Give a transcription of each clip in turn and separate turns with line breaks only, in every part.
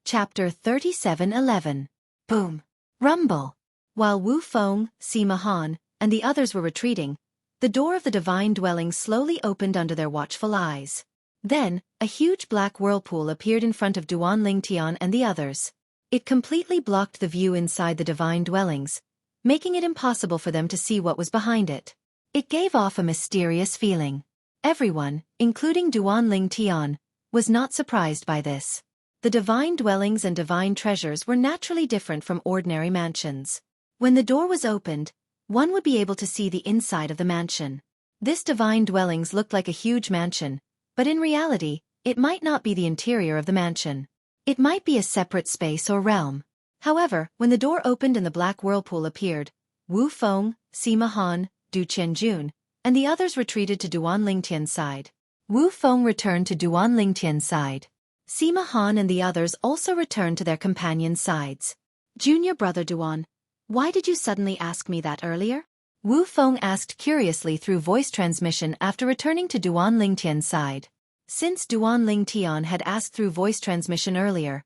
Chapter 37:11. Boom. Rumble. While Wu Feng, Sima Han, and the others were retreating, the door of the divine dwelling slowly opened under their watchful eyes. Then, a huge black whirlpool appeared in front of Duan Lingtian and the others. It completely blocked the view inside the divine dwellings, making it impossible for them to see what was behind it. It gave off a mysterious feeling. Everyone, including Duan Lingtian, was not surprised by this. The divine dwellings and divine treasures were naturally different from ordinary mansions. When the door was opened, one would be able to see the inside of the mansion. This divine dwellings looked like a huge mansion, but in reality, it might not be the interior of the mansion. It might be a separate space or realm. However, when the door opened and the black whirlpool appeared, Wu Feng, Sima Han, Du Qianjun, and the others retreated to Duan Lingtian's side. Wu Feng returned to Duan Lingtian's side. Sima Han and the others also returned to their companions' sides. Junior brother Duan, why did you suddenly ask me that earlier? Wu Feng asked curiously through voice transmission after returning to Duan Lingtian's side. Since Duan Lingtian had asked through voice transmission earlier,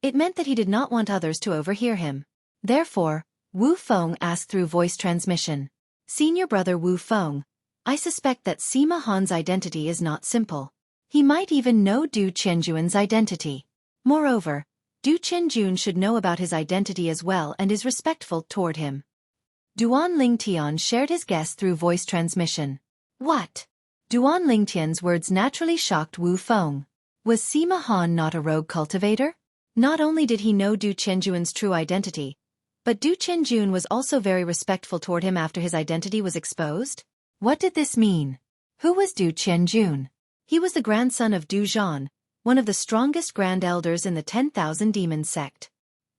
it meant that he did not want others to overhear him. Therefore, Wu Feng asked through voice transmission. Senior brother Wu Feng, I suspect that Sima Han's identity is not simple. He might even know Du Qianjun's identity. Moreover, Du Qianjun should know about his identity as well and is respectful toward him. Duan Lingtian shared his guess through voice transmission. What? Duan Lingtian's words naturally shocked Wu Feng. Was Sima Han not a rogue cultivator? Not only did he know Du Qianjun's true identity, but Du Qianjun was also very respectful toward him after his identity was exposed? What did this mean? Who was Du Qianjun? He was the grandson of Du Zhan, one of the strongest grand elders in the 10,000 Demon sect.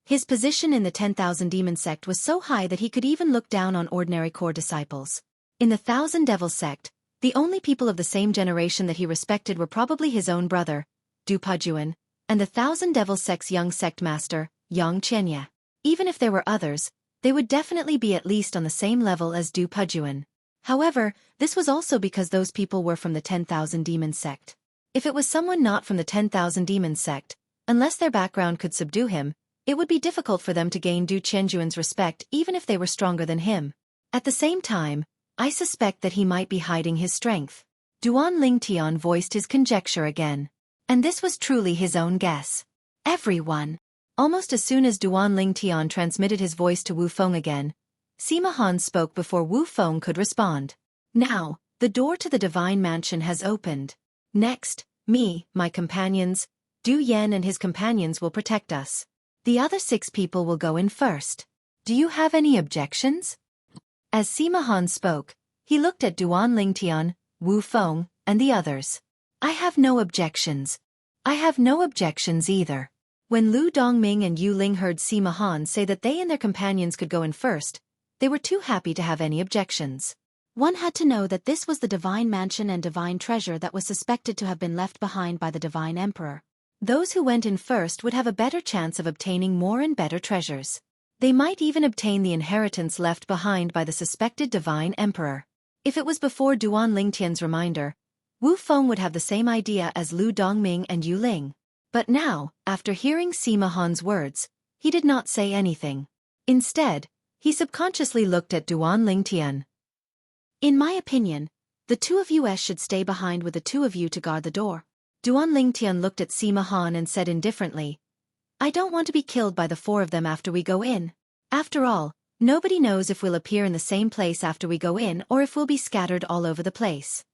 His position in the 10,000 Demon sect was so high that he could even look down on ordinary core disciples. In the 1,000 Devil sect, the only people of the same generation that he respected were probably his own brother, Du Pajuan, and the 1,000 Devil sect's young sect master, Yang Qianye. Even if there were others, they would definitely be at least on the same level as Du Pajuan. However, this was also because those people were from the 10,000 Demon sect. If it was someone not from the 10,000 Demon sect, unless their background could subdue him, it would be difficult for them to gain Du Qianjun's respect even if they were stronger than him. At the same time, I suspect that he might be hiding his strength. Duan Lingtian voiced his conjecture again. And this was truly his own guess. Everyone. Almost as soon as Duan Lingtian transmitted his voice to Wu Feng again, Sima Han spoke before Wu Feng could respond. Now, the door to the divine mansion has opened. Next, me, my companions, Du Yan and his companions will protect us. The other 6 people will go in first. Do you have any objections? As Sima Han spoke, he looked at Duan Lingtian, Wu Feng, and the others. I have no objections. I have no objections either. When Lu Dongming and Yu Ling heard Sima Han say that they and their companions could go in first, they were too happy to have any objections. One had to know that this was the divine mansion and divine treasure that was suspected to have been left behind by the divine emperor. Those who went in first would have a better chance of obtaining more and better treasures. They might even obtain the inheritance left behind by the suspected divine emperor. If it was before Duan Lingtian's reminder, Wu Feng would have the same idea as Lu Dongming and Yu Ling. But now, after hearing Sima Han's words, he did not say anything. Instead, he subconsciously looked at Duan Lingtian. In my opinion, the 2 of you should stay behind with the 2 of you to guard the door. Duan Lingtian looked at Sima Han and said indifferently, I don't want to be killed by the 4 of them after we go in. After all, nobody knows if we'll appear in the same place after we go in or if we'll be scattered all over the place.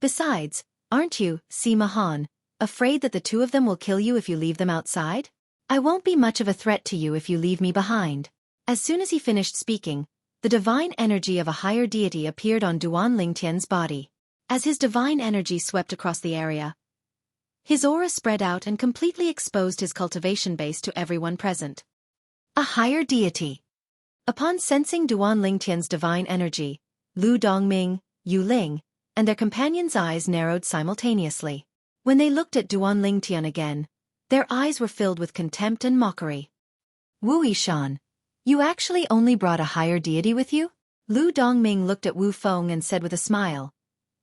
Besides, aren't you, Sima Han, afraid that the 2 of them will kill you if you leave them outside? I won't be much of a threat to you if you leave me behind. As soon as he finished speaking, the divine energy of a higher deity appeared on Duan Lingtian's body. As his divine energy swept across the area, his aura spread out and completely exposed his cultivation base to everyone present. A higher deity. Upon sensing Duan Lingtian's divine energy, Lu Dongming, Yu Ling, and their companions' eyes narrowed simultaneously. When they looked at Duan Lingtian again, their eyes were filled with contempt and mockery. Wu Yishan, you actually only brought a higher deity with you? Lu Dongming looked at Wu Feng and said with a smile,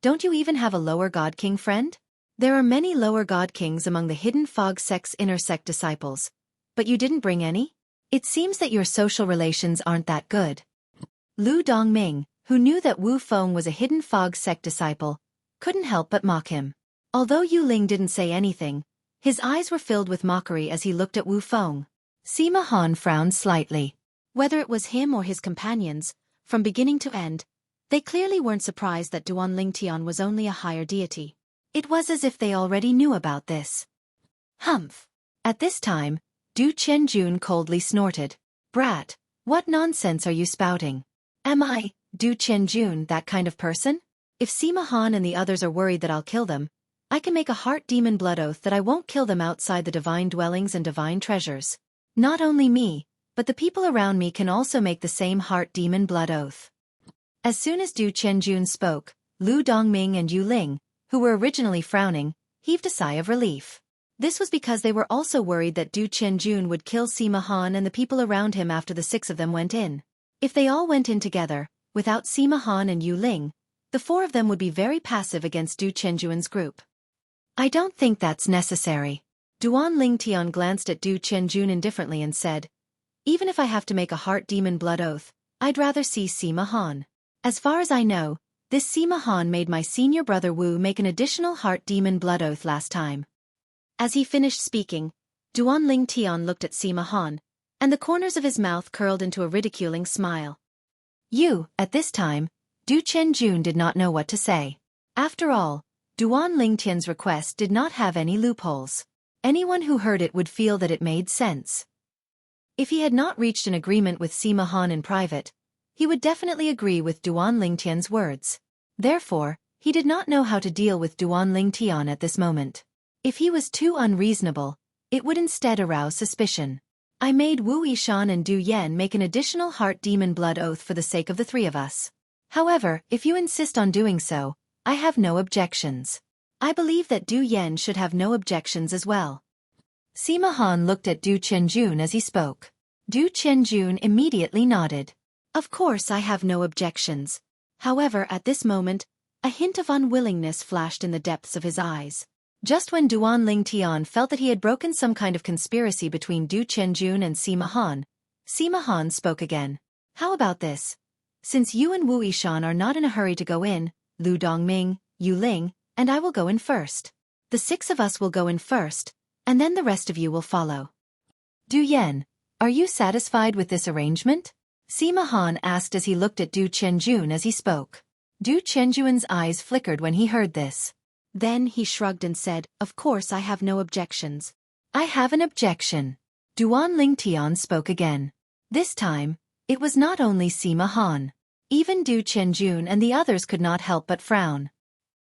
don't you even have a lower god king friend? There are many lower god kings among the hidden fog sect's inner sect disciples. But you didn't bring any? It seems that your social relations aren't that good. Lu Dongming, who knew that Wu Feng was a hidden fog sect disciple, couldn't help but mock him. Although Yu Ling didn't say anything, his eyes were filled with mockery as he looked at Wu Feng. Sima Han frowned slightly. Whether it was him or his companions, from beginning to end, they clearly weren't surprised that Duan Lingtian was only a higher deity. It was as if they already knew about this. Humph. At this time, Du Qianjun coldly snorted. Brat, what nonsense are you spouting? Am I, Du Qianjun, that kind of person? If Sima Han and the others are worried that I'll kill them, I can make a heart demon blood oath that I won't kill them outside the divine dwellings and divine treasures. Not only me, but the people around me can also make the same heart demon blood oath. As soon as Du Qianjun spoke, Lu Dongming and Yu Ling, who were originally frowning, heaved a sigh of relief. This was because they were also worried that Du Qianjun would kill Sima Han and the people around him after the 6 of them went in. If they all went in together, without Sima Han and Yu Ling, the 4 of them would be very passive against Du Qianjun's group. I don't think that's necessary. Duan Lingtian glanced at Du Qianjun indifferently and said, even if I have to make a heart demon blood oath, I'd rather see Sima Han. As far as I know, this Sima Han made my senior brother Wu make an additional heart demon blood oath last time. As he finished speaking, Duan Lingtian looked at Sima Han, and the corners of his mouth curled into a ridiculing smile. At this time, Du Qianjun did not know what to say. After all, Duan Lingtian's request did not have any loopholes. Anyone who heard it would feel that it made sense. If he had not reached an agreement with Sima Han in private, he would definitely agree with Duan Lingtian's words. Therefore, he did not know how to deal with Duan Lingtian at this moment. If he was too unreasonable, it would instead arouse suspicion. I made Wu Yishan and Du Yan make an additional heart demon blood oath for the sake of the 3 of us. However, if you insist on doing so, I have no objections. I believe that Du Yan should have no objections as well. Sima Han looked at Du Qianjun as he spoke. Du Qianjun immediately nodded. Of course I have no objections. However, at this moment, a hint of unwillingness flashed in the depths of his eyes. Just when Duan Lingtian felt that he had broken some kind of conspiracy between Du Qianjun and Sima Han spoke again. How about this? Since you and Wu Yishan are not in a hurry to go in, Lu Dongming, Yu Ling, and I will go in first. The 6 of us will go in first, and then the rest of you will follow. Du Yan, are you satisfied with this arrangement? Sima Han asked as he looked at Du Qianjun as he spoke. Du Qianjun's eyes flickered when he heard this. Then he shrugged and said, of course I have no objections. I have an objection. Duan Lingtian spoke again. This time, it was not only Sima Han. Even Du Qianjun and the others could not help but frown.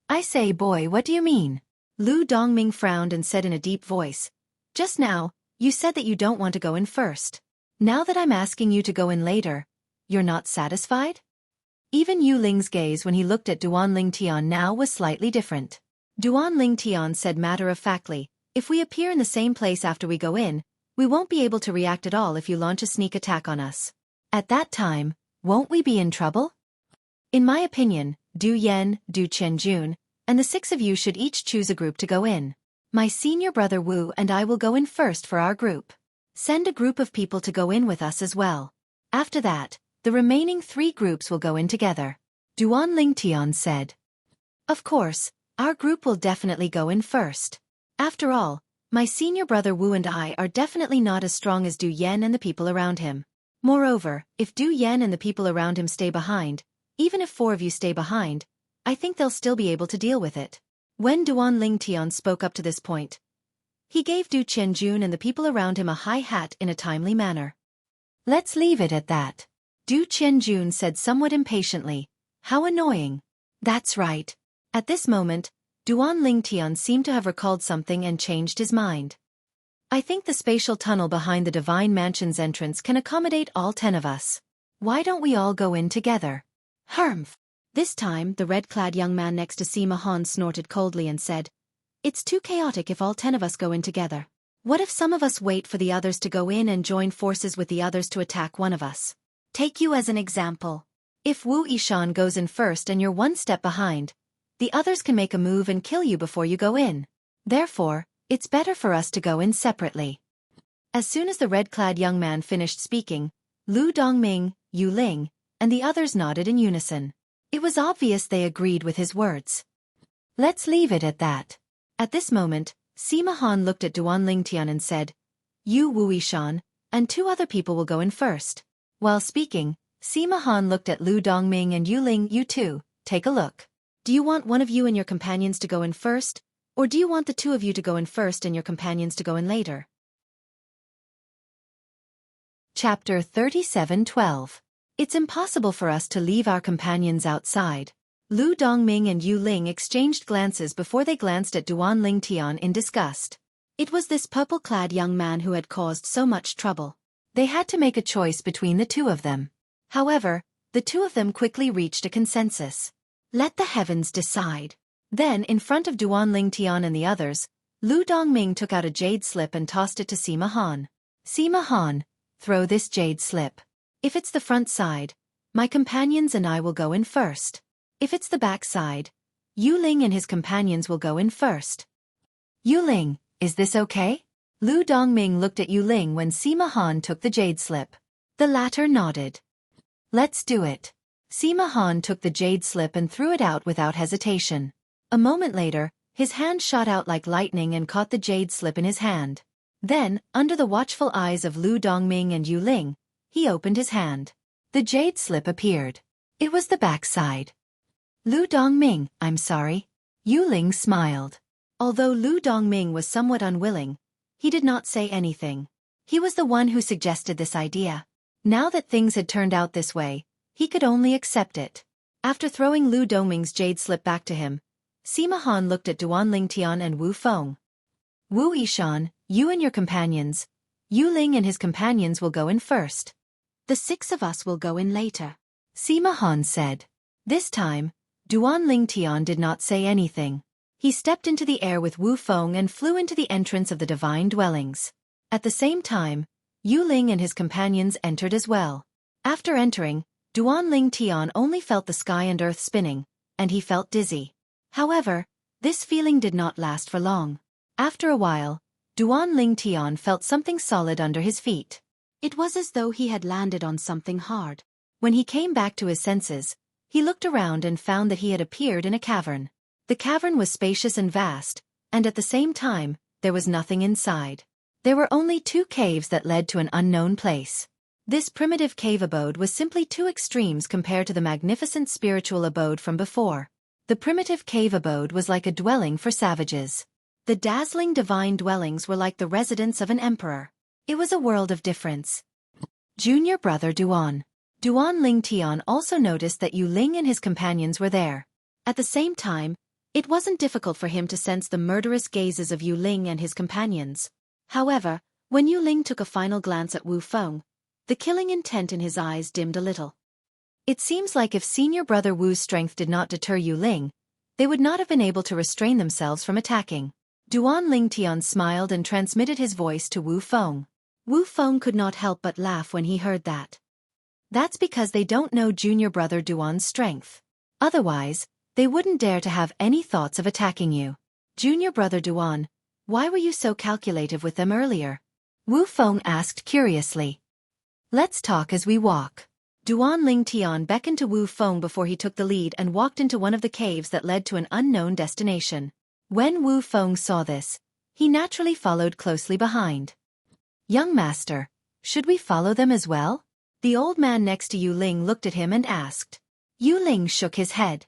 I say, boy, what do you mean? Lu Dongming frowned and said in a deep voice. Just now, you said that you don't want to go in first. Now that I'm asking you to go in later, you're not satisfied? Even Yu Ling's gaze when he looked at Duan Lingtian now was slightly different. Duan Lingtian said matter-of-factly, if we appear in the same place after we go in, we won't be able to react at all if you launch a sneak attack on us. At that time, won't we be in trouble? In my opinion, Du Yan, Du Qianjun, and the 6 of you should each choose a group to go in. My senior brother Wu and I will go in first for our group. Send a group of people to go in with us as well. After that, the remaining 3 groups will go in together. Duan Lingtian said. Of course, our group will definitely go in first. After all, my senior brother Wu and I are definitely not as strong as Du Yan and the people around him. Moreover, if Du Yan and the people around him stay behind, even if 4 of you stay behind, I think they'll still be able to deal with it. When Duan Lingtian spoke up to this point, he gave Du Qianjun and the people around him a high hat in a timely manner. Let's leave it at that. Du Qianjun said somewhat impatiently. How annoying. That's right. At this moment, Duan Lingtian seemed to have recalled something and changed his mind. I think the spatial tunnel behind the Divine Mansion's entrance can accommodate all 10 of us. Why don't we all go in together? Humph. This time, the red-clad young man next to Sima Han snorted coldly and said, it's too chaotic if all 10 of us go in together. What if some of us wait for the others to go in and join forces with the others to attack one of us? Take you as an example. If Wu Yishan goes in first and you're 1 step behind, The others can make a move and kill you before you go in. Therefore, it's better for us to go in separately." As soon as the red-clad young man finished speaking, Lu Dongming, Yu Ling, and the others nodded in unison. It was obvious they agreed with his words. "Let's leave it at that." At this moment, Sima Han looked at Duan Lingtian and said, "You Wu Yishan, and 2 other people will go in first." While speaking, Sima Han looked at Lu Dongming and Yu Ling. "You two, take a look. Do you want one of you and your companions to go in first, or do you want the 2 of you to go in first and your companions to go in later?" Chapter 37:12. It's impossible for us to leave our companions outside. Lu Dongming and Yu Ling exchanged glances before they glanced at Duan Lingtian in disgust. It was this purple-clad young man who had caused so much trouble. They had to make a choice between the 2 of them. However, the 2 of them quickly reached a consensus. Let the heavens decide. Then, in front of Duan Lingtian and the others, Lu Dongming took out a jade slip and tossed it to Sima Han. "Sima Han, throw this jade slip. If it's the front side, my companions and I will go in first. If it's the back side, Yu Ling and his companions will go in first." "Yu Ling, is this okay?" Lu Dongming looked at Yu Ling when Sima Han took the jade slip. The latter nodded. "Let's do it." Sima Han took the jade slip and threw it out without hesitation. A moment later, his hand shot out like lightning and caught the jade slip in his hand. Then, under the watchful eyes of Lu Dongming and Yu Ling, he opened his hand. The jade slip appeared. It was the back side. "Lu Dongming, I'm sorry." Yu Ling smiled. Although Lu Dongming was somewhat unwilling, he did not say anything. He was the one who suggested this idea. Now that things had turned out this way, he could only accept it. After throwing Lu Dongming's jade slip back to him, Sima Han looked at Duan Lingtian and Wu Feng. "Wu Yishan, you and your companions, Yu Ling and his companions will go in first. The 6 of us will go in later," Sima Han said. This time, Duan Lingtian did not say anything. He stepped into the air with Wu Feng and flew into the entrance of the divine dwellings. At the same time, Yu Ling and his companions entered as well. After entering, Duan Lingtian only felt the sky and earth spinning, and he felt dizzy. However, this feeling did not last for long. After a while, Duan Lingtian felt something solid under his feet. It was as though he had landed on something hard. When he came back to his senses, he looked around and found that he had appeared in a cavern. The cavern was spacious and vast, and at the same time, there was nothing inside. There were only 2 caves that led to an unknown place. This primitive cave abode was simply 2 extremes compared to the magnificent spiritual abode from before. The primitive cave abode was like a dwelling for savages. The dazzling divine dwellings were like the residence of an emperor. It was a world of difference. Junior brother Duan. Duan Lingtian also noticed that Yu Ling and his companions were there. At the same time, it wasn't difficult for him to sense the murderous gazes of Yu Ling and his companions. However, when Yu Ling took a final glance at Wu Feng, the killing intent in his eyes dimmed a little. It seems like if senior brother Wu's strength did not deter Yu Ling, they would not have been able to restrain themselves from attacking. Duan Lingtian smiled and transmitted his voice to Wu Feng. Wu Feng could not help but laugh when he heard that. That's because they don't know junior brother Duan's strength. Otherwise, they wouldn't dare to have any thoughts of attacking you. Junior brother Duan, why were you so calculative with them earlier? Wu Feng asked curiously. Let's talk as we walk. Duan Lingtian beckoned to Wu Feng before he took the lead and walked into one of the caves that led to an unknown destination. When Wu Feng saw this, he naturally followed closely behind. Young master, should we follow them as well? The old man next to Yu Ling looked at him and asked. Yu Ling shook his head.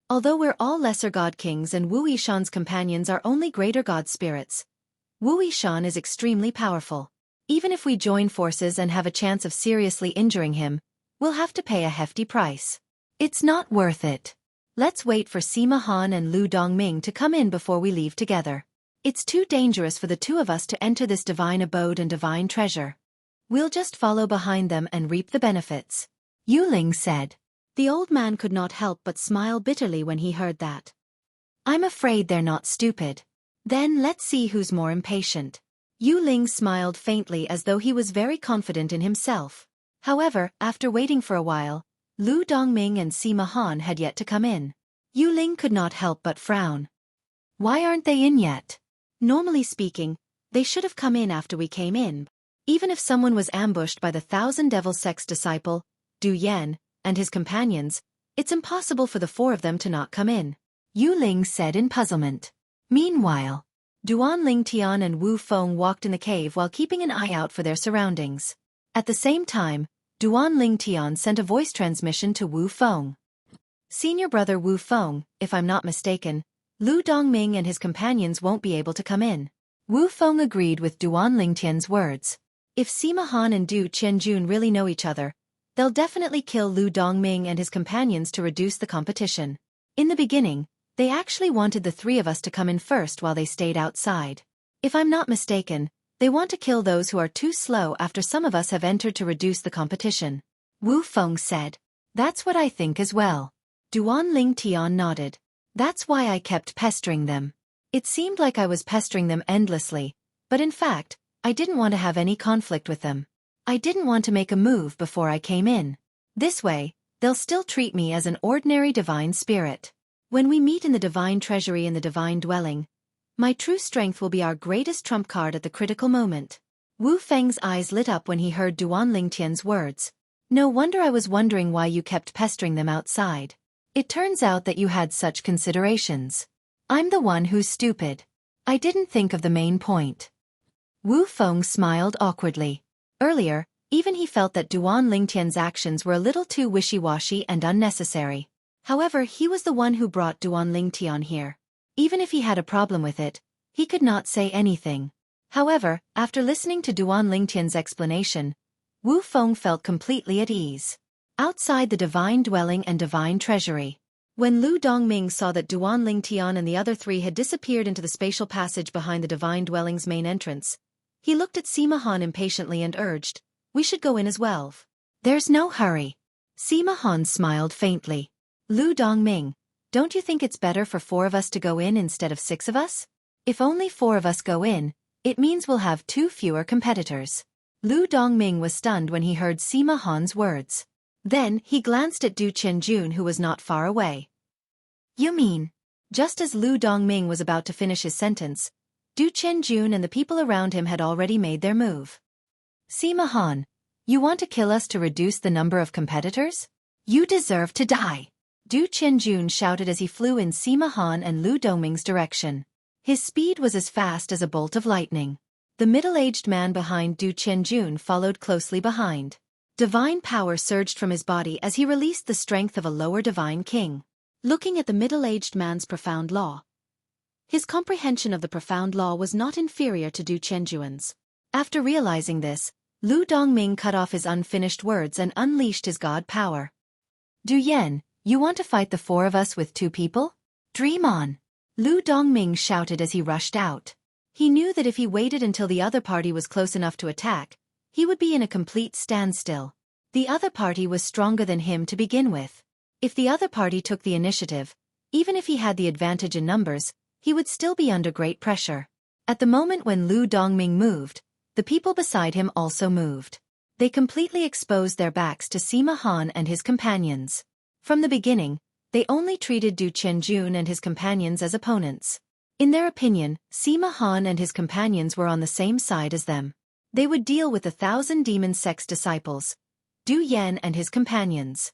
Although we're all lesser god kings and Wu Yishan's companions are only greater god spirits, Wu Yishan is extremely powerful. Even if we join forces and have a chance of seriously injuring him, we'll have to pay a hefty price. It's not worth it. Let's wait for Sima Han and Lu Dongming to come in before we leave together. It's too dangerous for the 2 of us to enter this divine abode and divine treasure. We'll just follow behind them and reap the benefits. Yu Ling said. The old man could not help but smile bitterly when he heard that. I'm afraid they're not stupid. Then let's see who's more impatient. Yu Ling smiled faintly as though he was very confident in himself. However, after waiting for a while, Lu Dongming and Sima Han had yet to come in. Yu Ling could not help but frown. Why aren't they in yet? Normally speaking, they should have come in after we came in. Even if someone was ambushed by the Thousand Devil Sect's disciple, Du Yan, and his companions, it's impossible for the four of them to not come in, Yu Ling said in puzzlement. Meanwhile, Duan Ling Tian and Wu Feng walked in the cave while keeping an eye out for their surroundings. At the same time, Duan Ling Tian sent a voice transmission to Wu Feng. Senior brother Wu Feng, if I'm not mistaken, Lu Dongming and his companions won't be able to come in. Wu Feng agreed with Duan Ling Tian's words. If Sima Han and Du Qianjun really know each other, they'll definitely kill Lu Dongming and his companions to reduce the competition. In the beginning, they actually wanted the three of us to come in first while they stayed outside. If I'm not mistaken, they want to kill those who are too slow after some of us have entered to reduce the competition. Wu Feng said. That's what I think as well. Duan Ling Tian nodded. That's why I kept pestering them. It seemed like I was pestering them endlessly, but in fact, I didn't want to have any conflict with them. I didn't want to make a move before I came in. This way, they'll still treat me as an ordinary divine spirit. When we meet in the divine treasury in the divine dwelling, my true strength will be our greatest trump card at the critical moment. Wu Feng's eyes lit up when he heard Duan Ling Tian's words. No wonder I was wondering why you kept pestering them outside. It turns out that you had such considerations. I'm the one who's stupid. I didn't think of the main point. Wu Feng smiled awkwardly. Earlier, even he felt that Duan Ling Tian's actions were a little too wishy-washy and unnecessary. However, he was the one who brought Duan Ling Tian here. Even if he had a problem with it, he could not say anything. However, after listening to Duan Ling Tian's explanation, Wu Feng felt completely at ease. Outside the divine dwelling and divine treasury, when Lu Dongming saw that Duan Ling Tian and the other three had disappeared into the spatial passage behind the divine dwelling's main entrance, he looked at Sima Han impatiently and urged, "We should go in as well." "There's no hurry." Sima Han smiled faintly. "Lu Dongming, don't you think it's better for four of us to go in instead of six of us? If only four of us go in, it means we'll have two fewer competitors." Lu Dongming was stunned when he heard Sima Han's words. Then, he glanced at Du Qianjun who was not far away. "You mean?" Just as Lu Dongming was about to finish his sentence, Du Qianjun and the people around him had already made their move. "Sima Han, you want to kill us to reduce the number of competitors? You deserve to die!" Du Qianjun shouted as he flew in Sima Han and Lu Dongming's direction. His speed was as fast as a bolt of lightning. The middle-aged man behind Du Qianjun followed closely behind. Divine power surged from his body as he released the strength of a lower divine king. Looking at the middle-aged man's profound law, his comprehension of the profound law was not inferior to Du Qianjun's. After realizing this, Lu Dongming cut off his unfinished words and unleashed his god power. "Du Yan, you want to fight the four of us with two people? Dream on!" Lu Dongming shouted as he rushed out. He knew that if he waited until the other party was close enough to attack, he would be in a complete standstill. The other party was stronger than him to begin with. If the other party took the initiative, even if he had the advantage in numbers, he would still be under great pressure. At the moment when Lu Dongming moved, the people beside him also moved. They completely exposed their backs to Sima Han and his companions. From the beginning, they only treated Du Qianjun and his companions as opponents. In their opinion, Sima Han and his companions were on the same side as them. They would deal with the Thousand Demon Sect's disciples, Du Yan and his companions.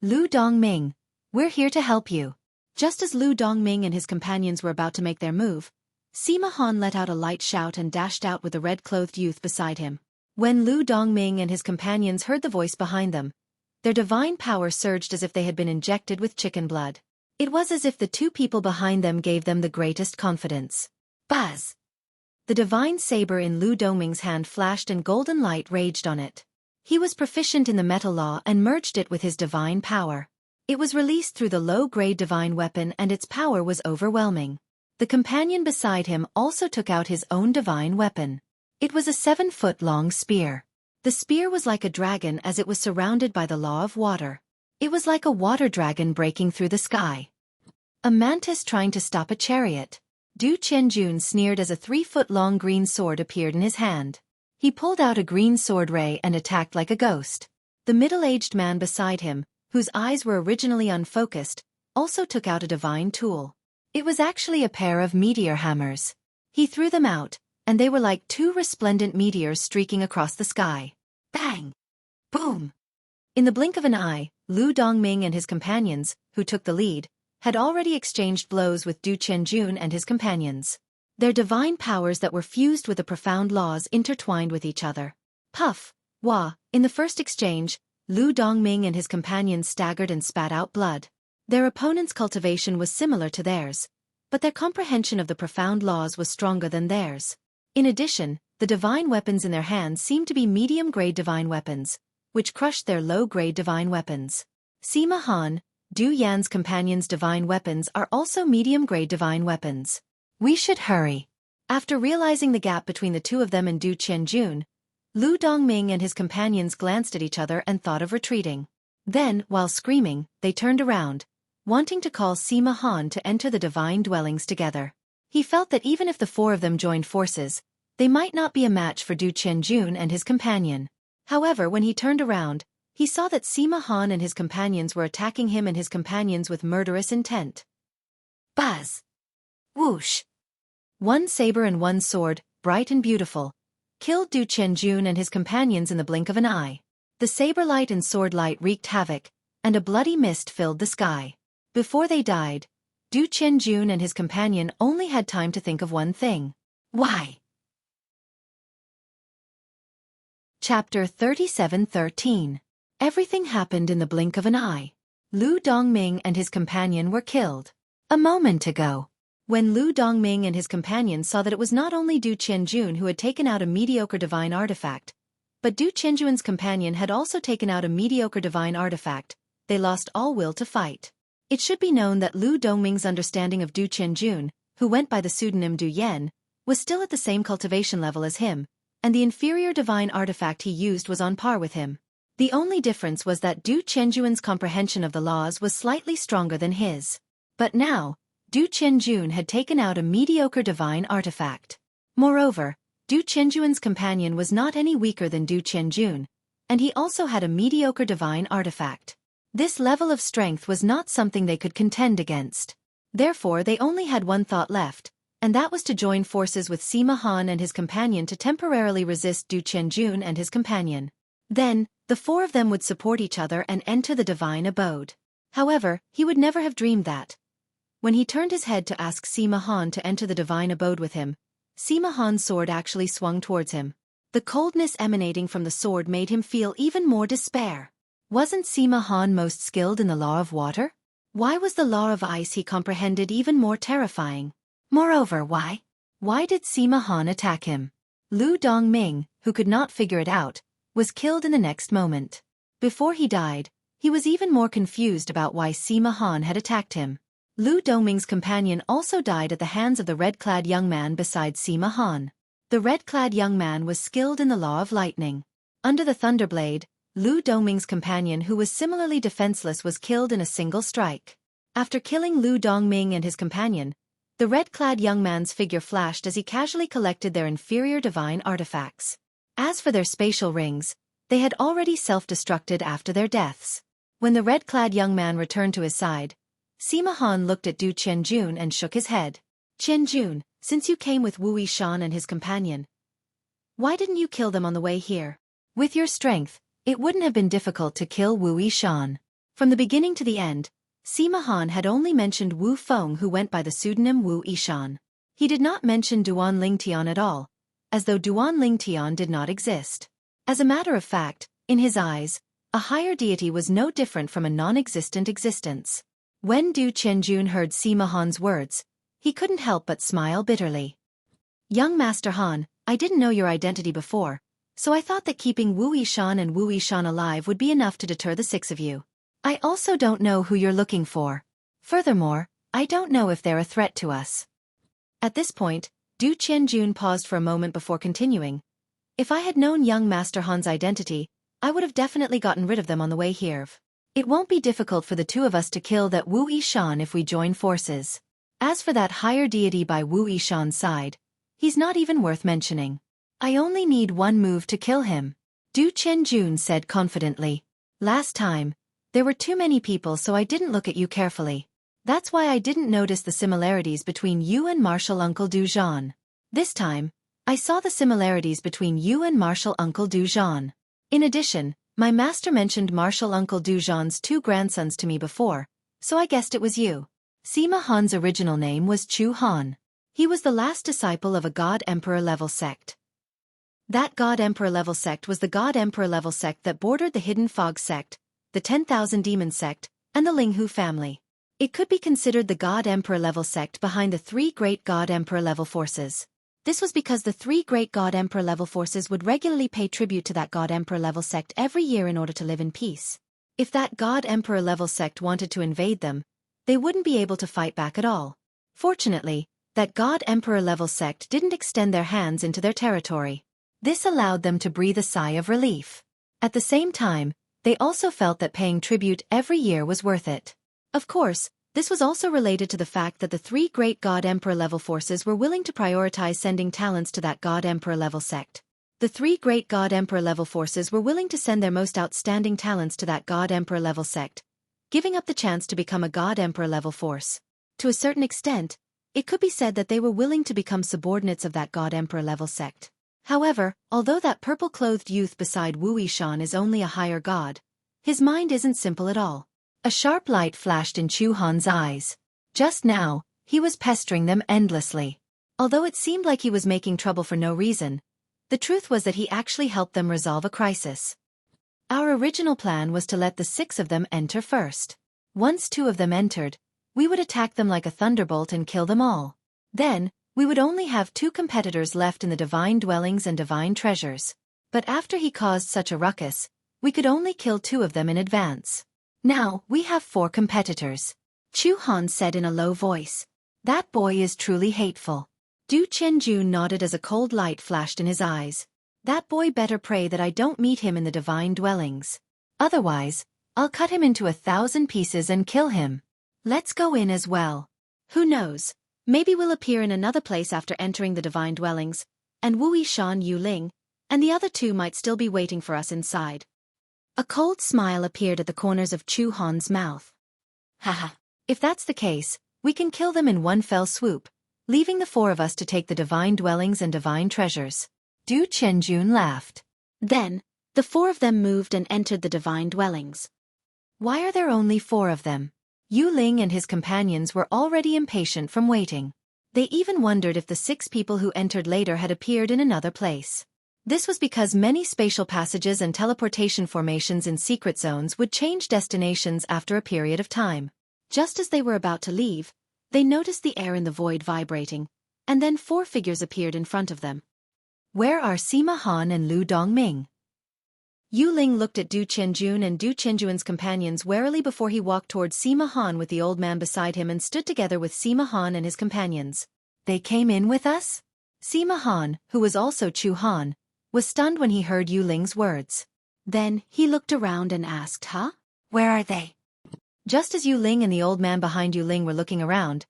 "Lu Dongming, we're here to help you." Just as Lu Dongming and his companions were about to make their move, Sima Han let out a light shout and dashed out with the red-clothed youth beside him. When Lu Dongming and his companions heard the voice behind them, their divine power surged as if they had been injected with chicken blood. It was as if the two people behind them gave them the greatest confidence. Buzz! The divine saber in Lu Dongming's hand flashed and golden light raged on it. He was proficient in the metal law and merged it with his divine power. It was released through the low-grade divine weapon and its power was overwhelming. The companion beside him also took out his own divine weapon. It was a 7-foot-long spear. The spear was like a dragon as it was surrounded by the law of water. It was like a water dragon breaking through the sky. A mantis trying to stop a chariot. Du Qianjun sneered as a 3-foot-long green sword appeared in his hand. He pulled out a green sword ray and attacked like a ghost. The middle-aged man beside him, whose eyes were originally unfocused, also took out a divine tool. It was actually a pair of meteor hammers. He threw them out, and they were like two resplendent meteors streaking across the sky. Bang! Boom! In the blink of an eye, Lu Dongming and his companions, who took the lead, had already exchanged blows with Du Qianjun and his companions. Their divine powers that were fused with the profound laws intertwined with each other. Puff! Wah! In the first exchange, Lu Dongming and his companions staggered and spat out blood. Their opponent's cultivation was similar to theirs, but their comprehension of the profound laws was stronger than theirs. In addition, the divine weapons in their hands seemed to be medium-grade divine weapons, which crushed their low-grade divine weapons. Sima Han, Du Yan's companions' divine weapons are also medium-grade divine weapons. We should hurry. After realizing the gap between the two of them and Du Qianjun, Lu Dongming and his companions glanced at each other and thought of retreating. Then, while screaming, they turned around, wanting to call Sima Han to enter the divine dwellings together. He felt that even if the four of them joined forces, they might not be a match for Du Qianjun and his companion. However, when he turned around, he saw that Sima Han and his companions were attacking him and his companions with murderous intent. Buzz! Whoosh! One saber and one sword, bright and beautiful, killed Du Qianjun and his companions in the blink of an eye. The saber light and sword light wreaked havoc, and a bloody mist filled the sky. Before they died, Du Qianjun and his companion only had time to think of one thing. Why? Chapter 37:13. Everything happened in the blink of an eye. Lu Dongming and his companion were killed. A moment ago. When Lu Dongming and his companion saw that it was not only Du Qianjun who had taken out a mediocre divine artifact, but Du Qianjun's companion had also taken out a mediocre divine artifact, they lost all will to fight. It should be known that Lu Dongming's understanding of Du Qianjun, who went by the pseudonym Du Yan, was still at the same cultivation level as him, and the inferior divine artifact he used was on par with him. The only difference was that Du Qianjun's comprehension of the laws was slightly stronger than his. But now, Du Qianjun had taken out a mediocre divine artifact. Moreover, Du Qianjun's companion was not any weaker than Du Qianjun, and he also had a mediocre divine artifact. This level of strength was not something they could contend against. Therefore they only had one thought left, and that was to join forces with Sima Han and his companion to temporarily resist Du Qianjun and his companion. Then, the four of them would support each other and enter the divine abode. However, he would never have dreamed that. When he turned his head to ask Sima Han to enter the divine abode with him, Sima Han's sword actually swung towards him. The coldness emanating from the sword made him feel even more despair. Wasn't Sima Han most skilled in the law of water? Why was the law of ice he comprehended even more terrifying? Moreover, why? Why did Sima Han attack him? Lu Dongming, who could not figure it out, was killed in the next moment. Before he died, he was even more confused about why Sima Han had attacked him. Lu Dongming's companion also died at the hands of the red-clad young man beside Sima Han. The red-clad young man was skilled in the law of lightning. Under the Thunderblade, Lu Dongming's companion, who was similarly defenseless, was killed in a single strike. After killing Lu Dongming and his companion, the red-clad young man's figure flashed as he casually collected their inferior divine artifacts. As for their spatial rings, they had already self-destructed after their deaths. When the red-clad young man returned to his side, Sima Han looked at Du Qianjun and shook his head. Qianjun, since you came with Wu Yishan and his companion, why didn't you kill them on the way here? With your strength, it wouldn't have been difficult to kill Wu Yishan. From the beginning to the end, Sima Han had only mentioned Wu Feng, who went by the pseudonym Wu Yishan. He did not mention Duan Lingtian at all, as though Duan Lingtian did not exist. As a matter of fact, in his eyes, a higher deity was no different from a non-existent existence. When Du Qianjun heard Sima Han's words, he couldn't help but smile bitterly. Young Master Han, I didn't know your identity before, so I thought that keeping Wu Yishan and Wu Yishan alive would be enough to deter the six of you. I also don't know who you're looking for. Furthermore, I don't know if they're a threat to us. At this point, Du Qianjun paused for a moment before continuing. If I had known young Master Han's identity, I would have definitely gotten rid of them on the way here. It won't be difficult for the two of us to kill that Wu Yishan if we join forces. As for that higher deity by Wu Yishan's side, he's not even worth mentioning. I only need one move to kill him, Du Qianjun said confidently. Last time, there were too many people, so I didn't look at you carefully. That's why I didn't notice the similarities between you and Martial Uncle Dujan. This time, I saw the similarities between you and Martial Uncle Dujan. In addition, my master mentioned Martial Uncle Dujan's 2 grandsons to me before, so I guessed it was you. Sima Han's original name was Chu Han. He was the last disciple of a God Emperor level sect. That God Emperor level sect was the God Emperor level sect that bordered the Hidden Fog sect, the 10,000 Demon sect, and the Linghu family. It could be considered the God Emperor level sect behind the 3 great God Emperor level forces. This was because the 3 great God Emperor level forces would regularly pay tribute to that God Emperor level sect every year in order to live in peace. If that God Emperor level sect wanted to invade them, they wouldn't be able to fight back at all. Fortunately, that God Emperor level sect didn't extend their hands into their territory. This allowed them to breathe a sigh of relief. At the same time, they also felt that paying tribute every year was worth it. Of course, this was also related to the fact that the 3 great God Emperor level forces were willing to prioritize sending talents to that God Emperor level sect. The 3 great God Emperor level forces were willing to send their most outstanding talents to that God Emperor level sect, giving up the chance to become a God Emperor level force. To a certain extent, it could be said that they were willing to become subordinates of that God Emperor level sect. However, although that purple-clothed youth beside Wu Yishan is only a higher god, his mind isn't simple at all. A sharp light flashed in Chu Han's eyes. Just now, he was pestering them endlessly. Although it seemed like he was making trouble for no reason, the truth was that he actually helped them resolve a crisis. Our original plan was to let the 6 of them enter first. Once 2 of them entered, we would attack them like a thunderbolt and kill them all. Then, we would only have 2 competitors left in the divine dwellings and divine treasures. But after he caused such a ruckus, we could only kill 2 of them in advance. Now, we have 4 competitors. Chu Han said in a low voice. That boy is truly hateful. Du Qianjun nodded as a cold light flashed in his eyes. That boy better pray that I don't meet him in the divine dwellings. Otherwise, I'll cut him into 1,000 pieces and kill him. Let's go in as well. Who knows, maybe we'll appear in another place after entering the divine dwellings, and Wu Yishan Yu Ling, and the other 2 might still be waiting for us inside. A cold smile appeared at the corners of Chu Han's mouth. Haha, if that's the case, we can kill them in one fell swoop, leaving the 4 of us to take the divine dwellings and divine treasures. Du Qianjun laughed. Then, the 4 of them moved and entered the divine dwellings. Why are there only 4 of them? Yu Ling and his companions were already impatient from waiting. They even wondered if the 6 people who entered later had appeared in another place. This was because many spatial passages and teleportation formations in secret zones would change destinations after a period of time. Just as they were about to leave, they noticed the air in the void vibrating, and then 4 figures appeared in front of them. Where are Sima Han and Lu Dongming? Yu Ling looked at Du Qianjun and Du Qianjun's companions warily before he walked towards Sima Han with the old man beside him and stood together with Sima Han and his companions. They came in with us? Sima Han, who was also Chu Han, was stunned when he heard Yu Ling's words. Then, he looked around and asked, Huh? Where are they? Just as Yu Ling and the old man behind Yu Ling were looking around,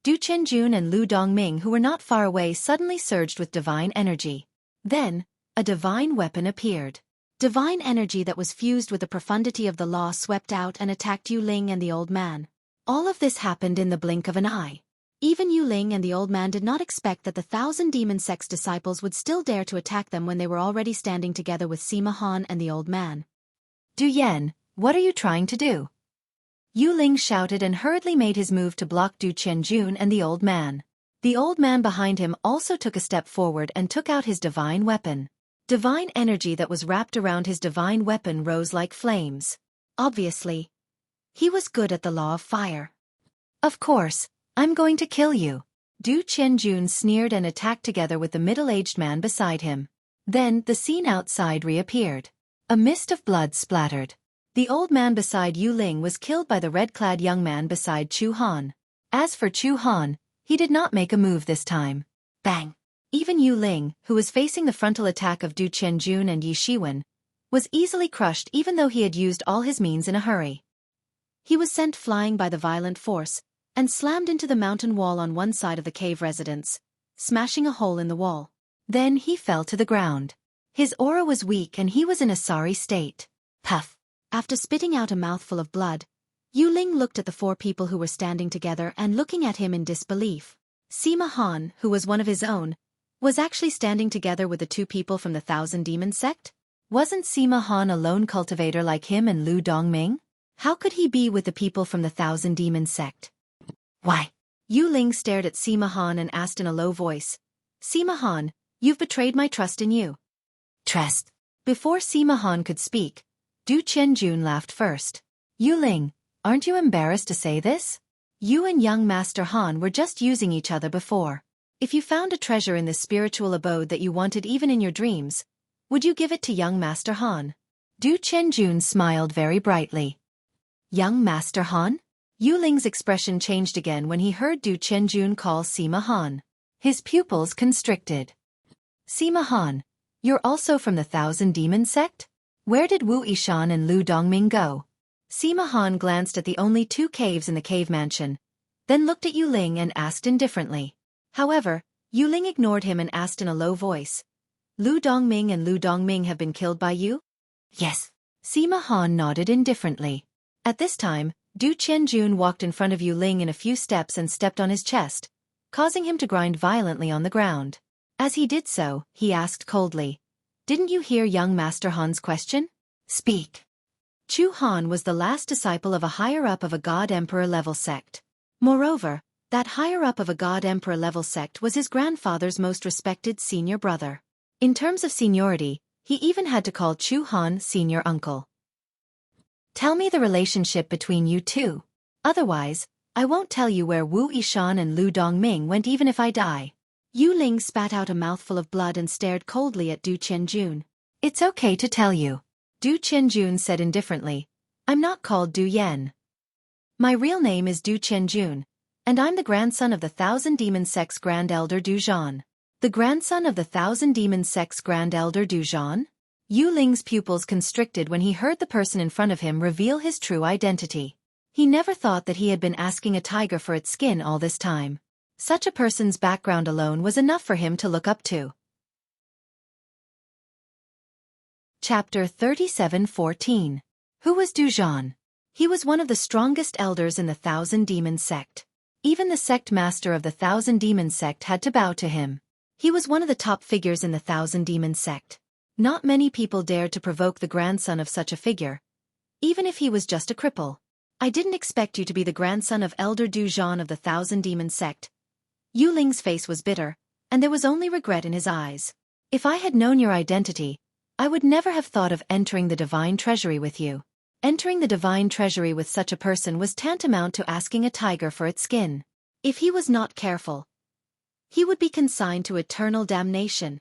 Du Qianjun and Lu Dongming, who were not far away, suddenly surged with divine energy. Then, a divine weapon appeared. Divine energy that was fused with the profundity of the law swept out and attacked Yu Ling and the old man. All of this happened in the blink of an eye. Even Yu Ling and the old man did not expect that the 1,000 demon sect's disciples would still dare to attack them when they were already standing together with Sima Han and the old man. Du Yan, what are you trying to do? Yu Ling shouted and hurriedly made his move to block Du Qianjun and the old man. The old man behind him also took a step forward and took out his divine weapon. Divine energy that was wrapped around his divine weapon rose like flames. Obviously, he was good at the law of fire. Of course, I'm going to kill you. Du Qianjun sneered and attacked together with the middle-aged man beside him. Then the scene outside reappeared. A mist of blood splattered. The old man beside Yu Ling was killed by the red-clad young man beside Chu Han. As for Chu Han, he did not make a move this time. Bang! Even Yu Ling, who was facing the frontal attack of Du Qianjun and Yi Shiwen, was easily crushed even though he had used all his means in a hurry. He was sent flying by the violent force, and slammed into the mountain wall on one side of the cave residence, smashing a hole in the wall. Then he fell to the ground. His aura was weak and he was in a sorry state. Puff! After spitting out a mouthful of blood, Yu Ling looked at the four people who were standing together and looking at him in disbelief. Sima Han, who was one of his own, was actually standing together with the two people from the Thousand Demon sect? Wasn't Sima Han a lone cultivator like him and Lu Dongming? How could he be with the people from the Thousand Demon sect? Why? Yu Ling stared at Sima Han and asked in a low voice. Sima Han, you've betrayed my trust in you. Trust? Before Sima Han could speak, Du Qianjun laughed first. Yu Ling, aren't you embarrassed to say this? You and young Master Han were just using each other before. If you found a treasure in this spiritual abode that you wanted even in your dreams, would you give it to young Master Han? Du Qianjun smiled very brightly. Young Master Han? Yu Ling's expression changed again when he heard Du Qianjun call Sima Han. His pupils constricted. Sima Han, you're also from the Thousand Demon sect? Where did Wu Yishan and Lu Dongming go? Sima Han glanced at the only two caves in the cave mansion, then looked at Yu Ling and asked indifferently. However, Yu Ling ignored him and asked in a low voice. Lu Dongming and Lu Dongming have been killed by you? Yes. Sima Han nodded indifferently. At this time, Du Qianjun walked in front of Yu Ling in a few steps and stepped on his chest, causing him to grind violently on the ground. As he did so, he asked coldly, "Didn't you hear young Master Han's question? Speak." Chu Han was the last disciple of a higher-up of a God-Emperor level sect. Moreover, that higher-up of a God-Emperor level sect was his grandfather's most respected senior brother. In terms of seniority, he even had to call Chu Han senior uncle. Tell me the relationship between you two. Otherwise, I won't tell you where Wu Yishan and Lu Dongming went even if I die. Yu Ling spat out a mouthful of blood and stared coldly at Du Qianjun. It's okay to tell you. Du Qianjun said indifferently. I'm not called Du Yan. My real name is Du Qianjun, and I'm the grandson of the Thousand Demon Sect's Grand Elder Du Zhan. The grandson of the Thousand Demon Sect's Grand Elder Du Zhan? Yu Ling's pupils constricted when he heard the person in front of him reveal his true identity. He never thought that he had been asking a tiger for its skin all this time. Such a person's background alone was enough for him to look up to. Chapter 37:14. Who was Du Zhan? He was one of the strongest elders in the Thousand Demon sect. Even the sect master of the Thousand Demon sect had to bow to him. He was one of the top figures in the Thousand Demon sect. Not many people dared to provoke the grandson of such a figure, even if he was just a cripple. I didn't expect you to be the grandson of Elder Du Zhan of the Thousand Demon sect. Yu Ling's face was bitter, and there was only regret in his eyes. If I had known your identity, I would never have thought of entering the Divine Treasury with you. Entering the Divine Treasury with such a person was tantamount to asking a tiger for its skin. If he was not careful, he would be consigned to eternal damnation.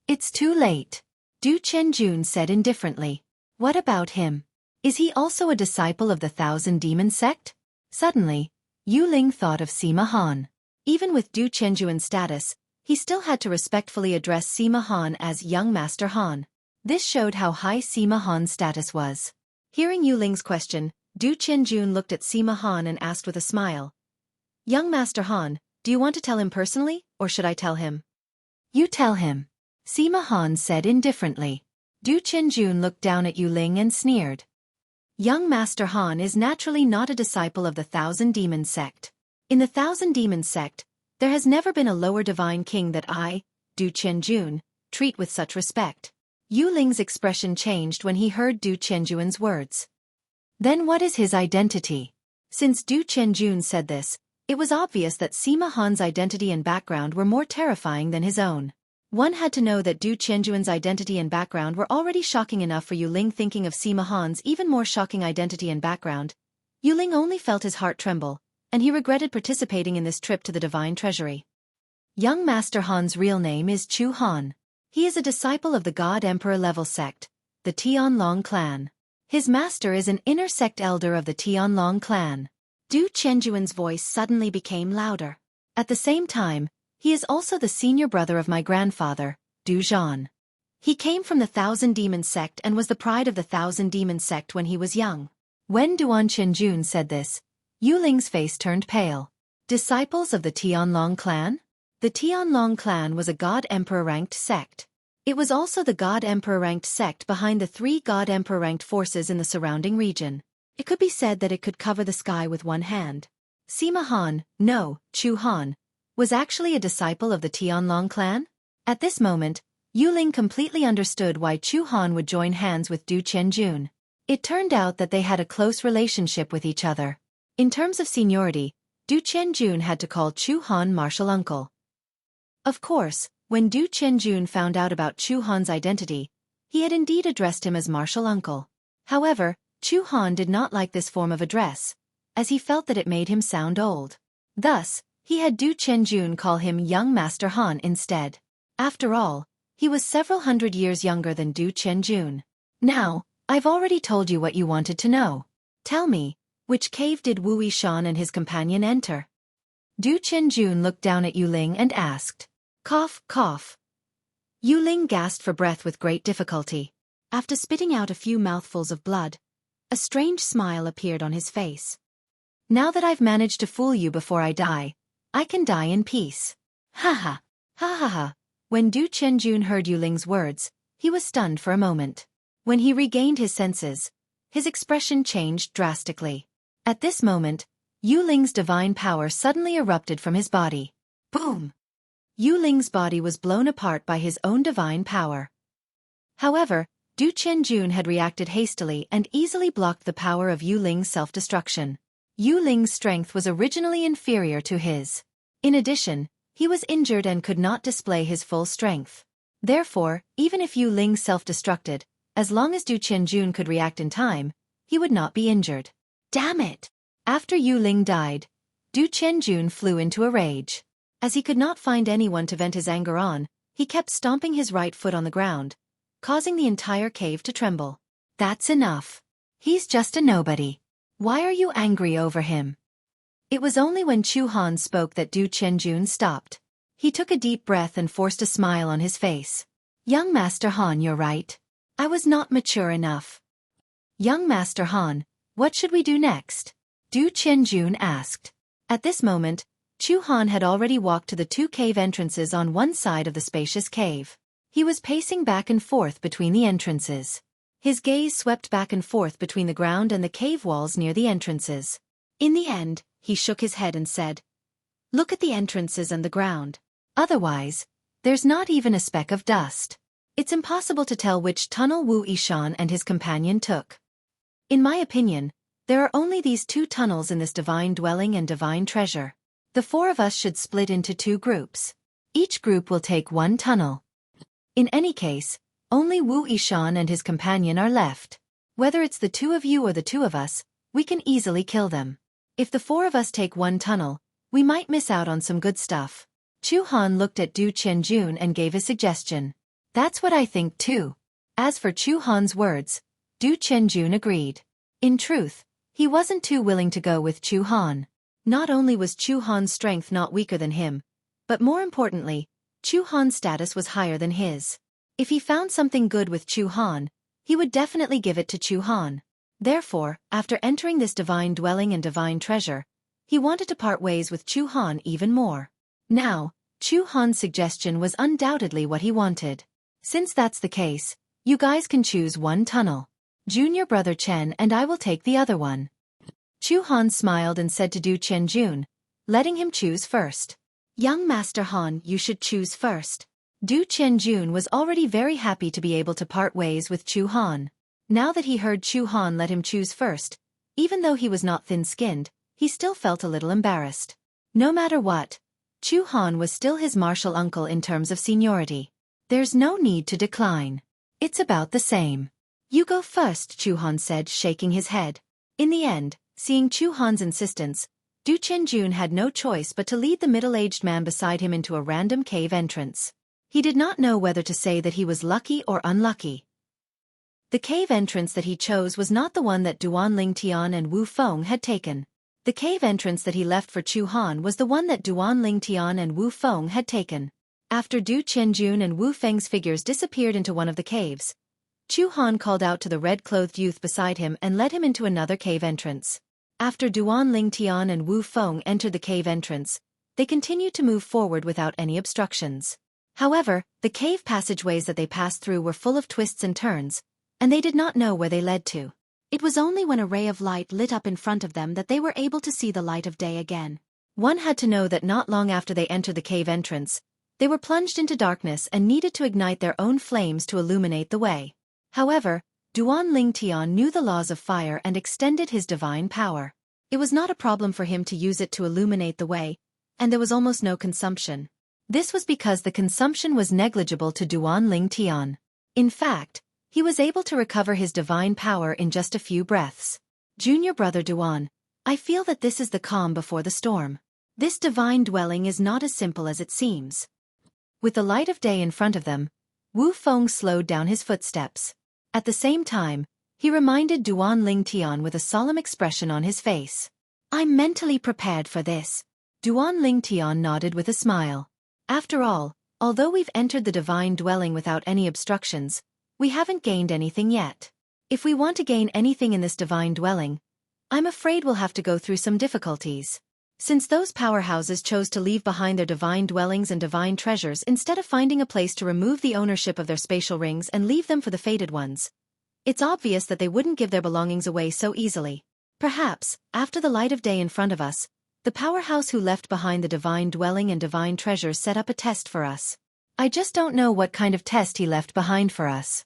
It's too late. Du Qianjun said indifferently. What about him? Is he also a disciple of the Thousand Demon sect? Suddenly, Yu Ling thought of Sima Han. Even with Du Qianjun's status, he still had to respectfully address Sima Han as young Master Han. This showed how high Sima Han's status was. Hearing Yu Ling's question, Du Qianjun looked at Sima Han and asked with a smile. Young Master Han, do you want to tell him personally, or should I tell him? You tell him. Sima Han said indifferently. Du Qianjun looked down at Yu Ling and sneered. Young Master Han is naturally not a disciple of the Thousand Demon sect. In the Thousand Demon sect, there has never been a lower divine king that I, Du Qianjun, treat with such respect. Yu Ling's expression changed when he heard Du Qianjun's words. Then what is his identity? Since Du Qianjun said this, it was obvious that Sima Han's identity and background were more terrifying than his own. One had to know that Du Qianjun's identity and background were already shocking enough for Yu Ling. Thinking of Sima Han's even more shocking identity and background, Yu Ling only felt his heart tremble, and he regretted participating in this trip to the Divine Treasury. Young Master Han's real name is Chu Han. He is a disciple of the God Emperor level sect, the Tianlong clan. His master is an inner sect elder of the Tianlong clan. Du Qianjun's voice suddenly became louder. At the same time, he is also the senior brother of my grandfather, Du Zhan. He came from the Thousand Demon sect and was the pride of the Thousand Demon sect when he was young. When Du Qianjun said this, Yu Ling's face turned pale. Disciples of the Tianlong clan? The Tianlong clan was a God Emperor ranked sect. It was also the God Emperor ranked sect behind the three God Emperor ranked forces in the surrounding region. It could be said that it could cover the sky with one hand. Sima Han, no, Chu Han, was actually a disciple of the Tianlong clan? At this moment, Yu Ling completely understood why Chu Han would join hands with Du Qianjun. It turned out that they had a close relationship with each other. In terms of seniority, Du Qianjun had to call Chu Han martial uncle. Of course, when Du Qianjun found out about Chu Han's identity, he had indeed addressed him as martial uncle. However, Chu Han did not like this form of address, as he felt that it made him sound old. Thus, he had Du Qianjun call him young Master Han instead. After all, he was several hundred years younger than Du Qianjun. Now, I've already told you what you wanted to know. Tell me, which cave did Wu Yishan and his companion enter? Du Qianjun looked down at Yu Ling and asked. Cough, cough. Yu Ling gasped for breath with great difficulty. After spitting out a few mouthfuls of blood, a strange smile appeared on his face. Now that I've managed to fool you before I die, I can die in peace. Ha ha, ha ha ha. When Du Qianjun heard Yu Ling's words, he was stunned for a moment. When he regained his senses, his expression changed drastically. At this moment, Yu Ling's divine power suddenly erupted from his body. Boom! Yu Ling's body was blown apart by his own divine power. However, Du Qianjun had reacted hastily and easily blocked the power of Yu Ling's self-destruction. Yu Ling's strength was originally inferior to his. In addition, he was injured and could not display his full strength. Therefore, even if Yu Ling self-destructed, as long as Du Qianjun could react in time, he would not be injured. Damn it! After Yu Ling died, Du Qianjun flew into a rage. As he could not find anyone to vent his anger on, he kept stomping his right foot on the ground, causing the entire cave to tremble. That's enough. He's just a nobody. Why are you angry over him? It was only when Chu Han spoke that Du Qianjun stopped. He took a deep breath and forced a smile on his face. Young Master Han, you're right. I was not mature enough. Young Master Han, what should we do next? Du Qianjun asked. At this moment, Chu Han had already walked to the two cave entrances on one side of the spacious cave. He was pacing back and forth between the entrances. His gaze swept back and forth between the ground and the cave walls near the entrances. In the end, he shook his head and said, Look at the entrances and the ground. Otherwise, there's not even a speck of dust. It's impossible to tell which tunnel Wu Yishan and his companion took. In my opinion, there are only these two tunnels in this divine dwelling and divine treasure. The four of us should split into two groups. Each group will take one tunnel. In any case, only Wu Yishan and his companion are left. Whether it's the two of you or the two of us, we can easily kill them. If the four of us take one tunnel, we might miss out on some good stuff. Chu Han looked at Du Qianjun and gave a suggestion. That's what I think too. As for Chu Han's words, Du Qianjun agreed. In truth, he wasn't too willing to go with Chu Han. Not only was Chu Han's strength not weaker than him, but more importantly, Chu Han's status was higher than his. If he found something good with Chu Han, he would definitely give it to Chu Han. Therefore, after entering this divine dwelling and divine treasure, he wanted to part ways with Chu Han even more. Now, Chu Han's suggestion was undoubtedly what he wanted. Since that's the case, you guys can choose one tunnel. Junior brother Chen and I will take the other one. Chu Han smiled and said to Du Qianjun, letting him choose first. Young Master Han, you should choose first. Du Qianjun was already very happy to be able to part ways with Chu Han. Now that he heard Chu Han let him choose first, even though he was not thin-skinned, he still felt a little embarrassed. No matter what, Chu Han was still his martial uncle in terms of seniority. There's no need to decline. It's about the same. You go first, Chu Han said, shaking his head. In the end, seeing Chu Han's insistence, Du Qianjun had no choice but to lead the middle-aged man beside him into a random cave entrance. He did not know whether to say that he was lucky or unlucky. The cave entrance that he chose was not the one that Duan Ling Tian and Wu Feng had taken. The cave entrance that he left for Chu Han was the one that Duan Ling Tian and Wu Feng had taken. After Du Qianjun and Wu Feng's figures disappeared into one of the caves, Chu Han called out to the red-clothed youth beside him and led him into another cave entrance. After Duan Ling Tian and Wu Feng entered the cave entrance, they continued to move forward without any obstructions. However, the cave passageways that they passed through were full of twists and turns, and they did not know where they led to. It was only when a ray of light lit up in front of them that they were able to see the light of day again. One had to know that not long after they entered the cave entrance, they were plunged into darkness and needed to ignite their own flames to illuminate the way. However, Duan Ling Tian knew the laws of fire and extended his divine power. It was not a problem for him to use it to illuminate the way, and there was almost no consumption. This was because the consumption was negligible to Duan Ling Tian. In fact, he was able to recover his divine power in just a few breaths. Junior brother Duan, I feel that this is the calm before the storm. This divine dwelling is not as simple as it seems. With the light of day in front of them, Wu Feng slowed down his footsteps. At the same time, he reminded Duan Ling Tian with a solemn expression on his face. I'm mentally prepared for this. Duan Ling Tian nodded with a smile. After all, although we've entered the divine dwelling without any obstructions, we haven't gained anything yet. If we want to gain anything in this divine dwelling, I'm afraid we'll have to go through some difficulties. Since those powerhouses chose to leave behind their divine dwellings and divine treasures instead of finding a place to remove the ownership of their spatial rings and leave them for the fated ones, it's obvious that they wouldn't give their belongings away so easily. Perhaps, after the light of day in front of us, the powerhouse who left behind the divine dwelling and divine treasures set up a test for us. I just don't know what kind of test he left behind for us.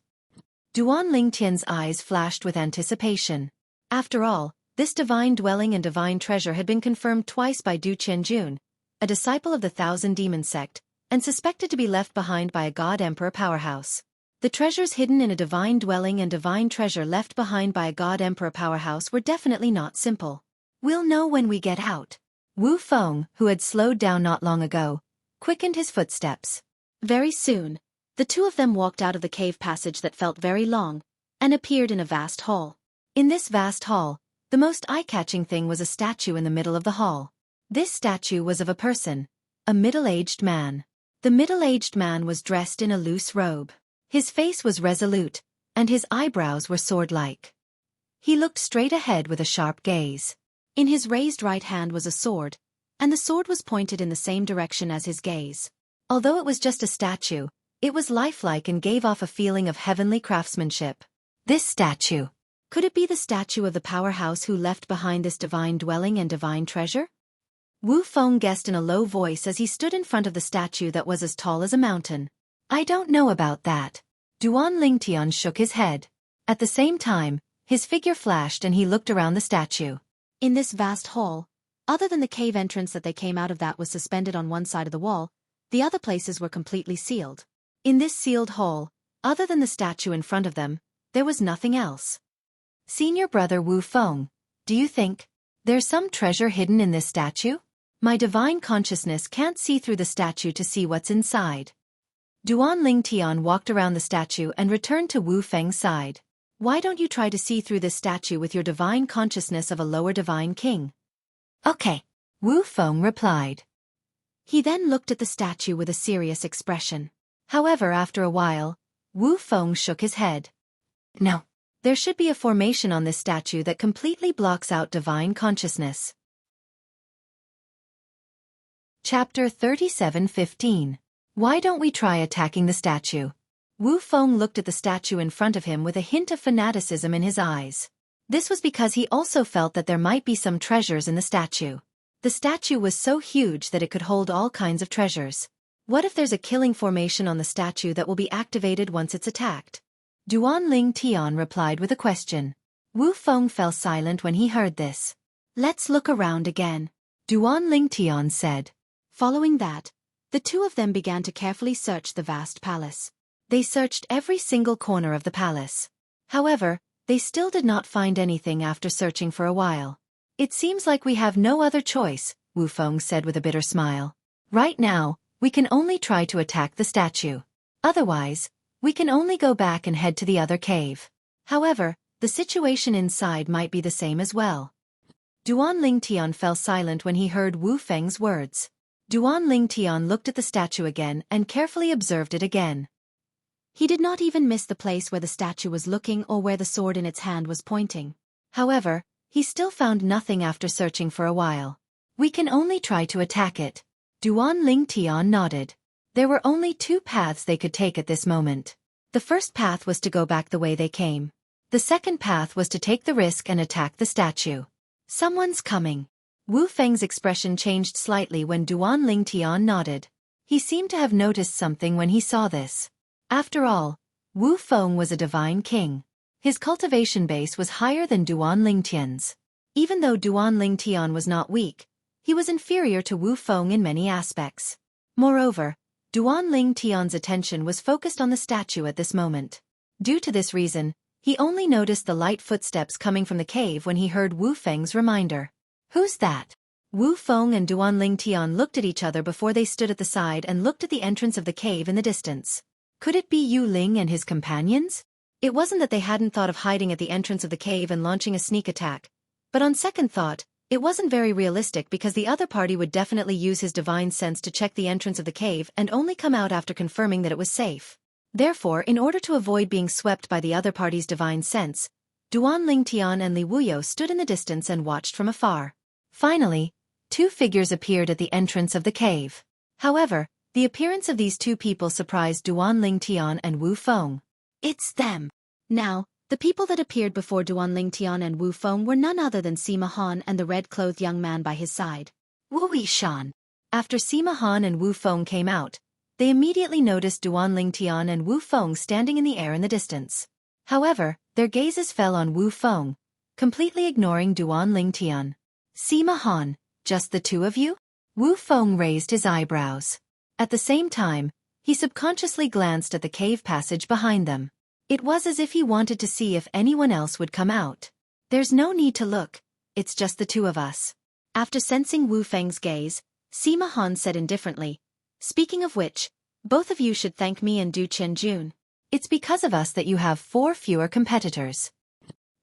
Duan Ling Tian's eyes flashed with anticipation. After all, this divine dwelling and divine treasure had been confirmed twice by Du Qianjun, a disciple of the Thousand Demon sect, and suspected to be left behind by a God-Emperor powerhouse. The treasures hidden in a divine dwelling and divine treasure left behind by a God-Emperor powerhouse were definitely not simple. We'll know when we get out. Wu Feng, who had slowed down not long ago, quickened his footsteps. Very soon, the two of them walked out of the cave passage that felt very long, and appeared in a vast hall. In this vast hall, the most eye-catching thing was a statue in the middle of the hall. This statue was of a person, a middle-aged man. The middle-aged man was dressed in a loose robe. His face was resolute, and his eyebrows were sword-like. He looked straight ahead with a sharp gaze. In his raised right hand was a sword, and the sword was pointed in the same direction as his gaze. Although it was just a statue, it was lifelike and gave off a feeling of heavenly craftsmanship. This statue. Could it be the statue of the powerhouse who left behind this divine dwelling and divine treasure? Wu Feng guessed in a low voice as he stood in front of the statue that was as tall as a mountain. I don't know about that. Duan Ling Tian shook his head. At the same time, his figure flashed and he looked around the statue. In this vast hall, other than the cave entrance that they came out of that was suspended on one side of the wall, the other places were completely sealed. In this sealed hall, other than the statue in front of them, there was nothing else. Senior brother Wu Feng, do you think there's some treasure hidden in this statue? My divine consciousness can't see through the statue to see what's inside. Duan Ling Tian walked around the statue and returned to Wu Feng's side. Why don't you try to see through this statue with your divine consciousness of a lower divine king? Okay, Wu Feng replied. He then looked at the statue with a serious expression. However, after a while, Wu Feng shook his head. No. There should be a formation on this statue that completely blocks out divine consciousness. Chapter 37:15. Why don't we try attacking the statue? Wu Feng looked at the statue in front of him with a hint of fanaticism in his eyes. This was because he also felt that there might be some treasures in the statue. The statue was so huge that it could hold all kinds of treasures. What if there's a killing formation on the statue that will be activated once it's attacked? Duan Ling Tian replied with a question. Wu Feng fell silent when he heard this. Let's look around again, Duan Ling Tian said. Following that, the two of them began to carefully search the vast palace. They searched every single corner of the palace. However, they still did not find anything after searching for a while. It seems like we have no other choice, Wu Feng said with a bitter smile. Right now, we can only try to attack the statue. Otherwise, we can only go back and head to the other cave. However, the situation inside might be the same as well. Duan Ling Tian fell silent when he heard Wu Feng's words. Duan Ling Tian looked at the statue again and carefully observed it again. He did not even miss the place where the statue was looking or where the sword in its hand was pointing. However, he still found nothing after searching for a while. We can only try to attack it. Duan Ling Tian nodded. There were only two paths they could take at this moment. The first path was to go back the way they came. The second path was to take the risk and attack the statue. Someone's coming. Wu Feng's expression changed slightly when Duan Lingtian nodded. He seemed to have noticed something when he saw this. After all, Wu Feng was a divine king. His cultivation base was higher than Duan Lingtian's. Even though Duan Lingtian was not weak, he was inferior to Wu Feng in many aspects. Moreover, Duan Lingtian's attention was focused on the statue at this moment. Due to this reason, he only noticed the light footsteps coming from the cave when he heard Wu Feng's reminder. Who's that? Wu Feng and Duan Lingtian looked at each other before they stood at the side and looked at the entrance of the cave in the distance. Could it be Yu Ling and his companions? It wasn't that they hadn't thought of hiding at the entrance of the cave and launching a sneak attack, but on second thought, it wasn't very realistic because the other party would definitely use his divine sense to check the entrance of the cave and only come out after confirming that it was safe. Therefore, in order to avoid being swept by the other party's divine sense, Duan Lingtian and Li Wuyo stood in the distance and watched from afar. Finally, two figures appeared at the entrance of the cave. However, the appearance of these two people surprised Duan Lingtian and Wu Feng. It's them. Now, the people that appeared before Duan Lingtian and Wu Feng were none other than Sima Han and the red-clothed young man by his side. Wu Yishan. After Sima Han and Wu Feng came out, they immediately noticed Duan Lingtian and Wu Feng standing in the air in the distance. However, their gazes fell on Wu Feng, completely ignoring Duan Lingtian. Sima Han, just the two of you? Wu Feng raised his eyebrows. At the same time, he subconsciously glanced at the cave passage behind them. It was as if he wanted to see if anyone else would come out. There's no need to look, it's just the two of us. After sensing Wu Feng's gaze, Sima Han said indifferently, speaking of which, both of you should thank me and Du Qianjun. It's because of us that you have 4 fewer competitors.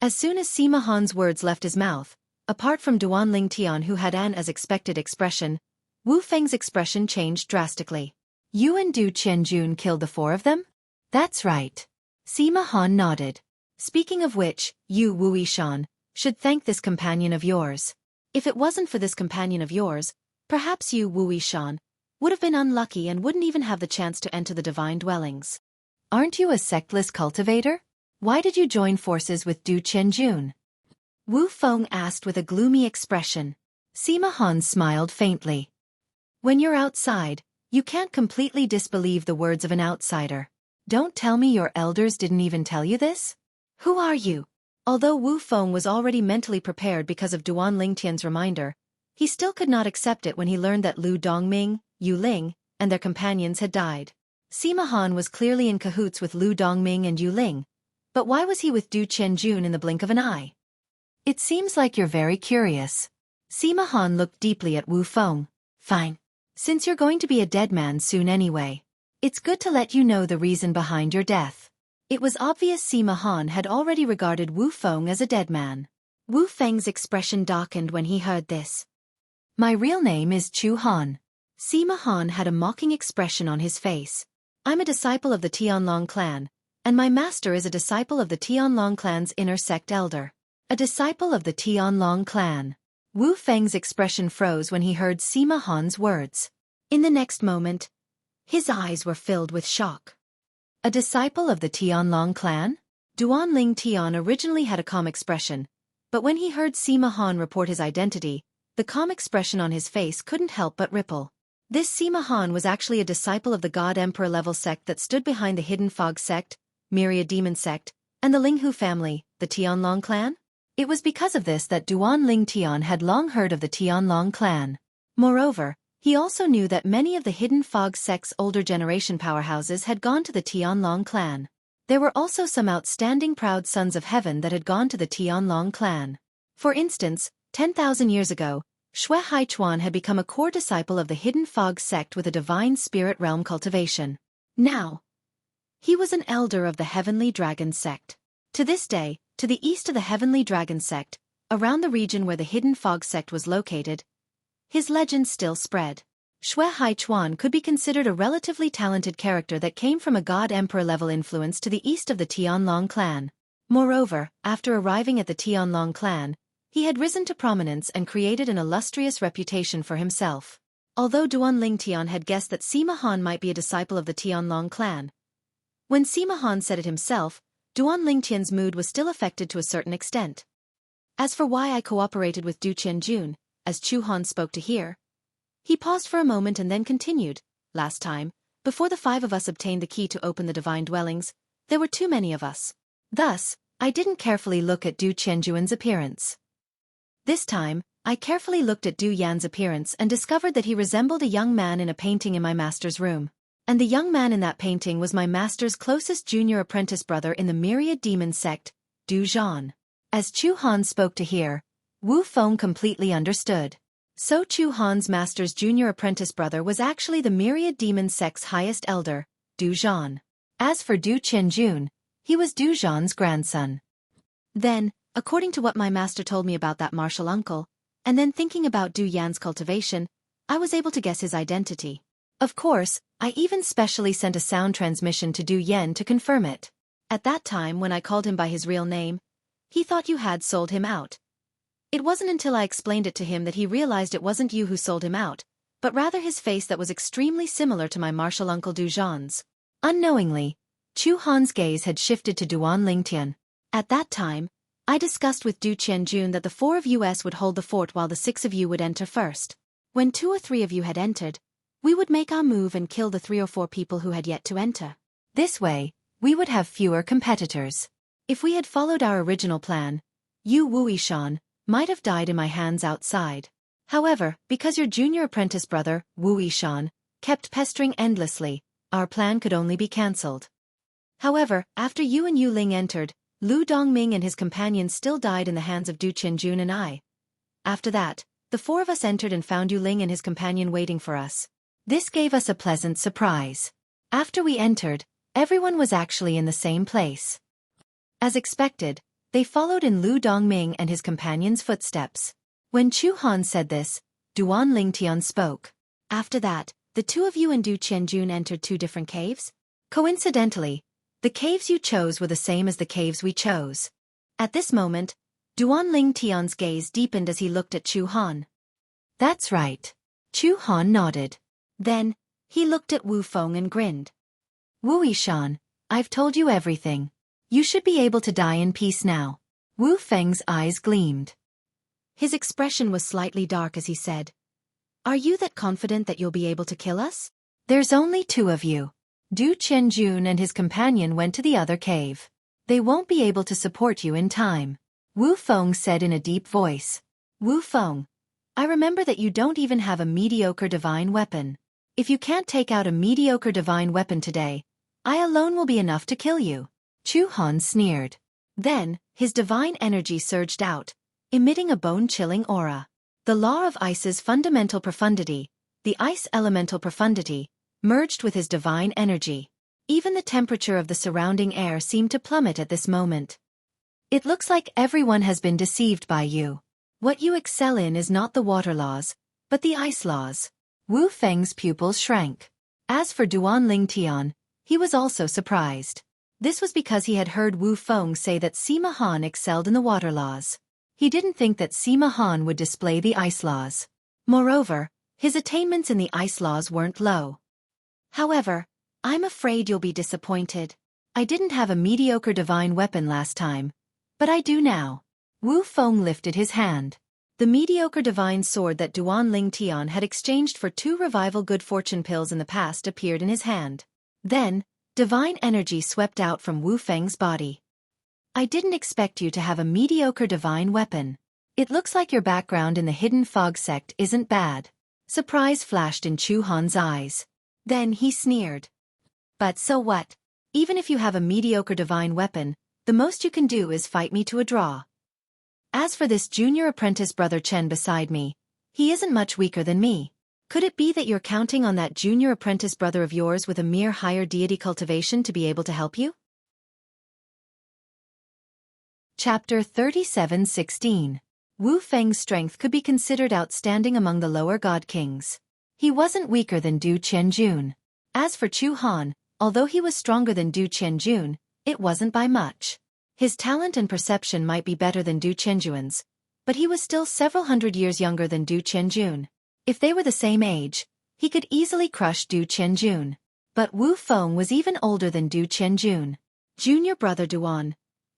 As soon as Sima Han's words left his mouth, apart from Duan Lingtian who had an as expected expression, Wu Feng's expression changed drastically. You and Du Qianjun killed the 4 of them? That's right. Sima Han nodded. Speaking of which, you, Wu Yishan, should thank this companion of yours. If it wasn't for this companion of yours, perhaps you, Wu Yishan, would have been unlucky and wouldn't even have the chance to enter the divine dwellings. Aren't you a sectless cultivator? Why did you join forces with Du Qianjun? Wu Feng asked with a gloomy expression. Sima Han smiled faintly. When you're outside, you can't completely disbelieve the words of an outsider. Don't tell me your elders didn't even tell you this? Who are you? Although Wu Feng was already mentally prepared because of Duan Lingtian's reminder, he still could not accept it when he learned that Lu Dongming, Yu Ling, and their companions had died. Sima Han was clearly in cahoots with Lu Dongming and Yu Ling, but why was he with Du Qianjun in the blink of an eye? It seems like you're very curious. Sima Han looked deeply at Wu Feng. Fine. Since you're going to be a dead man soon anyway, it's good to let you know the reason behind your death. It was obvious Sima Han had already regarded Wu Feng as a dead man. Wu Feng's expression darkened when he heard this. My real name is Chu Han. Sima Han had a mocking expression on his face. I'm a disciple of the Tianlong clan, and my master is a disciple of the Tianlong clan's inner sect elder. A disciple of the Tianlong clan. Wu Feng's expression froze when he heard Sima Han's words. In the next moment, his eyes were filled with shock. A disciple of the Tianlong clan? Duan Lingtian originally had a calm expression, but when he heard Sima Han report his identity, the calm expression on his face couldn't help but ripple. This Sima Han was actually a disciple of the God Emperor level sect that stood behind the Hidden Fog sect, Myriad Demon sect, and the Linghu family, the Tianlong clan? It was because of this that Duan Lingtian had long heard of the Tianlong clan. Moreover, he also knew that many of the Hidden Fog sect's older generation powerhouses had gone to the Tianlong clan. There were also some outstanding proud sons of heaven that had gone to the Tianlong clan. For instance, 10,000 years ago, Xueqi had become a core disciple of the Hidden Fog sect with a divine spirit realm cultivation. Now, he was an elder of the Heavenly Dragon sect. To this day, to the east of the Heavenly Dragon sect, around the region where the Hidden Fog sect was located, his legend still spread. Xueqi could be considered a relatively talented character that came from a God Emperor level influence to the east of the Tianlong clan. Moreover, after arriving at the Tianlong clan, he had risen to prominence and created an illustrious reputation for himself. Although Duan Lingtian had guessed that Sima Han might be a disciple of the Tianlong clan, when Sima Han said it himself, Duan Lingtian's mood was still affected to a certain extent. As for why I cooperated with Du Qianjun, as Chu Han spoke to hear, he paused for a moment and then continued. Last time, before the 5 of us obtained the key to open the divine dwellings, there were too many of us. Thus, I didn't carefully look at Du Qianjuan's appearance. This time, I carefully looked at Du Yan's appearance and discovered that he resembled a young man in a painting in my master's room. And the young man in that painting was my master's closest junior apprentice brother in the myriad demon sect, Du Zhan. As Chu Han spoke to hear, Wu Feng completely understood. So Chu Han's master's junior apprentice brother was actually the myriad demon sect's highest elder, Du Zhan. As for Du Qianjun, he was Du Zhan's grandson. Then, according to what my master told me about that martial uncle, and then thinking about Du Yan's cultivation, I was able to guess his identity. Of course, I even specially sent a sound transmission to Du Yan to confirm it. At that time when I called him by his real name, he thought you had sold him out. It wasn't until I explained it to him that he realized it wasn't you who sold him out, but rather his face that was extremely similar to my martial uncle Du Zhan's. Unknowingly, Chu Han's gaze had shifted to Duan Lingtian. At that time, I discussed with Du Qianjun that the 4 of us would hold the fort while the 6 of you would enter first. When 2 or 3 of you had entered, we would make our move and kill the 3 or 4 people who had yet to enter. This way, we would have fewer competitors. If we had followed our original plan, you Wu Yishan might have died in my hands outside. However, because your junior apprentice brother, Wu Yishan, kept pestering endlessly, our plan could only be cancelled. However, after you and Yu Ling entered, Lu Dongming and his companions still died in the hands of Du Qianjun and I. After that, the 4 of us entered and found Yu Ling and his companion waiting for us. This gave us a pleasant surprise. After we entered, everyone was actually in the same place. As expected, they followed in Lu Dongming and his companion's footsteps. When Chu Han said this, Duan Lingtian spoke. After that, the 2 of you and Du Qianjun entered 2 different caves? Coincidentally, the caves you chose were the same as the caves we chose. At this moment, Duan Lingtian's gaze deepened as he looked at Chu Han. That's right. Chu Han nodded. Then, he looked at Wu Feng and grinned. Wu Yishan, I've told you everything. You should be able to die in peace now. Wu Feng's eyes gleamed. His expression was slightly dark as he said, Are you that confident that you'll be able to kill us? There's only 2 of you. Du Qianjun and his companion went to the other cave. They won't be able to support you in time. Wu Feng said in a deep voice. Wu Feng, I remember that you don't even have a mediocre divine weapon. If you can't take out a mediocre divine weapon today, I alone will be enough to kill you. Chu Han sneered. Then, his divine energy surged out, emitting a bone-chilling aura. The law of ice's fundamental profundity, the ice elemental profundity, merged with his divine energy. Even the temperature of the surrounding air seemed to plummet at this moment. It looks like everyone has been deceived by you. What you excel in is not the water laws, but the ice laws. Wu Feng's pupils shrank. As for Duan Lingtian, he was also surprised. This was because he had heard Wu Feng say that Sima Han excelled in the water laws. He didn't think that Sima Han would display the ice laws. Moreover, his attainments in the ice laws weren't low. However, I'm afraid you'll be disappointed. I didn't have a mediocre divine weapon last time, but I do now. Wu Feng lifted his hand. The mediocre divine sword that Duan Lingtian had exchanged for 2 revival good fortune pills in the past appeared in his hand. Then, divine energy swept out from Wu Feng's body. I didn't expect you to have a mediocre divine weapon. It looks like your background in the Hidden Fog sect isn't bad. Surprise flashed in Chu Han's eyes. Then he sneered. But so what? Even if you have a mediocre divine weapon, the most you can do is fight me to a draw. As for this junior apprentice brother Chen beside me, he isn't much weaker than me. Could it be that you're counting on that junior apprentice brother of yours with a mere higher deity cultivation to be able to help you? Chapter 37:16. Wu Feng's strength could be considered outstanding among the lower god kings. He wasn't weaker than Du Qianjun. As for Chu Han, although he was stronger than Du Qianjun, it wasn't by much. His talent and perception might be better than Du Qianjun's, but he was still several hundred years younger than Du Qianjun. If they were the same age, he could easily crush Du Qianjun. But Wu Feng was even older than Du Qianjun. Junior brother Duan,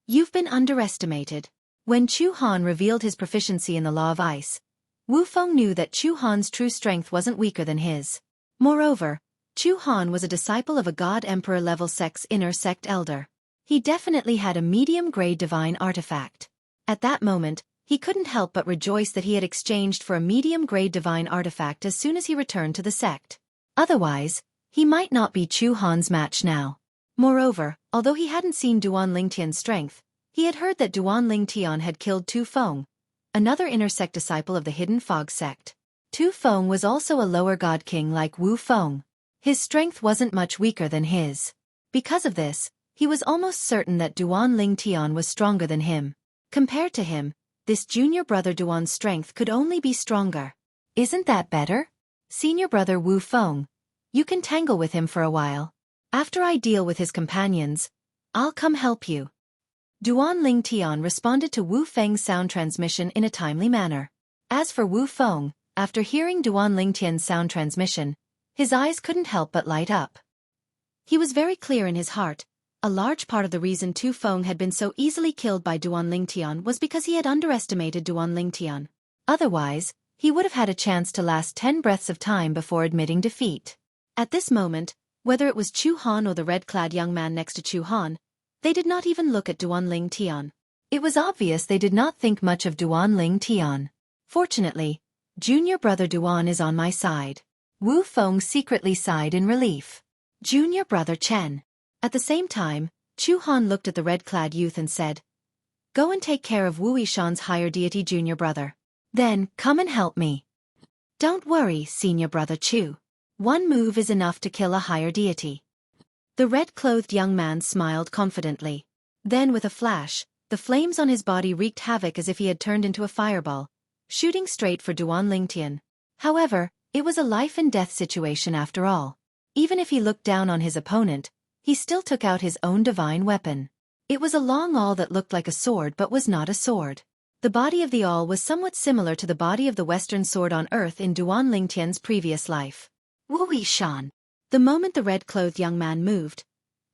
you've been underestimated. When Chu Han revealed his proficiency in the law of ice, Wu Feng knew that Chu Han's true strength wasn't weaker than his. Moreover, Chu Han was a disciple of a God Emperor level sect's inner sect elder. He definitely had a medium-grade divine artifact. At that moment, he couldn't help but rejoice that he had exchanged for a medium-grade divine artifact as soon as he returned to the sect. Otherwise, he might not be Chu Han's match now. Moreover, although he hadn't seen Duan Lingtian's strength, he had heard that Duan Lingtian had killed Tu Feng, another inner sect disciple of the Hidden Fog sect. Tu Feng was also a lower god king like Wu Feng. His strength wasn't much weaker than his. Because of this, he was almost certain that Duan Lingtian was stronger than him. Compared to him, this junior brother Duan's strength could only be stronger. Isn't that better? Senior brother Wu Feng, you can tangle with him for a while. After I deal with his companions, I'll come help you. Duan Lingtian responded to Wu Feng's sound transmission in a timely manner. As for Wu Feng, after hearing Duan Lingtian's sound transmission, his eyes couldn't help but light up. He was very clear in his heart. A large part of the reason Tu Feng had been so easily killed by Duan Lingtian was because he had underestimated Duan Lingtian. Otherwise, he would have had a chance to last 10 breaths of time before admitting defeat. At this moment, whether it was Chu Han or the red-clad young man next to Chu Han, they did not even look at Duan Lingtian. It was obvious they did not think much of Duan Lingtian. Fortunately, junior brother Duan is on my side. Wu Feng secretly sighed in relief. Junior brother Chen. At the same time, Chu Han looked at the red-clad youth and said, "Go and take care of Wu Yishan's higher deity junior brother. Then, come and help me." "Don't worry, senior brother Chu. One move is enough to kill a higher deity." The red-clothed young man smiled confidently. Then with a flash, the flames on his body wreaked havoc as if he had turned into a fireball, shooting straight for Duan Lingtian. However, it was a life-and-death situation after all. Even if he looked down on his opponent, he still took out his own divine weapon. It was a long awl that looked like a sword but was not a sword. The body of the awl was somewhat similar to the body of the Western sword on Earth in Duan Lingtian's previous life. Wu Yishan. The moment the red-clothed young man moved,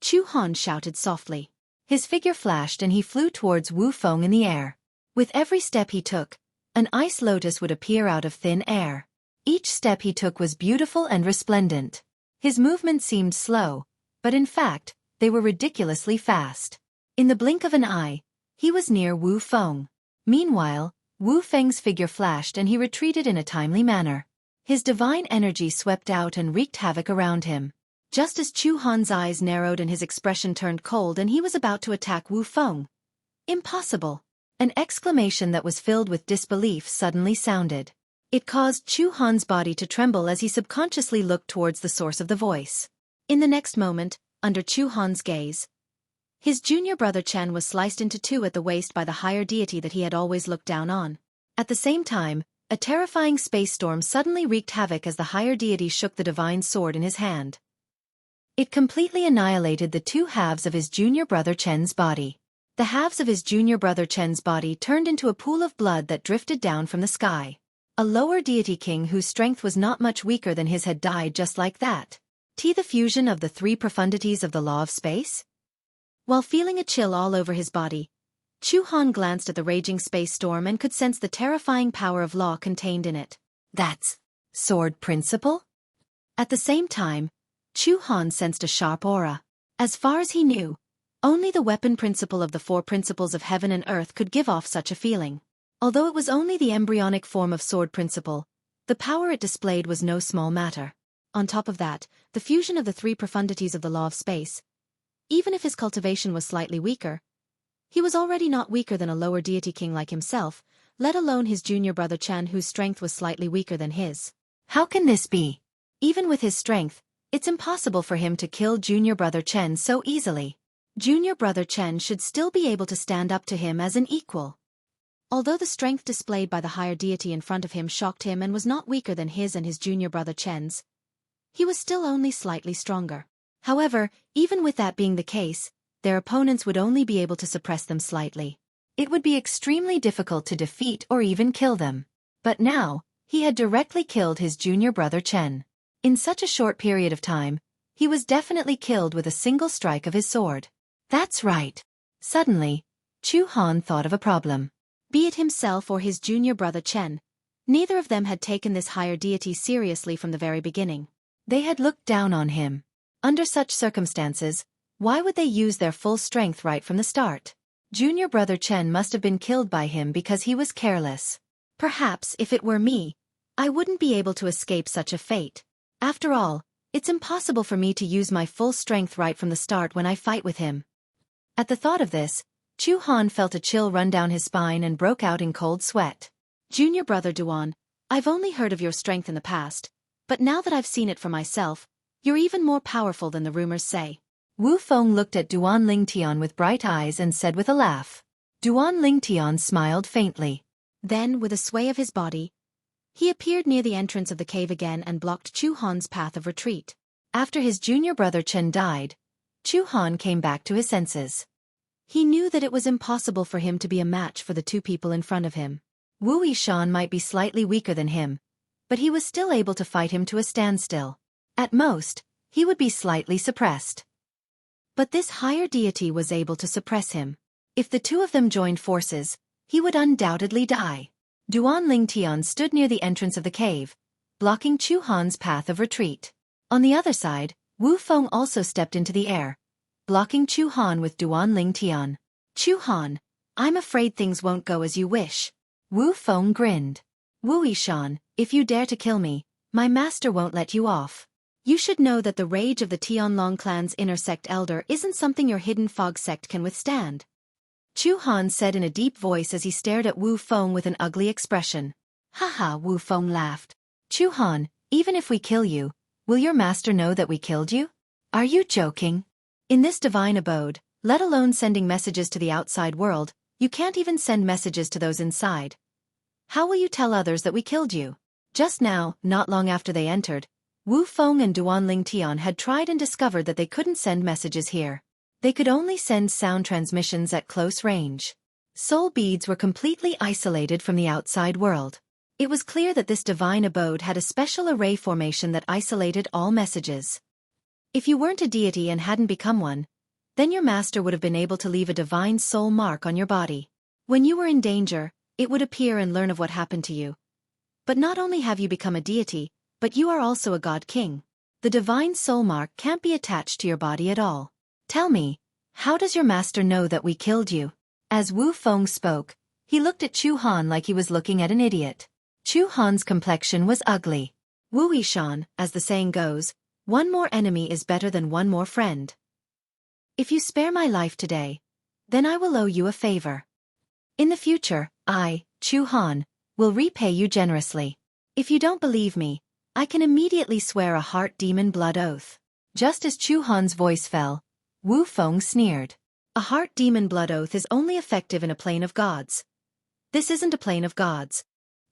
Chu Han shouted softly. His figure flashed and he flew towards Wu Feng in the air. With every step he took, an ice lotus would appear out of thin air. Each step he took was beautiful and resplendent. His movements seemed slow, but in fact, they were ridiculously fast. In the blink of an eye, he was near Wu Feng. Meanwhile, Wu Feng's figure flashed and he retreated in a timely manner. His divine energy swept out and wreaked havoc around him. Just as Chu Han's eyes narrowed and his expression turned cold and he was about to attack Wu Feng. Impossible! An exclamation that was filled with disbelief suddenly sounded. It caused Chu Han's body to tremble as he subconsciously looked towards the source of the voice. In the next moment, under Chu Han's gaze, his junior brother Chen was sliced into two at the waist by the higher deity that he had always looked down on. At the same time, a terrifying space storm suddenly wreaked havoc as the higher deity shook the divine sword in his hand. It completely annihilated the two halves of his junior brother Chen's body. The halves of his junior brother Chen's body turned into a pool of blood that drifted down from the sky. A lower deity king whose strength was not much weaker than his had died just like that. The fusion of the three profundities of the law of space? While feeling a chill all over his body, Chu Han glanced at the raging space storm and could sense the terrifying power of law contained in it. That's sword principle? At the same time, Chu Han sensed a sharp aura. As far as he knew, only the weapon principle of the four principles of heaven and earth could give off such a feeling. Although it was only the embryonic form of sword principle, the power it displayed was no small matter. On top of that, the fusion of the three profundities of the law of space. Even if his cultivation was slightly weaker, he was already not weaker than a lower deity king like himself, let alone his junior brother Chen whose strength was slightly weaker than his. How can this be? Even with his strength, it's impossible for him to kill junior brother Chen so easily. Junior brother Chen should still be able to stand up to him as an equal. Although the strength displayed by the higher deity in front of him shocked him and was not weaker than his and his junior brother Chen's, he was still only slightly stronger. However, even with that being the case, their opponents would only be able to suppress them slightly. It would be extremely difficult to defeat or even kill them. But now, he had directly killed his junior brother Chen. In such a short period of time, he was definitely killed with a single strike of his sword. That's right. Suddenly, Chu Han thought of a problem. Be it himself or his junior brother Chen, neither of them had taken this higher deity seriously from the very beginning. They had looked down on him. Under such circumstances, why would they use their full strength right from the start? Junior brother Chen must have been killed by him because he was careless. Perhaps if it were me, I wouldn't be able to escape such a fate. After all, it's impossible for me to use my full strength right from the start when I fight with him. At the thought of this, Chu Han felt a chill run down his spine and broke out in cold sweat. Junior brother Duan, I've only heard of your strength in the past, but now that I've seen it for myself, you're even more powerful than the rumors say. Wu Feng looked at Duan Lingtian with bright eyes and said with a laugh. Duan Lingtian smiled faintly. Then, with a sway of his body, he appeared near the entrance of the cave again and blocked Chu Han's path of retreat. After his junior brother Chen died, Chu Han came back to his senses. He knew that it was impossible for him to be a match for the two people in front of him. Wu Yishan might be slightly weaker than him, but he was still able to fight him to a standstill. At most, he would be slightly suppressed. But this higher deity was able to suppress him. If the two of them joined forces, he would undoubtedly die. Duan Lingtian stood near the entrance of the cave, blocking Chu Han's path of retreat. On the other side, Wu Feng also stepped into the air, blocking Chu Han with Duan Lingtian. Chu Han, I'm afraid things won't go as you wish. Wu Feng grinned. Wu Yishan, if you dare to kill me, my master won't let you off. You should know that the rage of the Tianlong clan's inner sect elder isn't something your hidden fog sect can withstand. Chu Han said in a deep voice as he stared at Wu Feng with an ugly expression. Haha, Wu Feng laughed. Chu Han, even if we kill you, will your master know that we killed you? Are you joking? In this divine abode, let alone sending messages to the outside world, you can't even send messages to those inside. How will you tell others that we killed you? Just now, not long after they entered, Wu Feng and Duan Lingtian had tried and discovered that they couldn't send messages here. They could only send sound transmissions at close range. Soul beads were completely isolated from the outside world. It was clear that this divine abode had a special array formation that isolated all messages. If you weren't a deity and hadn't become one, then your master would have been able to leave a divine soul mark on your body. When you were in danger, it would appear and learn of what happened to you. But not only have you become a deity, but you are also a god king. The divine soul mark can't be attached to your body at all. Tell me, how does your master know that we killed you? As Wu Feng spoke, he looked at Chu Han like he was looking at an idiot. Chu Han's complexion was ugly. Wu Yishan, as the saying goes, one more enemy is better than one more friend. If you spare my life today, then I will owe you a favor. In the future, I, Chu Han, will repay you generously. If you don't believe me, I can immediately swear a heart demon blood oath. Just as Chu Han's voice fell, Wu Feng sneered. A heart demon blood oath is only effective in a plane of gods. This isn't a plane of gods.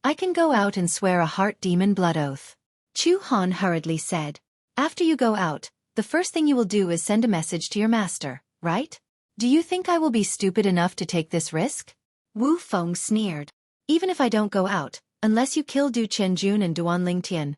I can go out and swear a heart demon blood oath. Chu Han hurriedly said. After you go out, the first thing you will do is send a message to your master, right? Do you think I will be stupid enough to take this risk? Wu Feng sneered. Even if I don't go out, unless you kill Du Qianjun and Duan Lingtian.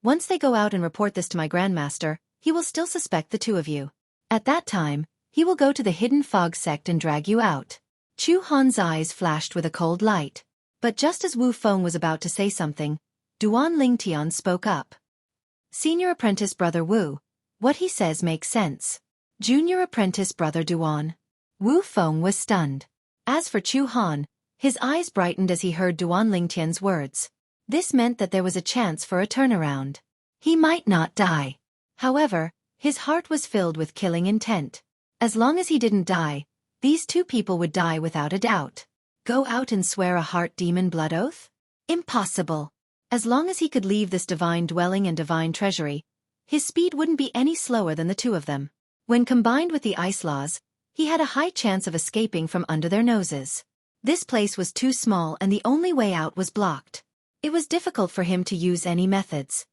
Once they go out and report this to my grandmaster, he will still suspect the two of you. At that time, he will go to the hidden fog sect and drag you out. Chu Han's eyes flashed with a cold light. But just as Wu Feng was about to say something, Duan Lingtian spoke up. Senior apprentice brother Wu, what he says makes sense. Junior apprentice brother Duan. Wu Feng was stunned. As for Chu Han, his eyes brightened as he heard Duan Lingtian's words. This meant that there was a chance for a turnaround. He might not die. However, his heart was filled with killing intent. As long as he didn't die, these two people would die without a doubt. Go out and swear a heart demon blood oath? Impossible. As long as he could leave this divine dwelling and divine treasury, his speed wouldn't be any slower than the two of them. When combined with the ice laws, he had a high chance of escaping from under their noses. This place was too small and the only way out was blocked. It was difficult for him to use any methods.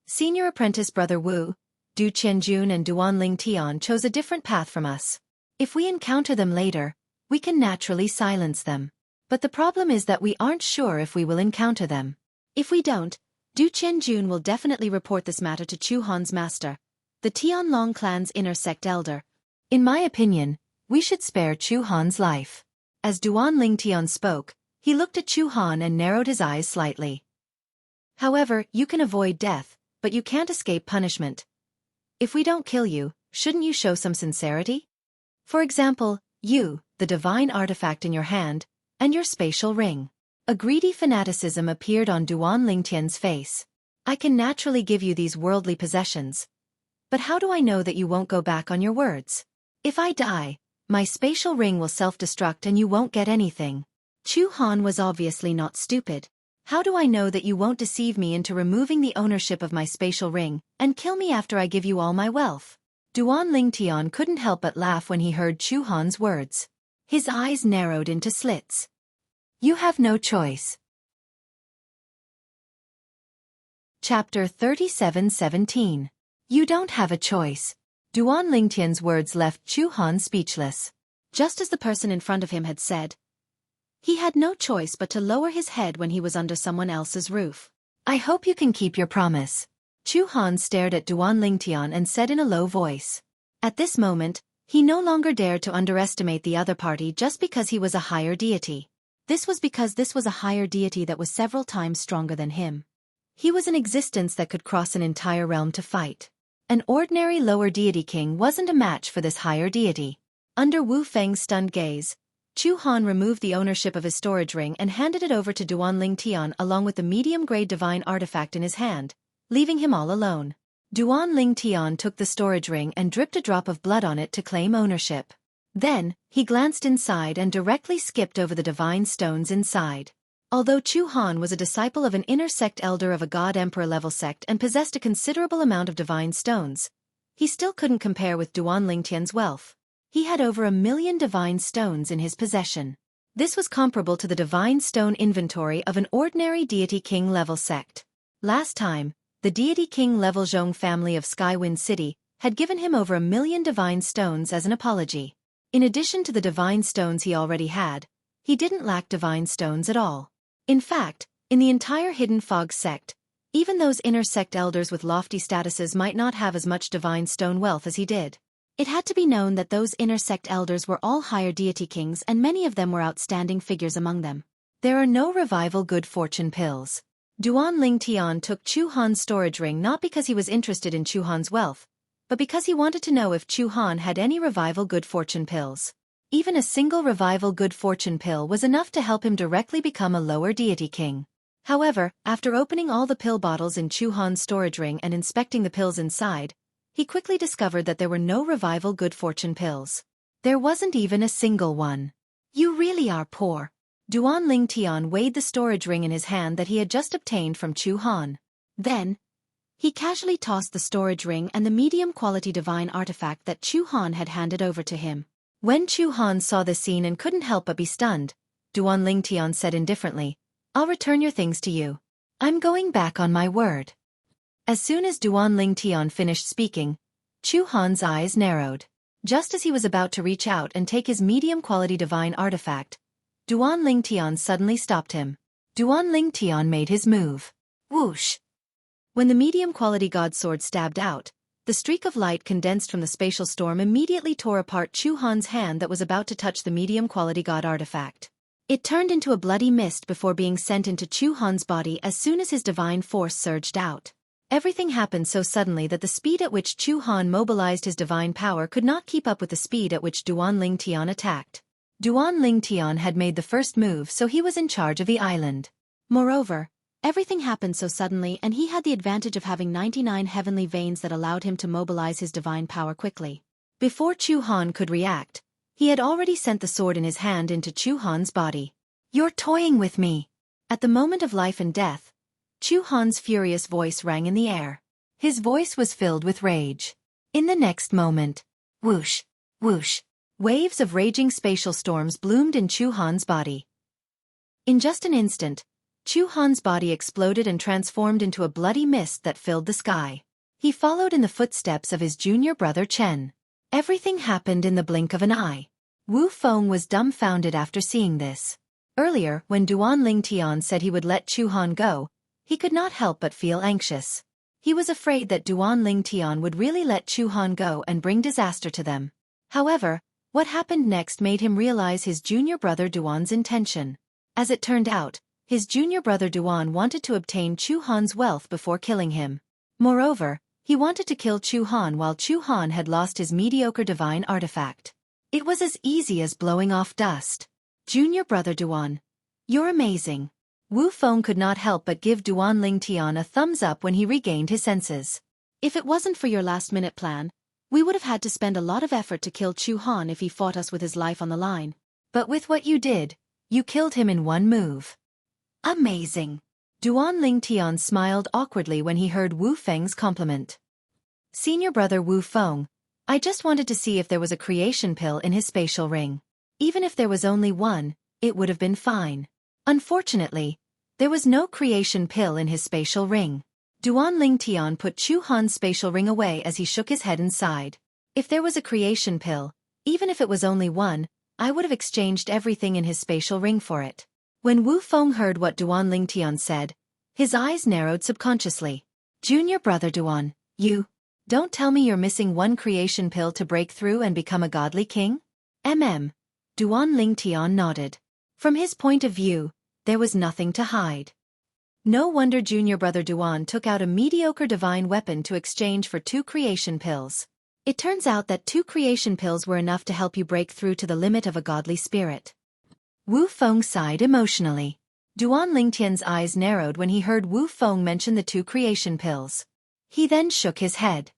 Senior apprentice brother Wu, Du Qianjun and Duan Lingtian chose a different path from us. If we encounter them later, we can naturally silence them. But the problem is that we aren't sure if we will encounter them. If we don't, Du Qianjun will definitely report this matter to Chu Han's master, the Tianlong clan's inner sect elder, In my opinion, we should spare Chu Han's life. As Duan Lingtian spoke, he looked at Chu Han and narrowed his eyes slightly. However, you can avoid death, but you can't escape punishment. If we don't kill you, shouldn't you show some sincerity? For example, you, the divine artifact in your hand, and your spatial ring. A greedy fanaticism appeared on Duan Lingtian's face. I can naturally give you these worldly possessions. But how do I know that you won't go back on your words? If I die, my spatial ring will self-destruct and you won't get anything. Chu Han was obviously not stupid. How do I know that you won't deceive me into removing the ownership of my spatial ring and kill me after I give you all my wealth? Duan Lingtian couldn't help but laugh when he heard Chu Han's words. His eyes narrowed into slits. You have no choice. Chapter 37:17. You don't have a choice. Duan Lingtian's words left Chu Han speechless. Just as the person in front of him had said, he had no choice but to lower his head when he was under someone else's roof. I hope you can keep your promise. Chu Han stared at Duan Lingtian and said in a low voice. At this moment, he no longer dared to underestimate the other party just because he was a higher deity. This was because this was a higher deity that was several times stronger than him. He was an existence that could cross an entire realm to fight. An ordinary lower deity king wasn't a match for this higher deity. Under Wu Feng's stunned gaze, Chu Han removed the ownership of his storage ring and handed it over to Duan Lingtian along with the medium-grade divine artifact in his hand, leaving him all alone. Duan Lingtian took the storage ring and dripped a drop of blood on it to claim ownership. Then, he glanced inside and directly skipped over the divine stones inside. Although Chu Han was a disciple of an inner sect elder of a god-emperor level sect and possessed a considerable amount of divine stones, he still couldn't compare with Duan Lingtian's wealth. He had over 1,000,000 divine stones in his possession. This was comparable to the divine stone inventory of an ordinary deity king level sect. Last time, the deity king level Zhong family of Skywind City had given him over 1,000,000 divine stones as an apology. In addition to the divine stones he already had, he didn't lack divine stones at all. In fact, in the entire Hidden Fog sect, even those inner sect elders with lofty statuses might not have as much divine stone wealth as he did. It had to be known that those inner sect elders were all higher deity kings and many of them were outstanding figures among them. There are no revival good fortune pills. Duan Lingtian took Chu Han's storage ring not because he was interested in Chu Han's wealth, but because he wanted to know if Chu Han had any revival good fortune pills. Even a single revival good fortune pill was enough to help him directly become a lower deity king. However, after opening all the pill bottles in Chu Han's storage ring and inspecting the pills inside, he quickly discovered that there were no revival good fortune pills. There wasn't even a single one. You really are poor. Duan Lingtian weighed the storage ring in his hand that he had just obtained from Chu Han. Then, he casually tossed the storage ring and the medium-quality divine artifact that Chu Han had handed over to him. When Chu Han saw the scene and couldn't help but be stunned, Duan Lingtian said indifferently, I'll return your things to you. I'm going back on my word. As soon as Duan Lingtian finished speaking, Chu Han's eyes narrowed. Just as he was about to reach out and take his medium-quality divine artifact, Duan Lingtian suddenly stopped him. Duan Lingtian made his move. Whoosh! When the medium-quality god sword stabbed out, the streak of light condensed from the spatial storm immediately tore apart Chu Han's hand that was about to touch the medium-quality god artifact. It turned into a bloody mist before being sent into Chu Han's body as soon as his divine force surged out. Everything happened so suddenly that the speed at which Chu Han mobilized his divine power could not keep up with the speed at which Duan Lingtian attacked. Duan Lingtian had made the first move, so he was in charge of the island. Moreover, everything happened so suddenly and he had the advantage of having 99 heavenly veins that allowed him to mobilize his divine power quickly. Before Chu Han could react, he had already sent the sword in his hand into Chu Han's body. You're toying with me. At the moment of life and death, Chu Han's furious voice rang in the air. His voice was filled with rage. In the next moment, whoosh, whoosh, waves of raging spatial storms bloomed in Chu Han's body. In just an instant, Chu Han's body exploded and transformed into a bloody mist that filled the sky. He followed in the footsteps of his junior brother Chen. Everything happened in the blink of an eye. Wu Feng was dumbfounded after seeing this. Earlier, when Duan Lingtian said he would let Chu Han go, he could not help but feel anxious. He was afraid that Duan Lingtian would really let Chu Han go and bring disaster to them. However, what happened next made him realize his junior brother Duan's intention. As it turned out, his junior brother Duan wanted to obtain Chu Han's wealth before killing him. Moreover, he wanted to kill Chu Han while Chu Han had lost his mediocre divine artifact. It was as easy as blowing off dust. Junior brother Duan, you're amazing. Wu Feng could not help but give Duan Lingtian a thumbs up when he regained his senses. If it wasn't for your last-minute plan, we would have had to spend a lot of effort to kill Chu Han if he fought us with his life on the line. But with what you did, you killed him in one move. Amazing. Duan Lingtian smiled awkwardly when he heard Wu Feng's compliment. Senior brother Wu Feng, I just wanted to see if there was a creation pill in his spatial ring. Even if there was only one, it would have been fine. Unfortunately, there was no creation pill in his spatial ring. Duan Lingtian put Chu Han's spatial ring away as he shook his head and sighed. If there was a creation pill, even if it was only one, I would have exchanged everything in his spatial ring for it. When Wu Feng heard what Duan Lingtian said, his eyes narrowed subconsciously. Junior brother Duan, you don't tell me you're missing one creation pill to break through and become a godly king? Duan Lingtian nodded. From his point of view, there was nothing to hide. No wonder junior brother Duan took out a mediocre divine weapon to exchange for 2 creation pills. It turns out that 2 creation pills were enough to help you break through to the limit of a godly spirit. Wu Feng sighed emotionally. Duan Lingtian's eyes narrowed when he heard Wu Feng mention the 2 creation pills. He then shook his head.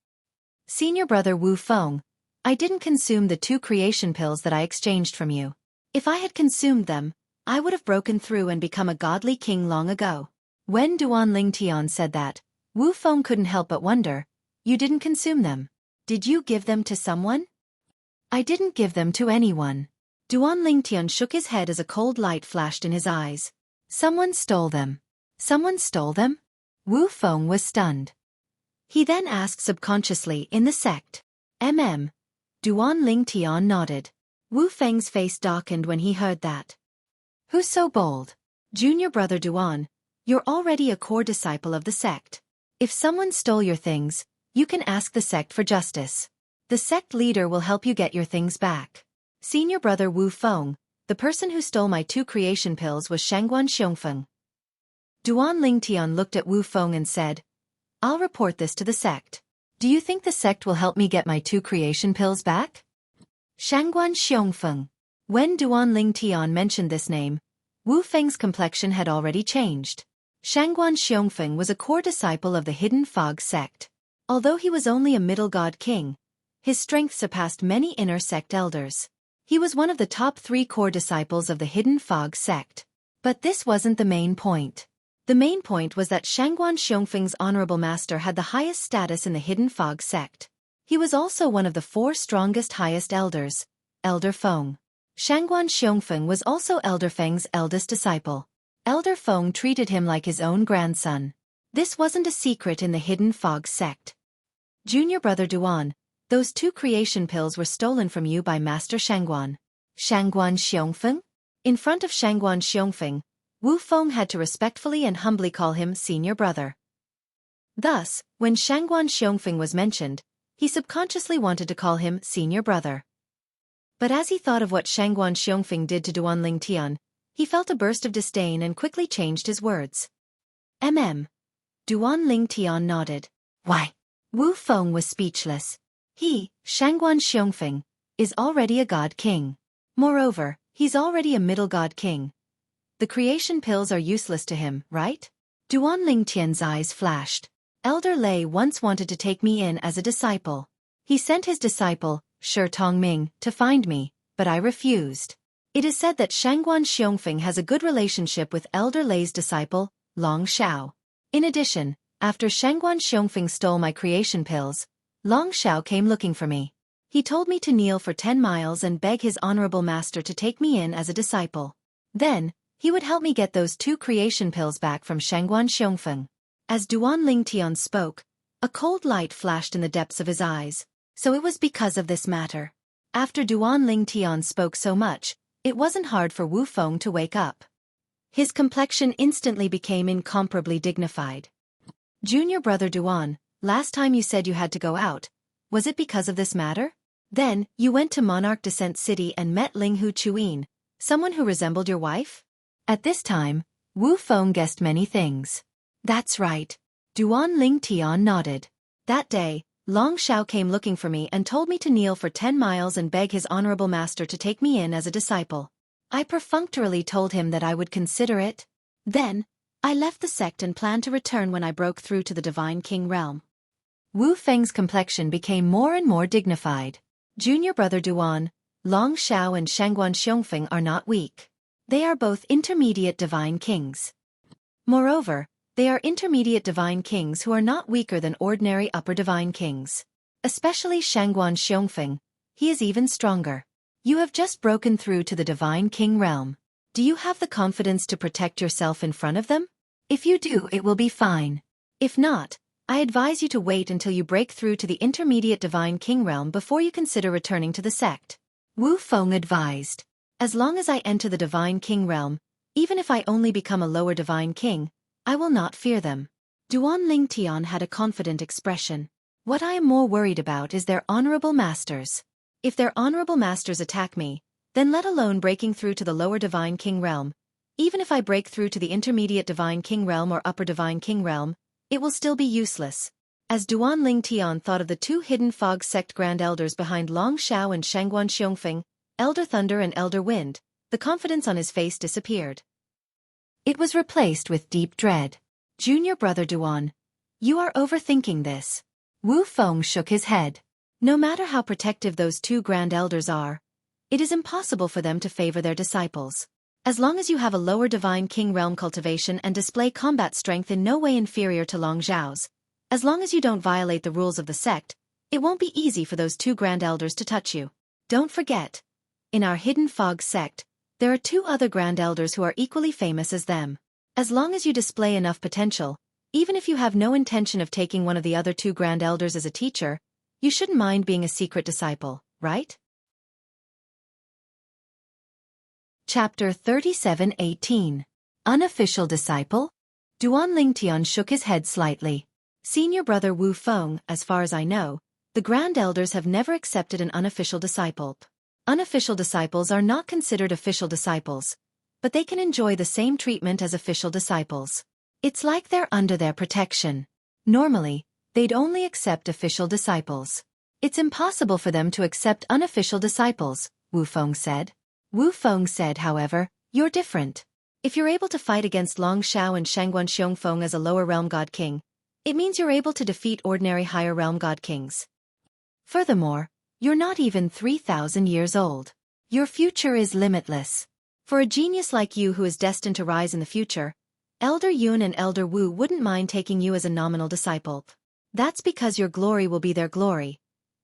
Senior brother Wu Feng, I didn't consume the 2 creation pills that I exchanged from you. If I had consumed them, I would have broken through and become a godly king long ago. When Duan Lingtian said that, Wu Feng couldn't help but wonder, you didn't consume them. Did you give them to someone? I didn't give them to anyone. Duan Lingtian shook his head as a cold light flashed in his eyes. Someone stole them. Someone stole them? Wu Feng was stunned. He then asked subconsciously in the sect. Duan Lingtian nodded. Wu Feng's face darkened when he heard that. Who's so bold? Junior brother Duan, you're already a core disciple of the sect. If someone stole your things, you can ask the sect for justice. The sect leader will help you get your things back. Senior brother Wu Feng, the person who stole my 2 creation pills was Shangguan Xiongfeng. Duan Lingtian looked at Wu Feng and said, I'll report this to the sect. Do you think the sect will help me get my 2 creation pills back? Shangguan Xiongfeng. When Duan Lingtian mentioned this name, Wu Feng's complexion had already changed. Shangguan Xiongfeng was a core disciple of the Hidden Fog sect. Although he was only a middle god king, his strength surpassed many inner sect elders. He was one of the top 3 core disciples of the Hidden Fog sect. But this wasn't the main point. The main point was that Shangguan Xiongfeng's honorable master had the highest status in the Hidden Fog sect. He was also one of the 4 strongest highest elders, Elder Feng. Shangguan Xiongfeng was also Elder Feng's eldest disciple. Elder Feng treated him like his own grandson. This wasn't a secret in the Hidden Fog sect. Junior brother Duan, those 2 creation pills were stolen from you by Master Shangguan. Shangguan Xiongfeng? In front of Shangguan Xiongfeng, Wu Feng had to respectfully and humbly call him senior brother. Thus, when Shangguan Xiongfeng was mentioned, he subconsciously wanted to call him senior brother. But as he thought of what Shangguan Xiongfeng did to Duan Lingtian, he felt a burst of disdain and quickly changed his words. Duan Lingtian nodded. Why? Wu Feng was speechless. He, Shangguan Xiongfeng, is already a god king. Moreover, he's already a middle god king. The creation pills are useless to him, right? Duan Lingtian's eyes flashed. Elder Lei once wanted to take me in as a disciple. He sent his disciple, Shi Tongming, to find me, but I refused. It is said that Shangguan Xiongfeng has a good relationship with Elder Lei's disciple, Long Xiao. In addition, after Shangguan Xiongfeng stole my creation pills, Long Xiao came looking for me. He told me to kneel for 10 miles and beg his honorable master to take me in as a disciple. Then, he would help me get those 2 creation pills back from Shangguan Xiongfeng. As Duan Lingtian spoke, a cold light flashed in the depths of his eyes. So it was because of this matter. After Duan Lingtian spoke so much, it wasn't hard for Wu Feng to wake up. His complexion instantly became incomparably dignified. Junior brother Duan, last time you said you had to go out, was it because of this matter? Then, you went to Monarch Descent City and met Linghu Chuyin, someone who resembled your wife? At this time, Wu Feng guessed many things. That's right. Duan Ling Tian nodded. That day, Long Xiao came looking for me and told me to kneel for 10 miles and beg his honorable master to take me in as a disciple. I perfunctorily told him that I would consider it. Then, I left the sect and planned to return when I broke through to the Divine King realm. Wu Feng's complexion became more and more dignified. Junior brother Duan, Long Xiao and Shangguan Xiongfeng are not weak. They are both intermediate divine kings. Moreover, they are intermediate divine kings who are not weaker than ordinary upper divine kings. Especially Shangguan Xiongfeng, he is even stronger. You have just broken through to the divine king realm. Do you have the confidence to protect yourself in front of them? If you do, it will be fine. If not, I advise you to wait until you break through to the intermediate divine king realm before you consider returning to the sect. Wu Feng advised. As long as I enter the divine king realm, even if I only become a lower divine king, I will not fear them. Duan Ling Tian had a confident expression. What I am more worried about is their honorable masters. If their honorable masters attack me, then let alone breaking through to the lower divine king realm. Even if I break through to the intermediate divine king realm or upper divine king realm, it will still be useless. As Duan Ling Tian thought of the two hidden fog sect grand elders behind Long Xiao and Shangguan Xiongfeng, Elder Thunder and Elder Wind, the confidence on his face disappeared. It was replaced with deep dread. Junior brother Duan, you are overthinking this. Wu Feng shook his head. No matter how protective those two grand elders are, it is impossible for them to favor their disciples. As long as you have a lower divine king realm cultivation and display combat strength in no way inferior to Long Xiao's, as long as you don't violate the rules of the sect, it won't be easy for those two grand elders to touch you. Don't forget, in our hidden fog sect, there are two other grand elders who are equally famous as them. As long as you display enough potential, even if you have no intention of taking one of the other two grand elders as a teacher, you shouldn't mind being a secret disciple, right? Chapter 37:18. Unofficial Disciple? Duan Lingtian shook his head slightly. Senior brother Wu Feng, as far as I know, the grand elders have never accepted an unofficial disciple. Unofficial disciples are not considered official disciples, but they can enjoy the same treatment as official disciples. It's like they're under their protection. Normally, they'd only accept official disciples. It's impossible for them to accept unofficial disciples, Wu Feng said. Wu Feng said, however, you're different. If you're able to fight against Long Xiao and Shangguan Xiongfeng as a lower realm god king, it means you're able to defeat ordinary higher realm god kings. Furthermore, you're not even 3,000 years old. Your future is limitless. For a genius like you who is destined to rise in the future, Elder Yun and Elder Wu wouldn't mind taking you as a nominal disciple. That's because your glory will be their glory,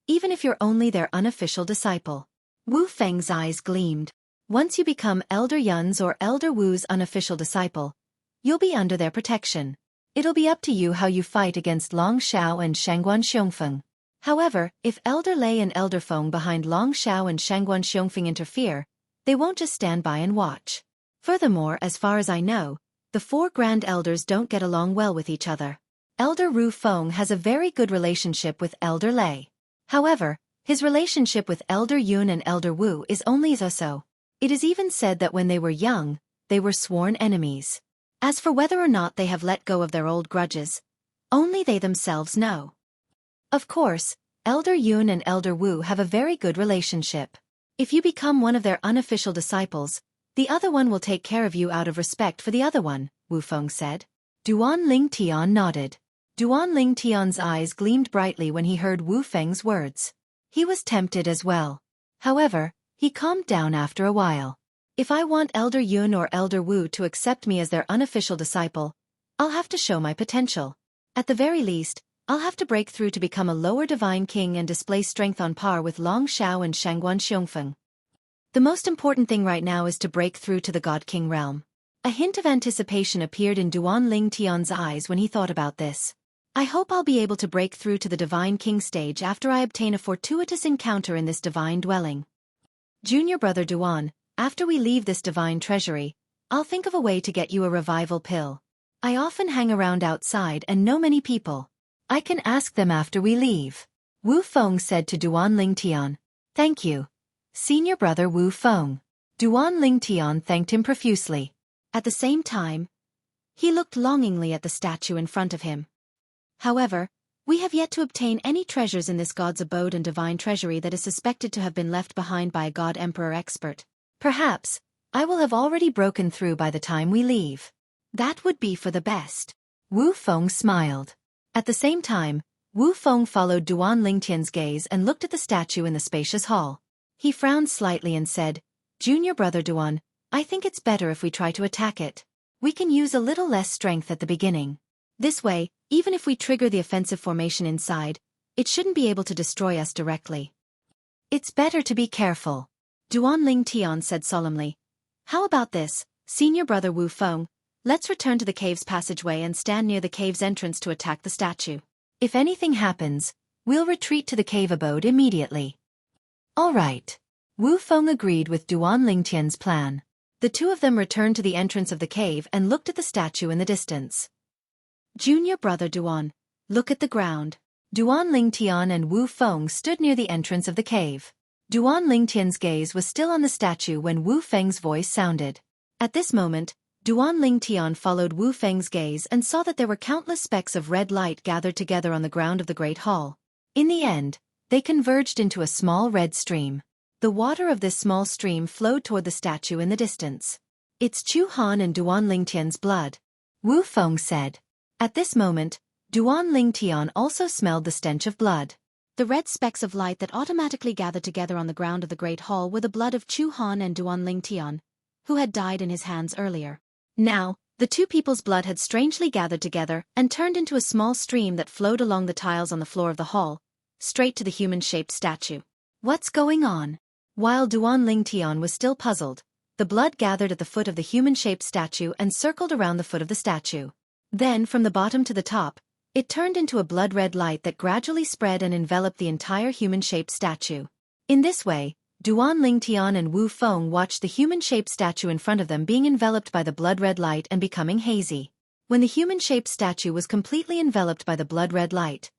even if you're only their unofficial disciple. Wu Feng's eyes gleamed. Once you become Elder Yun's or Elder Wu's unofficial disciple, you'll be under their protection. It'll be up to you how you fight against Long Xiao and Shangguan Xiongfeng. However, if Elder Lei and Elder Feng behind Long Xiao and Shangguan Xiongfeng interfere, they won't just stand by and watch. Furthermore, as far as I know, the four grand elders don't get along well with each other. Elder Wu Feng has a very good relationship with Elder Lei. However, his relationship with Elder Yun and Elder Wu is only so. It is even said that when they were young, they were sworn enemies. As for whether or not they have let go of their old grudges, only they themselves know. Of course, Elder Yun and Elder Wu have a very good relationship. If you become one of their unofficial disciples, the other one will take care of you out of respect for the other one, Wu Feng said. Duan Ling Tian nodded. Duan Ling Tian's eyes gleamed brightly when he heard Wu Feng's words. He was tempted as well. However, he calmed down after a while. If I want Elder Yun or Elder Wu to accept me as their unofficial disciple, I'll have to show my potential. At the very least, I'll have to break through to become a lower divine king and display strength on par with Long Xiao and Shangguan Xiongfeng. The most important thing right now is to break through to the God King realm. A hint of anticipation appeared in Duan Ling Tian's eyes when he thought about this. I hope I'll be able to break through to the divine king stage after I obtain a fortuitous encounter in this divine dwelling. Junior brother Duan, after we leave this divine treasury, I'll think of a way to get you a revival pill. I often hang around outside and know many people. I can ask them after we leave. Wu Feng said to Duan Ling Tian. Thank you, Senior Brother Wu Feng. Duan Lingtian thanked him profusely. At the same time, he looked longingly at the statue in front of him. However, we have yet to obtain any treasures in this god's abode and divine treasury that is suspected to have been left behind by a god emperor expert. Perhaps, I will have already broken through by the time we leave. That would be for the best. Wu Feng smiled. At the same time, Wu Feng followed Duan Lingtian's gaze and looked at the statue in the spacious hall. He frowned slightly and said, Junior Brother Duan, I think it's better if we try to attack it. We can use a little less strength at the beginning. This way, even if we trigger the offensive formation inside, it shouldn't be able to destroy us directly. It's better to be careful. Duan Lingtian said solemnly. How about this, Senior Brother Wu Feng? Let's return to the cave's passageway and stand near the cave's entrance to attack the statue. If anything happens, we'll retreat to the cave abode immediately. All right. Wu Feng agreed with Duan Lingtian's plan. The two of them returned to the entrance of the cave and looked at the statue in the distance. Junior Brother Duan, look at the ground. Duan Lingtian and Wu Feng stood near the entrance of the cave. Duan Lingtian's gaze was still on the statue when Wu Feng's voice sounded. At this moment, Duan Lingtian followed Wu Feng's gaze and saw that there were countless specks of red light gathered together on the ground of the Great Hall. In the end, they converged into a small red stream. The water of this small stream flowed toward the statue in the distance. It's Chu Han and Duan Lingtian's blood, Wu Feng said. At this moment, Duan Lingtian also smelled the stench of blood. The red specks of light that automatically gathered together on the ground of the Great Hall were the blood of Chu Han and Duan Lingtian, who had died in his hands earlier. Now, the two people's blood had strangely gathered together and turned into a small stream that flowed along the tiles on the floor of the hall, straight to the human-shaped statue. What's going on? While Duan Lingtian was still puzzled, the blood gathered at the foot of the human-shaped statue and circled around the foot of the statue. Then, from the bottom to the top, it turned into a blood-red light that gradually spread and enveloped the entire human-shaped statue. In this way, Duan Lingtian and Wu Feng watched the human-shaped statue in front of them being enveloped by the blood-red light and becoming hazy. When the human-shaped statue was completely enveloped by the blood-red light,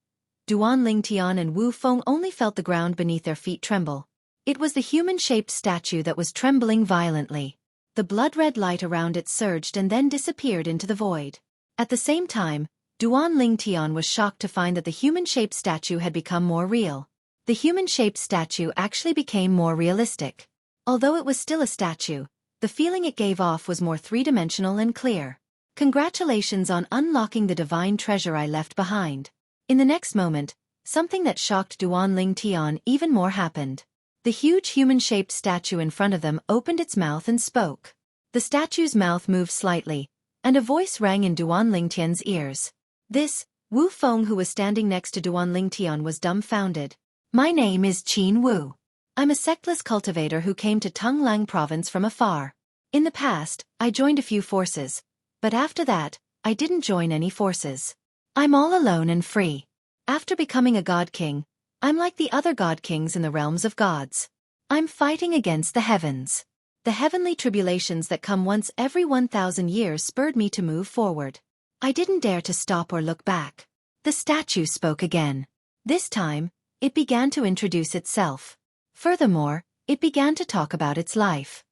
Duan Lingtian and Wu Feng only felt the ground beneath their feet tremble. It was the human-shaped statue that was trembling violently. The blood-red light around it surged and then disappeared into the void. At the same time, Duan Lingtian was shocked to find that the human-shaped statue had become more real. The human-shaped statue actually became more realistic. Although it was still a statue, the feeling it gave off was more three-dimensional and clear. Congratulations on unlocking the divine treasure I left behind. In the next moment, something that shocked Duan Lingtian even more happened. The huge human-shaped statue in front of them opened its mouth and spoke. The statue's mouth moved slightly, and a voice rang in Duan Lingtian's ears. This, Wu Feng, who was standing next to Duan Lingtian, was dumbfounded. My name is Qin Wu. I'm a sectless cultivator who came to Tunglang province from afar. In the past, I joined a few forces, but after that, I didn't join any forces. I'm all alone and free. After becoming a god king, I'm like the other god kings in the realms of gods. I'm fighting against the heavens. The heavenly tribulations that come once every 1,000 years spurred me to move forward. I didn't dare to stop or look back. The statue spoke again. This time, it began to introduce itself. Furthermore, it began to talk about its life.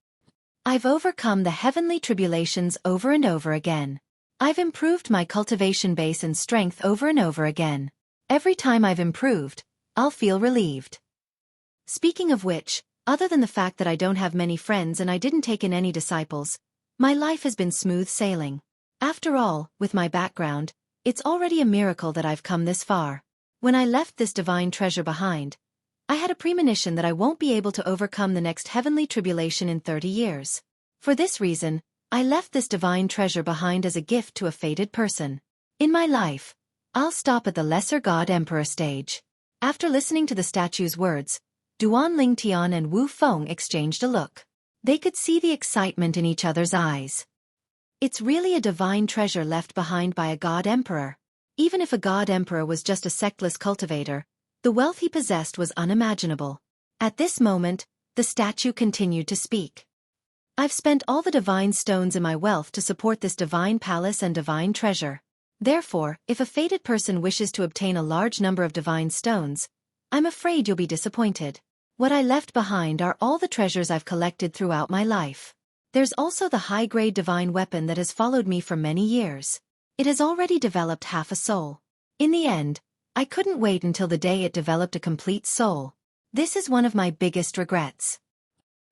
I've overcome the heavenly tribulations over and over again. I've improved my cultivation base and strength over and over again. Every time I've improved, I'll feel relieved. Speaking of which, other than the fact that I don't have many friends and I didn't take in any disciples, my life has been smooth sailing. After all, with my background, it's already a miracle that I've come this far. When I left this divine treasure behind, I had a premonition that I won't be able to overcome the next heavenly tribulation in 30 years. For this reason, I left this divine treasure behind as a gift to a fated person. In my life, I'll stop at the lesser god emperor stage. After listening to the statue's words, Duan Lingtian and Wu Feng exchanged a look. They could see the excitement in each other's eyes. It's really a divine treasure left behind by a god emperor. Even if a god emperor was just a sectless cultivator, the wealth he possessed was unimaginable. At this moment, the statue continued to speak. I've spent all the divine stones in my wealth to support this divine palace and divine treasure. Therefore, if a fated person wishes to obtain a large number of divine stones, I'm afraid you'll be disappointed. What I left behind are all the treasures I've collected throughout my life. There's also the high-grade divine weapon that has followed me for many years. It has already developed half a soul. In the end, I couldn't wait until the day it developed a complete soul. This is one of my biggest regrets.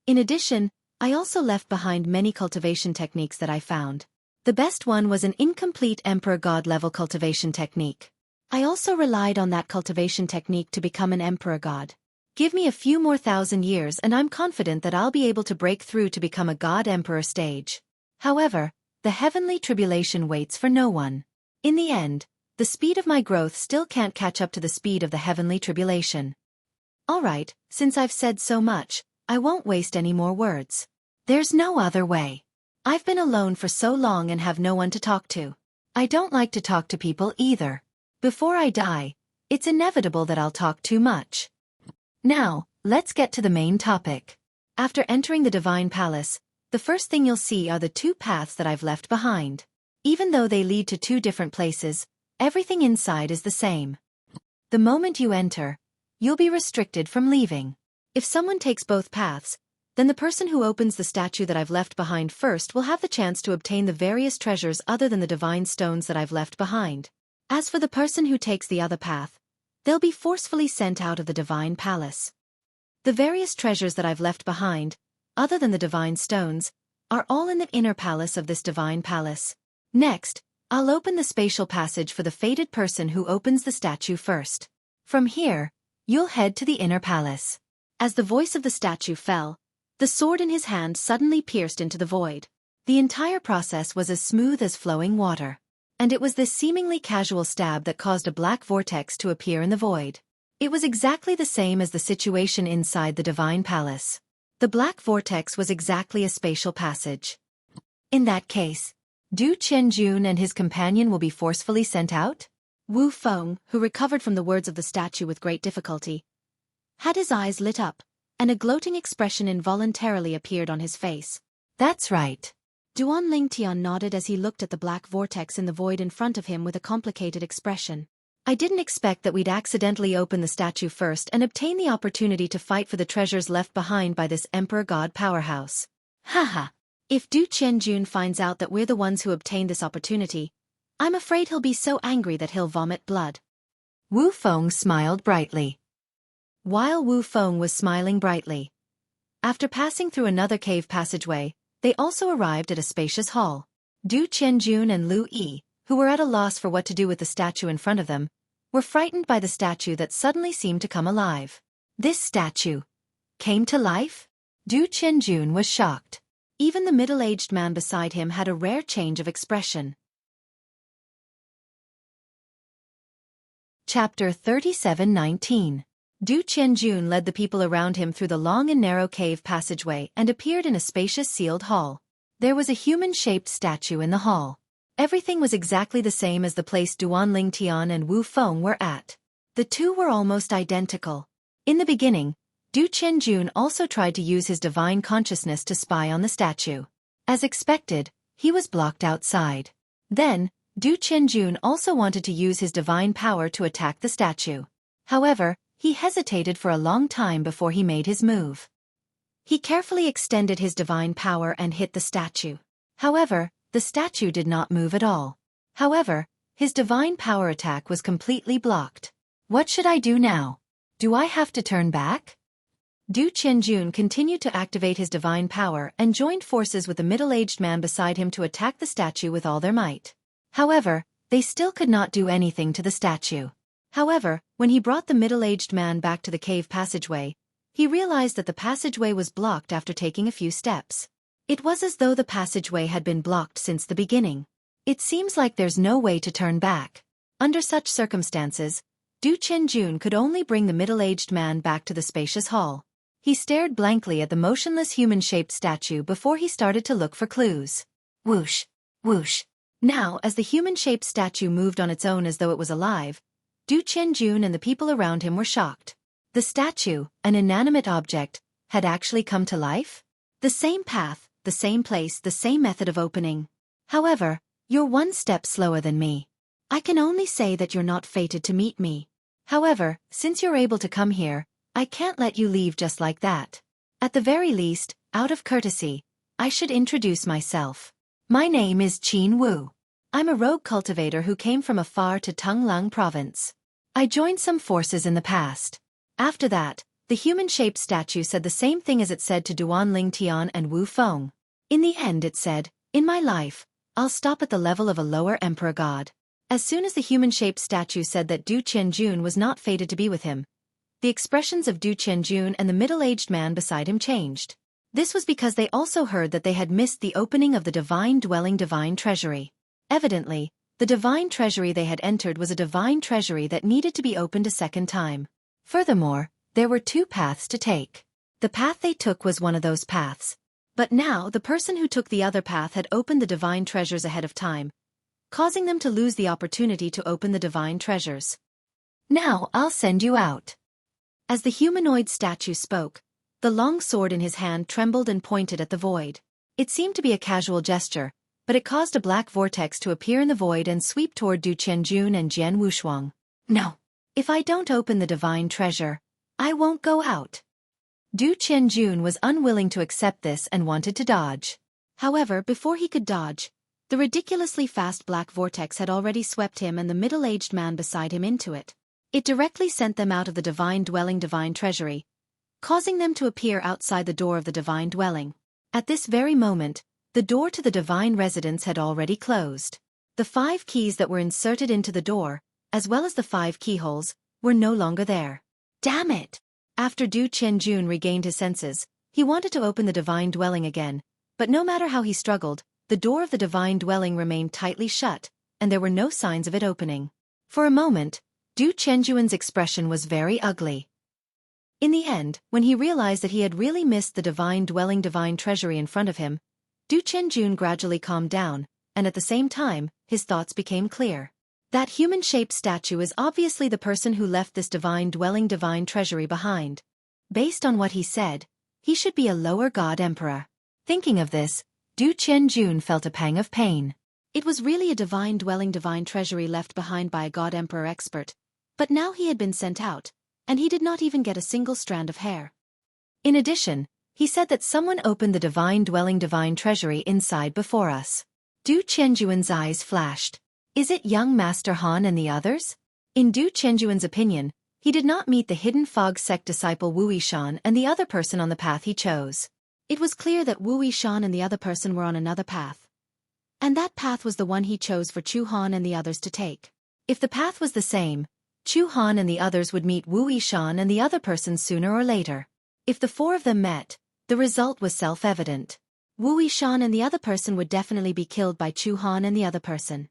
In addition, I also left behind many cultivation techniques that I found. The best one was an incomplete Emperor God level cultivation technique. I also relied on that cultivation technique to become an Emperor God. Give me a few more 1,000 years and I'm confident that I'll be able to break through to become a God Emperor stage. However, the heavenly tribulation waits for no one. In the end, the speed of my growth still can't catch up to the speed of the heavenly tribulation. Alright, since I've said so much, I won't waste any more words. There's no other way. I've been alone for so long and have no one to talk to. I don't like to talk to people either. Before I die, it's inevitable that I'll talk too much. Now, let's get to the main topic. After entering the Divine Palace, the first thing you'll see are the two paths that I've left behind. Even though they lead to two different places, everything inside is the same. The moment you enter, you'll be restricted from leaving. If someone takes both paths, then the person who opens the statue that I've left behind first will have the chance to obtain the various treasures other than the divine stones that I've left behind. As for the person who takes the other path, they'll be forcefully sent out of the Divine Palace. The various treasures that I've left behind, other than the divine stones, are all in the inner palace of this Divine Palace. Next, I'll open the spatial passage for the fated person who opens the statue first. From here, you'll head to the inner palace. As the voice of the statue fell, the sword in his hand suddenly pierced into the void. The entire process was as smooth as flowing water. And it was this seemingly casual stab that caused a black vortex to appear in the void. It was exactly the same as the situation inside the Divine Palace. The black vortex was exactly a spatial passage. In that case, Du Qianjun and his companion will be forcefully sent out? Wu Feng, who recovered from the words of the statue with great difficulty, had his eyes lit up, and a gloating expression involuntarily appeared on his face. That's right. Duan Lingtian nodded as he looked at the black vortex in the void in front of him with a complicated expression. I didn't expect that we'd accidentally open the statue first and obtain the opportunity to fight for the treasures left behind by this Emperor God powerhouse. Haha. If Du Qianjun finds out that we're the ones who obtained this opportunity, I'm afraid he'll be so angry that he'll vomit blood. Wu Feng smiled brightly. While Wu Feng was smiling brightly, after passing through another cave passageway, they also arrived at a spacious hall. Du Qianjun and Lu Yi, who were at a loss for what to do with the statue in front of them, were frightened by the statue that suddenly seemed to come alive. This statue came to life? Du Qianjun was shocked. Even the middle-aged man beside him had a rare change of expression. Chapter 37:19. Du Qianjun led the people around him through the long and narrow cave passageway and appeared in a spacious sealed hall. There was a human-shaped statue in the hall. Everything was exactly the same as the place Duan Lingtian and Wu Feng were at. The two were almost identical. In the beginning, Du Qianjun also tried to use his divine consciousness to spy on the statue. As expected, he was blocked outside. Then, Du Qianjun also wanted to use his divine power to attack the statue. However, he hesitated for a long time before he made his move. He carefully extended his divine power and hit the statue. However, the statue did not move at all. However, his divine power attack was completely blocked. What should I do now? Do I have to turn back? Du Qianjun continued to activate his divine power and joined forces with the middle-aged man beside him to attack the statue with all their might. However, they still could not do anything to the statue. However, when he brought the middle-aged man back to the cave passageway, he realized that the passageway was blocked after taking a few steps. It was as though the passageway had been blocked since the beginning. It seems like there's no way to turn back. Under such circumstances, Du Qianjun could only bring the middle-aged man back to the spacious hall. He stared blankly at the motionless human-shaped statue before he started to look for clues. Whoosh, whoosh. Now, as the human-shaped statue moved on its own as though it was alive, Du Qianjun and the people around him were shocked. The statue, an inanimate object, had actually come to life? The same path, the same place, the same method of opening. However, you're one step slower than me. I can only say that you're not fated to meet me. However, since you're able to come here, I can't let you leave just like that. At the very least, out of courtesy, I should introduce myself. My name is Qin Wu. I'm a rogue cultivator who came from afar to Tunglang province. I joined some forces in the past. After that, the human-shaped statue said the same thing as it said to Duan Ling Tian and Wu Feng. In the end it said, in my life, I'll stop at the level of a lower emperor god. As soon as the human-shaped statue said that Du Qianjun was not fated to be with him, the expressions of Du Qianjun and the middle-aged man beside him changed. This was because they also heard that they had missed the opening of the divine dwelling divine treasury. Evidently, the divine treasury they had entered was a divine treasury that needed to be opened a second time. Furthermore, there were two paths to take. The path they took was one of those paths. But now the person who took the other path had opened the divine treasures ahead of time, causing them to lose the opportunity to open the divine treasures. Now I'll send you out. As the humanoid statue spoke, the long sword in his hand trembled and pointed at the void. It seemed to be a casual gesture, but it caused a black vortex to appear in the void and sweep toward Du Qianjun and Jian Wushuang. No. If I don't open the divine treasure, I won't go out. Du Qianjun was unwilling to accept this and wanted to dodge. However, before he could dodge, the ridiculously fast black vortex had already swept him and the middle-aged man beside him into it. It directly sent them out of the divine dwelling divine treasury, causing them to appear outside the door of the divine dwelling. At this very moment, the door to the divine residence had already closed. The 5 keys that were inserted into the door, as well as the 5 keyholes, were no longer there. Damn it! After Du Qianjun regained his senses, he wanted to open the divine dwelling again, but no matter how he struggled, the door of the divine dwelling remained tightly shut, and there were no signs of it opening. For a moment, Du Qianjun's expression was very ugly. In the end, when he realized that he had really missed the divine dwelling divine treasury in front of him, Du Qianjun gradually calmed down, and at the same time, his thoughts became clear. That human-shaped statue is obviously the person who left this divine dwelling divine treasury behind. Based on what he said, he should be a lower god emperor. Thinking of this, Du Qianjun felt a pang of pain. It was really a divine dwelling divine treasury left behind by a god emperor expert, but now he had been sent out, and he did not even get a single strand of hair. In addition, he said that someone opened the divine dwelling divine treasury inside before us. Du Qianjun's eyes flashed. Is it young Master Han and the others? In Du Qianjun's opinion, he did not meet the hidden fog sect disciple Wu Yishan and the other person on the path he chose. It was clear that Wu Yishan and the other person were on another path. And that path was the one he chose for Chu Han and the others to take. If the path was the same, Chu Han and the others would meet Wu Yishan and the other person sooner or later. If the 4 of them met, the result was self-evident. Wu Yishan and the other person would definitely be killed by Chu Han and the other person.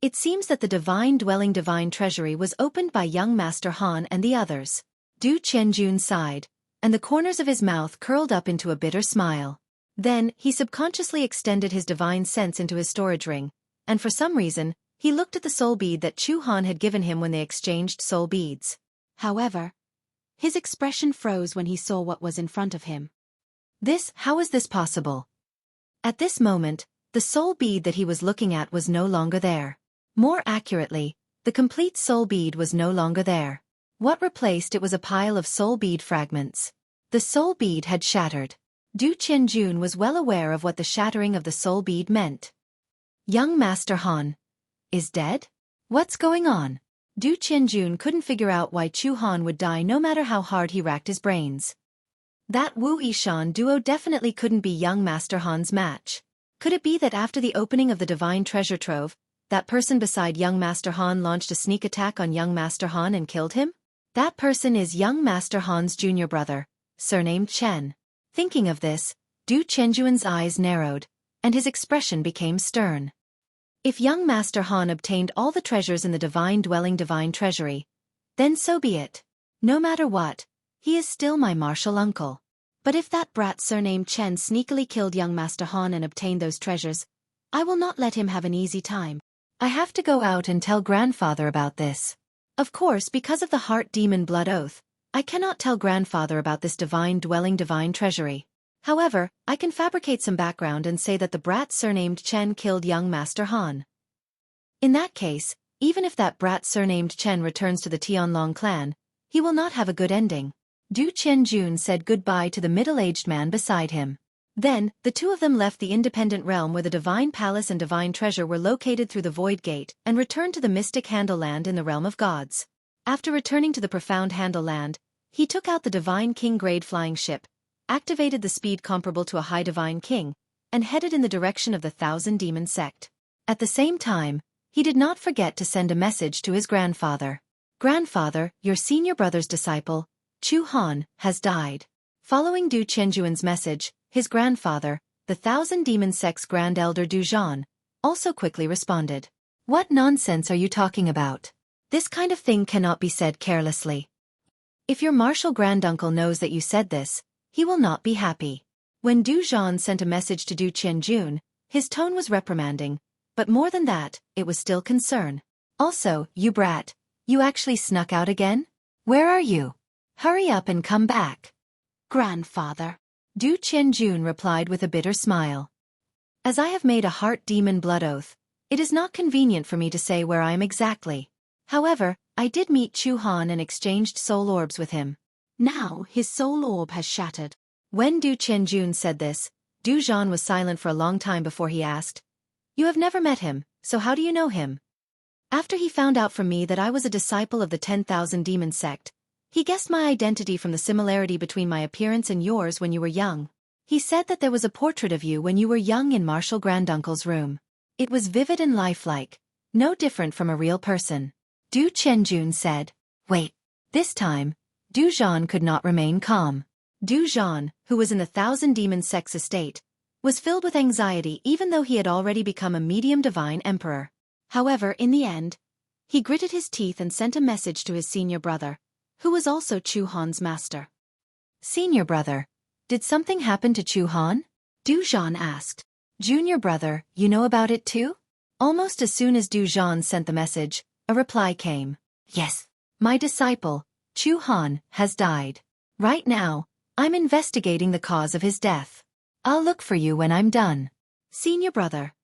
It seems that the divine dwelling divine treasury was opened by young Master Han and the others. Du Qianjun sighed, and the corners of his mouth curled up into a bitter smile. Then, he subconsciously extended his divine sense into his storage ring, and for some reason, he looked at the soul bead that Chu Han had given him when they exchanged soul beads. However, his expression froze when he saw what was in front of him. How is this possible? At this moment, the soul bead that he was looking at was no longer there. More accurately, the complete soul bead was no longer there. What replaced it was a pile of soul bead fragments. The soul bead had shattered. Du Qianjun was well aware of what the shattering of the soul bead meant. Young Master Han is dead? What's going on? Du Qianjun couldn't figure out why Chu Han would die no matter how hard he racked his brains. That Wu Yishan duo definitely couldn't be young Master Han's match. Could it be that after the opening of the divine treasure trove, that person beside young Master Han launched a sneak attack on young Master Han and killed him? That person is young Master Han's junior brother, surnamed Chen. Thinking of this, Du Qianjun's eyes narrowed, and his expression became stern. If young Master Han obtained all the treasures in the divine dwelling divine treasury, then so be it. No matter what, he is still my martial uncle. But if that brat surnamed Chen sneakily killed young Master Han and obtained those treasures, I will not let him have an easy time. I have to go out and tell grandfather about this. Of course, because of the heart demon blood oath, I cannot tell grandfather about this divine dwelling divine treasury. However, I can fabricate some background and say that the brat surnamed Chen killed young Master Han. In that case, even if that brat surnamed Chen returns to the Tianlong clan, he will not have a good ending. Du Qianjun said goodbye to the middle-aged man beside him. Then, the two of them left the independent realm where the divine palace and divine treasure were located through the Void Gate and returned to the mystic Handle Land in the realm of gods. After returning to the profound Handle Land, he took out the divine king-grade flying ship, activated the speed comparable to a high divine king, and headed in the direction of the Thousand Demon sect. At the same time, he did not forget to send a message to his grandfather. Grandfather, your senior brother's disciple, Chu Han, has died. Following Du Qianjuan's message, his grandfather, the Thousand Demon sect's Grand Elder Du Zhan, also quickly responded. What nonsense are you talking about? This kind of thing cannot be said carelessly. If your martial granduncle knows that you said this, he will not be happy. When Du Zhan sent a message to Du Qianjun, his tone was reprimanding, but more than that, it was still concern. Also, you brat, you actually snuck out again? Where are you? Hurry up and come back. Grandfather. Du Qianjun replied with a bitter smile. As I have made a heart demon blood oath, it is not convenient for me to say where I am exactly. However, I did meet Chu Han and exchanged soul orbs with him. Now, his soul orb has shattered. When Du Qianjun said this, Du Zhan was silent for a long time before he asked, You have never met him, so how do you know him? After he found out from me that I was a disciple of the 10,000 Demon sect, he guessed my identity from the similarity between my appearance and yours when you were young. He said that there was a portrait of you when you were young in Martial Granduncle's room. It was vivid and lifelike, no different from a real person. Du Qianjun said, Wait. This time, Du Zhan could not remain calm. Du Zhan, who was in the Thousand Demon sect's estate, was filled with anxiety even though he had already become a medium divine emperor. However, in the end, he gritted his teeth and sent a message to his senior brother, who was also Chu Han's master. Senior brother, did something happen to Chu Han? Du Zhan asked. Junior brother, you know about it too? Almost as soon as Du Zhan sent the message, a reply came. Yes. My disciple, Chu Han, has died. Right now, I'm investigating the cause of his death. I'll look for you when I'm done. Senior brother.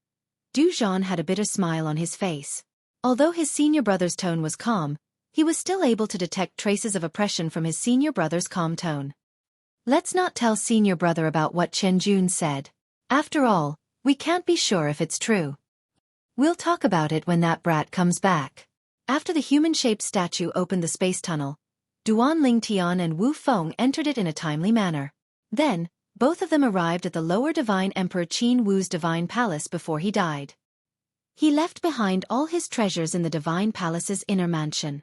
Du Zhan had a bitter smile on his face. Although his senior brother's tone was calm, he was still able to detect traces of oppression from his senior brother's calm tone. Let's not tell senior brother about what Qianjun said. After all, we can't be sure if it's true. We'll talk about it when that brat comes back. After the human-shaped statue opened the space tunnel, Duan Lingtian and Wu Feng entered it in a timely manner. Then, both of them arrived at the lower divine Emperor Qin Wu's divine palace before he died. He left behind all his treasures in the divine palace's inner mansion.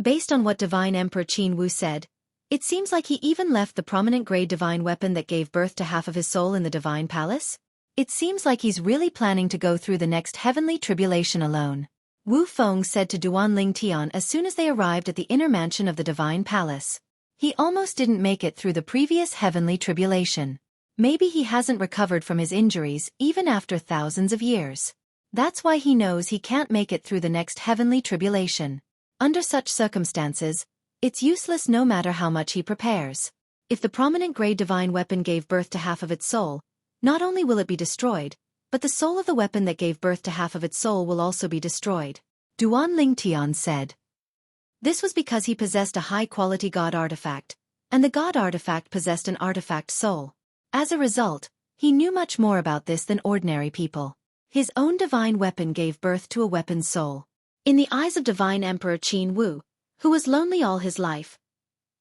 Based on what divine Emperor Qin Wu said, it seems like he even left the prominent grade divine weapon that gave birth to half of his soul in the divine palace. It seems like he's really planning to go through the next heavenly tribulation alone. Wu Feng said to Duan Lingtian as soon as they arrived at the inner mansion of the divine palace. He almost didn't make it through the previous heavenly tribulation. Maybe he hasn't recovered from his injuries even after thousands of years. That's why he knows he can't make it through the next heavenly tribulation. Under such circumstances, it's useless no matter how much he prepares. If the prominent grade divine weapon gave birth to half of its soul, not only will it be destroyed, but the soul of the weapon that gave birth to half of its soul will also be destroyed. Duan Lingtian said. This was because he possessed a high-quality god artifact, and the god artifact possessed an artifact soul. As a result, he knew much more about this than ordinary people. His own divine weapon gave birth to a weapon soul. In the eyes of divine Emperor Qin Wu, who was lonely all his life,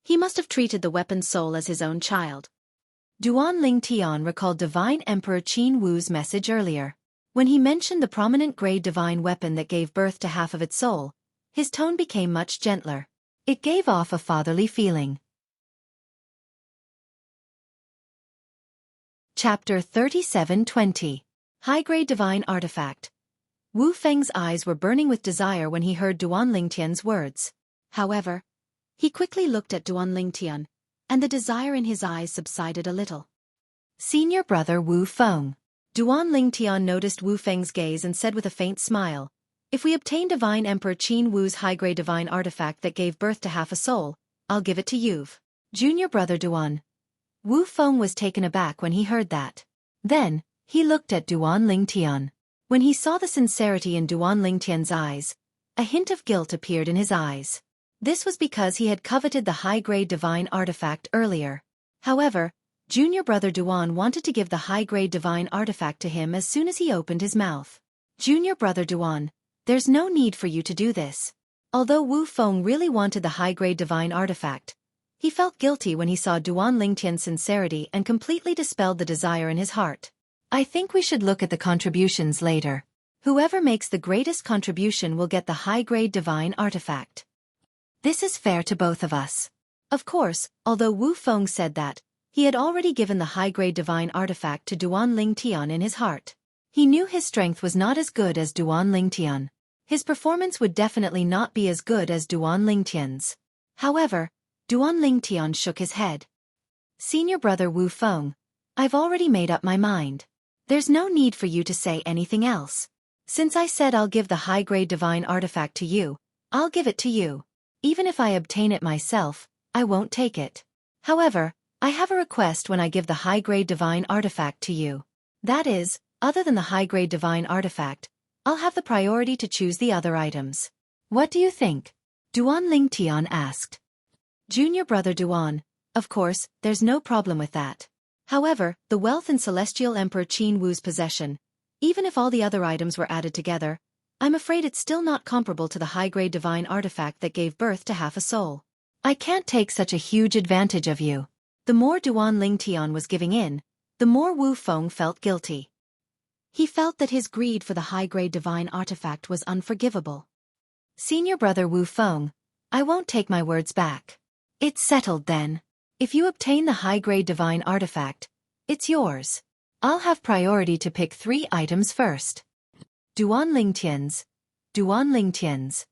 he must have treated the weapon soul as his own child. Duan Lingtian recalled divine Emperor Qin Wu's message earlier. When he mentioned the prominent grade divine weapon that gave birth to half of its soul, his tone became much gentler. It gave off a fatherly feeling. Chapter 37:20. High-grade divine artifact. Wu Feng's eyes were burning with desire when he heard Duan Lingtian's words. However, he quickly looked at Duan Lingtian, and the desire in his eyes subsided a little. Senior brother Wu Feng. Duan Lingtian noticed Wu Feng's gaze and said with a faint smile, If we obtain divine Emperor Qin Wu's high-grade divine artifact that gave birth to half a soul, I'll give it to you. Junior brother Duan. Wu Feng was taken aback when he heard that. Then, he looked at Duan Lingtian. When he saw the sincerity in Duan Lingtian's eyes, a hint of guilt appeared in his eyes. This was because he had coveted the high-grade divine artifact earlier. However, junior brother Duan wanted to give the high-grade divine artifact to him as soon as he opened his mouth. Junior brother Duan, there's no need for you to do this. Although Wu Feng really wanted the high-grade divine artifact, he felt guilty when he saw Duan Lingtian's sincerity and completely dispelled the desire in his heart. I think we should look at the contributions later. Whoever makes the greatest contribution will get the high-grade divine artifact. This is fair to both of us. Of course, although Wu Feng said that, he had already given the high-grade divine artifact to Duan Lingtian in his heart. He knew his strength was not as good as Duan Lingtian. His performance would definitely not be as good as Duan Lingtian's. However, Duan Lingtian shook his head. Senior brother Wu Feng, I've already made up my mind. There's no need for you to say anything else. Since I said I'll give the high-grade divine artifact to you, I'll give it to you. Even if I obtain it myself, I won't take it. However, I have a request when I give the high-grade divine artifact to you. That is, other than the high-grade divine artifact, I'll have the priority to choose the other items. What do you think? Duan Lingtian asked. Junior brother Duan, of course, there's no problem with that. However, the wealth in Celestial Emperor Qin Wu's possession, even if all the other items were added together, I'm afraid it's still not comparable to the high-grade divine artifact that gave birth to half a soul. I can't take such a huge advantage of you. The more Duan Lingtian was giving in, the more Wu Feng felt guilty. He felt that his greed for the high-grade divine artifact was unforgivable. Senior brother Wu Feng, I won't take my words back. It's settled then. If you obtain the high-grade divine artifact, it's yours. I'll have priority to pick 3 items first. Duan Lingtian's. Duan Lingtian's.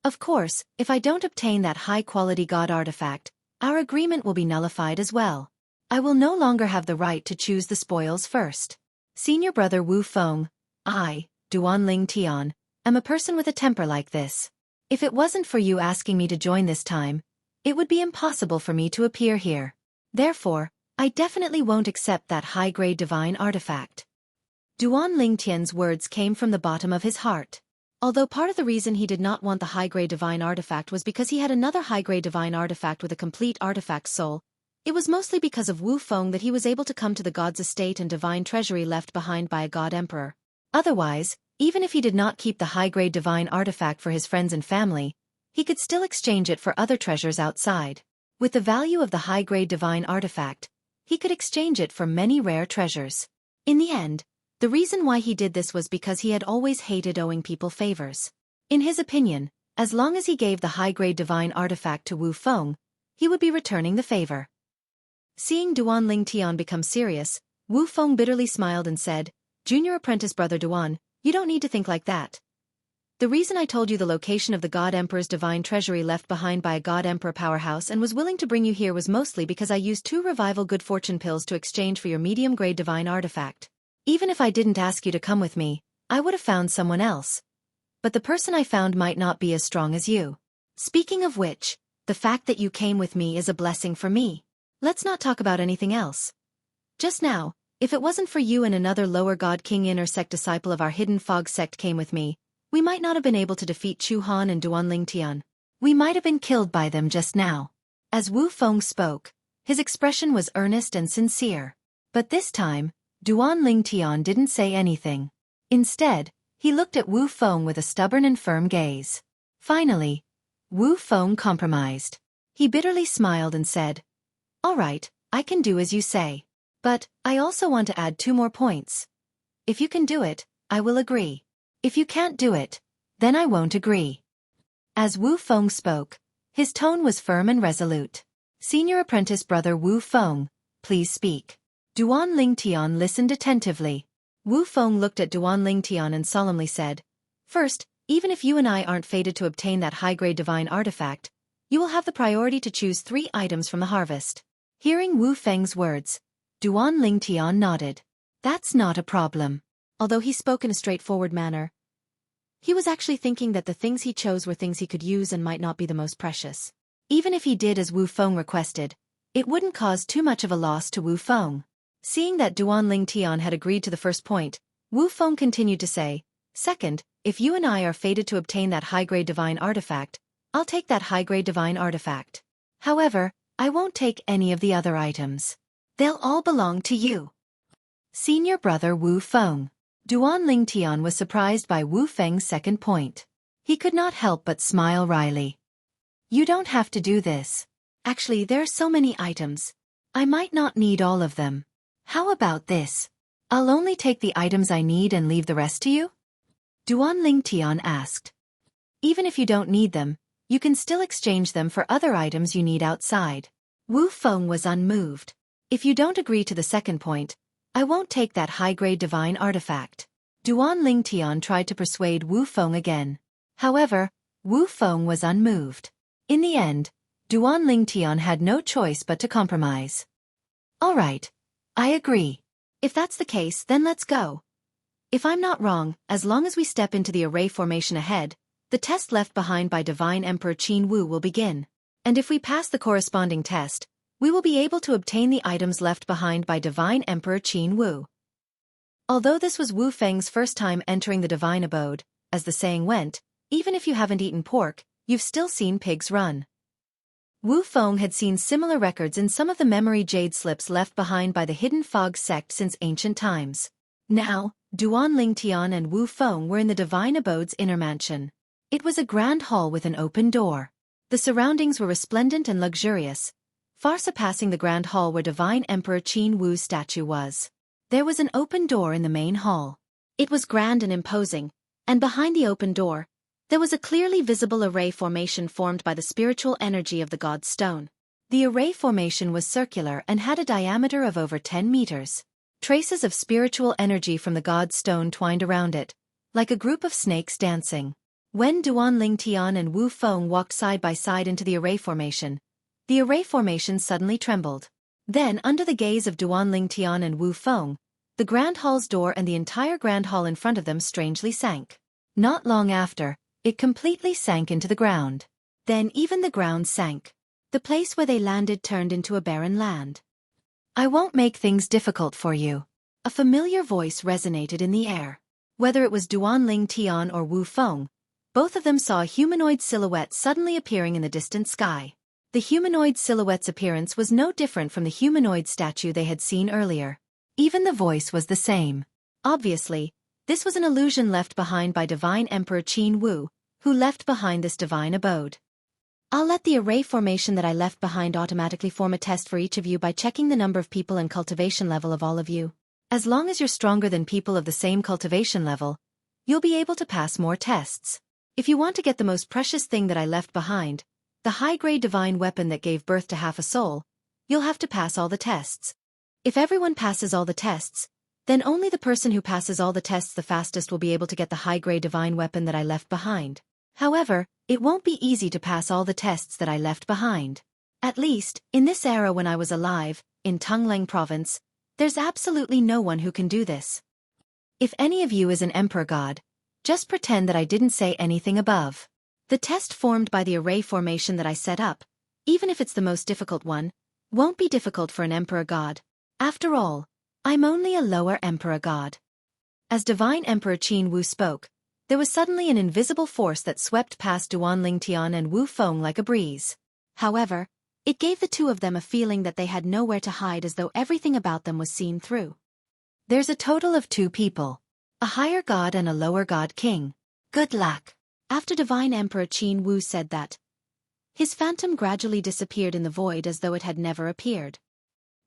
Of course, if I don't obtain that high-quality god artifact, our agreement will be nullified as well. I will no longer have the right to choose the spoils first. Senior brother Wu Feng, I, Duan Lingtian, am a person with a temper like this. If it wasn't for you asking me to join this time, it would be impossible for me to appear here. Therefore, I definitely won't accept that high-grade divine artifact. Duan Lingtian's words came from the bottom of his heart. Although part of the reason he did not want the high-grade divine artifact was because he had another high-grade divine artifact with a complete artifact soul, it was mostly because of Wu Feng that he was able to come to the god's estate and divine treasury left behind by a god emperor. Otherwise, even if he did not keep the high-grade divine artifact for his friends and family, he could still exchange it for other treasures outside. With the value of the high-grade divine artifact, he could exchange it for many rare treasures. In the end, the reason why he did this was because he had always hated owing people favors. In his opinion, as long as he gave the high-grade divine artifact to Wu Feng, he would be returning the favor. Seeing Duan Lingtian become serious, Wu Feng bitterly smiled and said, Junior apprentice brother Duan, you don't need to think like that. The reason I told you the location of the God Emperor's divine treasury left behind by a God Emperor powerhouse and was willing to bring you here was mostly because I used 2 revival good fortune pills to exchange for your medium-grade divine artifact. Even if I didn't ask you to come with me, I would have found someone else. But the person I found might not be as strong as you. Speaking of which, the fact that you came with me is a blessing for me. Let's not talk about anything else. Just now, if it wasn't for you and another lower god king inner sect disciple of our hidden fog sect came with me, we might not have been able to defeat Chu Han and Duan Lingtian. We might have been killed by them just now. As Wu Feng spoke, his expression was earnest and sincere. But this time, Duan Lingtian didn't say anything. Instead, he looked at Wu Feng with a stubborn and firm gaze. Finally, Wu Feng compromised. He bitterly smiled and said, All right, I can do as you say. But, I also want to add 2 more points. If you can do it, I will agree. If you can't do it, then I won't agree. As Wu Feng spoke, his tone was firm and resolute. Senior apprentice brother Wu Feng, please speak. Duan Lingtian listened attentively. Wu Feng looked at Duan Lingtian and solemnly said, First, even if you and I aren't fated to obtain that high-grade divine artifact, you will have the priority to choose 3 items from the harvest. Hearing Wu Feng's words, Duan Lingtian nodded. That's not a problem. Although he spoke in a straightforward manner, he was actually thinking that the things he chose were things he could use and might not be the most precious. Even if he did as Wu Feng requested, it wouldn't cause too much of a loss to Wu Feng. Seeing that Duan Lingtian had agreed to the first point, Wu Feng continued to say, Second, if you and I are fated to obtain that high-grade divine artifact, I'll take that high-grade divine artifact. However, I won't take any of the other items. They'll all belong to you. Senior brother Wu Feng. Duan Lingtian was surprised by Wu Feng's second point. He could not help but smile wryly. You don't have to do this. Actually, there are so many items. I might not need all of them. How about this? I'll only take the items I need and leave the rest to you? Duan Lingtian asked. Even if you don't need them, you can still exchange them for other items you need outside. Wu Feng was unmoved. If you don't agree to the second point, I won't take that high-grade divine artifact. Duan Lingtian tried to persuade Wu Feng again. However, Wu Feng was unmoved. In the end, Duan Lingtian had no choice but to compromise. All right, I agree. If that's the case, then let's go. If I'm not wrong, as long as we step into the array formation ahead, the test left behind by Divine Emperor Qin Wu will begin. And if we pass the corresponding test, we will be able to obtain the items left behind by Divine Emperor Qin Wu. Although this was Wu Feng's first time entering the Divine Abode, as the saying went, even if you haven't eaten pork, you've still seen pigs run. Wu Feng had seen similar records in some of the memory jade slips left behind by the Hidden Fog sect since ancient times. Now, Duan Lingtian and Wu Feng were in the Divine Abode's inner mansion. It was a grand hall with an open door. The surroundings were resplendent and luxurious, far surpassing the grand hall where Divine Emperor Qin Wu's statue was. There was an open door in the main hall. It was grand and imposing, and behind the open door, there was a clearly visible array formation formed by the spiritual energy of the God's Stone. The array formation was circular and had a diameter of over 10 meters. Traces of spiritual energy from the God's Stone twined around it, like a group of snakes dancing. When Duan Lingtian and Wu Feng walked side by side into the array formation suddenly trembled. Then, under the gaze of Duan Lingtian and Wu Feng, the Grand Hall's door and the entire Grand Hall in front of them strangely sank. Not long after, it completely sank into the ground. Then even the ground sank. The place where they landed turned into a barren land. I won't make things difficult for you. A familiar voice resonated in the air. Whether it was Duan Lingtian or Wu Feng, both of them saw a humanoid silhouette suddenly appearing in the distant sky. The humanoid silhouette's appearance was no different from the humanoid statue they had seen earlier. Even the voice was the same. Obviously, this was an illusion left behind by Divine Emperor Qin Wu, who left behind this divine abode. I'll let the array formation that I left behind automatically form a test for each of you by checking the number of people and cultivation level of all of you. As long as you're stronger than people of the same cultivation level, you'll be able to pass more tests. If you want to get the most precious thing that I left behind, the high-grade divine weapon that gave birth to half a soul, you'll have to pass all the tests. If everyone passes all the tests, then only the person who passes all the tests the fastest will be able to get the high-grade divine weapon that I left behind. However, it won't be easy to pass all the tests that I left behind. At least, in this era when I was alive, in Tongling province, there's absolutely no one who can do this. If any of you is an emperor god, just pretend that I didn't say anything above. The test formed by the array formation that I set up, even if it's the most difficult one, won't be difficult for an emperor god. After all, I'm only a lower emperor god. As Divine Emperor Qin Wu spoke, there was suddenly an invisible force that swept past Duan Lingtian and Wu Feng like a breeze. However, it gave the two of them a feeling that they had nowhere to hide, as though everything about them was seen through. There's a total of 2 people. A higher god and a lower god king. Good luck. After Divine Emperor Qin Wu said that, his phantom gradually disappeared in the void as though it had never appeared.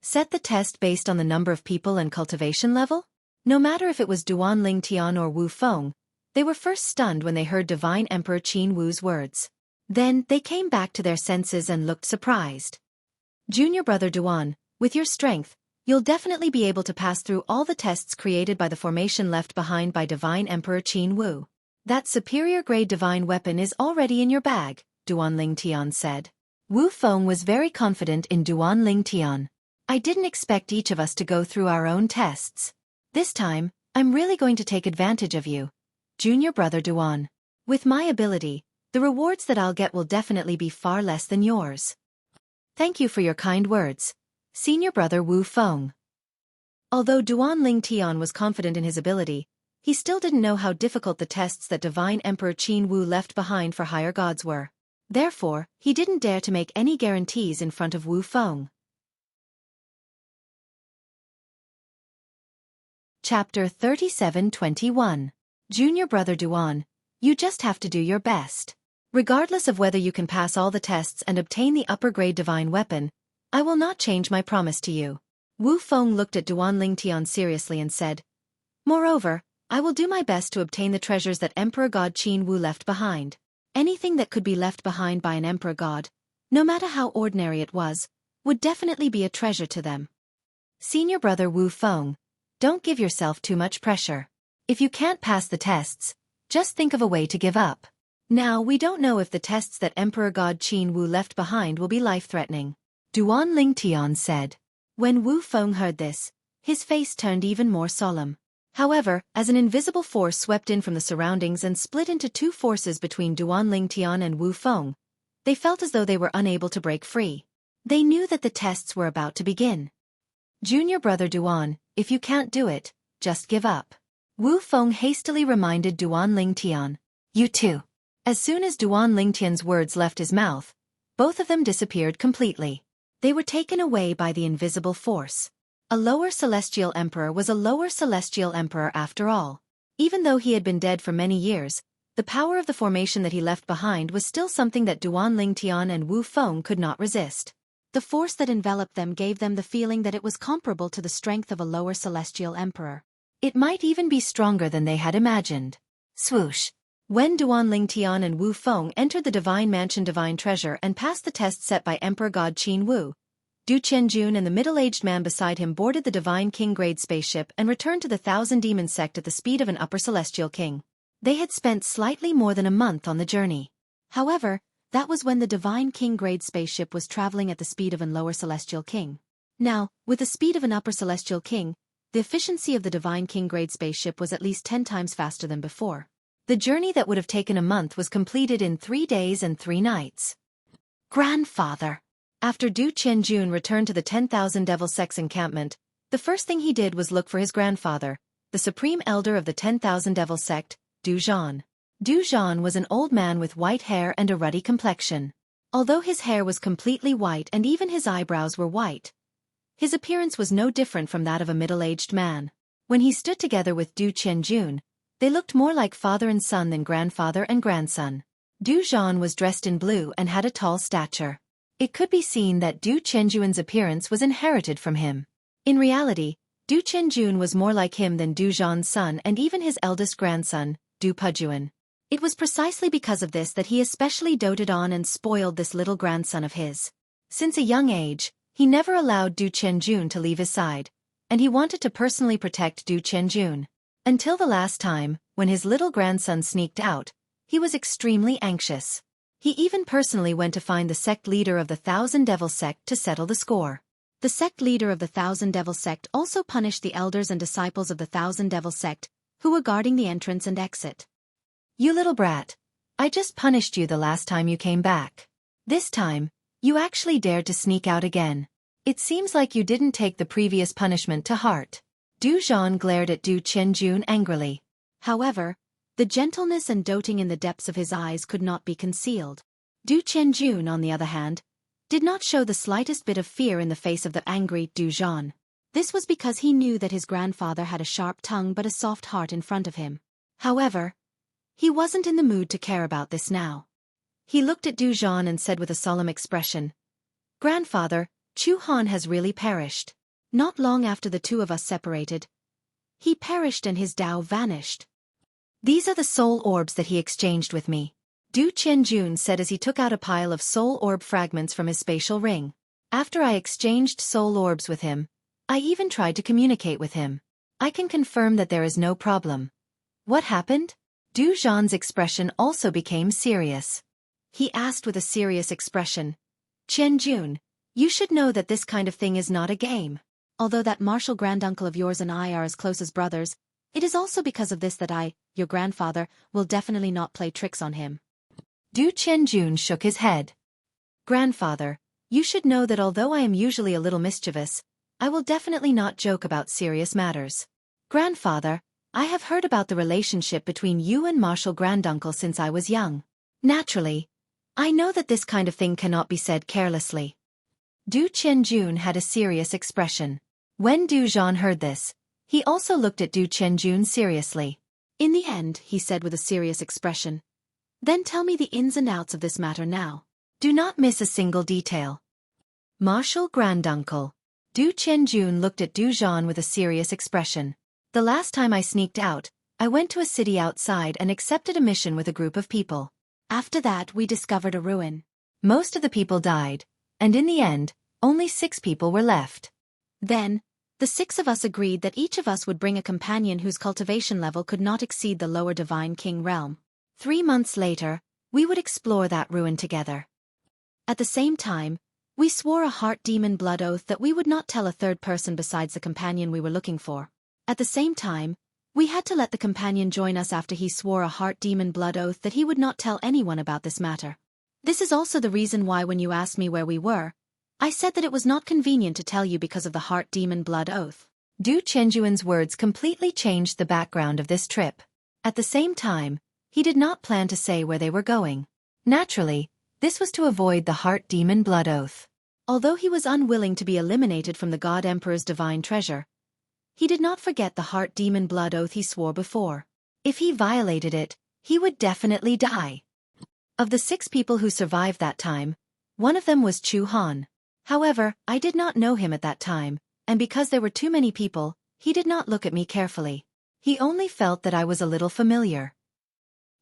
Set the test based on the number of people and cultivation level? No matter if it was Duan Lingtian or Wu Feng, they were first stunned when they heard Divine Emperor Qin Wu's words. Then, they came back to their senses and looked surprised. Junior brother Duan, with your strength, you'll definitely be able to pass through all the tests created by the formation left behind by Divine Emperor Qin Wu. That superior grade divine weapon is already in your bag, Duan Lingtian said. Wu Feng was very confident in Duan Lingtian. I didn't expect each of us to go through our own tests. This time, I'm really going to take advantage of you, Junior brother Duan. With my ability, the rewards that I'll get will definitely be far less than yours. Thank you for your kind words, Senior brother Wu Feng. Although Duan Lingtian was confident in his ability, he still didn't know how difficult the tests that Divine Emperor Qin Wu left behind for higher gods were. Therefore, he didn't dare to make any guarantees in front of Wu Feng. Chapter 37:21. Junior Brother Duan, you just have to do your best. Regardless of whether you can pass all the tests and obtain the upper-grade divine weapon, I will not change my promise to you. Wu Feng looked at Duan Lingtian seriously and said, Moreover, I will do my best to obtain the treasures that Emperor God Qin Wu left behind. Anything that could be left behind by an emperor god, no matter how ordinary it was, would definitely be a treasure to them. Senior Brother Wu Feng, don't give yourself too much pressure. If you can't pass the tests, just think of a way to give up. Now we don't know if the tests that Emperor God Qin Wu left behind will be life-threatening. Duan Lingtian said. When Wu Feng heard this, his face turned even more solemn. However, as an invisible force swept in from the surroundings and split into two forces between Duan Lingtian and Wu Feng, they felt as though they were unable to break free. They knew that the tests were about to begin. Junior Brother Duan, if you can't do it, just give up. Wu Feng hastily reminded Duan Lingtian. You too. As soon as Duan Lingtian's words left his mouth, both of them disappeared completely. They were taken away by the invisible force. A lower celestial emperor was a lower celestial emperor after all. Even though he had been dead for many years, the power of the formation that he left behind was still something that Duan Lingtian and Wu Feng could not resist. The force that enveloped them gave them the feeling that it was comparable to the strength of a lower celestial emperor. It might even be stronger than they had imagined. Swoosh! When Duan Lingtian and Wu Feng entered the Divine Mansion Divine Treasure and passed the test set by Emperor God Qin Wu, Du Qianjun and the middle-aged man beside him boarded the Divine King-grade spaceship and returned to the Thousand Demon sect at the speed of an upper celestial king. They had spent slightly more than a month on the journey. However, that was when the Divine King-grade spaceship was traveling at the speed of an lower celestial king. Now, with the speed of an upper celestial king, the efficiency of the Divine King-grade spaceship was at least 10 times faster than before. The journey that would have taken a month was completed in 3 days and 3 nights. Grandfather! After Du Qianjun returned to the 10,000 Devil Sect's encampment, the first thing he did was look for his grandfather, the supreme elder of the 10,000 Devil Sect, Du Zhan. Du Zhan was an old man with white hair and a ruddy complexion. Although his hair was completely white and even his eyebrows were white, his appearance was no different from that of a middle-aged man. When he stood together with Du Qianjun, they looked more like father and son than grandfather and grandson. Du Zhan was dressed in blue and had a tall stature. It could be seen that Du Qianjun's appearance was inherited from him. In reality, Du Qianjun was more like him than Du Zhan's son and even his eldest grandson, Du Pujuan. It was precisely because of this that he especially doted on and spoiled this little grandson of his. Since a young age, he never allowed Du Qianjun to leave his side, and he wanted to personally protect Du Qianjun. Until the last time, when his little grandson sneaked out, he was extremely anxious. He even personally went to find the sect leader of the Thousand Devil Sect to settle the score. The sect leader of the Thousand Devil Sect also punished the elders and disciples of the Thousand Devil Sect, who were guarding the entrance and exit. You little brat. I just punished you the last time you came back. This time, you actually dared to sneak out again. It seems like you didn't take the previous punishment to heart. Du Zhan glared at Du Qianjun angrily. However, the gentleness and doting in the depths of his eyes could not be concealed. Du Qianjun, on the other hand, did not show the slightest bit of fear in the face of the angry Du Zhan. This was because he knew that his grandfather had a sharp tongue but a soft heart in front of him. However, he wasn't in the mood to care about this now. He looked at Du Zhan and said with a solemn expression, Grandfather, Chu Han has really perished. Not long after the two of us separated, he perished and his Tao vanished. These are the soul orbs that he exchanged with me, Du Qianjun said as he took out a pile of soul orb fragments from his spatial ring. After I exchanged soul orbs with him, I even tried to communicate with him. I can confirm that there is no problem. What happened? Du Zhan's expression also became serious. He asked with a serious expression, Qianjun, you should know that this kind of thing is not a game. Although that martial granduncle of yours and I are as close as brothers, it is also because of this that I, your grandfather, will definitely not play tricks on him. Du Qianjun shook his head. Grandfather, you should know that although I am usually a little mischievous, I will definitely not joke about serious matters. Grandfather, I have heard about the relationship between you and martial granduncle since I was young. Naturally, I know that this kind of thing cannot be said carelessly. Du Qianjun had a serious expression. When Du Zhan heard this, he also looked at Du Qianjun seriously. In the end, he said with a serious expression, "Then tell me the ins and outs of this matter now. Do not miss a single detail." Martial Granduncle. Du Qianjun looked at Du Zhan with a serious expression. The last time I sneaked out, I went to a city outside and accepted a mission with a group of people. After that, we discovered a ruin. Most of the people died, and in the end, only 6 people were left. Then, the 6 of us agreed that each of us would bring a companion whose cultivation level could not exceed the lower Divine King realm. 3 months later, we would explore that ruin together. At the same time, we swore a heart demon blood oath that we would not tell a third person besides the companion we were looking for. At the same time, we had to let the companion join us after he swore a heart demon blood oath that he would not tell anyone about this matter. This is also the reason why when you asked me where we were, I said that it was not convenient to tell you because of the heart demon blood oath. Du Qianjuan's words completely changed the background of this trip. At the same time, he did not plan to say where they were going. Naturally, this was to avoid the heart demon blood oath. Although he was unwilling to be eliminated from the God Emperor's divine treasure, he did not forget the heart demon blood oath he swore before. If he violated it, he would definitely die. Of the 6 people who survived that time, one of them was Chu Han. However, I did not know him at that time, and because there were too many people, he did not look at me carefully. He only felt that I was a little familiar.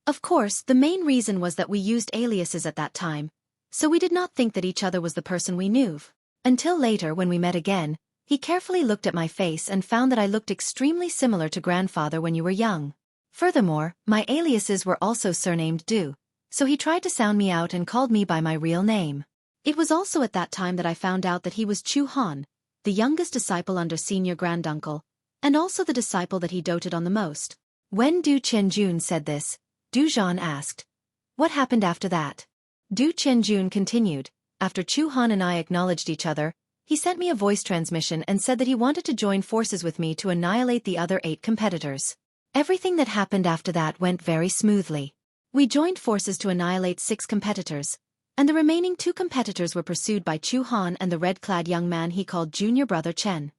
Of course, the main reason was that we used aliases at that time, so we did not think that each other was the person we knew. Until later when we met again, he carefully looked at my face and found that I looked extremely similar to grandfather when you were young. Furthermore, my aliases were also surnamed Du, so he tried to sound me out and called me by my real name. It was also at that time that I found out that he was Chu Han, the youngest disciple under senior granduncle, and also the disciple that he doted on the most. When Du Qianjun said this, Du Zhan asked, "What happened after that?" Du Qianjun continued, "After Chu Han and I acknowledged each other, he sent me a voice transmission and said that he wanted to join forces with me to annihilate the other 8 competitors. Everything that happened after that went very smoothly. We joined forces to annihilate 6 competitors, and the remaining 2 competitors were pursued by Chu Han and the red-clad young man he called Junior Brother Chen.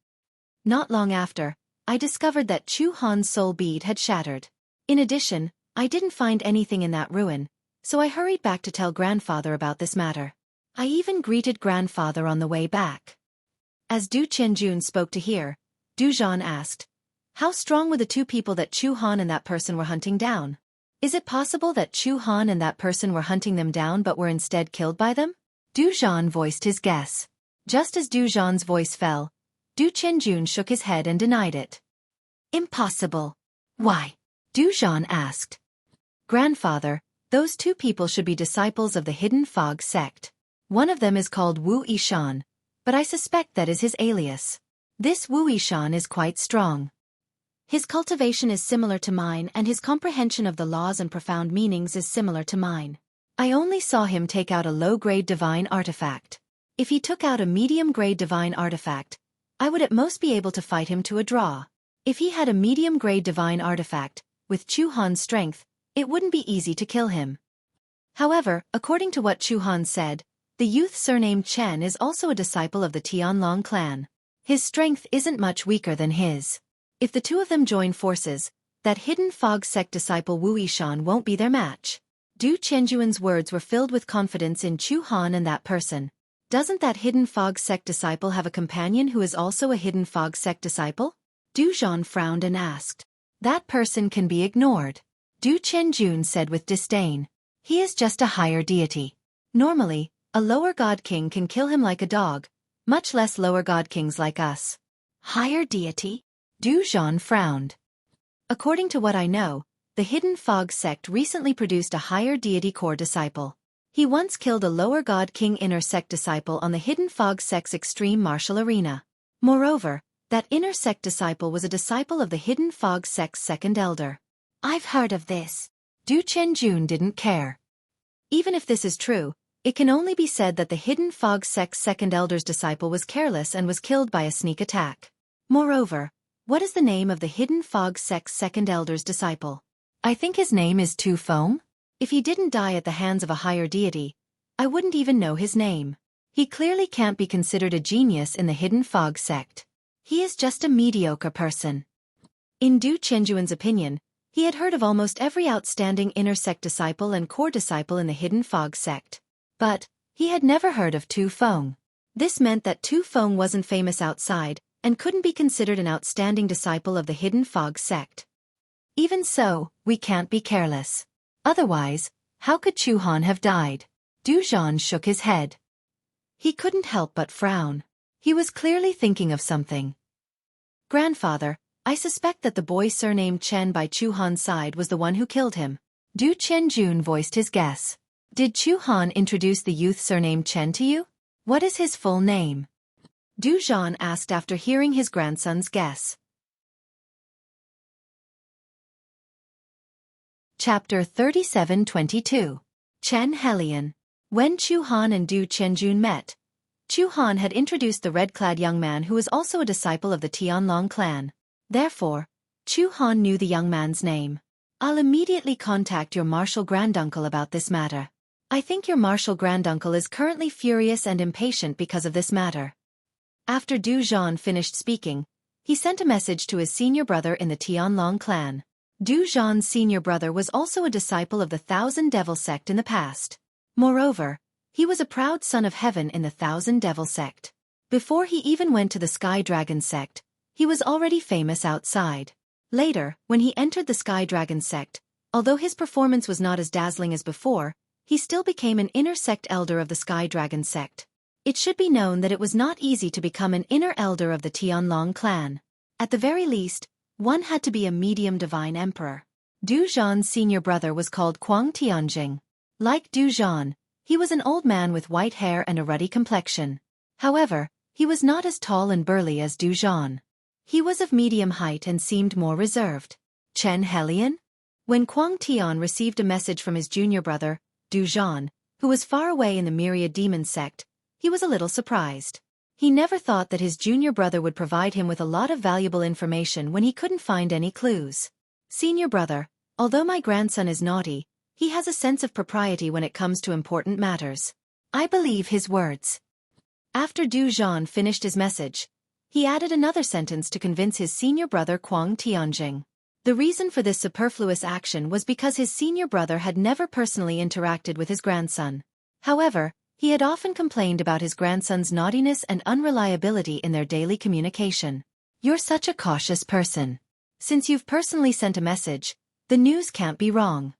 Not long after, I discovered that Chu Han's soul bead had shattered. In addition, I didn't find anything in that ruin, so I hurried back to tell grandfather about this matter. I even greeted grandfather on the way back." As Du Qianjun spoke to hear, Du Zhan asked, "How strong were the 2 people that Chu Han and that person were hunting down? Is it possible that Chu Han and that person were hunting them down but were instead killed by them?" Du Zhan voiced his guess. Just as Du Zhan's voice fell, Du Qianjun shook his head and denied it. "Impossible." "Why?" Du Zhan asked. "Grandfather, those 2 people should be disciples of the Hidden Fog sect. One of them is called Wu Yishan, but I suspect that is his alias. This Wu Yishan is quite strong. His cultivation is similar to mine and his comprehension of the laws and profound meanings is similar to mine. I only saw him take out a low-grade divine artifact. If he took out a medium-grade divine artifact, I would at most be able to fight him to a draw. If he had a medium-grade divine artifact, with Chu Han's strength, it wouldn't be easy to kill him. However, according to what Chu Han said, the youth surnamed Chen is also a disciple of the Tianlong clan. His strength isn't much weaker than his. If the 2 of them join forces, that Hidden Fog sect disciple Wu Yishan won't be their match." Du Qianjuan's words were filled with confidence in Chu Han and that person. "Doesn't that Hidden Fog sect disciple have a companion who is also a Hidden Fog sect disciple?" Du Zhan frowned and asked. "That person can be ignored," Du Qianjun said with disdain. "He is just a higher deity. Normally, a lower god king can kill him like a dog, much less lower god kings like us." "Higher deity?" Du Zhan frowned. "According to what I know, the Hidden Fog sect recently produced a higher deity core disciple. He once killed a lower god king inner sect disciple on the Hidden Fog sect's extreme martial arena. Moreover, that inner sect disciple was a disciple of the Hidden Fog sect's second elder." "I've heard of this." Du Qianjun didn't care. Even if this is true, it can only be said that the Hidden Fog sect's second elder's disciple was careless and was killed by a sneak attack. Moreover, what is the name of the Hidden Fog sect's second elder's disciple? I think his name is Tu Feng. If he didn't die at the hands of a higher deity, I wouldn't even know his name. He clearly can't be considered a genius in the Hidden Fog sect. He is just a mediocre person. In Du Qianjuan's opinion, he had heard of almost every outstanding inner sect disciple and core disciple in the Hidden Fog sect. But he had never heard of Tu Feng. This meant that Tu Feng wasn't famous outside and couldn't be considered an outstanding disciple of the Hidden Fog sect. Even so, we can't be careless. Otherwise, how could Chu Han have died? Du Zhan shook his head. He couldn't help but frown. He was clearly thinking of something. Grandfather, I suspect that the boy surnamed Chen by Chu Han's side was the one who killed him. Du Qianjun voiced his guess. Did Chu Han introduce the youth surnamed Chen to you? What is his full name? Du Zhan asked after hearing his grandson's guess. Chapter 37-22. Chen Helian. When Chu Han and Du Qianjun met, Chu Han had introduced the red-clad young man who was also a disciple of the Tianlong clan. Therefore, Chu Han knew the young man's name. I'll immediately contact your martial granduncle about this matter. I think your martial granduncle is currently furious and impatient because of this matter. After Du Zhan finished speaking, he sent a message to his senior brother in the Tianlong clan. Du Zhan's senior brother was also a disciple of the Thousand Devil sect in the past. Moreover, he was a proud son of heaven in the Thousand Devil sect. Before he even went to the Sky Dragon sect, he was already famous outside. Later, when he entered the Sky Dragon sect, although his performance was not as dazzling as before, he still became an inner sect elder of the Sky Dragon sect. It should be known that it was not easy to become an inner elder of the Tianlong clan. At the very least, one had to be a medium divine emperor. Du Zhan's senior brother was called Quang Tianjing. Like Du Zhan, he was an old man with white hair and a ruddy complexion. However, he was not as tall and burly as Du Zhan. He was of medium height and seemed more reserved. Chen Helian? When Quang Tian received a message from his junior brother, Du Zhan, who was far away in the Myriad Demon sect, he was a little surprised. He never thought that his junior brother would provide him with a lot of valuable information when he couldn't find any clues. Senior brother, although my grandson is naughty, he has a sense of propriety when it comes to important matters. I believe his words. After Du Zhan finished his message, he added another sentence to convince his senior brother Quang Tianjing. The reason for this superfluous action was because his senior brother had never personally interacted with his grandson. However, he had often complained about his grandson's naughtiness and unreliability in their daily communication. You're such a cautious person. Since you've personally sent a message, the news can't be wrong.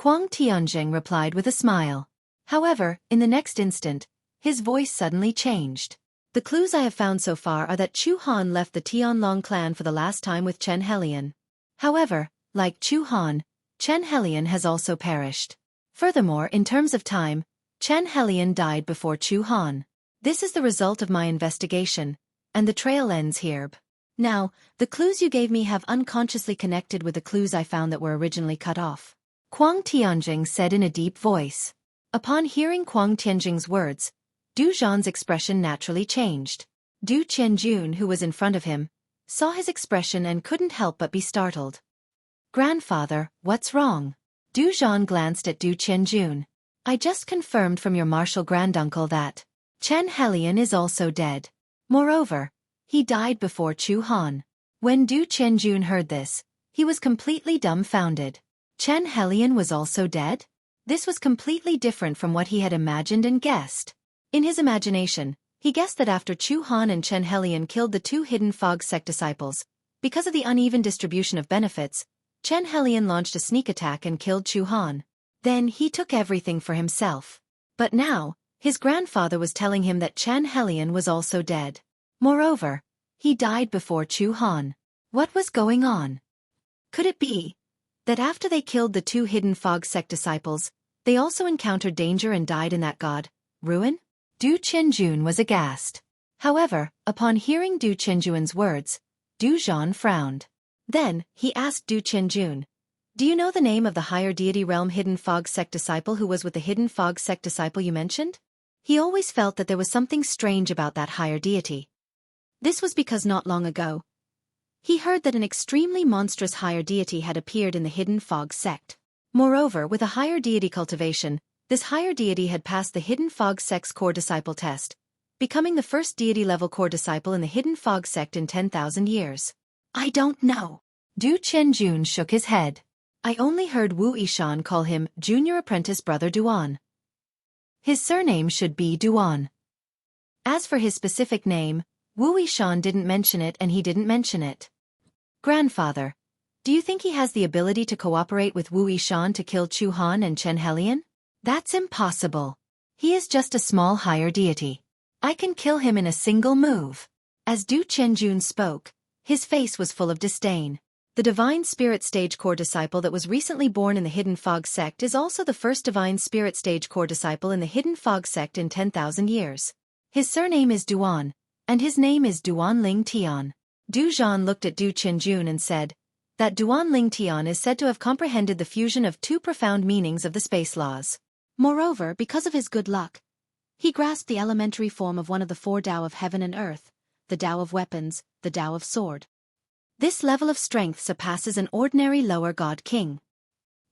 Quang Tianjing replied with a smile. However, in the next instant, his voice suddenly changed. The clues I have found so far are that Chu Han left the Tianlong clan for the last time with Chen Helian. However, like Chu Han, Chen Helian has also perished. Furthermore, in terms of time, Chen Helian died before Chu Han. This is the result of my investigation, and the trail ends here. Now, the clues you gave me have unconsciously connected with the clues I found that were originally cut off. Quang Tianjing said in a deep voice. Upon hearing Quang Tianjing's words, Du Zhan's expression naturally changed. Du Qianjun, who was in front of him, saw his expression and couldn't help but be startled. Grandfather, what's wrong? Du Zhan glanced at Du Qianjun. I just confirmed from your martial granduncle that Chen Helian is also dead. Moreover, he died before Chu Han. When Du Qianjun heard this, he was completely dumbfounded. Chen Helian was also dead? This was completely different from what he had imagined and guessed. In his imagination, he guessed that after Chu Han and Chen Helian killed the two Hidden Fog sect disciples, because of the uneven distribution of benefits, Chen Helian launched a sneak attack and killed Chu Han. Then he took everything for himself. But now, his grandfather was telling him that Chen Helian was also dead. Moreover, he died before Chu Han. What was going on? Could it be that after they killed the two Hidden Fog sect disciples, they also encountered danger and died in that god ruin? Du Qianjun was aghast. However, upon hearing Du Qianjun's words, Du Zhan frowned. Then, he asked Du Qianjun, do you know the name of the higher deity realm Hidden Fog sect disciple who was with the Hidden Fog sect disciple you mentioned? He always felt that there was something strange about that higher deity. This was because not long ago, he heard that an extremely monstrous higher deity had appeared in the Hidden Fog sect. Moreover, with a higher deity cultivation, This higher deity had passed the Hidden Fog sect's core disciple test, becoming the first deity-level core disciple in the Hidden Fog sect in 10,000 years. I don't know. Du Qianjun shook his head. I only heard Wu Yishan call him Junior Apprentice Brother Duan. His surname should be Duan. As for his specific name, Wu Yishan didn't mention it and he didn't mention it. Grandfather, do you think he has the ability to cooperate with Wu Yishan to kill Chu Han and Chen Helian? That's impossible. He is just a small higher deity. I can kill him in a single move. As Du Qianjun spoke, his face was full of disdain. The Divine Spirit Stage Core Disciple that was recently born in the Hidden Fog sect is also the first Divine Spirit Stage Core Disciple in the Hidden Fog sect in 10,000 years. His surname is Duan, and his name is Duan Ling Tian. Du Zhan looked at Du Qianjun and said that Duan Ling Tian is said to have comprehended the fusion of two profound meanings of the space laws. Moreover, because of his good luck, he grasped the elementary form of one of the four Tao of heaven and earth, the Tao of weapons, the Tao of sword. This level of strength surpasses an ordinary lower god king.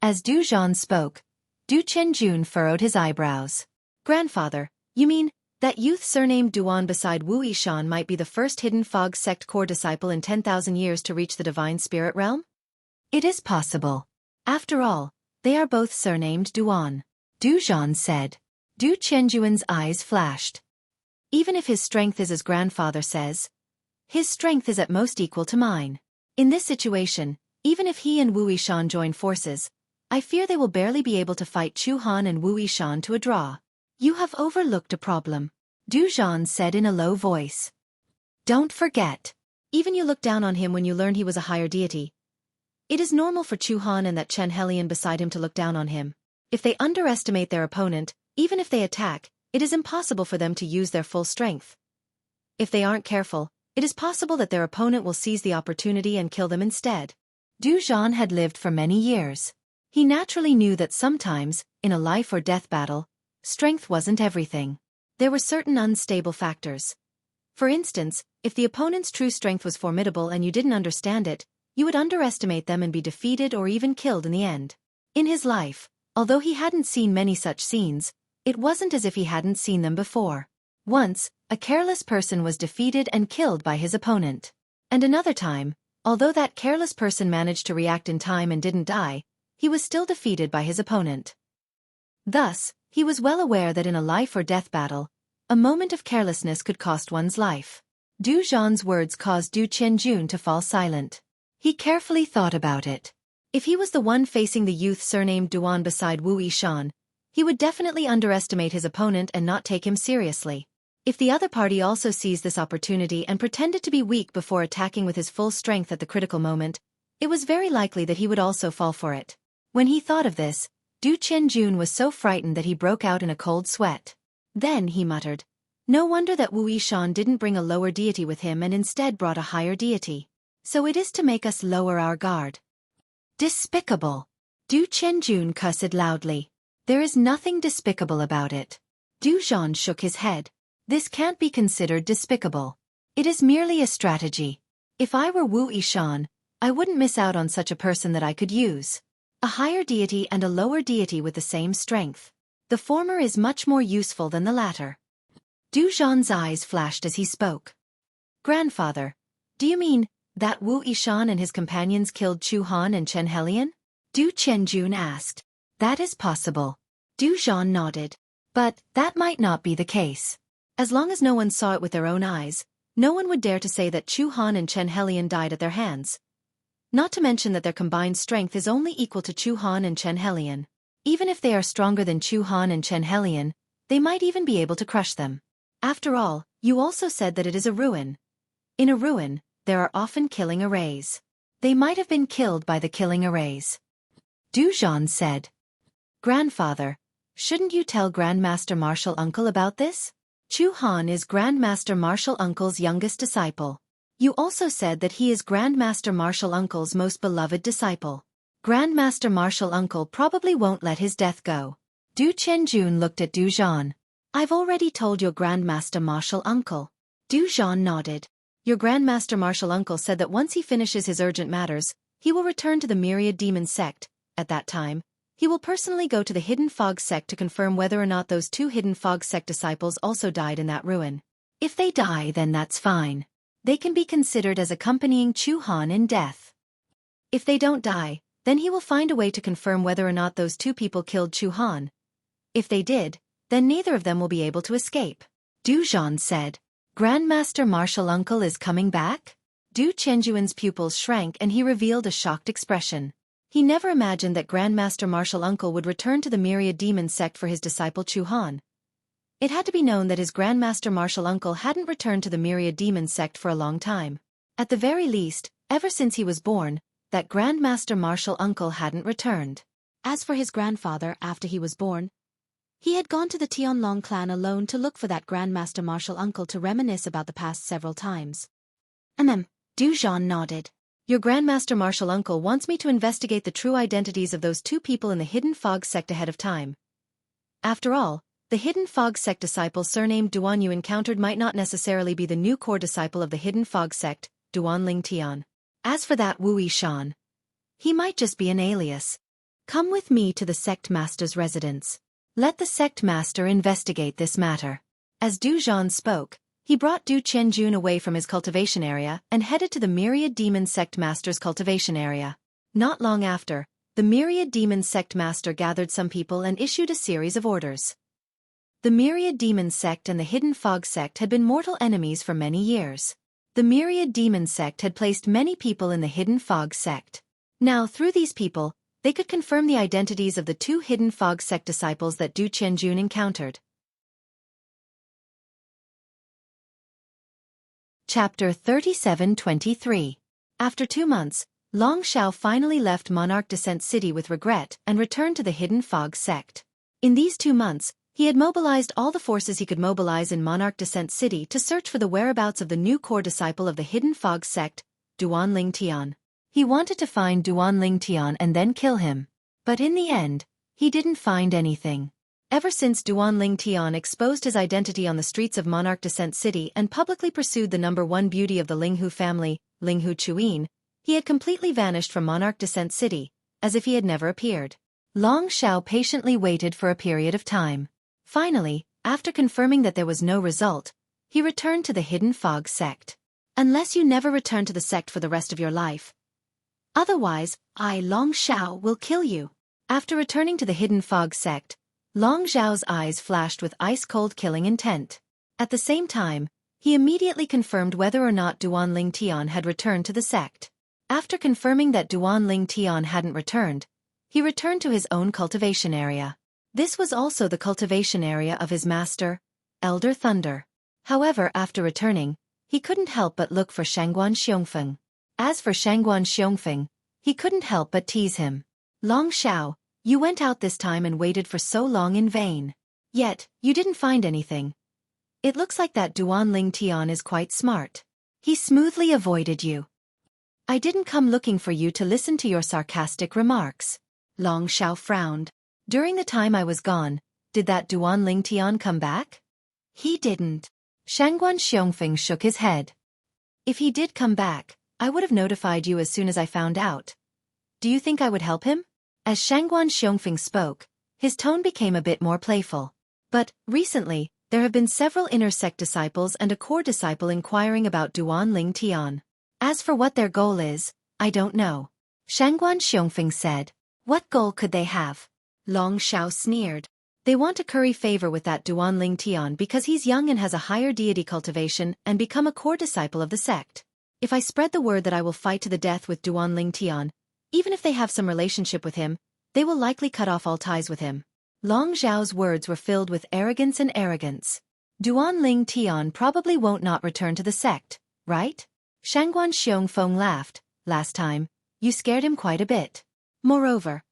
As Du Zhan spoke, Du Qianjun furrowed his eyebrows. Grandfather, you mean that youth surnamed Duan beside Wu Yishan might be the first Hidden Fog sect core disciple in 10,000 years to reach the Divine Spirit realm? It is possible. After all, they are both surnamed Duan. Du Zhan said. Du Qianjun's eyes flashed. Even if his strength is as grandfather says, his strength is at most equal to mine. In this situation, even if he and Wu Yishan join forces, I fear they will barely be able to fight Chu Han and Wu Yishan to a draw. You have overlooked a problem, Du Zhan said in a low voice. Don't forget. Even you looked down on him when you learned he was a higher deity. It is normal for Chu Han and that Chen Helian beside him to look down on him. If they underestimate their opponent, even if they attack, it is impossible for them to use their full strength. If they aren't careful, it is possible that their opponent will seize the opportunity and kill them instead. Du Zhan had lived for many years. He naturally knew that sometimes, in a life or death battle, strength wasn't everything. There were certain unstable factors. For instance, if the opponent's true strength was formidable and you didn't understand it, you would underestimate them and be defeated or even killed in the end. In his life, although he hadn't seen many such scenes, it wasn't as if he hadn't seen them before. Once, a careless person was defeated and killed by his opponent. And another time, although that careless person managed to react in time and didn't die, he was still defeated by his opponent. Thus, he was well aware that in a life or death battle, a moment of carelessness could cost one's life. Du Zhan's words caused Du Qianjun to fall silent. He carefully thought about it. If he was the one facing the youth surnamed Duan beside Wu Yishan, he would definitely underestimate his opponent and not take him seriously. If the other party also seized this opportunity and pretended to be weak before attacking with his full strength at the critical moment, it was very likely that he would also fall for it. When he thought of this, Du Qianjun was so frightened that he broke out in a cold sweat. Then he muttered, "No wonder that Wu Yishan didn't bring a lower deity with him and instead brought a higher deity. So it is to make us lower our guard." Despicable! Du Qianjun cussed loudly. There is nothing despicable about it. Du Zhan shook his head. This can't be considered despicable. It is merely a strategy. If I were Wu Yishan, I wouldn't miss out on such a person that I could use. A higher deity and a lower deity with the same strength. The former is much more useful than the latter. Du Zhan's eyes flashed as he spoke. Grandfather, do you mean that Wu Yishan and his companions killed Chu Han and Chen Helian? Du Qianjun asked. That is possible. Du Zhan nodded. But that might not be the case. As long as no one saw it with their own eyes, no one would dare to say that Chu Han and Chen Helian died at their hands. Not to mention that their combined strength is only equal to Chu Han and Chen Helian. Even if they are stronger than Chu Han and Chen Helian, they might even be able to crush them. After all, you also said that it is a ruin. In a ruin, there are often killing arrays. They might have been killed by the killing arrays. Du Zhan said. Grandfather, shouldn't you tell Grandmaster Martial Uncle about this? Chu Han is Grandmaster Martial Uncle's youngest disciple. You also said that he is Grandmaster Martial Uncle's most beloved disciple. Grandmaster Martial Uncle probably won't let his death go. Du Qianjun looked at Du Zhan. I've already told your Grandmaster Martial Uncle. Du Zhan nodded. Your Grandmaster Martial Uncle said that once he finishes his urgent matters, he will return to the Myriad Demon sect. At that time, He will personally go to the Hidden Fog sect to confirm whether or not those 2 Hidden Fog sect disciples also died in that ruin. If they die, then that's fine. They can be considered as accompanying Chu Han in death. If they don't die, then he will find a way to confirm whether or not those 2 people killed Chu Han. If they did, then neither of them will be able to escape. Du Zhan said. Grandmaster Martial Uncle is coming back? Du Chenjuan's pupils shrank and he revealed a shocked expression. He never imagined that Grandmaster Martial Uncle would return to the Myriad Demon sect for his disciple Chu Han. It had to be known that his Grandmaster Martial Uncle hadn't returned to the Myriad Demon sect for a long time. At the very least, ever since he was born, that Grandmaster Martial Uncle hadn't returned. As for his grandfather after he was born, he had gone to the Tianlong clan alone to look for that Grandmaster Martial Uncle to reminisce about the past several times. Du Zhan nodded. Your Grandmaster Martial Uncle wants me to investigate the true identities of those 2 people in the Hidden Fog sect ahead of time. After all, the Hidden Fog sect disciple surnamed Duan you encountered might not necessarily be the new core disciple of the Hidden Fog sect, Duan Ling Tian. As for that Wu Yishan, he might just be an alias. Come with me to the sect master's residence. Let the sect master investigate this matter. As Du Zhan spoke, he brought Du Chenjun away from his cultivation area and headed to the Myriad Demon sect master's cultivation area. Not long after, the Myriad Demon sect master gathered some people and issued a series of orders. The Myriad Demon sect and the Hidden Fog sect had been mortal enemies for many years. The Myriad Demon sect had placed many people in the Hidden Fog sect. Now, through these people, they could confirm the identities of the 2 Hidden Fog sect disciples that Du Chenjun encountered. Chapter 37-23. After 2 months, Long Shao finally left Monarch Descent City with regret and returned to the Hidden Fog sect. In these 2 months, he had mobilized all the forces he could mobilize in Monarch Descent City to search for the whereabouts of the new core disciple of the Hidden Fog sect, Duan Ling Tian. He wanted to find Duan Ling Tian and then kill him. But in the end, he didn't find anything. Ever since Duan Ling Tian exposed his identity on the streets of Monarch Descent City and publicly pursued the number 1 beauty of the Linghu family, Linghu Chuyin, he had completely vanished from Monarch Descent City, as if he had never appeared. Long Shao patiently waited for a period of time. Finally, after confirming that there was no result, he returned to the Hidden Fog sect. Unless you never return to the sect for the rest of your life. Otherwise, I, Long Shao, will kill you. After returning to the Hidden Fog sect, Long Zhao's eyes flashed with ice-cold killing intent. At the same time, he immediately confirmed whether or not Duan Ling Tian had returned to the sect. After confirming that Duan Ling Tian hadn't returned, he returned to his own cultivation area. This was also the cultivation area of his master, Elder Thunder. However, after returning, he couldn't help but look for Shangguan Xiongfeng. As for Shangguan Xiongfeng, he couldn't help but tease him. Long Shao, you went out this time and waited for so long in vain. Yet, you didn't find anything. It looks like that Duan Ling Tian is quite smart. He smoothly avoided you. I didn't come looking for you to listen to your sarcastic remarks. Long Shao frowned. During the time I was gone, did that Duan Ling Tian come back? He didn't. Shangguan Xiongfeng shook his head. If he did come back, I would have notified you as soon as I found out. Do you think I would help him? As Shangguan Xiongfeng spoke, his tone became a bit more playful. But, recently, there have been several inner sect disciples and a core disciple inquiring about Duan Ling Tian. As for what their goal is, I don't know. Shangguan Xiongfeng said. What goal could they have? Long Shao sneered. They want to curry favor with that Duan Ling Tian because he's young and has a higher deity cultivation and become a core disciple of the sect. If I spread the word that I will fight to the death with Duan Ling Tian, even if they have some relationship with him, they will likely cut off all ties with him. Long Zhao's words were filled with arrogance and arrogance. Duan Ling Tian probably won't not return to the sect, right? Shangguan Xiongfeng laughed. Last time, you scared him quite a bit. Moreover,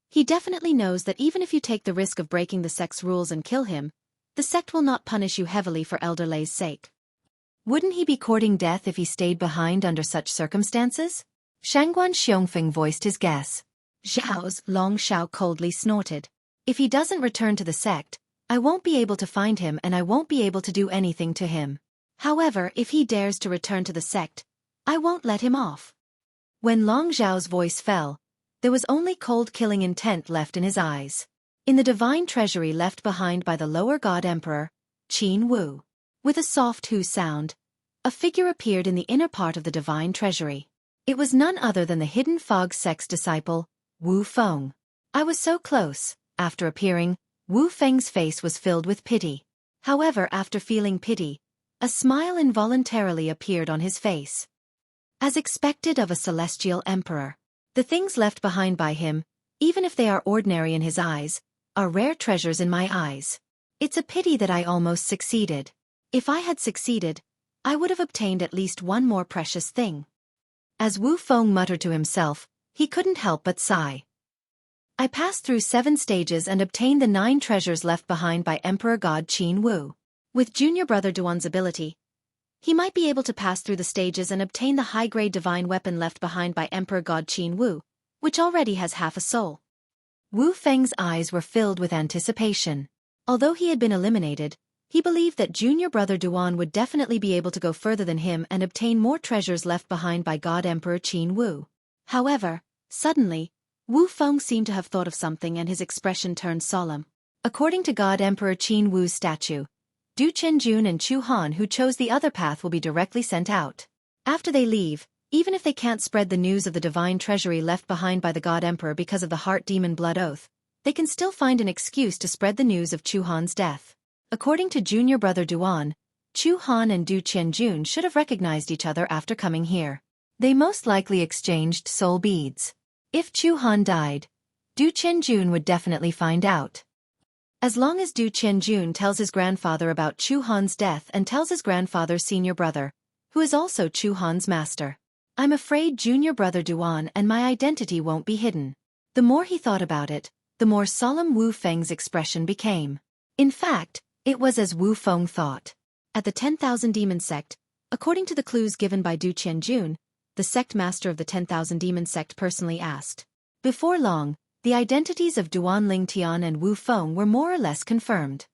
he definitely knows that even if you take the risk of breaking the sect's rules and kill him, the sect will not punish you heavily for Elder Lei's sake. Wouldn't he be courting death if he stayed behind under such circumstances? Shangguan Xiongfeng voiced his guess. Zhao's Long Shao coldly snorted. If he doesn't return to the sect, I won't be able to find him and I won't be able to do anything to him. However, if he dares to return to the sect, I won't let him off. When Long Zhao's voice fell, there was only cold killing intent left in his eyes. In the divine treasury left behind by the lower god emperor, Qin Wu. With a soft hu sound, a figure appeared in the inner part of the divine treasury. It was none other than the hidden fog sect's disciple, Wu Feng. I was so close. After appearing, Wu Feng's face was filled with pity. However, after feeling pity, a smile involuntarily appeared on his face. As expected of a celestial emperor, the things left behind by him, even if they are ordinary in his eyes, are rare treasures in my eyes. It's a pity that I almost succeeded. If I had succeeded, I would have obtained at least one more precious thing. As Wu Feng muttered to himself, he couldn't help but sigh. I passed through 7 stages and obtained the 9 treasures left behind by Emperor God Qin Wu. With junior brother Duan's ability, he might be able to pass through the stages and obtain the high-grade divine weapon left behind by Emperor God Qin Wu, which already has half a soul. Wu Feng's eyes were filled with anticipation. Although he had been eliminated, he believed that junior brother Duan would definitely be able to go further than him and obtain more treasures left behind by God Emperor Qin Wu. However, suddenly, Wu Feng seemed to have thought of something and his expression turned solemn. According to God Emperor Qin Wu's statue, Du Chenjun and Chu Han who chose the other path will be directly sent out. After they leave, even if they can't spread the news of the divine treasury left behind by the God Emperor because of the heart demon blood oath, they can still find an excuse to spread the news of Chu Han's death. According to junior brother Duan, Chu Han and Du Chenjun should have recognized each other after coming here. They most likely exchanged soul beads. If Chu Han died, Du Chenjun would definitely find out. As long as Du Chenjun tells his grandfather about Chu Han's death and tells his grandfather's senior brother, who is also Chu Han's master, I'm afraid junior brother Duan and my identity won't be hidden. The more he thought about it, the more solemn Wu Feng's expression became. In fact, it was as Wu Feng thought. At the 10,000 Demon Sect, according to the clues given by Du Chenjun, the sect master of the 10,000 Demon Sect personally asked. Before long, the identities of Duan Lingtian and Wu Feng were more or less confirmed.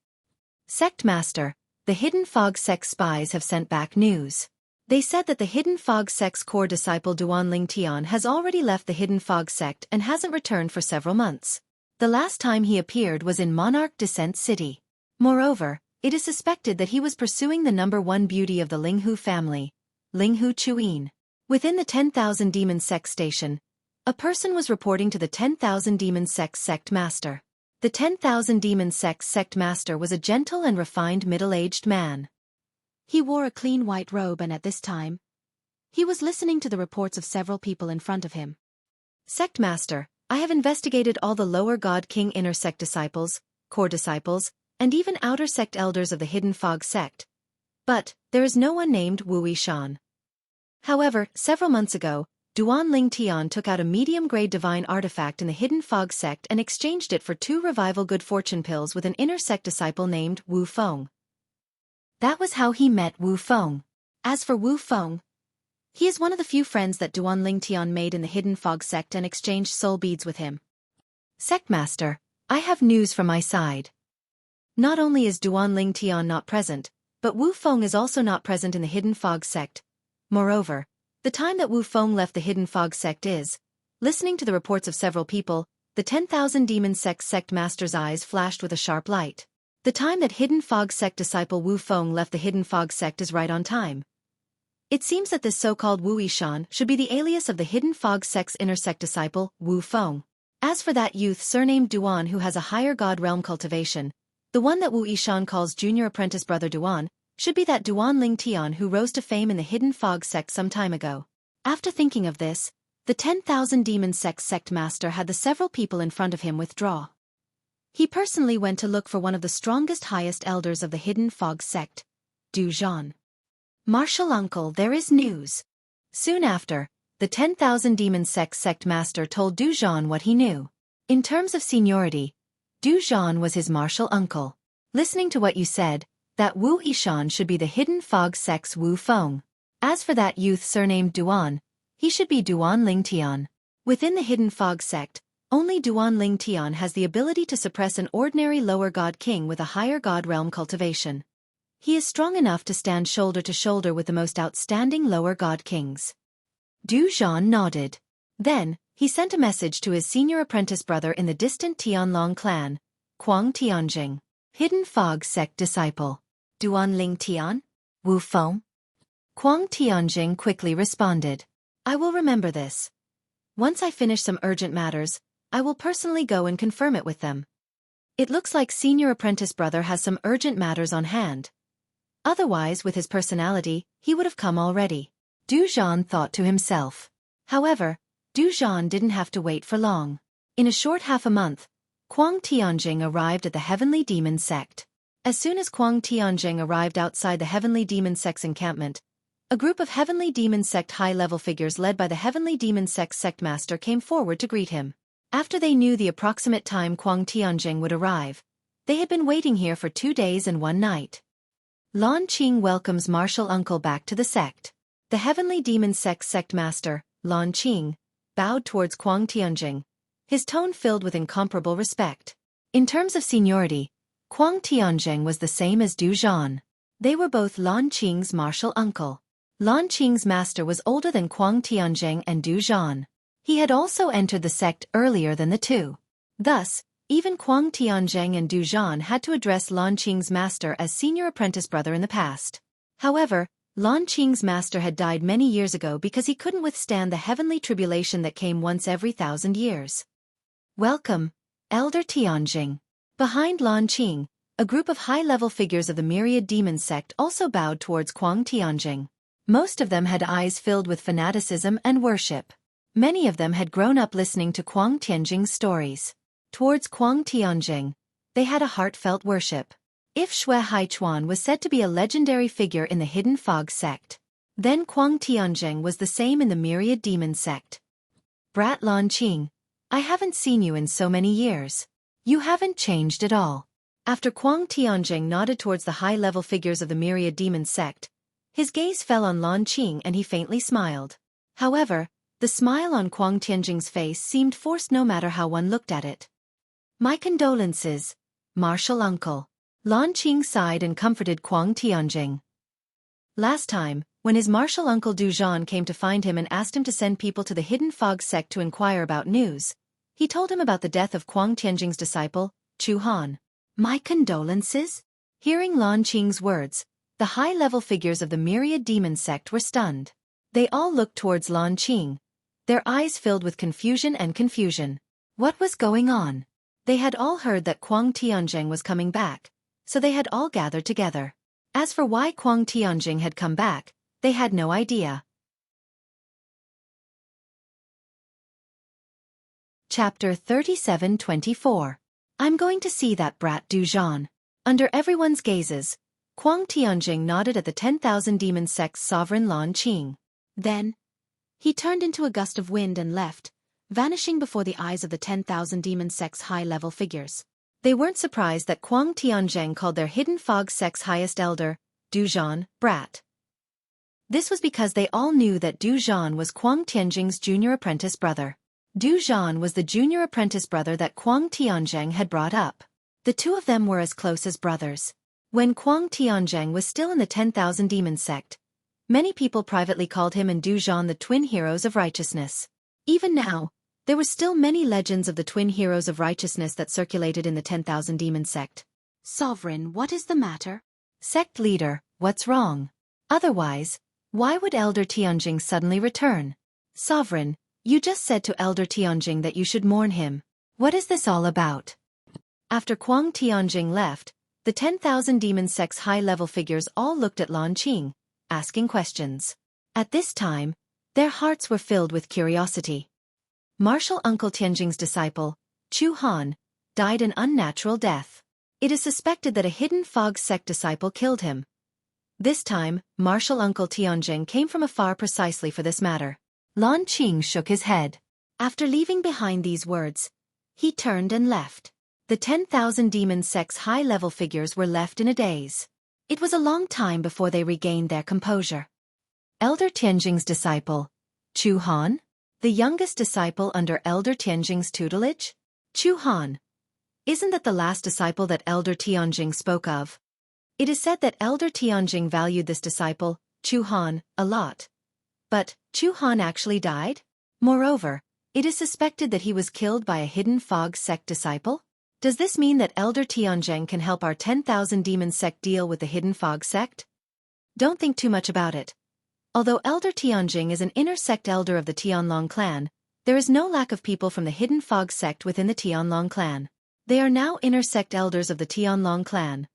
Sect Master, the Hidden Fog Sect's spies have sent back news. They said that the Hidden Fog Sect's core disciple Duan Lingtian has already left the Hidden Fog Sect and hasn't returned for several months. The last time he appeared was in Monarch Descent City. Moreover, it is suspected that he was pursuing the #1 beauty of the Linghu family, Linghu Chuyin. Within the 10,000 Demon Sect station, a person was reporting to the 10,000 Demon Sect Sect Master. The 10,000 Demon Sect Sect Master was a gentle and refined middle-aged man. He wore a clean white robe and at this time, he was listening to the reports of several people in front of him. Sect Master, I have investigated all the lower God King inner sect disciples, core disciples, and even outer sect elders of the Hidden Fog Sect. But, there is no one named Wu Yishan. However, several months ago, Duan Lingtian took out a medium-grade divine artifact in the Hidden Fog Sect and exchanged it for 2 revival good fortune pills with an inner sect disciple named Wu Feng. That was how he met Wu Feng. As for Wu Feng, he is one of the few friends that Duan Lingtian made in the Hidden Fog Sect and exchanged soul beads with him. Sect Master, I have news from my side. Not only is Duan Lingtian not present, but Wu Feng is also not present in the Hidden Fog Sect. Moreover, the time that Wu Feng left the Hidden Fog Sect is, listening to the reports of several people, the 10,000 Demon Sect Sect Master's eyes flashed with a sharp light. The time that Hidden Fog Sect disciple Wu Feng left the Hidden Fog Sect is right on time. It seems that this so-called Wu Yishan should be the alias of the Hidden Fog Sect's inner sect disciple, Wu Feng. As for that youth surnamed Duan who has a higher god realm cultivation, the one that Wu Yishan calls junior apprentice brother Duan, should be that Duan Lingtian who rose to fame in the Hidden Fog Sect some time ago. After thinking of this, the 10,000 Demon Sect Sect Master had the several people in front of him withdraw. He personally went to look for one of the strongest highest elders of the Hidden Fog Sect, Du Zhan. Martial uncle, there is news. Soon after, the 10,000 Demon Sect Sect Master told Du Zhan what he knew. In terms of seniority, Du Zhan was his martial uncle. Listening to what you said, that Wu Yishan should be the Hidden Fog Sect's Wu Feng. As for that youth surnamed Duan, he should be Duan Lingtian. Within the Hidden Fog Sect, only Duan Lingtian has the ability to suppress an ordinary lower god king with a higher god realm cultivation. He is strong enough to stand shoulder to shoulder with the most outstanding lower god kings. Du Zhan nodded. Then, He sent a message to his senior apprentice brother in the distant Tianlong clan, Kuang Tianjing, Hidden Fog Sect disciple. Duanling Tian? Wu Feng? Kuang Tianjing quickly responded. I will remember this. Once I finish some urgent matters, I will personally go and confirm it with them. It looks like senior apprentice brother has some urgent matters on hand. Otherwise, with his personality, he would have come already. Du Zhan thought to himself. However, Du Zhan didn't have to wait for long. In a short half a month, Kuang Tianjing arrived at the Heavenly Demon Sect. As soon as Kuang Tianjing arrived outside the Heavenly Demon Sect's encampment, a group of Heavenly Demon Sect high-level figures led by the Heavenly Demon Sect Sectmaster came forward to greet him. After they knew the approximate time Kuang Tianjing would arrive, they had been waiting here for 2 days and 1 night. Lan Qing welcomes martial uncle back to the sect. The Heavenly Demon Sect Sectmaster, Lan Qing, bowed towards Kuang Tianjing, his tone filled with incomparable respect. In terms of seniority, Kuang Tianjing was the same as Du Zhan. They were both Lan Qing's martial uncle. Lan Qing's master was older than Kuang Tianjing and Du Zhan. He had also entered the sect earlier than the two. Thus, even Kuang Tianjing and Du Zhan had to address Lan Qing's master as senior apprentice brother in the past. However, Lan Qing's master had died many years ago because he couldn't withstand the heavenly tribulation that came once every 1,000 years. Welcome, Elder Tianjing. Behind Lan Qing, a group of high-level figures of the myriad demon sect also bowed towards Kuang Tianjing. Most of them had eyes filled with fanaticism and worship. Many of them had grown up listening to Kuang Tianjing's stories. Towards Kuang Tianjing, they had a heartfelt worship. If Xueqi was said to be a legendary figure in the Hidden Fog sect, then Kuang Tianjing was the same in the myriad demon sect. Brat Lan Qing, I haven't seen you in so many years. You haven't changed at all. After Kuang Tianjing nodded towards the high-level figures of the myriad demon sect, his gaze fell on Lan Qing and he faintly smiled. However, the smile on Kuang Tianjing's face seemed forced no matter how one looked at it. My condolences, martial uncle. Lan Qing sighed and comforted Kuang Tianjing. Last time, when his martial uncle Du Zhan came to find him and asked him to send people to the Hidden Fog sect to inquire about news, he told him about the death of Kuang Tianjing's disciple, Chu Han. My condolences? Hearing Lan Qing's words, the high-level figures of the myriad demon sect were stunned. They all looked towards Lan Qing, their eyes filled with confusion and confusion. What was going on? They had all heard that Kuang Tianjing was coming back, so they had all gathered together. As for why Kuang Tianjing had come back, they had no idea. Chapter 37-24. I'm going to see that brat Du Zhan. Under everyone's gazes, Kuang Tianjing nodded at the 10,000 demon sect's sovereign Lan Qing. Then, he turned into a gust of wind and left, vanishing before the eyes of the 10,000 demon sect's high-level figures. They weren't surprised that Kuang Tianjing called their Hidden Fog sect's highest elder, Du Zhan, brat. This was because they all knew that Du Zhan was Kuang Tianjing's junior apprentice brother. Du Zhan was the junior apprentice brother that Kuang Tianjing had brought up. The two of them were as close as brothers. When Kuang Tianjing was still in the 10,000 demon sect, many people privately called him and Du Zhan the twin heroes of righteousness. Even now, there were still many legends of the twin heroes of righteousness that circulated in the 10,000 demon sect. Sovereign, what is the matter? Sect leader, what's wrong? Otherwise, why would Elder Tianjing suddenly return? Sovereign, you just said to Elder Tianjing that you should mourn him. What is this all about? After Kuang Tianjing left, the 10,000 demon sect's high-level figures all looked at Lan Qing, asking questions. At this time, their hearts were filled with curiosity. Martial Uncle Tianjing's disciple, Chu Han, died an unnatural death. It is suspected that a Hidden Fog sect disciple killed him. This time, Martial Uncle Tianjing came from afar precisely for this matter. Lan Qing shook his head. After leaving behind these words, he turned and left. The 10,000 demon sect's high-level figures were left in a daze. It was a long time before they regained their composure. Elder Tianjing's disciple, Chu Han? The youngest disciple under Elder Tianjing's tutelage? Chu Han. Isn't that the last disciple that Elder Tianjing spoke of? It is said that Elder Tianjing valued this disciple, Chu Han, a lot. But, Chu Han actually died? Moreover, It is suspected that he was killed by a hidden fog sect disciple? Does this mean that Elder Tianzheng can help our 10,000 demon sect deal with the hidden fog sect? Don't think too much about it. Although Elder Tianjing is an inner sect elder of the Tianlong clan, there is no lack of people from the hidden fog sect within the Tianlong clan. They are now inner sect elders of the Tianlong clan.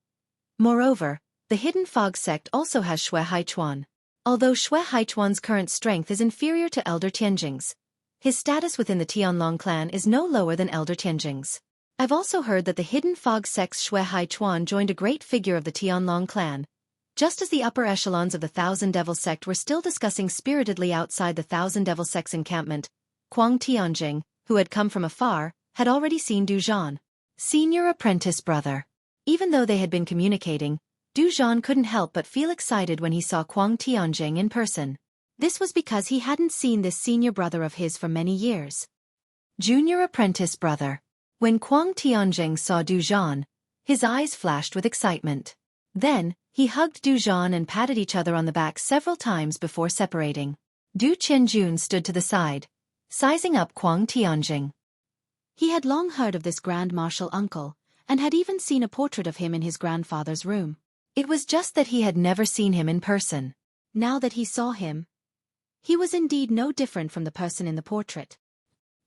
Moreover, the hidden fog sect also has Xue Haichuan. Although Xue Haichuan's current strength is inferior to Elder Tianjing's, his status within the Tianlong clan is no lower than Elder Tianjing's. I've also heard that the hidden fog sect's Xue Haichuan joined a great figure of the Tianlong clan, just as the upper echelons of the Thousand Devil sect were still discussing spiritedly outside the Thousand Devil sect's encampment. Kuang Tianjing, who had come from afar, had already seen Du Zhan, senior apprentice brother. Even though they had been communicating, Du Zhan couldn't help but feel excited when he saw Kuang Tianjing in person. This was because he hadn't seen this senior brother of his for many years. Junior apprentice brother. When Kuang Tianjing saw Du Zhan, his eyes flashed with excitement. Then, he hugged Du Zhan and patted each other on the back several times before separating. Du Qianjun stood to the side, sizing up Kuang Tianjing. He had long heard of this Grand Marshal uncle, and had even seen a portrait of him in his grandfather's room. It was just that he had never seen him in person. Now that he saw him, he was indeed no different from the person in the portrait.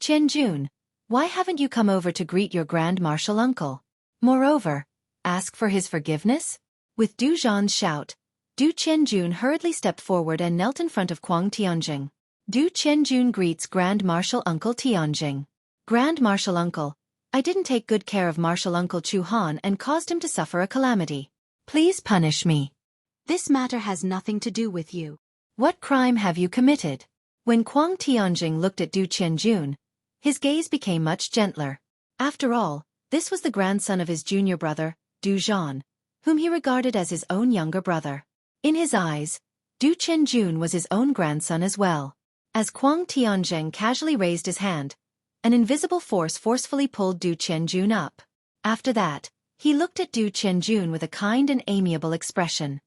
Qianjun, why haven't you come over to greet your Grand Marshal uncle? Moreover, ask for his forgiveness? With Du Zhan's shout, Du Qianjun hurriedly stepped forward and knelt in front of Kuang Tianjing. Du Qianjun greets Grand Marshal Uncle Tianjing. Grand Marshal Uncle, I didn't take good care of Marshal Uncle Chu Han and caused him to suffer a calamity. Please punish me. This matter has nothing to do with you. What crime have you committed? When Kuang Tianjing looked at Du Qianjun, his gaze became much gentler. After all, this was the grandson of his junior brother, Du Zhan, whom he regarded as his own younger brother. In his eyes, Du Qianjun was his own grandson as well. As Kuang Tianjing casually raised his hand, an invisible force forcefully pulled Du Qianjun up. After that, he looked at Du Qianjun with a kind and amiable expression.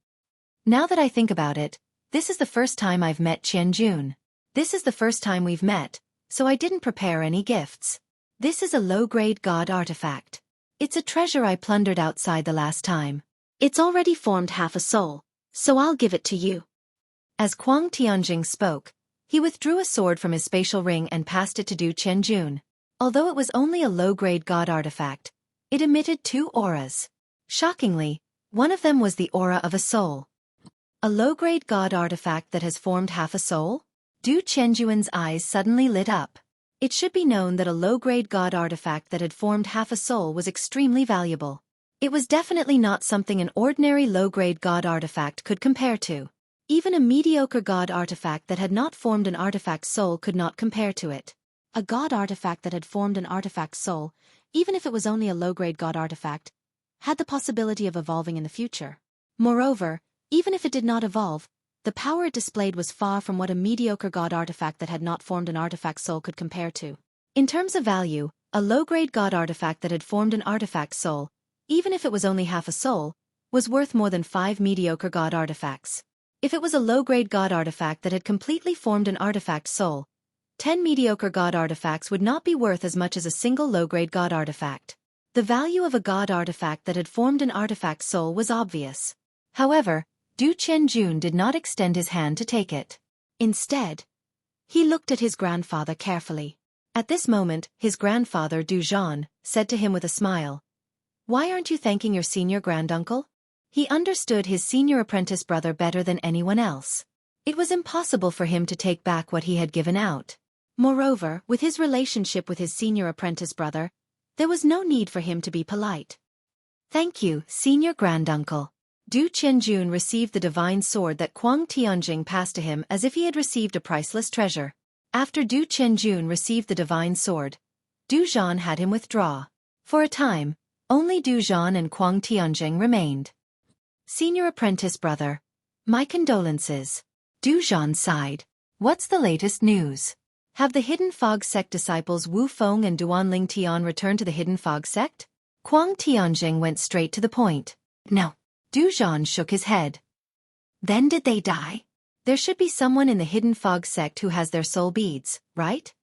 Now that I think about it, this is the first time I've met Qianjun. This is the first time we've met, so I didn't prepare any gifts. This is a low-grade god artifact. It's a treasure I plundered outside the last time. It's already formed half a soul, so I'll give it to you. As Kuang Tianjing spoke, he withdrew a sword from his spatial ring and passed it to Du Qianjun. Although it was only a low-grade god artifact, it emitted two auras. Shockingly, one of them was the aura of a soul. A low-grade god artifact that has formed half a soul? Du Qianjun's eyes suddenly lit up. It should be known that a low-grade god artifact that had formed half a soul was extremely valuable. It was definitely not something an ordinary low-grade god artifact could compare to. Even a mediocre god artifact that had not formed an artifact soul could not compare to it. A god artifact that had formed an artifact soul, even if it was only a low-grade god artifact, had the possibility of evolving in the future. Moreover, even if it did not evolve, the power it displayed was far from what a mediocre god artifact that had not formed an artifact soul could compare to. In terms of value, a low-grade god artifact that had formed an artifact soul, even if it was only half a soul, was worth more than 5 mediocre god artifacts. If it was a low-grade god artifact that had completely formed an artifact soul, 10 mediocre god artifacts would not be worth as much as a single low-grade god artifact. The value of a god artifact that had formed an artifact soul was obvious. However, Du Qianjun did not extend his hand to take it. Instead, he looked at his grandfather carefully. At this moment, his grandfather Du Zhan said to him with a smile, "Why aren't you thanking your senior granduncle?" He understood his senior apprentice brother better than anyone else. It was impossible for him to take back what he had given out. Moreover, with his relationship with his senior apprentice brother, there was no need for him to be polite. "Thank you, senior granduncle." Du Qianjun received the divine sword that Kuang Tianjing passed to him as if he had received a priceless treasure. After Du Qianjun received the divine sword, Du Zhan had him withdraw. For a time, only Du Zhan and Kuang Tianjing remained. "Senior apprentice brother, my condolences." Du Zhan sighed. "What's the latest news? Have the Hidden Fog Sect disciples Wu Feng and Duanling Tian returned to the Hidden Fog Sect?" Kuang Tianjing went straight to the point. "No." Du Zhan shook his head. "Then did they die? There should be someone in the Hidden Fog Sect who has their soul beads, right?"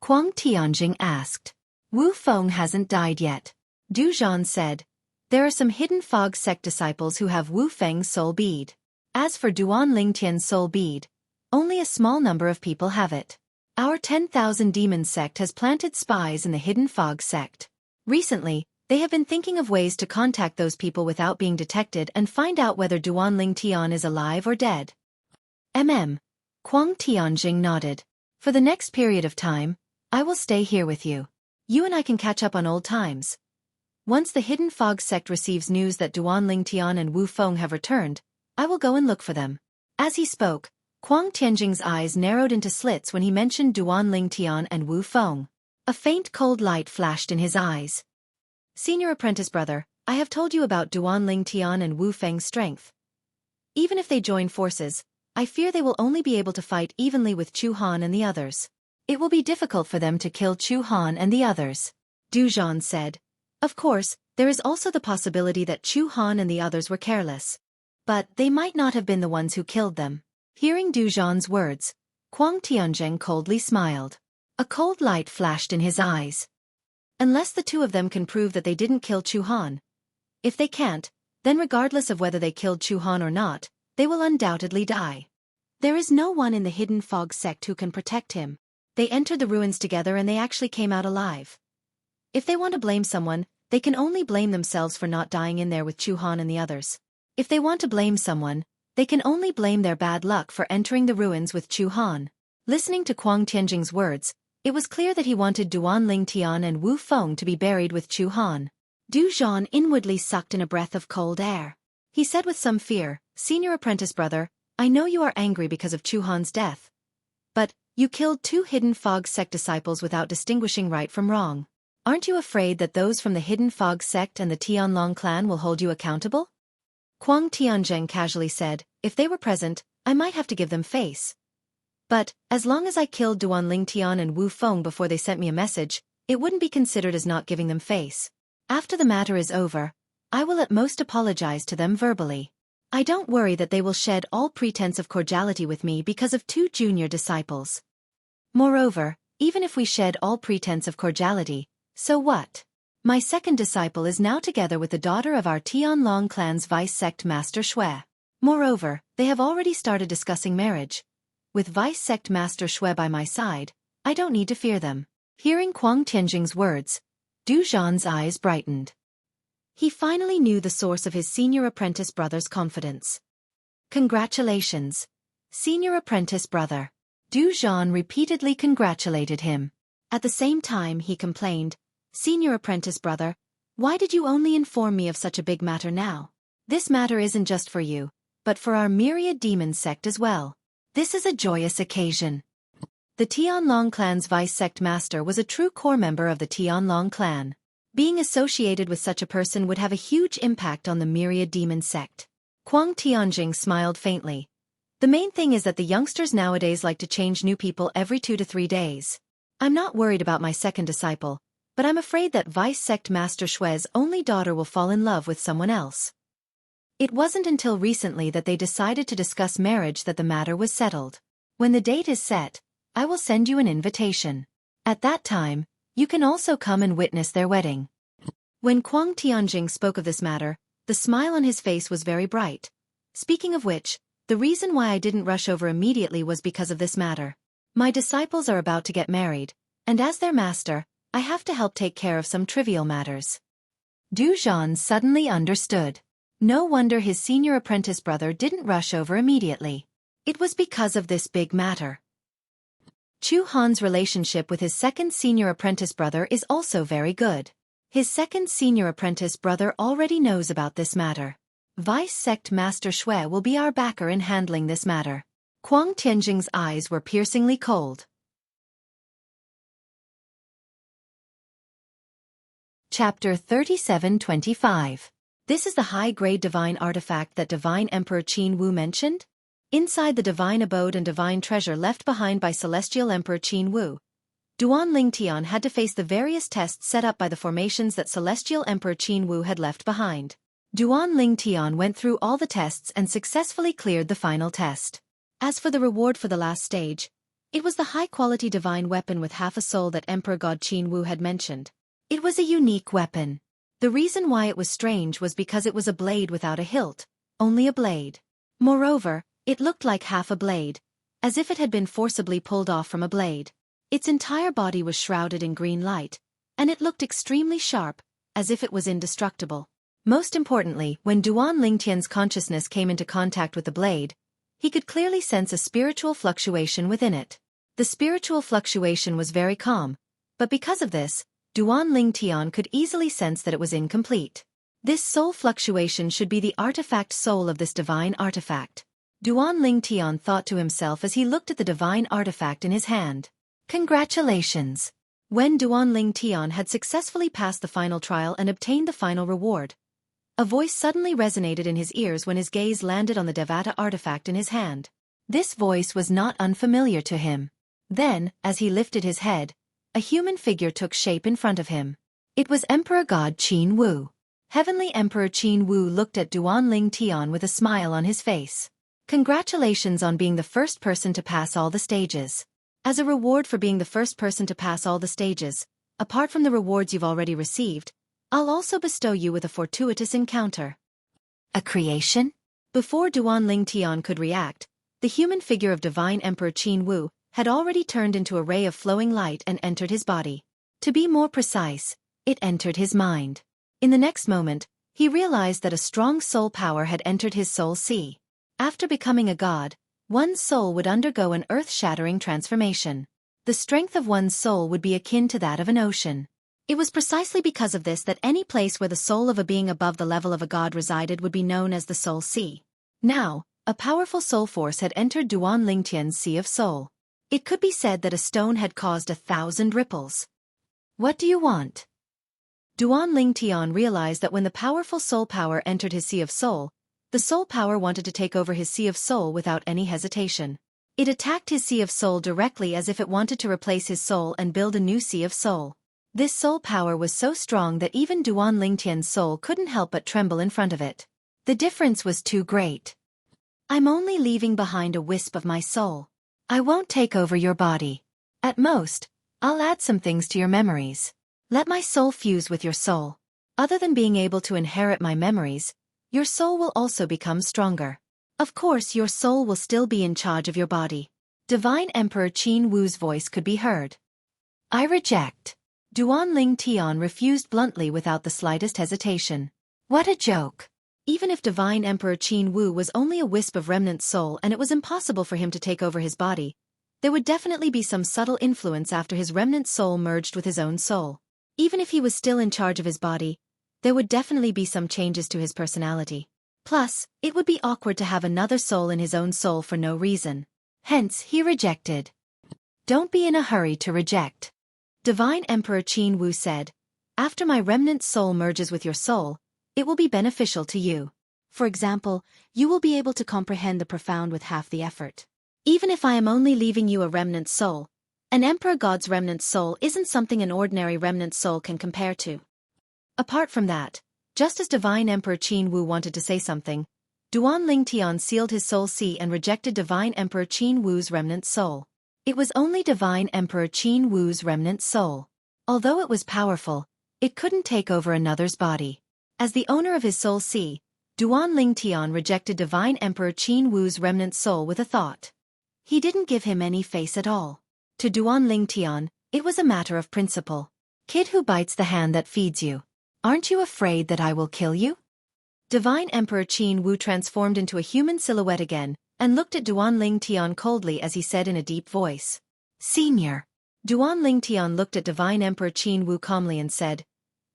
Kuang Tianjing asked. Wu Feng hasn't died yet. Du Zhan said. There are some hidden fog sect disciples who have Wu Feng's soul bead. As for Duan Lingtian's soul bead, only a small number of people have it. Our 10,000 demon sect has planted spies in the hidden fog sect. Recently, they have been thinking of ways to contact those people without being detected and find out whether Duan Lingtian is alive or dead. Kuang Tianjing nodded. For the next period of time, I will stay here with you. You and I can catch up on old times. Once the hidden fog sect receives news that Duan Lingtian and Wu Feng have returned, I will go and look for them. As he spoke, Kuang Tianjing's eyes narrowed into slits when he mentioned Duan Lingtian and Wu Feng. A faint cold light flashed in his eyes. Senior apprentice brother, I have told you about Duan Lingtian and Wu Feng's strength. Even if they join forces, I fear they will only be able to fight evenly with Chu Han and the others. It will be difficult for them to kill Chu Han and the others. Du Zhan said. Of course, there is also the possibility that Chu Han and the others were careless. But they might not have been the ones who killed them. Hearing Du Zhan's words, Kuang Tianjing coldly smiled. A cold light flashed in his eyes. Unless the two of them can prove that they didn't kill Chu Han. If they can't, then regardless of whether they killed Chu Han or not, they will undoubtedly die. There is no one in the hidden fog sect who can protect him. They entered the ruins together and they actually came out alive. If they want to blame someone, they can only blame themselves for not dying in there with Chu Han and the others. If they want to blame someone, they can only blame their bad luck for entering the ruins with Chu Han. Listening to Kuang Tianjing's words, it was clear that he wanted Duan Lingtian and Wu Feng to be buried with Chu Han. Du Zhan inwardly sucked in a breath of cold air. He said with some fear, Senior apprentice brother, I know you are angry because of Chu Han's death. But, you killed 2 hidden fog sect disciples without distinguishing right from wrong. Aren't you afraid that those from the hidden fog sect and the Tianlong clan will hold you accountable? Kuang Tianjing casually said, if they were present, I might have to give them face. But, as long as I killed Duan Lingtian and Wu Feng before they sent me a message, it wouldn't be considered as not giving them face. After the matter is over, I will at most apologize to them verbally. I don't worry that they will shed all pretense of cordiality with me because of 2 junior disciples. Moreover, even if we shed all pretense of cordiality, so what? My second disciple is now together with the daughter of our Tianlong clan's vice sect master Xue. Moreover, they have already started discussing marriage. With vice sect master Xue by my side, I don't need to fear them. Hearing Kuang Tianjing's words, Du Zhan's eyes brightened. He finally knew the source of his senior apprentice brother's confidence. Congratulations, senior apprentice brother. Du Zhan repeatedly congratulated him. At the same time he complained, Senior apprentice brother, why did you only inform me of such a big matter now? This matter isn't just for you, but for our myriad demon sect as well. This is a joyous occasion. The Tianlong clan's vice sect master was a true core member of the Tianlong clan. Being associated with such a person would have a huge impact on the myriad demon sect. Kuang Tianjing smiled faintly. The main thing is that the youngsters nowadays like to change new people every 2 to 3 days. I'm not worried about my second disciple, but I'm afraid that vice sect master Xue's only daughter will fall in love with someone else. It wasn't until recently that they decided to discuss marriage that the matter was settled. When the date is set, I will send you an invitation. At that time, you can also come and witness their wedding. When Kuang Tianjing spoke of this matter, the smile on his face was very bright. Speaking of which, the reason why I didn't rush over immediately was because of this matter. My disciples are about to get married, and as their master, I have to help take care of some trivial matters. Du Zhan suddenly understood. No wonder his senior apprentice brother didn't rush over immediately. It was because of this big matter. Chu Han's relationship with his second senior apprentice brother is also very good. His second senior apprentice brother already knows about this matter. Vice sect master Xue will be our backer in handling this matter. Kuang Tianjing's eyes were piercingly cold. Chapter 37-25. This is the high-grade divine artifact that Divine Emperor Qin Wu mentioned? Inside the divine abode and divine treasure left behind by Celestial Emperor Qin Wu, Duan Lingtian had to face the various tests set up by the formations that Celestial Emperor Qin Wu had left behind. Duan Lingtian went through all the tests and successfully cleared the final test. As for the reward for the last stage, It was the high-quality divine weapon with half a soul that Emperor God Qin Wu had mentioned. It was a unique weapon. The reason why it was strange was because it was a blade without a hilt, only a blade. Moreover, it looked like half a blade, as if it had been forcibly pulled off from a blade. Its entire body was shrouded in green light, and it looked extremely sharp, as if it was indestructible. Most importantly, when Duan Lingtian's consciousness came into contact with the blade, he could clearly sense a spiritual fluctuation within it. The spiritual fluctuation was very calm, but because of this, Duan Lingtian could easily sense that it was incomplete. This soul fluctuation should be the artifact soul of this divine artifact. Duan Lingtian thought to himself as he looked at the divine artifact in his hand. Congratulations! When Duan Lingtian had successfully passed the final trial and obtained the final reward, a voice suddenly resonated in his ears when his gaze landed on the Devata artifact in his hand. This voice was not unfamiliar to him. Then, as he lifted his head, a human figure took shape in front of him. It was Emperor God Qin Wu. Heavenly Emperor Qin Wu looked at Duan Lingtian with a smile on his face. Congratulations on being the first person to pass all the stages. As a reward for being the first person to pass all the stages, apart from the rewards you've already received, I'll also bestow you with a fortuitous encounter. A creation? Before Duan Lingtian could react, the human figure of Divine Emperor Qin Wu had already turned into a ray of flowing light and entered his body. To be more precise, it entered his mind. In the next moment, he realized that a strong soul power had entered his soul sea. After becoming a god, one's soul would undergo an earth-shattering transformation. The strength of one's soul would be akin to that of an ocean. It was precisely because of this that any place where the soul of a being above the level of a god resided would be known as the soul sea. Now, a powerful soul force had entered Duan Lingtian's sea of soul. It could be said that a stone had caused 1,000 ripples. What do you want? Duan Lingtian realized that when the powerful soul power entered his sea of soul, the soul power wanted to take over his sea of soul without any hesitation. It attacked his sea of soul directly as if it wanted to replace his soul and build a new sea of soul. This soul power was so strong that even Duan Lingtian's soul couldn't help but tremble in front of it. The difference was too great. I'm only leaving behind a wisp of my soul. I won't take over your body. At most, I'll add some things to your memories. Let my soul fuse with your soul. Other than being able to inherit my memories, your soul will also become stronger. Of course, your soul will still be in charge of your body. Divine Emperor Qin Wu's voice could be heard. I reject. Duan Lingtian refused bluntly without the slightest hesitation. What a joke! Even if Divine Emperor Qin Wu was only a wisp of remnant soul and it was impossible for him to take over his body, there would definitely be some subtle influence after his remnant soul merged with his own soul. Even if he was still in charge of his body, there would definitely be some changes to his personality. Plus, it would be awkward to have another soul in his own soul for no reason. Hence, he rejected. Don't be in a hurry to reject. Divine Emperor Qin Wu said, after my remnant soul merges with your soul, it will be beneficial to you. For example, you will be able to comprehend the profound with half the effort. Even if I am only leaving you a remnant soul, an Emperor God's remnant soul isn't something an ordinary remnant soul can compare to. Apart from that, just as Divine Emperor Qin Wu wanted to say something, Duan Lingtian sealed his soul sea and rejected Divine Emperor Qin Wu's remnant soul. It was only Divine Emperor Qin Wu's remnant soul. Although it was powerful, it couldn't take over another's body. As the owner of his soul sea, Duan Lingtian rejected Divine Emperor Qin Wu's remnant soul with a thought. He didn't give him any face at all. To Duan Lingtian, it was a matter of principle. Kid who bites the hand that feeds you. Aren't you afraid that I will kill you? Divine Emperor Qin Wu transformed into a human silhouette again, and looked at Duan Lingtian coldly as he said in a deep voice. Senior. Duan Lingtian looked at Divine Emperor Qin Wu calmly and said,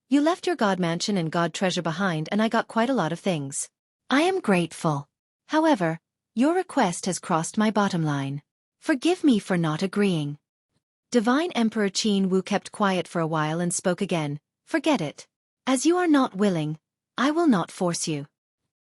You left your god mansion and god treasure behind and I got quite a lot of things. I am grateful. However, your request has crossed my bottom line. Forgive me for not agreeing. Divine Emperor Qin Wu kept quiet for a while and spoke again. Forget it. As you are not willing, I will not force you.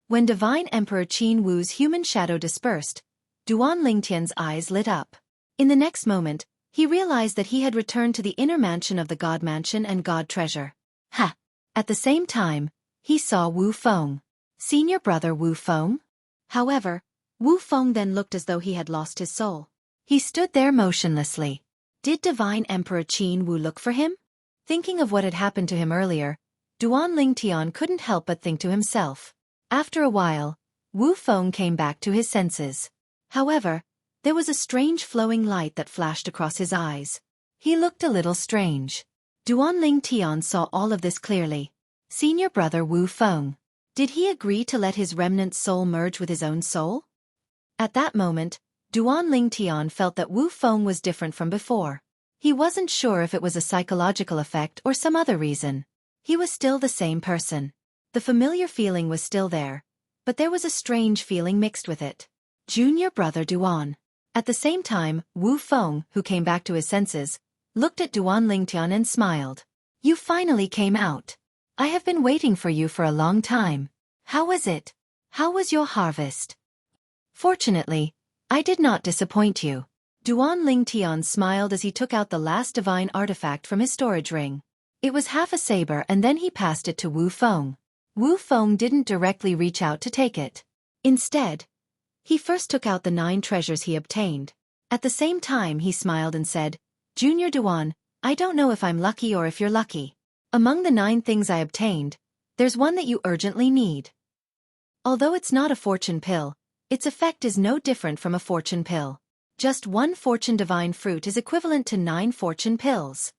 When Divine Emperor Qin Wu's human shadow dispersed, Duan Lingtian's eyes lit up. In the next moment, he realized that he had returned to the inner mansion of the god mansion and god treasure. Ha! At the same time, he saw Wu Feng. Senior brother Wu Feng? However, Wu Feng then looked as though he had lost his soul. He stood there motionlessly. Did Divine Emperor Qin Wu look for him? Thinking of what had happened to him earlier, Duan Lingtian couldn't help but think to himself. After a while, Wu Feng came back to his senses. However, there was a strange flowing light that flashed across his eyes. He looked a little strange. Duan Lingtian saw all of this clearly. Senior brother Wu Feng. Did he agree to let his remnant soul merge with his own soul? At that moment, Duan Lingtian felt that Wu Feng was different from before. He wasn't sure if it was a psychological effect or some other reason. He was still the same person. The familiar feeling was still there, but there was a strange feeling mixed with it. Junior brother Duan. At the same time, Wu Feng, who came back to his senses, looked at Duan Lingtian and smiled. You finally came out. I have been waiting for you for a long time. How was it? How was your harvest? Fortunately, I did not disappoint you. Duan Lingtian smiled as he took out the last divine artifact from his storage ring. It was half a saber and then he passed it to Wu Feng. Wu Feng didn't directly reach out to take it. Instead, he first took out the 9 treasures he obtained. At the same time he smiled and said, Junior Duan, I don't know if I'm lucky or if you're lucky. Among the 9 things I obtained, there's one that you urgently need. Although it's not a fortune pill, its effect is no different from a fortune pill. Just 1 fortune divine fruit is equivalent to 9 fortune pills.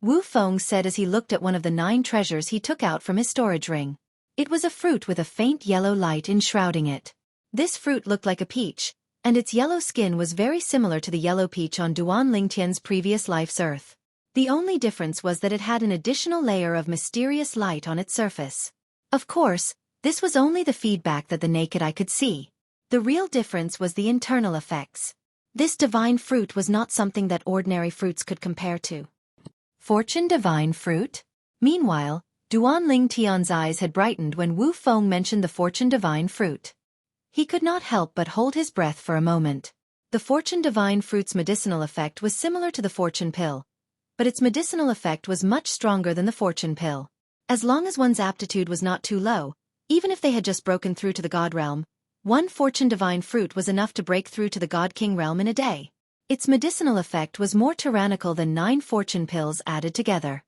Wu Feng said as he looked at one of the 9 treasures he took out from his storage ring. It was a fruit with a faint yellow light enshrouding it. This fruit looked like a peach, and its yellow skin was very similar to the yellow peach on Duan Lingtian's previous life's earth. The only difference was that it had an additional layer of mysterious light on its surface. Of course, this was only the feedback that the naked eye could see. The real difference was the internal effects. This divine fruit was not something that ordinary fruits could compare to. Fortune divine fruit? Meanwhile, Duan Lingtian's eyes had brightened when Wu Feng mentioned the fortune divine fruit. He could not help but hold his breath for a moment. The fortune divine fruit's medicinal effect was similar to the fortune pill, but its medicinal effect was much stronger than the fortune pill. As long as one's aptitude was not too low, even if they had just broken through to the god realm, 1 fortune divine fruit was enough to break through to the god king realm in a day. Its medicinal effect was more tyrannical than 9 fortune pills added together.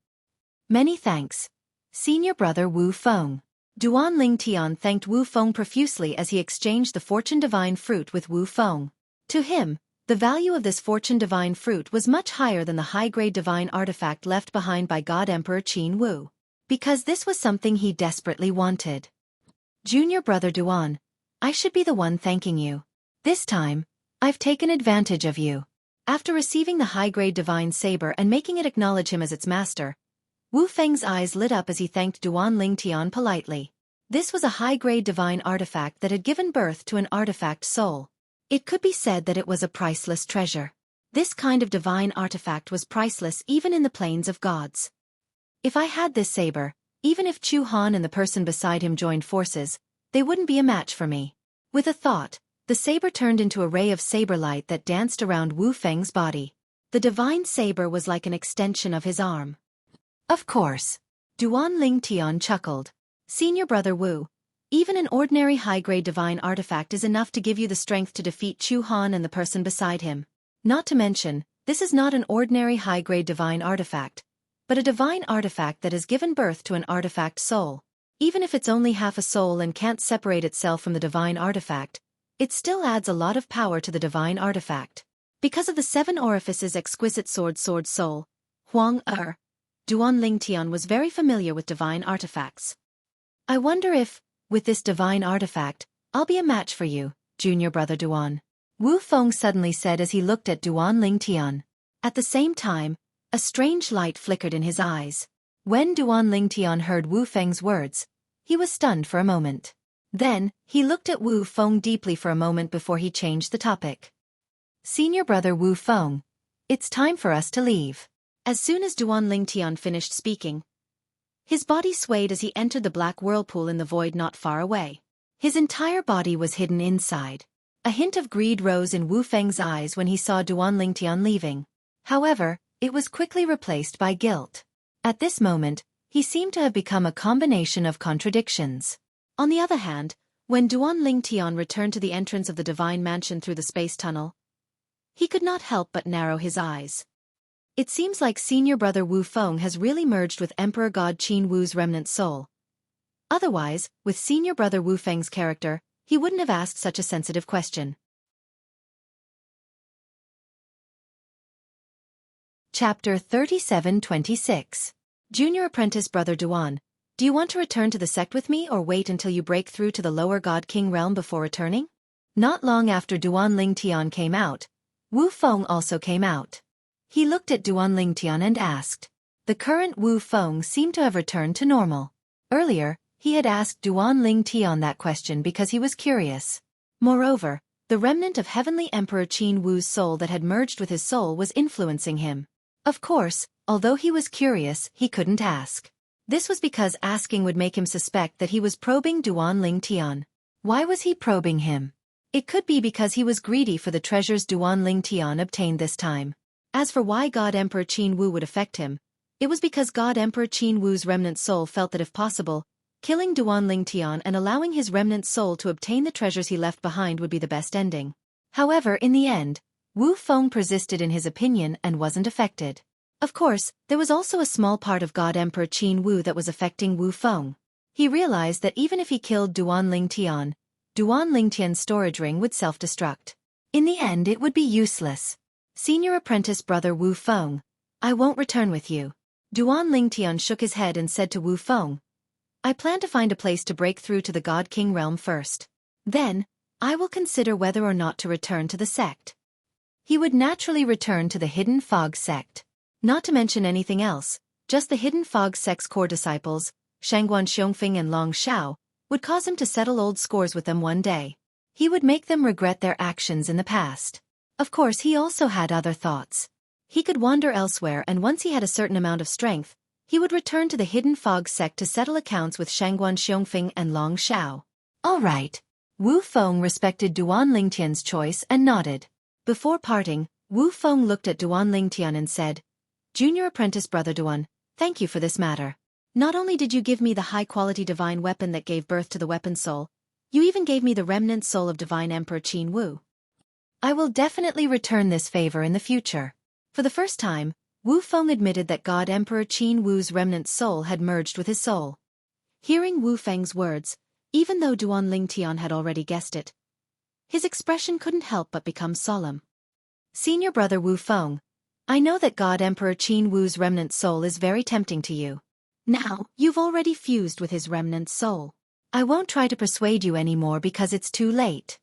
Many thanks, Senior brother Wu Feng. Duan Lingtian thanked Wu Feng profusely as he exchanged the fortune divine fruit with Wu Feng. To him, the value of this fortune divine fruit was much higher than the high-grade divine artifact left behind by God Emperor Qin Wu. Because this was something he desperately wanted. Junior brother Duan, I should be the one thanking you. This time, I've taken advantage of you. After receiving the high-grade divine saber and making it acknowledge him as its master, Wu Feng's eyes lit up as he thanked Duan Lingtian politely. This was a high-grade divine artifact that had given birth to an artifact soul. It could be said that it was a priceless treasure. This kind of divine artifact was priceless even in the plains of gods. If I had this saber, even if Chu Han and the person beside him joined forces, they wouldn't be a match for me. With a thought, the saber turned into a ray of saber light that danced around Wu Feng's body. The divine saber was like an extension of his arm. Of course. Duan Lingtian chuckled. Senior brother Wu, even an ordinary high-grade divine artifact is enough to give you the strength to defeat Chu Han and the person beside him. Not to mention, this is not an ordinary high-grade divine artifact, but a divine artifact that has given birth to an artifact soul. Even if it's only half a soul and can't separate itself from the divine artifact, it still adds a lot of power to the divine artifact. Because of the 7 orifices exquisite soul, Huang Duan Lingtian was very familiar with divine artifacts. I wonder if, with this divine artifact, I'll be a match for you, junior brother Duan. Wu Feng suddenly said as he looked at Duan Lingtian. At the same time, a strange light flickered in his eyes. When Duan Lingtian heard Wu Feng's words, he was stunned for a moment. Then, he looked at Wu Feng deeply for a moment before he changed the topic. Senior brother Wu Feng, it's time for us to leave. As soon as Duan Lingtian finished speaking, his body swayed as he entered the black whirlpool in the void not far away. His entire body was hidden inside. A hint of greed rose in Wu Feng's eyes when he saw Duan Lingtian leaving. However, it was quickly replaced by guilt. At this moment, he seemed to have become a combination of contradictions. On the other hand, when Duan Lingtian returned to the entrance of the divine mansion through the space tunnel, He could not help but narrow his eyes. It seems like senior brother Wu Feng has really merged with Emperor God Qin Wu's remnant soul. Otherwise, with senior brother Wu Feng's character, he wouldn't have asked such a sensitive question. Chapter 37-26. Junior Apprentice Brother Duan, do you want to return to the sect with me or wait until you break through to the lower God King realm before returning? Not long after Duan Lingtian came out, Wu Feng also came out. He looked at Duan Lingtian and asked. The current Wu Feng seemed to have returned to normal. Earlier, he had asked Duan Lingtian that question because he was curious. Moreover, the remnant of Heavenly Emperor Qin Wu's soul that had merged with his soul was influencing him. Of course, although he was curious, he couldn't ask. This was because asking would make him suspect that he was probing Duan Lingtian. Why was he probing him? It could be because he was greedy for the treasures Duan Lingtian obtained this time. As for why God Emperor Qin Wu would affect him, it was because God Emperor Qin Wu's remnant soul felt that if possible, killing Duan Lingtian and allowing his remnant soul to obtain the treasures he left behind would be the best ending. However, in the end, Wu Feng persisted in his opinion and wasn't affected. Of course, there was also a small part of God Emperor Qin Wu that was affecting Wu Feng. He realized that even if he killed Duan Lingtian's storage ring would self-destruct. In the end it would be useless. Senior Apprentice Brother Wu Feng, I won't return with you. Duan Lingtian shook his head and said to Wu Feng, I plan to find a place to break through to the God King realm first. Then, I will consider whether or not to return to the sect. He would naturally return to the Hidden Fog sect. Not to mention anything else, just the Hidden Fog sect's core disciples, Shangguan Xiongfeng and Long Shao, would cause him to settle old scores with them one day. He would make them regret their actions in the past. Of course, he also had other thoughts. He could wander elsewhere, and once he had a certain amount of strength, he would return to the Hidden Fog sect to settle accounts with Shangguan Xiongfeng and Long Shao. All right. Wu Feng respected Duan Lingtian's choice and nodded. Before parting, Wu Feng looked at Duan Lingtian and said, Junior Apprentice Brother Duan, thank you for this matter. Not only did you give me the high-quality divine weapon that gave birth to the weapon soul, you even gave me the remnant soul of Divine Emperor Qin Wu. I will definitely return this favor in the future. For the first time, Wu Feng admitted that God Emperor Qin Wu's remnant soul had merged with his soul. Hearing Wu Feng's words, even though Duan Lingtian had already guessed it, his expression couldn't help but become solemn. Senior Brother Wu Feng, I know that God Emperor Qin Wu's remnant soul is very tempting to you. Now, you've already fused with his remnant soul. I won't try to persuade you anymore because it's too late.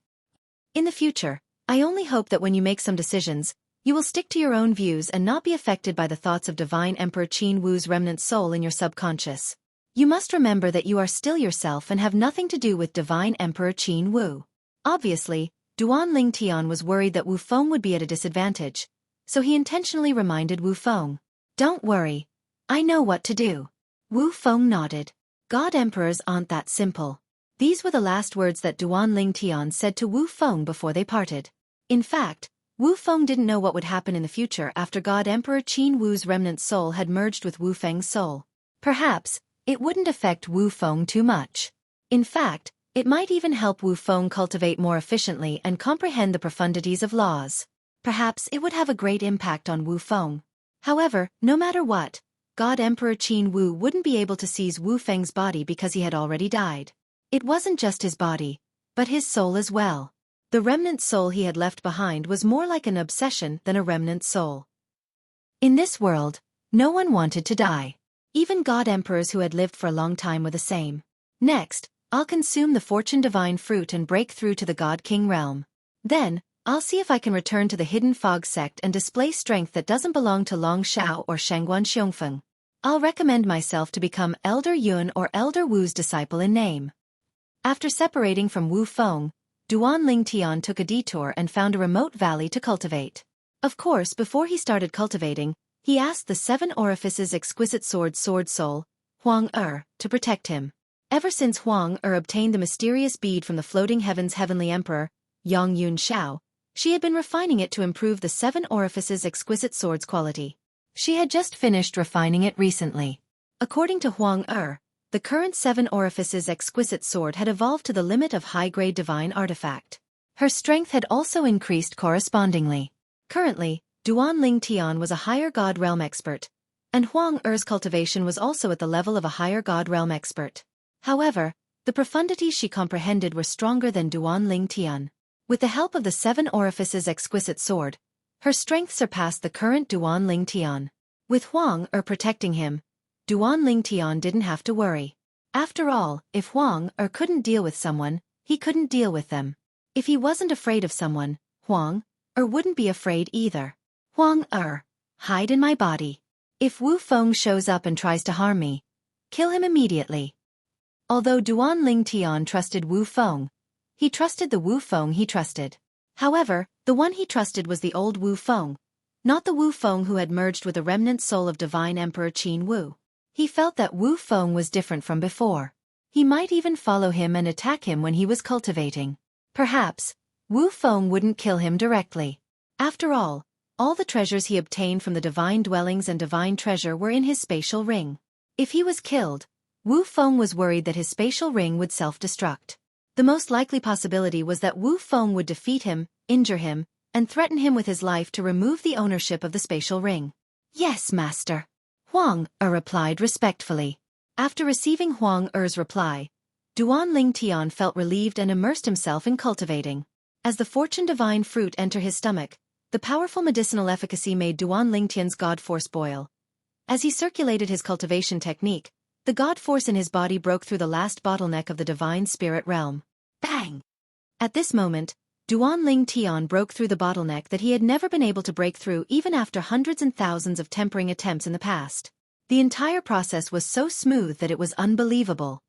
In the future, I only hope that when you make some decisions, you will stick to your own views and not be affected by the thoughts of Divine Emperor Qin Wu's remnant soul in your subconscious. You must remember that you are still yourself and have nothing to do with Divine Emperor Qin Wu. Obviously, Duan Lingtian was worried that Wu Feng would be at a disadvantage, so he intentionally reminded Wu Feng. Don't worry. I know what to do. Wu Feng nodded. God Emperors aren't that simple. These were the last words that Duan Lingtian said to Wu Feng before they parted. In fact, Wu Feng didn't know what would happen in the future after God Emperor Qin Wu's remnant soul had merged with Wu Feng's soul. Perhaps, it wouldn't affect Wu Feng too much. In fact, it might even help Wu Feng cultivate more efficiently and comprehend the profundities of laws. Perhaps it would have a great impact on Wu Feng. However, no matter what, God Emperor Qin Wu wouldn't be able to seize Wu Feng's body because he had already died. It wasn't just his body, but his soul as well. The remnant soul he had left behind was more like an obsession than a remnant soul. In this world, no one wanted to die. Even God Emperors who had lived for a long time were the same. Next, I'll consume the Fortune Divine Fruit and break through to the God King realm. Then, I'll see if I can return to the Hidden Fog sect and display strength that doesn't belong to Long Shao or Shangguan Xiongfeng. I'll recommend myself to become Elder Yun or Elder Wu's disciple in name. After separating from Wu Feng, Duan Lingtian took a detour and found a remote valley to cultivate. Of course, before he started cultivating, he asked the Seven Orifices Exquisite Sword Soul, Huang to protect him. Ever since Huang obtained the mysterious bead from the Floating Heaven's Heavenly Emperor, Yang Yun Shao, she had been refining it to improve the Seven Orifices Exquisite Sword's quality. She had just finished refining it recently. According to Huang the current Seven Orifices Exquisite Sword had evolved to the limit of high-grade divine artifact. Her strength had also increased correspondingly. Currently, Duan Ling Tian was a higher god realm expert, and Huang Er's cultivation was also at the level of a higher god realm expert. However, the profundities she comprehended were stronger than Duan Ling Tian. With the help of the 7 Orifices exquisite sword, her strength surpassed the current Duan Ling Tian. With Huang Er protecting him, Duan Ling Tian didn't have to worry. After all, if Huang Er couldn't deal with someone, he couldn't deal with them. If he wasn't afraid of someone, Huang Er wouldn't be afraid either. Huang Er, hide in my body. If Wu Feng shows up and tries to harm me, kill him immediately. Although Duan Ling Tian trusted Wu Feng, he trusted the Wu Feng he trusted. However, the one he trusted was the old Wu Feng, not the Wu Feng who had merged with the remnant soul of Divine Emperor Qin Wu. He felt that Wu Feng was different from before. He might even follow him and attack him when he was cultivating. Perhaps, Wu Feng wouldn't kill him directly. After all the treasures he obtained from the divine dwellings and divine treasure were in his spatial ring. If he was killed, Wu Feng was worried that his spatial ring would self-destruct. The most likely possibility was that Wu Feng would defeat him, injure him, and threaten him with his life to remove the ownership of the spatial ring. Yes, master. Huang Er replied respectfully. After receiving Huang Er's reply, Duan Ling Tian felt relieved and immersed himself in cultivating. As the fortune divine fruit entered his stomach, the powerful medicinal efficacy made Duan Ling Tian's god force boil. As he circulated his cultivation technique, the god force in his body broke through the last bottleneck of the divine spirit realm. Bang! At this moment, Duan Ling Tian broke through the bottleneck that he had never been able to break through even after hundreds and thousands of tempering attempts in the past. The entire process was so smooth that it was unbelievable.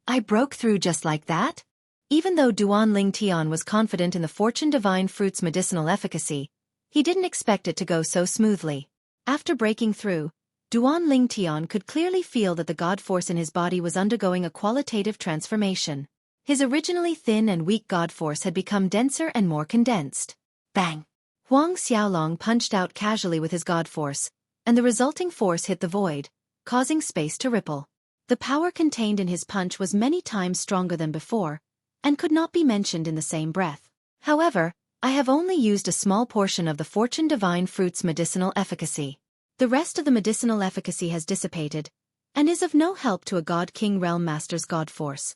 I broke through just like that? Even though Duan Ling Tian was confident in the fortune divine fruit's medicinal efficacy, he didn't expect it to go so smoothly. After breaking through, Duan Ling Tian could clearly feel that the god force in his body was undergoing a qualitative transformation. His originally thin and weak god force had become denser and more condensed. Bang! Huang Xiaolong punched out casually with his god force, and the resulting force hit the void, causing space to ripple. The power contained in his punch was many times stronger than before, and could not be mentioned in the same breath. However, I have only used a small portion of the fortune divine fruit's medicinal efficacy. The rest of the medicinal efficacy has dissipated, and is of no help to a God King Realm Master's god force.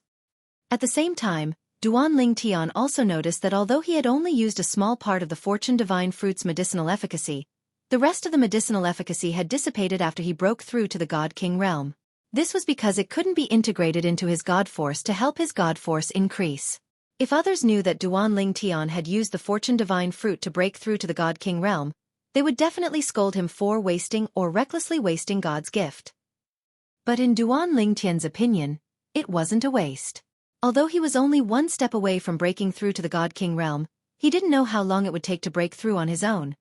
At the same time, Duan Ling Tian also noticed that although he had only used a small part of the fortune divine fruit's medicinal efficacy, the rest of the medicinal efficacy had dissipated after he broke through to the God King realm. This was because it couldn't be integrated into his god force to help his god force increase. If others knew that Duan Ling Tian had used the fortune divine fruit to break through to the God King realm, they would definitely scold him for wasting or recklessly wasting God's gift. But in Duan Ling Tian's opinion, it wasn't a waste. Although he was only one step away from breaking through to the God King realm, he didn't know how long it would take to break through on his own.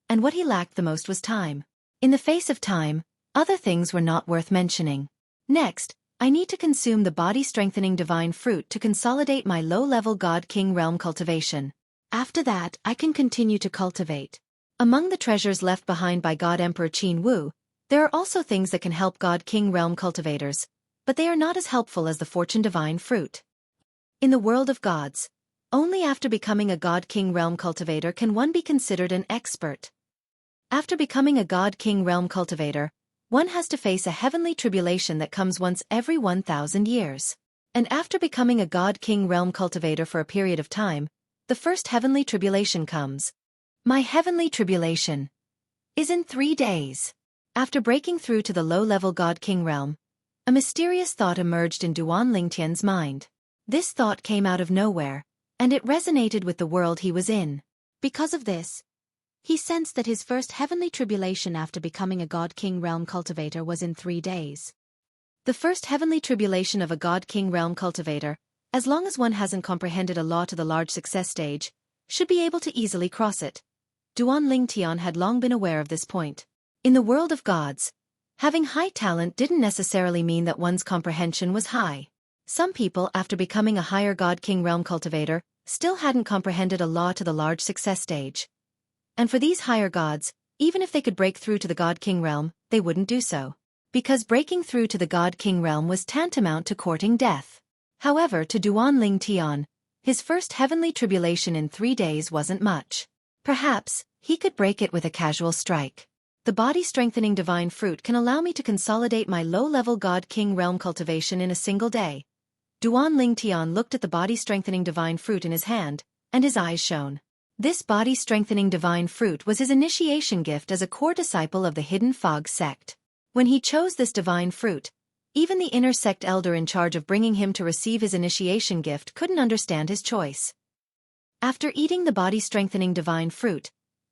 And what he lacked the most was time. In the face of time, other things were not worth mentioning. Next, I need to consume the body-strengthening divine fruit to consolidate my low-level God King realm cultivation. After that, I can continue to cultivate. Among the treasures left behind by God Emperor Qin Wu, there are also things that can help God King realm cultivators, but they are not as helpful as the fortune divine fruit. In the world of gods, only after becoming a God King realm cultivator can one be considered an expert. After becoming a God King realm cultivator, one has to face a heavenly tribulation that comes once every 1,000 years. And after becoming a God King realm cultivator for a period of time, the first heavenly tribulation comes. My heavenly tribulation is in 3 days. After breaking through to the low-level God King realm, a mysterious thought emerged in Duan Ling Tian's mind. This thought came out of nowhere, and it resonated with the world he was in. Because of this, he sensed that his first heavenly tribulation after becoming a God King realm cultivator was in 3 days. The first heavenly tribulation of a God King realm cultivator, as long as one hasn't comprehended a law to the large success stage, should be able to easily cross it. Duan Ling Tian had long been aware of this point. In the world of gods, having high talent didn't necessarily mean that one's comprehension was high. Some people, after becoming a higher God King realm cultivator, still hadn't comprehended a law to the large success stage. And for these higher gods, even if they could break through to the God King realm, they wouldn't do so. Because breaking through to the God King realm was tantamount to courting death. However, to Duan Ling Tian, his first heavenly tribulation in 3 days wasn't much. Perhaps, he could break it with a casual strike. The body-strengthening divine fruit can allow me to consolidate my low-level God-King realm cultivation in a single day. Duan Ling Tian looked at the body-strengthening divine fruit in his hand, and his eyes shone. This body-strengthening divine fruit was his initiation gift as a core disciple of the Hidden Fog sect. When he chose this divine fruit, even the inner sect elder in charge of bringing him to receive his initiation gift couldn't understand his choice. After eating the body-strengthening divine fruit,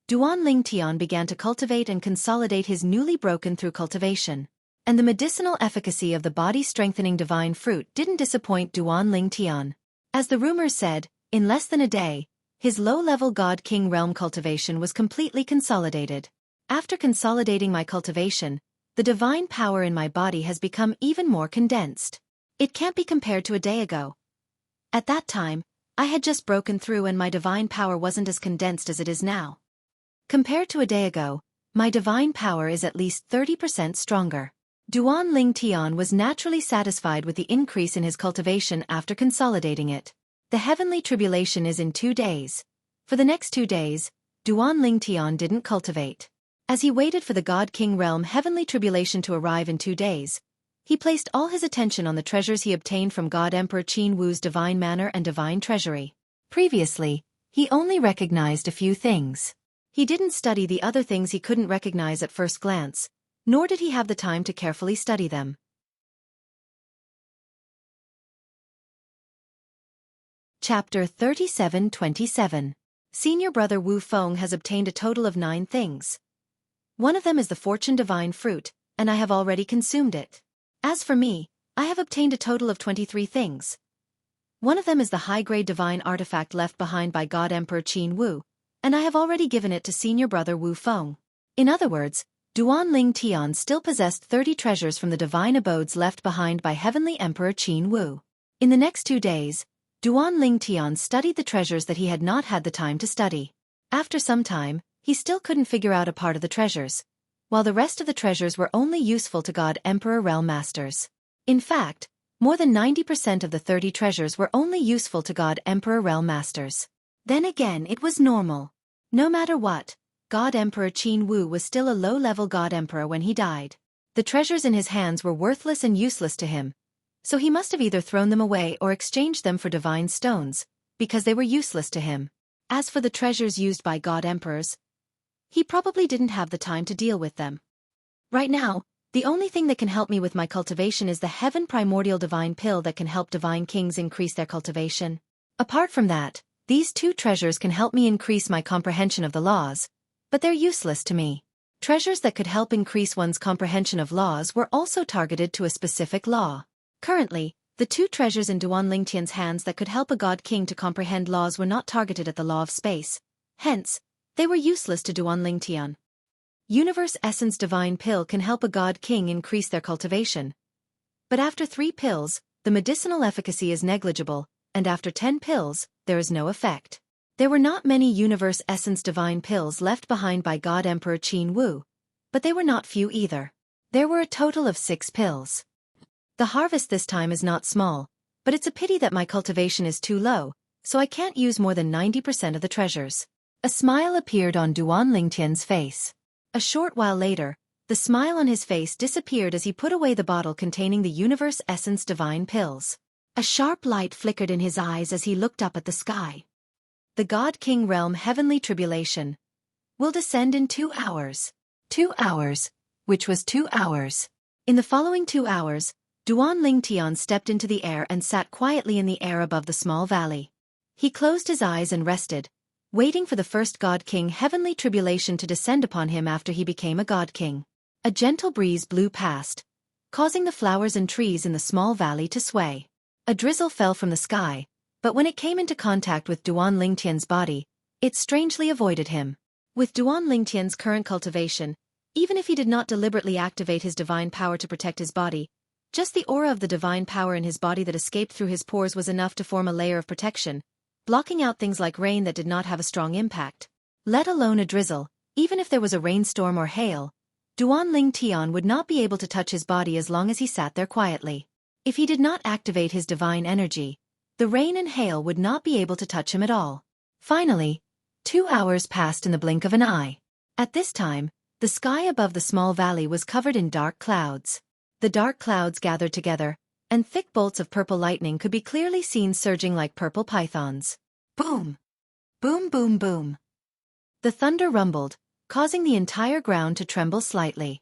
Duan Ling Tian began to cultivate and consolidate his newly broken through cultivation. And the medicinal efficacy of the body-strengthening divine fruit didn't disappoint Duan Ling Tian. As the rumors said, in less than a day, his low-level God-King realm cultivation was completely consolidated. After consolidating my cultivation, the divine power in my body has become even more condensed. It can't be compared to a day ago. At that time, I had just broken through and my divine power wasn't as condensed as it is now. Compared to a day ago, my divine power is at least 30% stronger. Duan Ling Tian was naturally satisfied with the increase in his cultivation after consolidating it. The heavenly tribulation is in 2 days. For the next 2 days, Duan Ling Tian didn't cultivate. As he waited for the God-King realm heavenly tribulation to arrive in 2 days, he placed all his attention on the treasures he obtained from God Emperor Qin Wu's divine manor and divine treasury. Previously, he only recognized a few things. He didn't study the other things he couldn't recognize at first glance, nor did he have the time to carefully study them. Chapter 37-27. Senior brother Wu Feng has obtained a total of 9 things. One of them is the fortune divine fruit, and I have already consumed it. As for me, I have obtained a total of 23 things. One of them is the high-grade divine artifact left behind by God Emperor Qin Wu, and I have already given it to senior brother Wu Feng. In other words, Duan Ling Tian still possessed 30 treasures from the divine abodes left behind by Heavenly Emperor Qin Wu. In the next 2 days, Duan Ling Tian studied the treasures that he had not had the time to study. After some time, he still couldn't figure out a part of the treasures, while the rest of the treasures were only useful to God Emperor Realm Masters. In fact, more than 90% of the 30 treasures were only useful to God Emperor Realm Masters. Then again, it was normal. No matter what, God Emperor Qin Wu was still a low-level God Emperor when he died. The treasures in his hands were worthless and useless to him, so he must have either thrown them away or exchanged them for divine stones, because they were useless to him. As for the treasures used by God Emperors, he probably didn't have the time to deal with them. Right now, the only thing that can help me with my cultivation is the Heaven Primordial Divine Pill that can help divine kings increase their cultivation. Apart from that, these 2 treasures can help me increase my comprehension of the laws, but they're useless to me. Treasures that could help increase one's comprehension of laws were also targeted to a specific law. Currently, the 2 treasures in Duan Ling Tian's hands that could help a god king to comprehend laws were not targeted at the law of space. Hence, they were useless to Duan Ling Tian. Universe Essence Divine Pill can help a god king increase their cultivation. But after 3 pills, the medicinal efficacy is negligible, and after 10 pills, there is no effect. There were not many Universe Essence Divine Pills left behind by God Emperor Qin Wu, but they were not few either. There were a total of 6 pills. The harvest this time is not small, but it's a pity that my cultivation is too low, so I can't use more than 90% of the treasures. A smile appeared on Duan Ling Tian's face. A short while later, the smile on his face disappeared as he put away the bottle containing the Universe Essence Divine Pills. A sharp light flickered in his eyes as he looked up at the sky. The God King Realm Heavenly Tribulation will descend in 2 hours. 2 hours, which was 2 hours. In the following 2 hours, Duan Ling Tian stepped into the air and sat quietly in the air above the small valley. He closed his eyes and rested, waiting for the first God King Heavenly Tribulation to descend upon him after he became a God King. A gentle breeze blew past, causing the flowers and trees in the small valley to sway. A drizzle fell from the sky, but when it came into contact with Duan Ling Tian's body, it strangely avoided him. With Duan Ling Tian's current cultivation, even if he did not deliberately activate his divine power to protect his body, just the aura of the divine power in his body that escaped through his pores was enough to form a layer of protection, blocking out things like rain that did not have a strong impact. Let alone a drizzle, even if there was a rainstorm or hail, Duan Ling Tian would not be able to touch his body as long as he sat there quietly. If he did not activate his divine energy, the rain and hail would not be able to touch him at all. Finally, 2 hours passed in the blink of an eye. At this time, the sky above the small valley was covered in dark clouds. The dark clouds gathered together, and thick bolts of purple lightning could be clearly seen surging like purple pythons. Boom! Boom boom boom! The thunder rumbled, causing the entire ground to tremble slightly.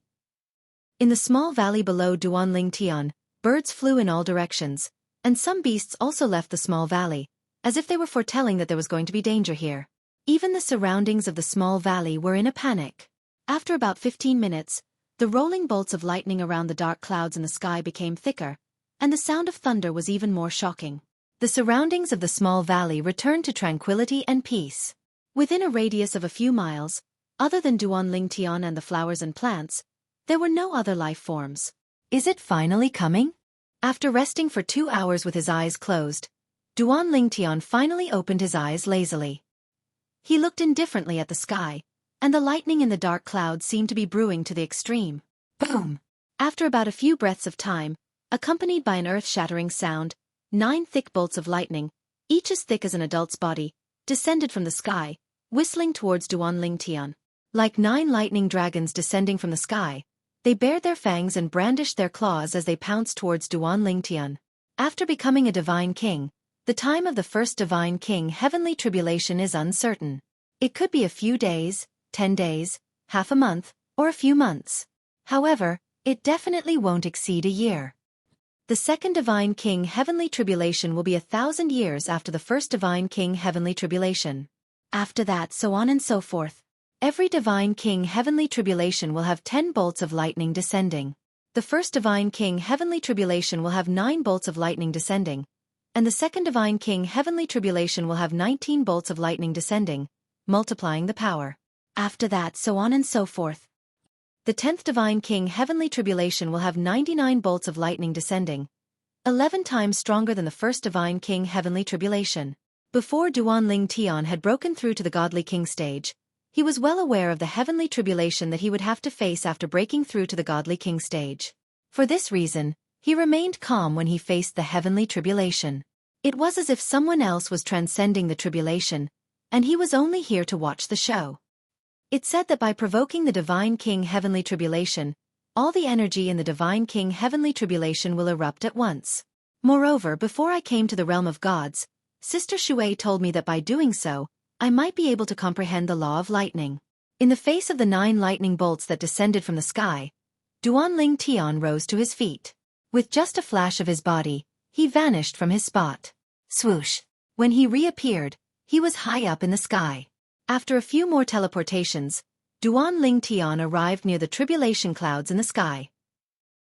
In the small valley below Duanlingtian, birds flew in all directions, and some beasts also left the small valley, as if they were foretelling that there was going to be danger here. Even the surroundings of the small valley were in a panic. After about 15 minutes, the rolling bolts of lightning around the dark clouds in the sky became thicker, and the sound of thunder was even more shocking. The surroundings of the small valley returned to tranquility and peace. Within a radius of a few miles, other than Duanlingtian and the flowers and plants, there were no other life forms. Is it finally coming? After resting for 2 hours with his eyes closed, Duanlingtian finally opened his eyes lazily. He looked indifferently at the sky, and the lightning in the dark clouds seemed to be brewing to the extreme. Boom! After about a few breaths of time, accompanied by an earth-shattering sound, 9 thick bolts of lightning, each as thick as an adult's body, descended from the sky, whistling towards Duanlingtian. Like 9 lightning dragons descending from the sky, they bared their fangs and brandished their claws as they pounced towards Duanlingtian. After becoming a divine king, the time of the first divine king heavenly tribulation is uncertain. It could be a few days, 10 days, half a month, or a few months. However, it definitely won't exceed a year. The second divine king heavenly tribulation will be 1,000 years after the first divine king heavenly tribulation. After that, so on and so forth. Every divine king heavenly tribulation will have 10 bolts of lightning descending. The first divine king heavenly tribulation will have 9 bolts of lightning descending, and the second divine king heavenly tribulation will have 19 bolts of lightning descending, multiplying the power. After that, so on and so forth. The 10th divine king heavenly tribulation will have 99 bolts of lightning descending, 11 times stronger than the first divine king heavenly tribulation. Before Duanlingtian had broken through to the godly king stage, he was well aware of the heavenly tribulation that he would have to face after breaking through to the godly king stage. For this reason, he remained calm when he faced the heavenly tribulation. It was as if someone else was transcending the tribulation, and he was only here to watch the show. It said that by provoking the divine king heavenly tribulation, all the energy in the divine king heavenly tribulation will erupt at once. Moreover, before I came to the realm of gods, Sister Xueqi told me that by doing so, I might be able to comprehend the law of lightning. In the face of the 9 lightning bolts that descended from the sky, Duanlingtian rose to his feet. With just a flash of his body, he vanished from his spot. Swoosh! When he reappeared, he was high up in the sky. After a few more teleportations, Duanlingtian arrived near the tribulation clouds in the sky.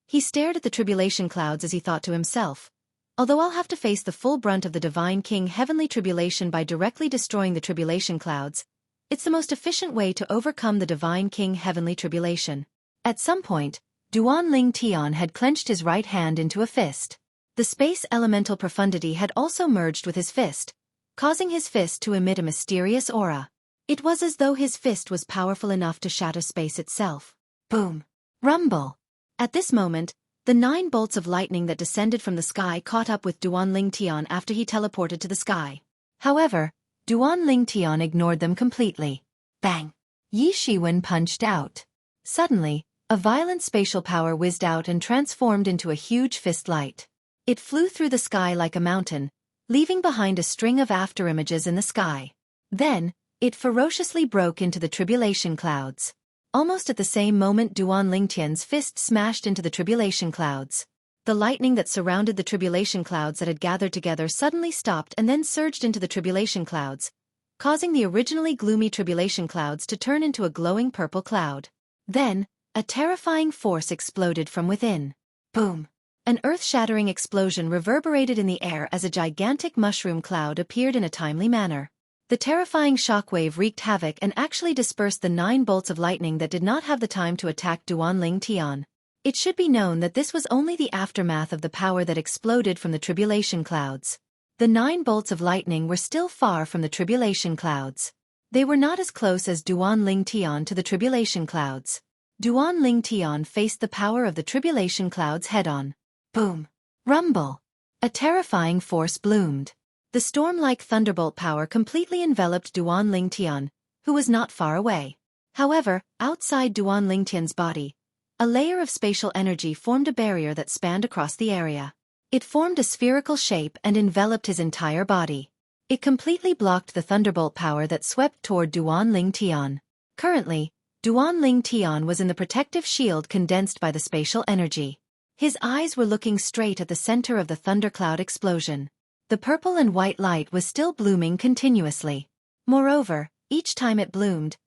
He stared at the tribulation clouds as he thought to himself, although I'll have to face the full brunt of the divine king heavenly tribulation by directly destroying the tribulation clouds, it's the most efficient way to overcome the divine king heavenly tribulation. At some point, Duanlingtian had clenched his right hand into a fist. The space elemental profundity had also merged with his fist, causing his fist to emit a mysterious aura. It was as though his fist was powerful enough to shatter space itself. Boom! Rumble! At this moment, the 9 bolts of lightning that descended from the sky caught up with Duanlingtian after he teleported to the sky. However, Duanlingtian ignored them completely. Bang! Yi Shiwen punched out. Suddenly, a violent spatial power whizzed out and transformed into a huge fist light. It flew through the sky like a mountain, leaving behind a string of afterimages in the sky. Then, it ferociously broke into the tribulation clouds. Almost at the same moment, Duanlingtian's fist smashed into the tribulation clouds. The lightning that surrounded the tribulation clouds that had gathered together suddenly stopped and then surged into the tribulation clouds, causing the originally gloomy tribulation clouds to turn into a glowing purple cloud. Then, a terrifying force exploded from within. Boom! An earth-shattering explosion reverberated in the air as a gigantic mushroom cloud appeared in a timely manner. The terrifying shockwave wreaked havoc and actually dispersed the 9 bolts of lightning that did not have the time to attack Duanlingtian. It should be known that this was only the aftermath of the power that exploded from the tribulation clouds. The 9 bolts of lightning were still far from the tribulation clouds. They were not as close as Duanlingtian to the tribulation clouds. Duanlingtian faced the power of the tribulation clouds head-on. Boom! Rumble! A terrifying force bloomed. The storm-like thunderbolt power completely enveloped Duan Lingtian, who was not far away. However, outside Duan Lingtian's body, a layer of spatial energy formed a barrier that spanned across the area. It formed a spherical shape and enveloped his entire body. It completely blocked the thunderbolt power that swept toward Duan Lingtian. Currently, Duan Lingtian was in the protective shield condensed by the spatial energy. His eyes were looking straight at the center of the thundercloud explosion. The purple and white light was still blooming continuously. Moreover, each time it bloomed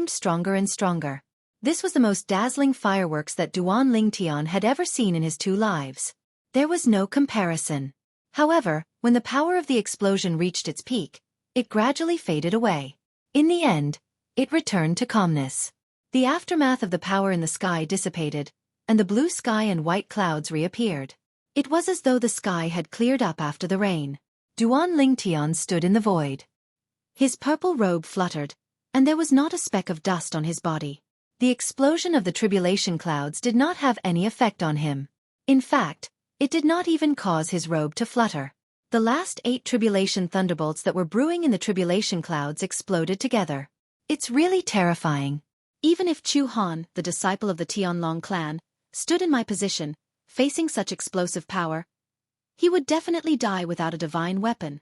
stronger and stronger. This was the most dazzling fireworks that Duan Lingtian had ever seen in his 2 lives. There was no comparison. However, when the power of the explosion reached its peak, it gradually faded away. In the end, it returned to calmness. The aftermath of the power in the sky dissipated, and the blue sky and white clouds reappeared. It was as though the sky had cleared up after the rain. Duan Lingtian stood in the void. His purple robe fluttered, and there was not a speck of dust on his body. The explosion of the tribulation clouds did not have any effect on him. In fact, it did not even cause his robe to flutter. The last 8 tribulation thunderbolts that were brewing in the tribulation clouds exploded together. It's really terrifying. Even if Chu Han, the disciple of the Tianlong clan, stood in my position, facing such explosive power, he would definitely die without a divine weapon.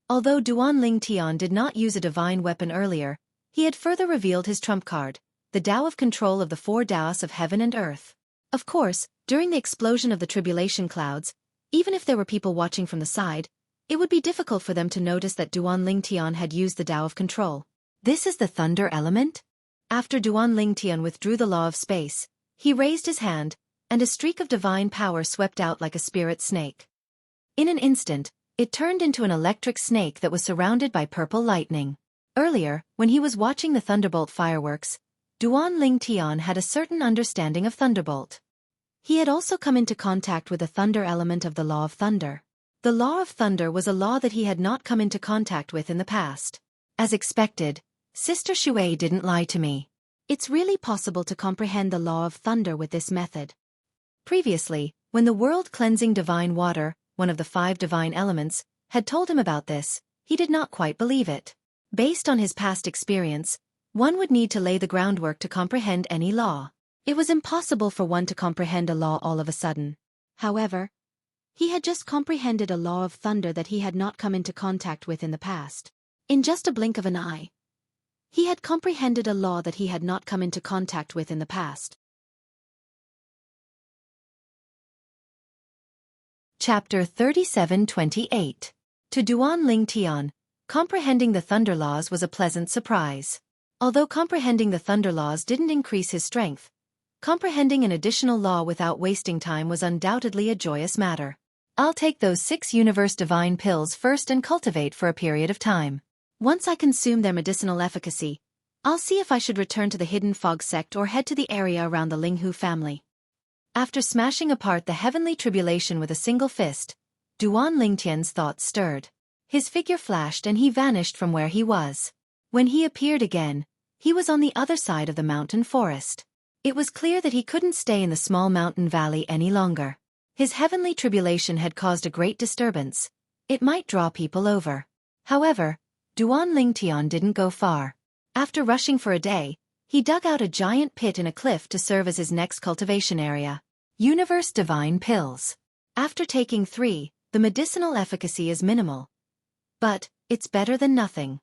Although Duan Lingtian did not use a divine weapon earlier, he had further revealed his trump card, the Tao of control of the 4 Taos of heaven and earth. Of course, during the explosion of the tribulation clouds, even if there were people watching from the side, it would be difficult for them to notice that Duan Lingtian had used the Tao of control. This is the thunder element? After Duan Lingtian withdrew the law of space, he raised his hand, and a streak of divine power swept out like a spirit snake. In an instant, it turned into an electric snake that was surrounded by purple lightning. Earlier, when he was watching the thunderbolt fireworks, Duan Lingtian had a certain understanding of thunderbolt. He had also come into contact with the thunder element of the law of thunder. The law of thunder was a law that he had not come into contact with in the past. As expected, Sister Xueqi didn't lie to me. It's really possible to comprehend the law of thunder with this method. Previously, when the world-cleansing divine water, one of the 5 divine elements, had told him about this, he did not quite believe it. Based on his past experience, one would need to lay the groundwork to comprehend any law. It was impossible for one to comprehend a law all of a sudden. However, he had just comprehended a law of thunder that he had not come into contact with in the past. In just a blink of an eye, he had comprehended a law that he had not come into contact with in the past. Chapter 37:28. To Duan Lingtian, comprehending the thunder laws was a pleasant surprise. Although comprehending the thunder laws didn't increase his strength, comprehending an additional law without wasting time was undoubtedly a joyous matter. I'll take those 6 universe divine pills first and cultivate for a period of time. Once I consume their medicinal efficacy, I'll see if I should return to the Hidden Fog sect or head to the area around the Linghu family. After smashing apart the heavenly tribulation with a single fist, Duan Lingtian's thoughts stirred. His figure flashed and he vanished from where he was. When he appeared again, he was on the other side of the mountain forest. It was clear that he couldn't stay in the small mountain valley any longer. His heavenly tribulation had caused a great disturbance. It might draw people over. However, Duan Lingtian didn't go far. After rushing for a day, he dug out a giant pit in a cliff to serve as his next cultivation area. Universe Divine Pills. After taking 3, the medicinal efficacy is minimal. But, it's better than nothing.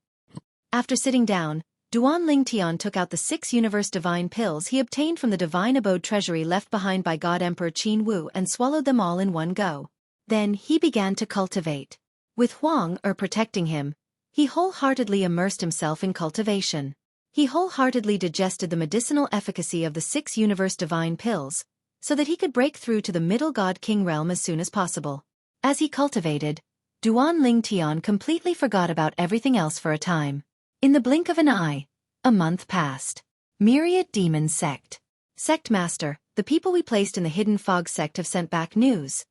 After sitting down, Duan Lingtian took out the 6 Universe Divine Pills he obtained from the Divine Abode treasury left behind by God Emperor Qin Wu and swallowed them all in one go. Then he began to cultivate. With Huang protecting him, he wholeheartedly immersed himself in cultivation. He wholeheartedly digested the medicinal efficacy of the 6 Universe Divine Pills, so that he could break through to the Middle God King realm as soon as possible. As he cultivated, Duan Lingtian completely forgot about everything else for a time. In the blink of an eye, a month passed. Myriad Demon Sect. Sect Master, the people we placed in the Hidden Fog sect have sent back news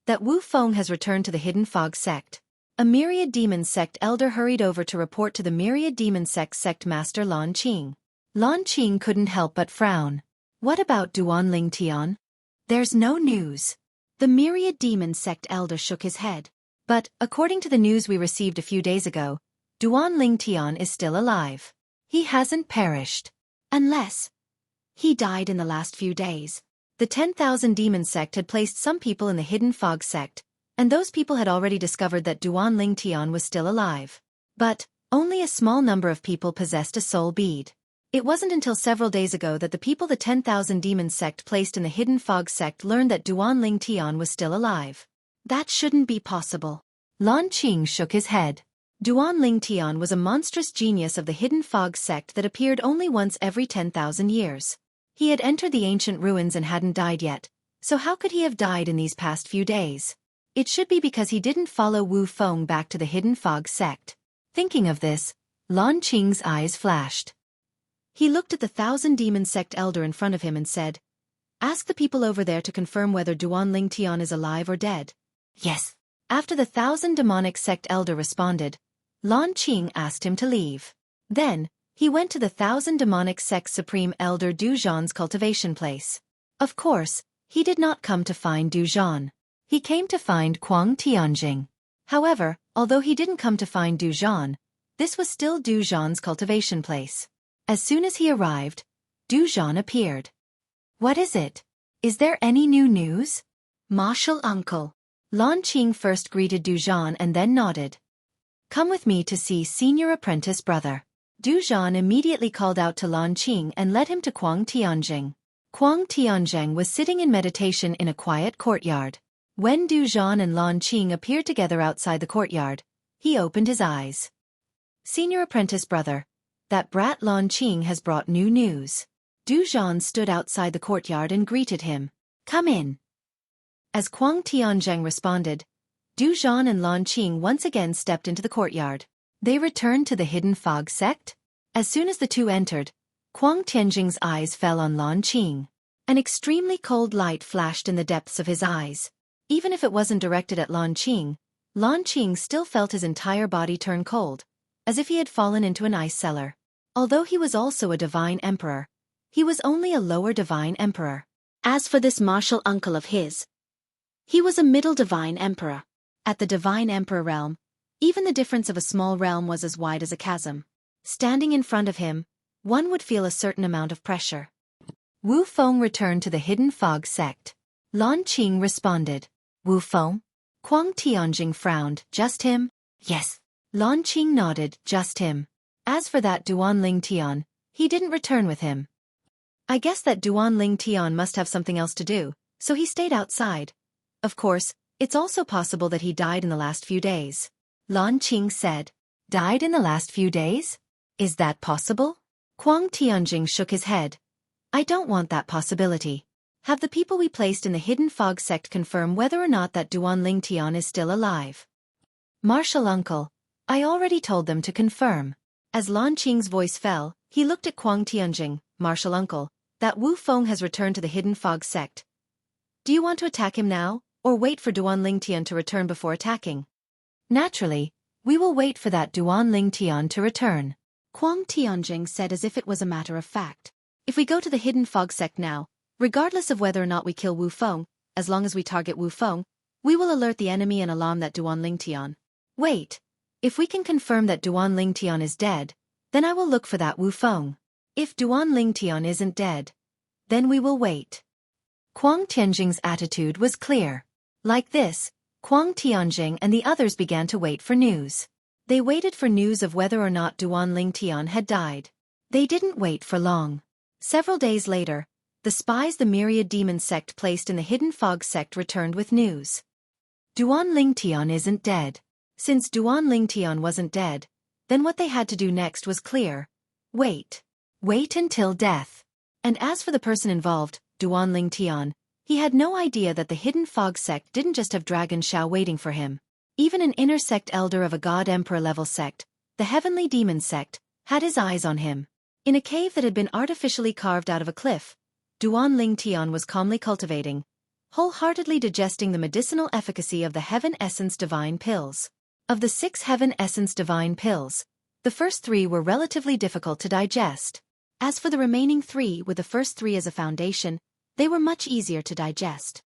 that Wu Feng has returned to the Hidden Fog sect. A Myriad Demon Sect elder hurried over to report to the Myriad Demon Sect Sect Master Lan Qing. Lan Qing couldn't help but frown. What about Duan Lingtian? There's no news. The Myriad Demon Sect elder shook his head. But, according to the news we received a few days ago, Duan Ling Tian is still alive. He hasn't perished. Unless he died in the last few days. The 10,000 Demon sect had placed some people in the Hidden Fog sect, and those people had already discovered that Duan Ling Tian was still alive. But only a small number of people possessed a soul bead. It wasn't until several days ago that the people the 10,000 Demon sect placed in the Hidden Fog sect learned that Duan Ling Tian was still alive. That shouldn't be possible. Lan Qing shook his head. Duan Ling Tian was a monstrous genius of the Hidden Fog sect that appeared only once every 10,000 years. He had entered the ancient ruins and hadn't died yet, so how could he have died in these past few days? It should be because he didn't follow Wu Feng back to the Hidden Fog sect. Thinking of this, Lan Qing's eyes flashed. He looked at the 1,000 Demon sect elder in front of him and said, "Ask the people over there to confirm whether Duan Ling Tian is alive or dead." Yes. After the 1,000 demonic sect elder responded, Lan Qing asked him to leave. Then, he went to the 1,000 demonic sect supreme elder Du Zhan's cultivation place. Of course, he did not come to find Du Zhan. He came to find Kuang Tianjing. However, although he didn't come to find Du Zhan, this was still Du Zhan's cultivation place. As soon as he arrived, Du Zhan appeared. "What is it? Is there any new news?" "Martial uncle." Lan Qing first greeted Du Zhan and then nodded. "Come with me to see senior apprentice brother." Du Zhan immediately called out to Lan Qing and led him to Kuang Tianjing. Kuang Tianjing was sitting in meditation in a quiet courtyard. When Du Zhan and Lan Qing appeared together outside the courtyard, he opened his eyes. "Senior apprentice brother, that brat Lan Qing has brought new news." Du Zhan stood outside the courtyard and greeted him. "Come in." As Kuang Tianjing responded, Du Zhan and Lan Qing once again stepped into the courtyard. They returned to the Hidden Fog sect? As soon as the two entered, Kuang Tianjing's eyes fell on Lan Qing. An extremely cold light flashed in the depths of his eyes. Even if it wasn't directed at Lan Qing still felt his entire body turn cold, as if he had fallen into an ice cellar. Although he was also a divine emperor, he was only a lower divine emperor. As for this martial uncle of his, he was a middle divine emperor. At the divine emperor realm, even the difference of a small realm was as wide as a chasm. Standing in front of him, one would feel a certain amount of pressure. Wu Feng returned to the Hidden Fog sect. Lan Qing responded. "Wu Feng?" Kuang Tianjing frowned. "Just him?" "Yes." Lan Qing nodded. "Just him. As for that Duan Ling Tian, he didn't return with him. I guess that Duan Ling Tian must have something else to do, so he stayed outside. Of course, it's also possible that he died in the last few days." Lan Qing said. "Died in the last few days? Is that possible?" Kuang Tianjing shook his head. "I don't want that possibility. Have the people we placed in the Hidden Fog sect confirm whether or not that Duan Ling Tian is still alive." "Martial uncle, I already told them to confirm." As Lan Qing's voice fell, he looked at Kuang Tianjing. "Martial uncle, that Wu Feng has returned to the Hidden Fog sect. Do you want to attack him now, or wait for Duan Ling Tian to return before attacking?" "Naturally, we will wait for that Duan Ling Tian to return," Kuang Tianjing said as if it was a matter of fact. "If we go to the Hidden Fog sect now, regardless of whether or not we kill Wu Feng, as long as we target Wu Feng, we will alert the enemy and alarm that Duan Ling Tian. Wait. If we can confirm that Duan Ling Tian is dead, then I will look for that Wu Feng. If Duan Ling Tian isn't dead, then we will wait." Kuang Tianjing's attitude was clear. Like this, Kuang Tianjing and the others began to wait for news. They waited for news of whether or not Duan Ling Tian had died. They didn't wait for long. Several days later, the spies the myriad demon sect placed in the Hidden Fog sect returned with news. Duan Ling Tian isn't dead. Since Duan Ling Tian wasn't dead, then what they had to do next was clear. Wait. Wait until death. And as for the person involved, Duan Ling Tian, he had no idea that the Hidden Fog sect didn't just have Dragon Shao waiting for him. Even an inner sect elder of a God Emperor level sect, the Heavenly Demon sect, had his eyes on him. In a cave that had been artificially carved out of a cliff, Duan Ling Tian was calmly cultivating, wholeheartedly digesting the medicinal efficacy of the Heaven Essence Divine Pills. Of the 6 Heaven Essence Divine Pills, the first 3 were relatively difficult to digest. As for the remaining 3, with the first 3 as a foundation, they were much easier to digest.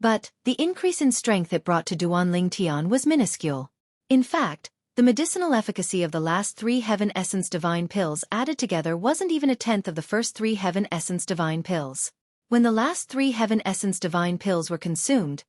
But the increase in strength it brought to Duan Ling Tian was minuscule. In fact, the medicinal efficacy of the last 3 Heaven Essence Divine Pills added together wasn't even a tenth of the first 3 Heaven Essence Divine Pills. When the last 3 Heaven Essence Divine Pills were consumed,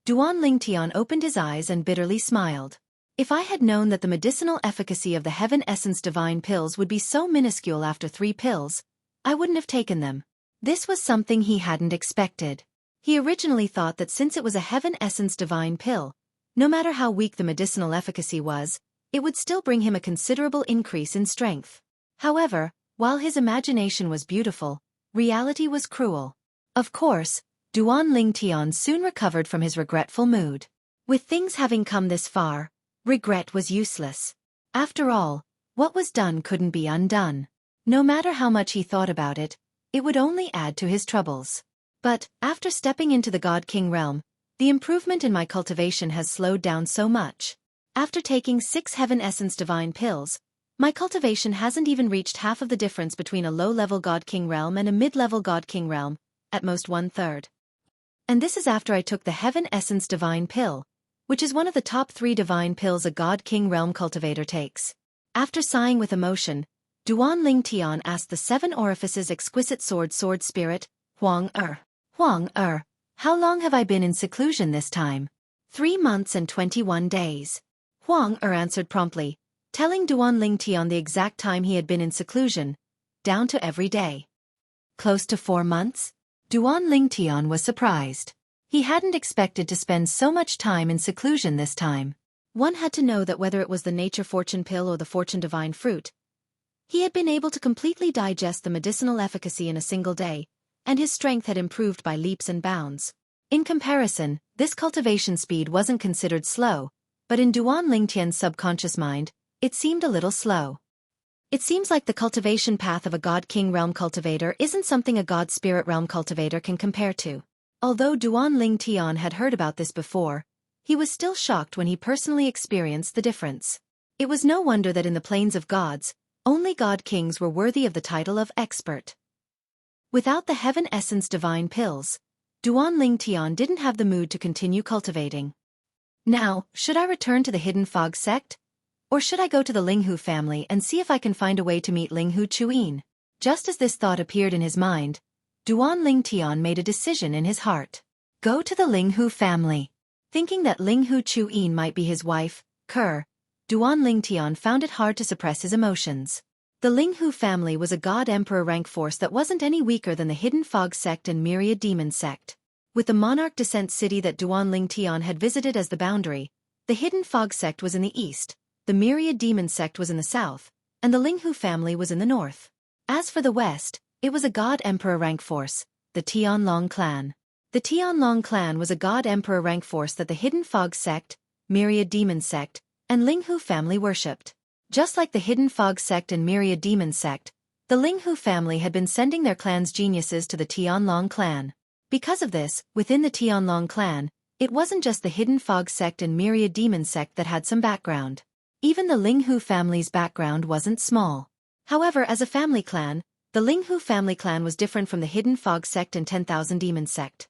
Duan Ling Tian opened his eyes and bitterly smiled. If I had known that the medicinal efficacy of the Heaven Essence Divine Pills would be so minuscule after 3 pills, I wouldn't have taken them. This was something he hadn't expected. He originally thought that since it was a Heaven Essence Divine Pill, no matter how weak the medicinal efficacy was, it would still bring him a considerable increase in strength. However, while his imagination was beautiful, reality was cruel. Of course, Duan Ling Tian soon recovered from his regretful mood. With things having come this far, regret was useless. After all, what was done couldn't be undone. No matter how much he thought about it, it would only add to his troubles. But, after stepping into the God King realm, the improvement in my cultivation has slowed down so much. After taking 6 Heaven Essence Divine Pills, my cultivation hasn't even reached half of the difference between a low-level God King realm and a mid-level God King realm, at most 1/3. And this is after I took the Heaven Essence Divine Pill, which is one of the top 3 divine pills a God King realm cultivator takes. After sighing with emotion, Duan Ling Tian asked the 7 Orifices Exquisite Sword Spirit, Huang Er, how long have I been in seclusion this time? 3 months and 21 days. Huang Er answered promptly, telling Duan Ling Tian the exact time he had been in seclusion, down to every day. Close to 4 months? Duan Ling Tian was surprised. He hadn't expected to spend so much time in seclusion this time. One had to know that whether it was the Nature Fortune Pill or the Fortune Divine Fruit, he had been able to completely digest the medicinal efficacy in a single day, and his strength had improved by leaps and bounds. In comparison, this cultivation speed wasn't considered slow, but in Duan Ling Tian's subconscious mind, it seemed a little slow. It seems like the cultivation path of a God King realm cultivator isn't something a God Spirit realm cultivator can compare to. Although Duan Ling Tian had heard about this before, he was still shocked when he personally experienced the difference. It was no wonder that in the plains of gods, only God Kings were worthy of the title of expert. Without the Heaven Essence Divine Pills, Duan Ling Tian didn't have the mood to continue cultivating. Now, should I return to the Hidden Fog sect? Or should I go to the Linghu family and see if I can find a way to meet Linghu Chuyin? Just as this thought appeared in his mind, Duan Ling Tian made a decision in his heart. Go to the Linghu family. Thinking that Linghu Chuyin might be his wife, Duan Ling Tian found it hard to suppress his emotions. The Linghu family was a God Emperor rank force that wasn't any weaker than the Hidden Fog sect and Myriad Demon sect. With the Monarch Descent city that Duan Ling Tian had visited as the boundary, the Hidden Fog sect was in the east, the Myriad Demon sect was in the south, and the Linghu family was in the north. As for the west, it was a God Emperor rank force, the Tianlong clan. The Tianlong clan was a God Emperor rank force that the Hidden Fog sect, Myriad Demon sect, and Linghu family worshipped. Just like the Hidden Fog sect and Myriad Demon sect, the Linghu family had been sending their clan's geniuses to the Tianlong clan. Because of this, within the Tianlong clan, it wasn't just the Hidden Fog sect and Myriad Demon sect that had some background. Even the Linghu family's background wasn't small. However, as a family clan, the Linghu family clan was different from the Hidden Fog sect and 10,000 Demon sect.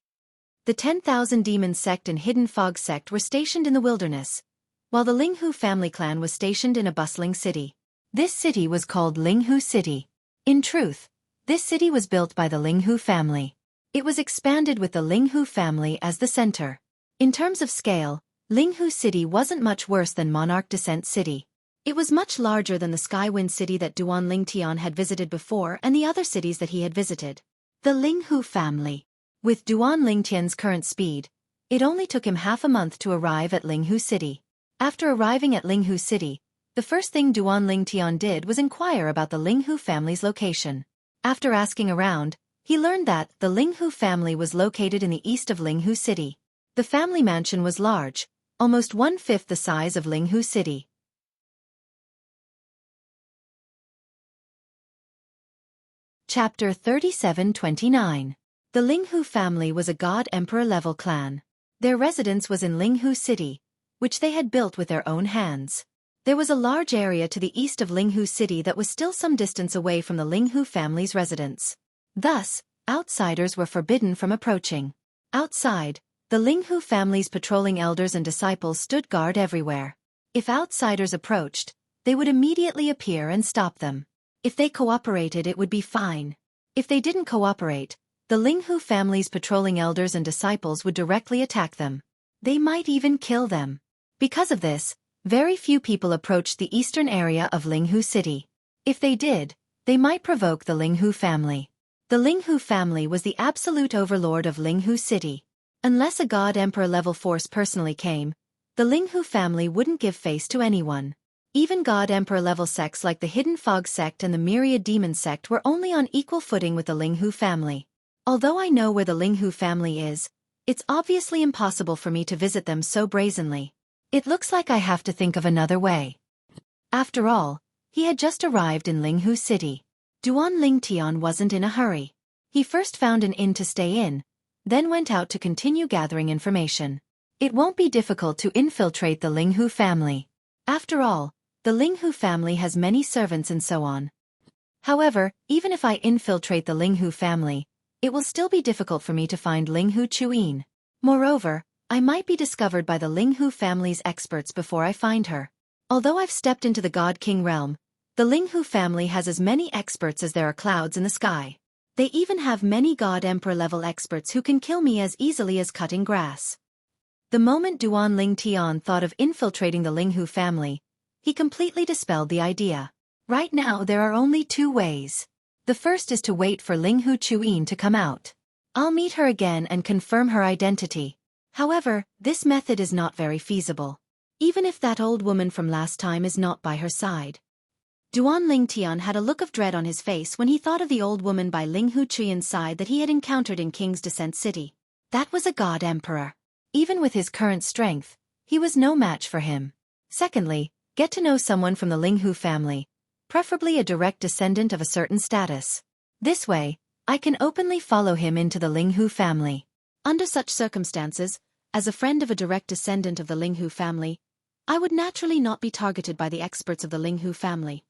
The 10,000 Demon sect and Hidden Fog sect were stationed in the wilderness, while the Linghu family clan was stationed in a bustling city. This city was called Linghu City. In truth, this city was built by the Linghu family. It was expanded with the Linghu family as the center. In terms of scale, Linghu City wasn't much worse than Monarch Descent City. It was much larger than the Skywind City that Duan Ling Tian had visited before and the other cities that he had visited. The Linghu family. With Duan Ling Tian's current speed, it only took him half a month to arrive at Linghu City. After arriving at Linghu City, the first thing Duan Ling Tian did was inquire about the Linghu family's location. After asking around, he learned that the Linghu family was located in the east of Linghu City. The family mansion was large, almost 1/5 the size of Linghu City. Chapter 37-29. The Linghu family was a God Emperor level clan. Their residence was in Linghu City, which they had built with their own hands. There was a large area to the east of Linghu City that was still some distance away from the Linghu family's residence. Thus, outsiders were forbidden from approaching. Outside, The Linghu family's patrolling elders and disciples stood guard everywhere. If outsiders approached, they would immediately appear and stop them. If they cooperated, it would be fine. If they didn't cooperate, the Linghu family's patrolling elders and disciples would directly attack them. They might even kill them. Because of this, very few people approached the eastern area of Linghu City. If they did, they might provoke the Linghu family. The Linghu family was the absolute overlord of Linghu City. Unless a God Emperor level force personally came, the Linghu family wouldn't give face to anyone. Even God Emperor level sects like the Hidden Fog sect and the Myriad Demon sect were only on equal footing with the Linghu family. Although I know where the Linghu family is, it's obviously impossible for me to visit them so brazenly. It looks like I have to think of another way. After all, he had just arrived in Linghu City. Duan Lingtian wasn't in a hurry. He first found an inn to stay in, then went out to continue gathering information. It won't be difficult to infiltrate the Linghu family. After all, the Linghu family has many servants and so on. However, even if I infiltrate the Linghu family, it will still be difficult for me to find Linghu Chuin. Moreover, I might be discovered by the Linghu family's experts before I find her. Although I've stepped into the God King realm, the Linghu family has as many experts as there are clouds in the sky. They even have many God Emperor level experts who can kill me as easily as cutting grass. The moment Duan Lingtian thought of infiltrating the Linghu family, he completely dispelled the idea. Right now there are only two ways. The first is to wait for Linghu Chuin to come out. I'll meet her again and confirm her identity. However, this method is not very feasible. Even if that old woman from last time is not by her side. Duan Lingtian had a look of dread on his face when he thought of the old woman by Linghu Chuin's side that he had encountered in King's Descent City. That was a God Emperor. Even with his current strength, he was no match for him. Secondly, get to know someone from the Linghu family, preferably a direct descendant of a certain status. This way, I can openly follow him into the Linghu family. Under such circumstances, as a friend of a direct descendant of the Linghu family, I would naturally not be targeted by the experts of the Linghu family.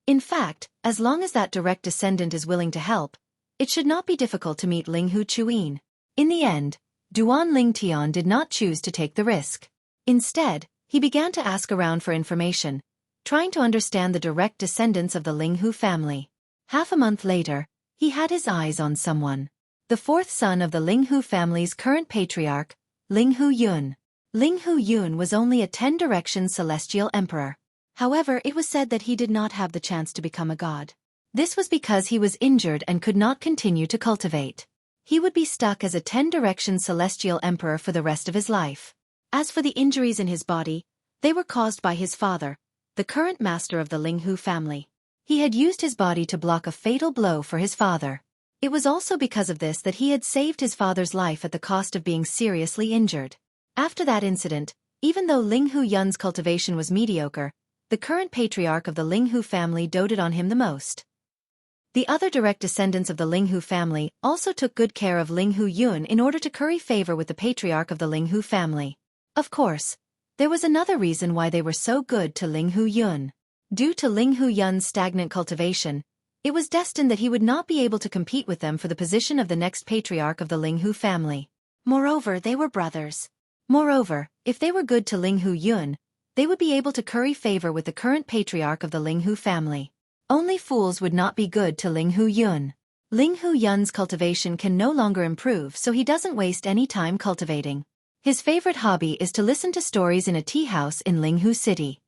In fact, as long as that direct descendant is willing to help, it should not be difficult to meet Linghu Chuin. In the end, Duan Lingtian did not choose to take the risk. Instead, he began to ask around for information, trying to understand the direct descendants of the Linghu family. Half a month later, he had his eyes on someone. The fourth son of the Linghu family's current patriarch, Linghu Yun. Linghu Yun was only a 10-direction celestial emperor. However, it was said that he did not have the chance to become a god. This was because he was injured and could not continue to cultivate. He would be stuck as a 10-direction celestial emperor for the rest of his life. As for the injuries in his body, they were caused by his father, the current master of the Linghu family. He had used his body to block a fatal blow for his father. It was also because of this that he had saved his father's life at the cost of being seriously injured. After that incident, even though Linghu Yun's cultivation was mediocre, the current patriarch of the Linghu family doted on him the most. The other direct descendants of the Linghu family also took good care of Linghu Yun in order to curry favor with the patriarch of the Linghu family. Of course, there was another reason why they were so good to Linghu Yun. Due to Linghu Yun's stagnant cultivation, it was destined that he would not be able to compete with them for the position of the next patriarch of the Linghu family. Moreover, they were brothers. Moreover, if they were good to Linghu Yun, they would be able to curry favor with the current patriarch of the Linghu family. Only fools would not be good to Linghu Yun. Linghu Yun's cultivation can no longer improve, so he doesn't waste any time cultivating. His favorite hobby is to listen to stories in a tea house in Linghu City.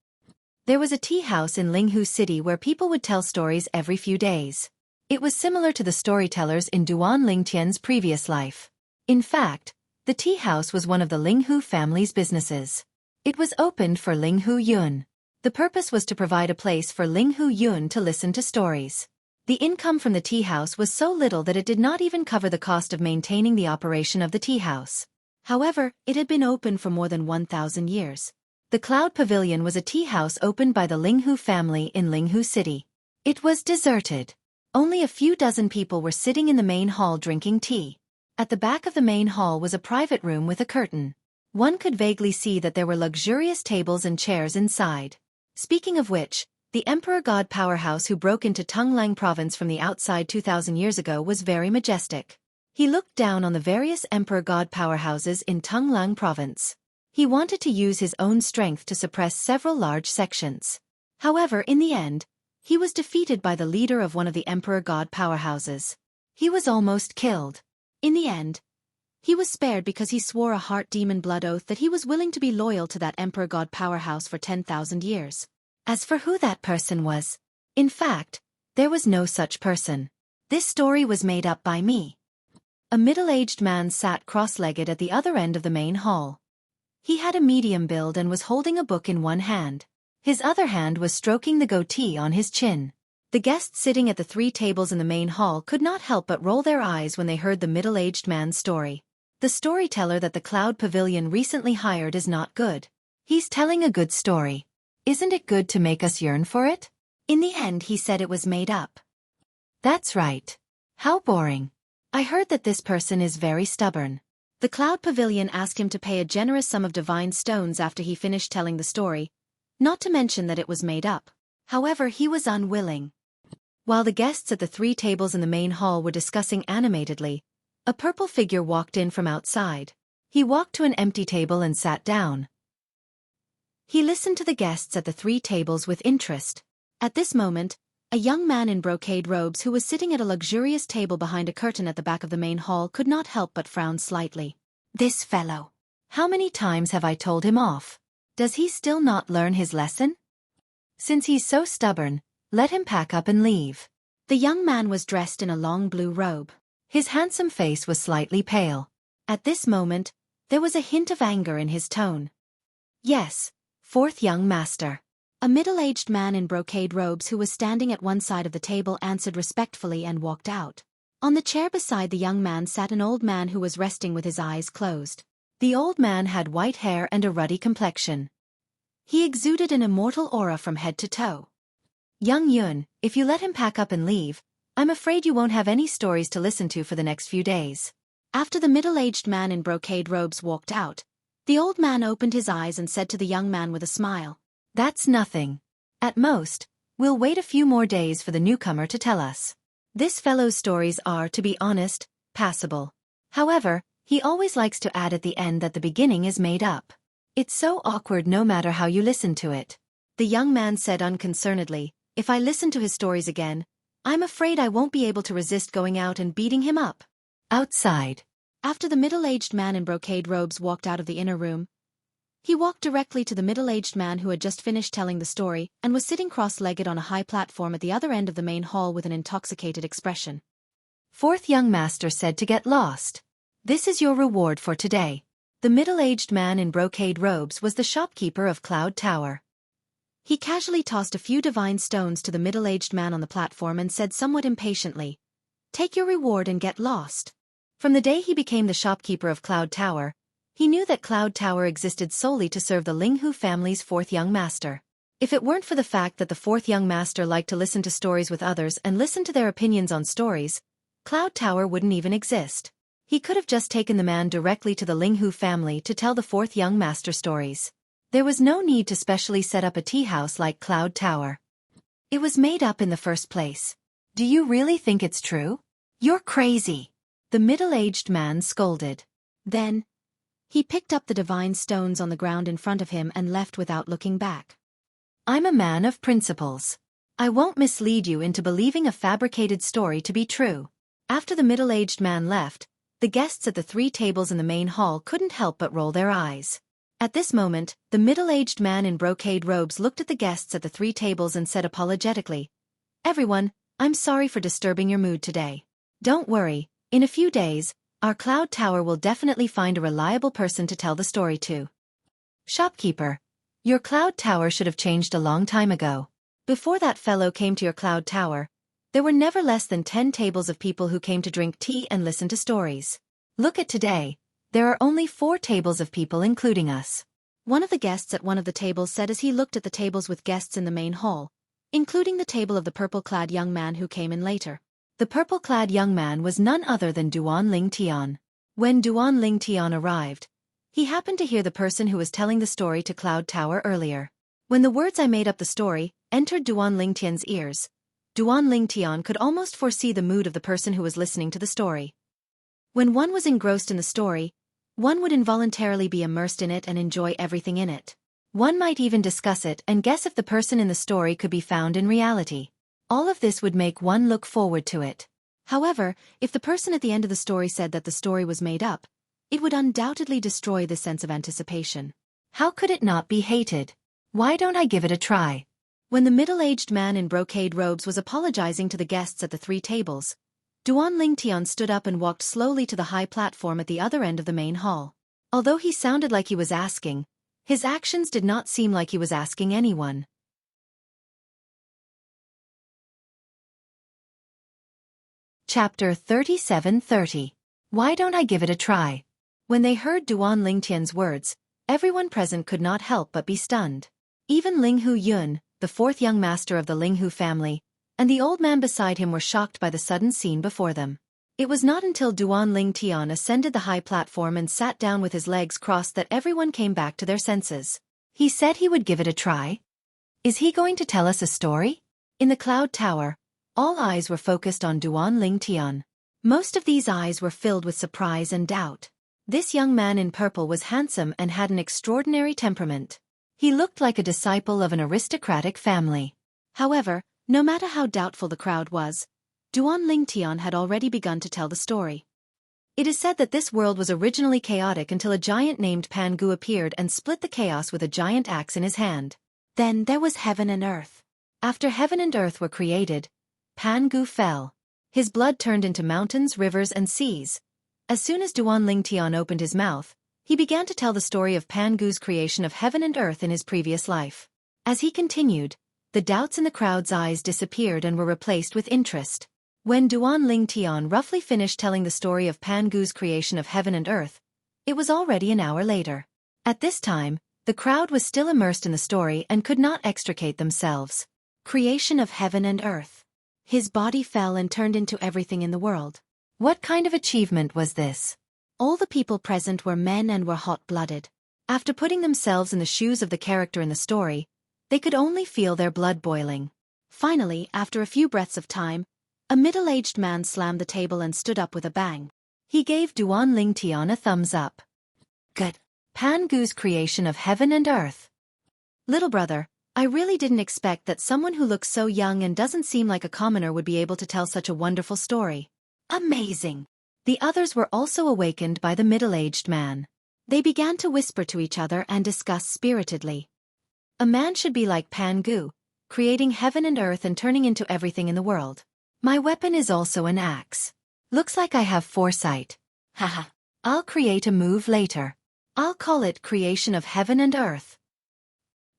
There was a tea house in Linghu City where people would tell stories every few days. It was similar to the storytellers in Duan Lingtian's previous life. In fact, the tea house was one of the Linghu family's businesses. It was opened for Linghu Yun. The purpose was to provide a place for Linghu Yun to listen to stories. The income from the tea house was so little that it did not even cover the cost of maintaining the operation of the tea house. However, it had been open for more than 1,000 years. The Cloud Pavilion was a tea house opened by the Linghu family in Linghu City. It was deserted. Only a few dozen people were sitting in the main hall drinking tea. At the back of the main hall was a private room with a curtain. One could vaguely see that there were luxurious tables and chairs inside. Speaking of which, the Emperor God powerhouse who broke into Tunglang province from the outside 2,000 years ago was very majestic. He looked down on the various emperor god powerhouses in Tunglang province. He wanted to use his own strength to suppress several large sections. However, in the end, he was defeated by the leader of one of the emperor god powerhouses. He was almost killed. In the end, he was spared because he swore a heart demon blood oath that he was willing to be loyal to that emperor god powerhouse for 10,000 years. As for who that person was, in fact, there was no such person. This story was made up by me. A middle-aged man sat cross-legged at the other end of the main hall. He had a medium build and was holding a book in one hand. His other hand was stroking the goatee on his chin. The guests sitting at the 3 tables in the main hall could not help but roll their eyes when they heard the middle-aged man's story. The storyteller that the Cloud Pavilion recently hired is not good. He's telling a good story. Isn't it good to make us yearn for it? In the end, he said it was made up. That's right. How boring. I heard that this person is very stubborn. The Cloud Pavilion asked him to pay a generous sum of divine stones after he finished telling the story, not to mention that it was made up. However, he was unwilling. While the guests at the 3 tables in the main hall were discussing animatedly, a purple figure walked in from outside. He walked to an empty table and sat down. He listened to the guests at the 3 tables with interest. At this moment, a young man in brocade robes who was sitting at a luxurious table behind a curtain at the back of the main hall could not help but frown slightly. This fellow. How many times have I told him off? Does he still not learn his lesson? Since he's so stubborn, let him pack up and leave. The young man was dressed in a long blue robe. His handsome face was slightly pale. At this moment, there was a hint of anger in his tone. Yes, 4th young master. A middle-aged man in brocade robes who was standing at one side of the table answered respectfully and walked out. On the chair beside the young man sat an old man who was resting with his eyes closed. The old man had white hair and a ruddy complexion. He exuded an immortal aura from head to toe. Young Yun, if you let him pack up and leave, I'm afraid you won't have any stories to listen to for the next few days. After the middle-aged man in brocade robes walked out, the old man opened his eyes and said to the young man with a smile, "That's nothing. At most, we'll wait a few more days for the newcomer to tell us. This fellow's stories are, to be honest, passable. However, he always likes to add at the end that the beginning is made up. It's so awkward no matter how you listen to it." The young man said unconcernedly, "If I listen to his stories again, I'm afraid I won't be able to resist going out and beating him up." Outside. After the middle-aged man in brocade robes walked out of the inner room, he walked directly to the middle-aged man who had just finished telling the story and was sitting cross-legged on a high platform at the other end of the main hall with an intoxicated expression. 4th young master said to get lost. This is your reward for today. The middle-aged man in brocade robes was the shopkeeper of Cloud Tower. He casually tossed a few divine stones to the middle-aged man on the platform and said somewhat impatiently, "Take your reward and get lost." From the day he became the shopkeeper of Cloud Tower, he knew that Cloud Tower existed solely to serve the Linghu family's 4th young master. If it weren't for the fact that the 4th young master liked to listen to stories with others and listen to their opinions on stories, Cloud Tower wouldn't even exist. He could have just taken the man directly to the Linghu family to tell the 4th young master stories. There was no need to specially set up a tea house like Cloud Tower. It was made up in the first place. Do you really think it's true? You're crazy. The middle-aged man scolded. Then, he picked up the divine stones on the ground in front of him and left without looking back. I'm a man of principles. I won't mislead you into believing a fabricated story to be true. After the middle-aged man left, the guests at the 3 tables in the main hall couldn't help but roll their eyes. At this moment, the middle-aged man in brocade robes looked at the guests at the 3 tables and said apologetically, "Everyone, I'm sorry for disturbing your mood today. Don't worry, in a few days, our Cloud Tower will definitely find a reliable person to tell the story to." Shopkeeper, your Cloud Tower should have changed a long time ago. Before that fellow came to your Cloud Tower, there were never less than 10 tables of people who came to drink tea and listen to stories. Look at today, there are only 4 tables of people including us. One of the guests at one of the tables said as he looked at the tables with guests in the main hall, including the table of the purple-clad young man who came in later. The purple-clad young man was none other than Duan Ling Tian. When Duan Ling Tian arrived, he happened to hear the person who was telling the story to Cloud Tower earlier. When the words "I made up the story" entered Duan Ling Tian's ears, Duan Ling Tian could almost foresee the mood of the person who was listening to the story. When one was engrossed in the story, one would involuntarily be immersed in it and enjoy everything in it. One might even discuss it and guess if the person in the story could be found in reality. All of this would make one look forward to it. However, if the person at the end of the story said that the story was made up, it would undoubtedly destroy this sense of anticipation. How could it not be hated? Why don't I give it a try? When the middle-aged man in brocade robes was apologizing to the guests at the 3 tables, Duan Lingtian stood up and walked slowly to the high platform at the other end of the main hall. Although he sounded like he was asking, his actions did not seem like he was asking anyone. Chapter 37:30. Why don't I give it a try? When they heard Duan Lingtian's words, everyone present could not help but be stunned. Even Linghu Yun, the 4th young master of the Linghu family, and the old man beside him were shocked by the sudden scene before them. It was not until Duan Lingtian ascended the high platform and sat down with his legs crossed that everyone came back to their senses. He said he would give it a try. Is he going to tell us a story? In the cloud tower, all eyes were focused on Duan Lingtian. Most of these eyes were filled with surprise and doubt. This young man in purple was handsome and had an extraordinary temperament. He looked like a disciple of an aristocratic family. However, no matter how doubtful the crowd was, Duan Lingtian had already begun to tell the story. It is said that this world was originally chaotic until a giant named Pan Gu appeared and split the chaos with a giant axe in his hand. Then there was heaven and earth. After heaven and earth were created, Pan Gu fell. His blood turned into mountains, rivers, and seas. As soon as Duan Lingtian opened his mouth, he began to tell the story of Pan Gu's creation of heaven and earth in his previous life. As he continued, the doubts in the crowd's eyes disappeared and were replaced with interest. When Duan Lingtian roughly finished telling the story of Pan Gu's creation of heaven and earth, it was already an hour later. At this time, the crowd was still immersed in the story and could not extricate themselves. Creation of heaven and earth. His body fell and turned into everything in the world. What kind of achievement was this? All the people present were men and were hot-blooded. After putting themselves in the shoes of the character in the story, they could only feel their blood boiling. Finally, after a few breaths of time, a middle-aged man slammed the table and stood up with a bang. He gave Duan Lingtian a thumbs up. Good. Pan Gu's creation of heaven and earth. Little brother, I really didn't expect that someone who looks so young and doesn't seem like a commoner would be able to tell such a wonderful story. Amazing! The others were also awakened by the middle-aged man. They began to whisper to each other and discuss spiritedly. A man should be like Pan Gu, creating heaven and earth and turning into everything in the world. My weapon is also an axe. Looks like I have foresight. Haha. I'll create a move later. I'll call it Creation of Heaven and Earth.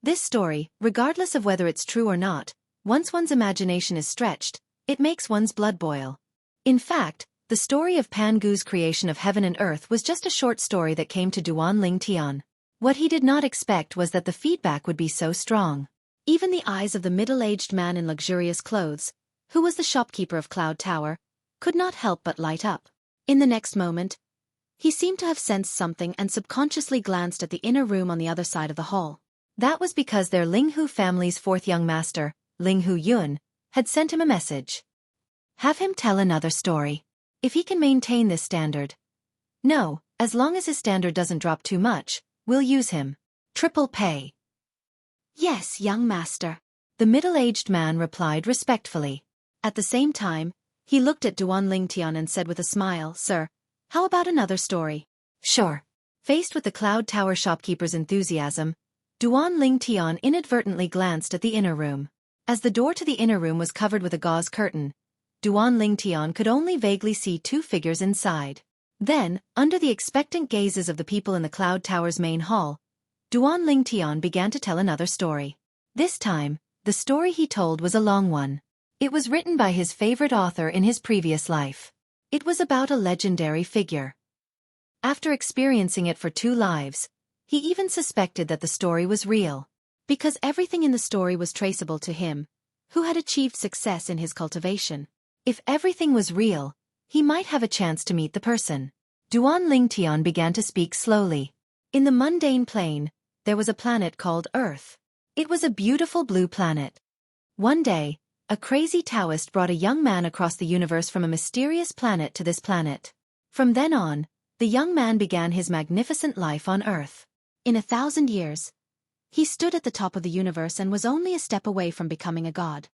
This story, regardless of whether it's true or not, once one's imagination is stretched, it makes one's blood boil. In fact, the story of Pan Gu's creation of heaven and earth was just a short story that came to Duan Lingtian. What he did not expect was that the feedback would be so strong. Even the eyes of the middle-aged man in luxurious clothes, who was the shopkeeper of Cloud Tower, could not help but light up. In the next moment, he seemed to have sensed something and subconsciously glanced at the inner room on the other side of the hall. That was because their Linghu family's 4th young master, Linghu Yun, had sent him a message. Have him tell another story. If he can maintain this standard. No, as long as his standard doesn't drop too much, we'll use him. Triple pay. Yes, young master. The middle-aged man replied respectfully. At the same time, he looked at Duan Lingtian and said with a smile, Sir, how about another story? Sure. Faced with the Cloud Tower shopkeeper's enthusiasm, Duan Lingtian inadvertently glanced at the inner room. As the door to the inner room was covered with a gauze curtain, Duan Lingtian could only vaguely see 2 figures inside. Then, under the expectant gazes of the people in the Cloud Tower's main hall, Duan Lingtian began to tell another story. This time, the story he told was a long one. It was written by his favorite author in his previous life. It was about a legendary figure. After experiencing it for 2 lives, he even suspected that the story was real. Because everything in the story was traceable to him, who had achieved success in his cultivation. If everything was real, he might have a chance to meet the person. Duan Lingtian began to speak slowly. In the mundane plane, there was a planet called Earth. It was a beautiful blue planet. One day, a crazy Taoist brought a young man across the universe from a mysterious planet to this planet. From then on, the young man began his magnificent life on Earth. In 1,000 years, he stood at the top of the universe and was only a step away from becoming a god.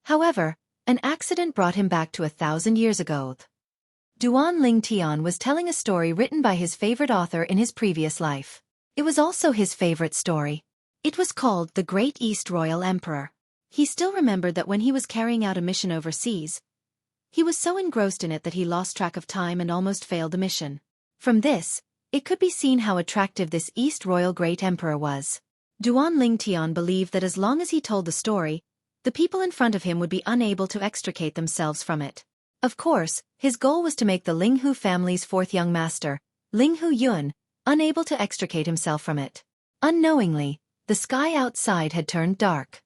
However, an accident brought him back to 1,000 years ago. Duan Ling Tian was telling a story written by his favorite author in his previous life. It was also his favorite story. It was called The Great East Royal Emperor. He still remembered that when he was carrying out a mission overseas, he was so engrossed in it that he lost track of time and almost failed the mission. From this, it could be seen how attractive this East Royal Great Emperor was. Duan Ling Tian believed that as long as he told the story, the people in front of him would be unable to extricate themselves from it. Of course, his goal was to make the Ling Hu family's fourth young master, Ling Hu Yun, unable to extricate himself from it. Unknowingly, the sky outside had turned dark.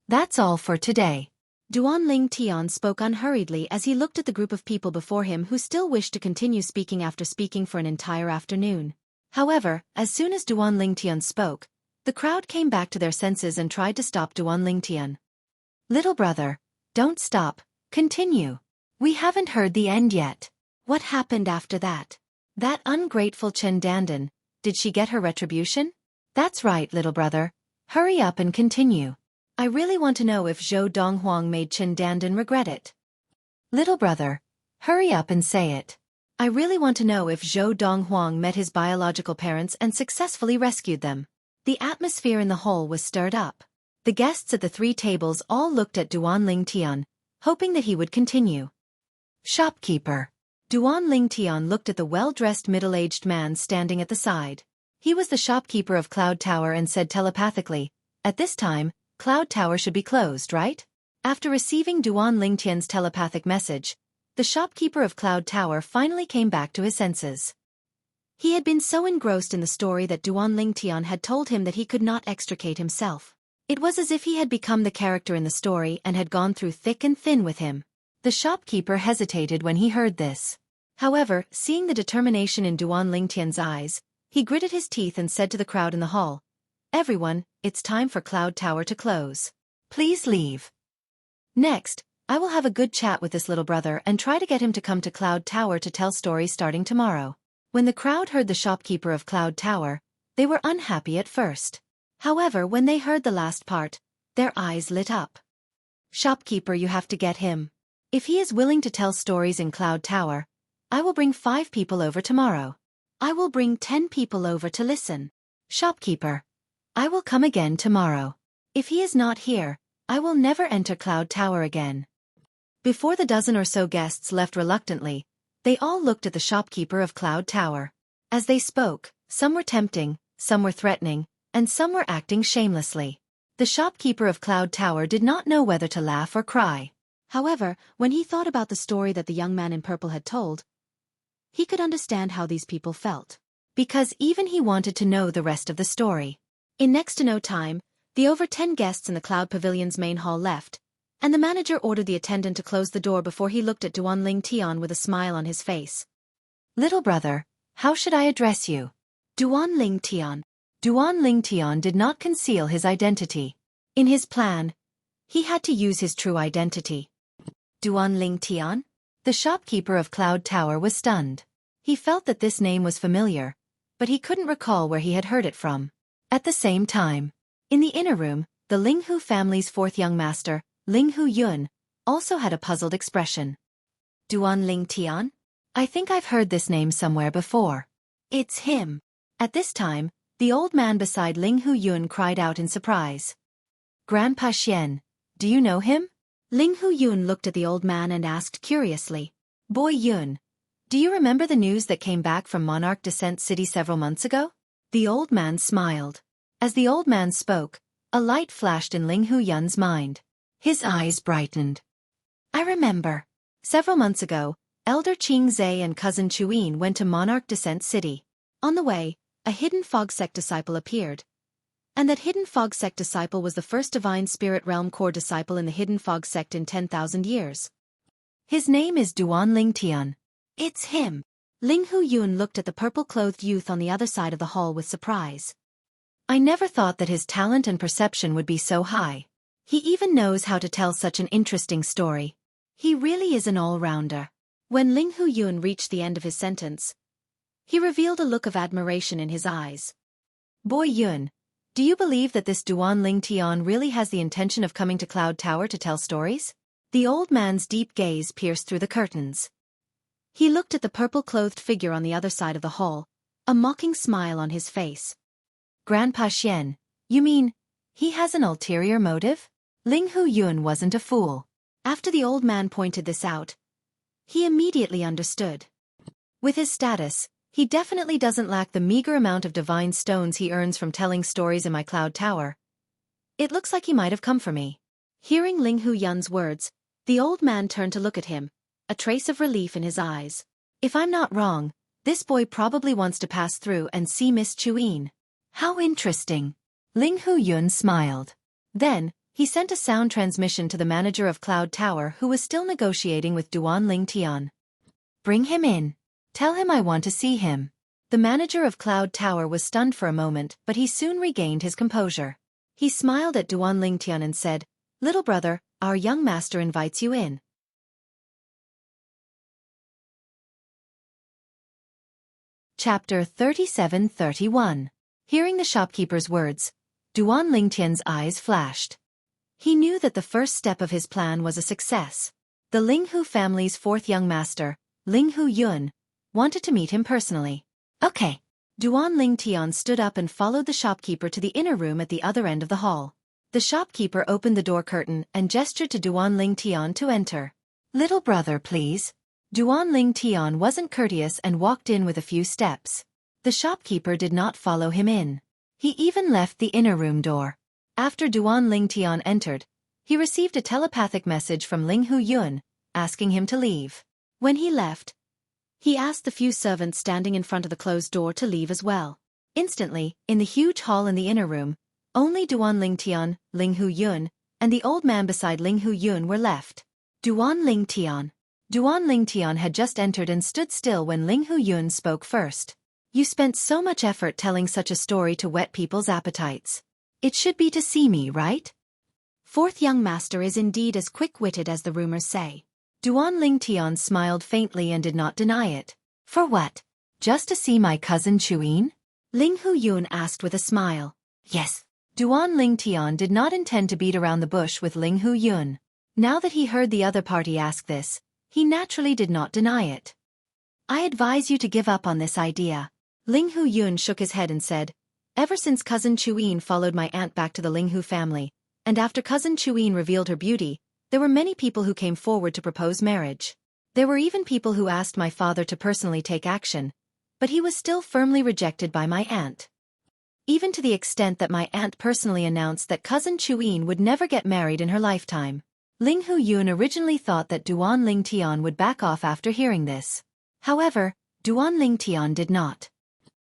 That's all for today. Duan Ling Tian spoke unhurriedly as he looked at the group of people before him who still wished to continue speaking after speaking for an entire afternoon. However, as soon as Duan Ling Tian spoke, the crowd came back to their senses and tried to stop Duan Ling Tian. Little brother, don't stop, continue. We haven't heard the end yet. What happened after that? That ungrateful Chen Dandan, did she get her retribution? That's right, little brother. Hurry up and continue. I really want to know if Zhou Donghuang made Chen Dandan regret it. Little brother, hurry up and say it. I really want to know if Zhou Donghuang met his biological parents and successfully rescued them. The atmosphere in the hall was stirred up. The guests at the three tables all looked at Duan Ling Tian, hoping that he would continue. Shopkeeper. Duan Ling Tian looked at the well-dressed middle-aged man standing at the side. He was the shopkeeper of Cloud Tower and said telepathically, at this time, Cloud Tower should be closed, right? After receiving Duan Ling Tian's telepathic message, the shopkeeper of Cloud Tower finally came back to his senses. He had been so engrossed in the story that Duan Ling Tian had told him that he could not extricate himself. It was as if he had become the character in the story and had gone through thick and thin with him. The shopkeeper hesitated when he heard this. However, seeing the determination in Duan Ling Tian's eyes, he gritted his teeth and said to the crowd in the hall, "Everyone, it's time for Cloud Tower to close. Please leave. Next, I will have a good chat with this little brother and try to get him to come to Cloud Tower to tell stories starting tomorrow." When the crowd heard the shopkeeper of Cloud Tower, they were unhappy at first. However, when they heard the last part, their eyes lit up. Shopkeeper, you have to get him. If he is willing to tell stories in Cloud Tower, I will bring 5 people over tomorrow. I will bring 10 people over to listen. Shopkeeper, I will come again tomorrow. If he is not here, I will never enter Cloud Tower again. Before the dozen or so guests left reluctantly, they all looked at the shopkeeper of Cloud Tower. As they spoke, some were tempting, some were threatening, and some were acting shamelessly. The shopkeeper of Cloud Tower did not know whether to laugh or cry. However, when he thought about the story that the young man in purple had told, he could understand how these people felt. Because even he wanted to know the rest of the story. In next to no time, the over 10 guests in the Cloud Pavilion's main hall left, and the manager ordered the attendant to close the door before he looked at Duan Ling Tian with a smile on his face. Little brother, how should I address you? Duan Ling Tian. Duan Ling Tian did not conceal his identity. In his plan, he had to use his true identity. Duan Ling Tian? The shopkeeper of Cloud Tower was stunned. He felt that this name was familiar, but he couldn't recall where he had heard it from. At the same time, in the inner room, the Ling Hu family's 4th young master, Ling Hu Yun, also had a puzzled expression. Duan Ling Tian? I think I've heard this name somewhere before. It's him. At this time, the old man beside Ling Hu Yun cried out in surprise. Grandpa Xian, do you know him? Ling Hu Yun looked at the old man and asked curiously. Boy Yun, do you remember the news that came back from Monarch Descent City several months ago? The old man smiled. As the old man spoke, a light flashed in Ling Hu Yun's mind. His eyes brightened. I remember. Several months ago, Elder Qing Zhe and cousin Chuyin went to Monarch Descent City. On the way, a hidden fog sect disciple appeared. And that hidden fog sect disciple was the first divine spirit realm core disciple in the hidden fog sect in 10,000 years. His name is Duan Ling Tian. It's him. Ling Hu Yun looked at the purple-clothed youth on the other side of the hall with surprise. I never thought that his talent and perception would be so high. He even knows how to tell such an interesting story. He really is an all-rounder. When Ling Hu Yun reached the end of his sentence, he revealed a look of admiration in his eyes. Boy Yun, do you believe that this Duan Ling Tian really has the intention of coming to Cloud Tower to tell stories? The old man's deep gaze pierced through the curtains. He looked at the purple-clothed figure on the other side of the hall, a mocking smile on his face. Grandpa Xian, you mean, he has an ulterior motive? Ling Hu Yun wasn't a fool. After the old man pointed this out, he immediately understood. With his status, he definitely doesn't lack the meager amount of divine stones he earns from telling stories in my Cloud Tower. It looks like he might have come for me. Hearing Ling Hu Yun's words, the old man turned to look at him, a trace of relief in his eyes. If I'm not wrong, this boy probably wants to pass through and see Miss Chuin. How interesting. Ling Hu Yun smiled. Then, he sent a sound transmission to the manager of Cloud Tower who was still negotiating with Duan Ling Tian. Bring him in. Tell him I want to see him. The manager of Cloud Tower was stunned for a moment, but he soon regained his composure. He smiled at Duan Ling Tian and said, "Little brother, our young master invites you in." Chapter 37-31. Hearing the shopkeeper's words, Duan Ling Tian's eyes flashed. He knew that the first step of his plan was a success. The Ling Hu family's fourth young master, Ling Hu Yun, wanted to meet him personally. Okay. Duan Ling Tian stood up and followed the shopkeeper to the inner room at the other end of the hall. The shopkeeper opened the door curtain and gestured to Duan Ling Tian to enter. "Little brother, please." Duan Ling Tian wasn't courteous and walked in with a few steps. The shopkeeper did not follow him in. He even left the inner room door. After Duan Ling Tian entered, he received a telepathic message from Ling Hu Yun, asking him to leave. When he left, he asked the few servants standing in front of the closed door to leave as well. Instantly, in the huge hall in the inner room, only Duan Ling Tian, Ling Hu Yun, and the old man beside Ling Hu Yun were left. Duan Ling Tian. Duan Ling Tian had just entered and stood still when Ling Hu Yun spoke first. "You spent so much effort telling such a story to whet people's appetites. It should be to see me, right?" Fourth young master is indeed as quick-witted as the rumors say. Duan Ling Tian smiled faintly and did not deny it. "For what? Just to see my cousin Chuin?" Ling Hu Yun asked with a smile. "Yes." Duan Ling Tian did not intend to beat around the bush with Ling Hu Yun. Now that he heard the other party ask this, he naturally did not deny it. "I advise you to give up on this idea." Ling Hu Yun shook his head and said, "Ever since cousin Chuin followed my aunt back to the Ling Hu family, and after cousin Chuin revealed her beauty, there were many people who came forward to propose marriage. There were even people who asked my father to personally take action, but he was still firmly rejected by my aunt. Even to the extent that my aunt personally announced that cousin Chuin would never get married in her lifetime." Ling Hu Yun originally thought that Duan Ling Tian would back off after hearing this. However, Duan Ling Tian did not.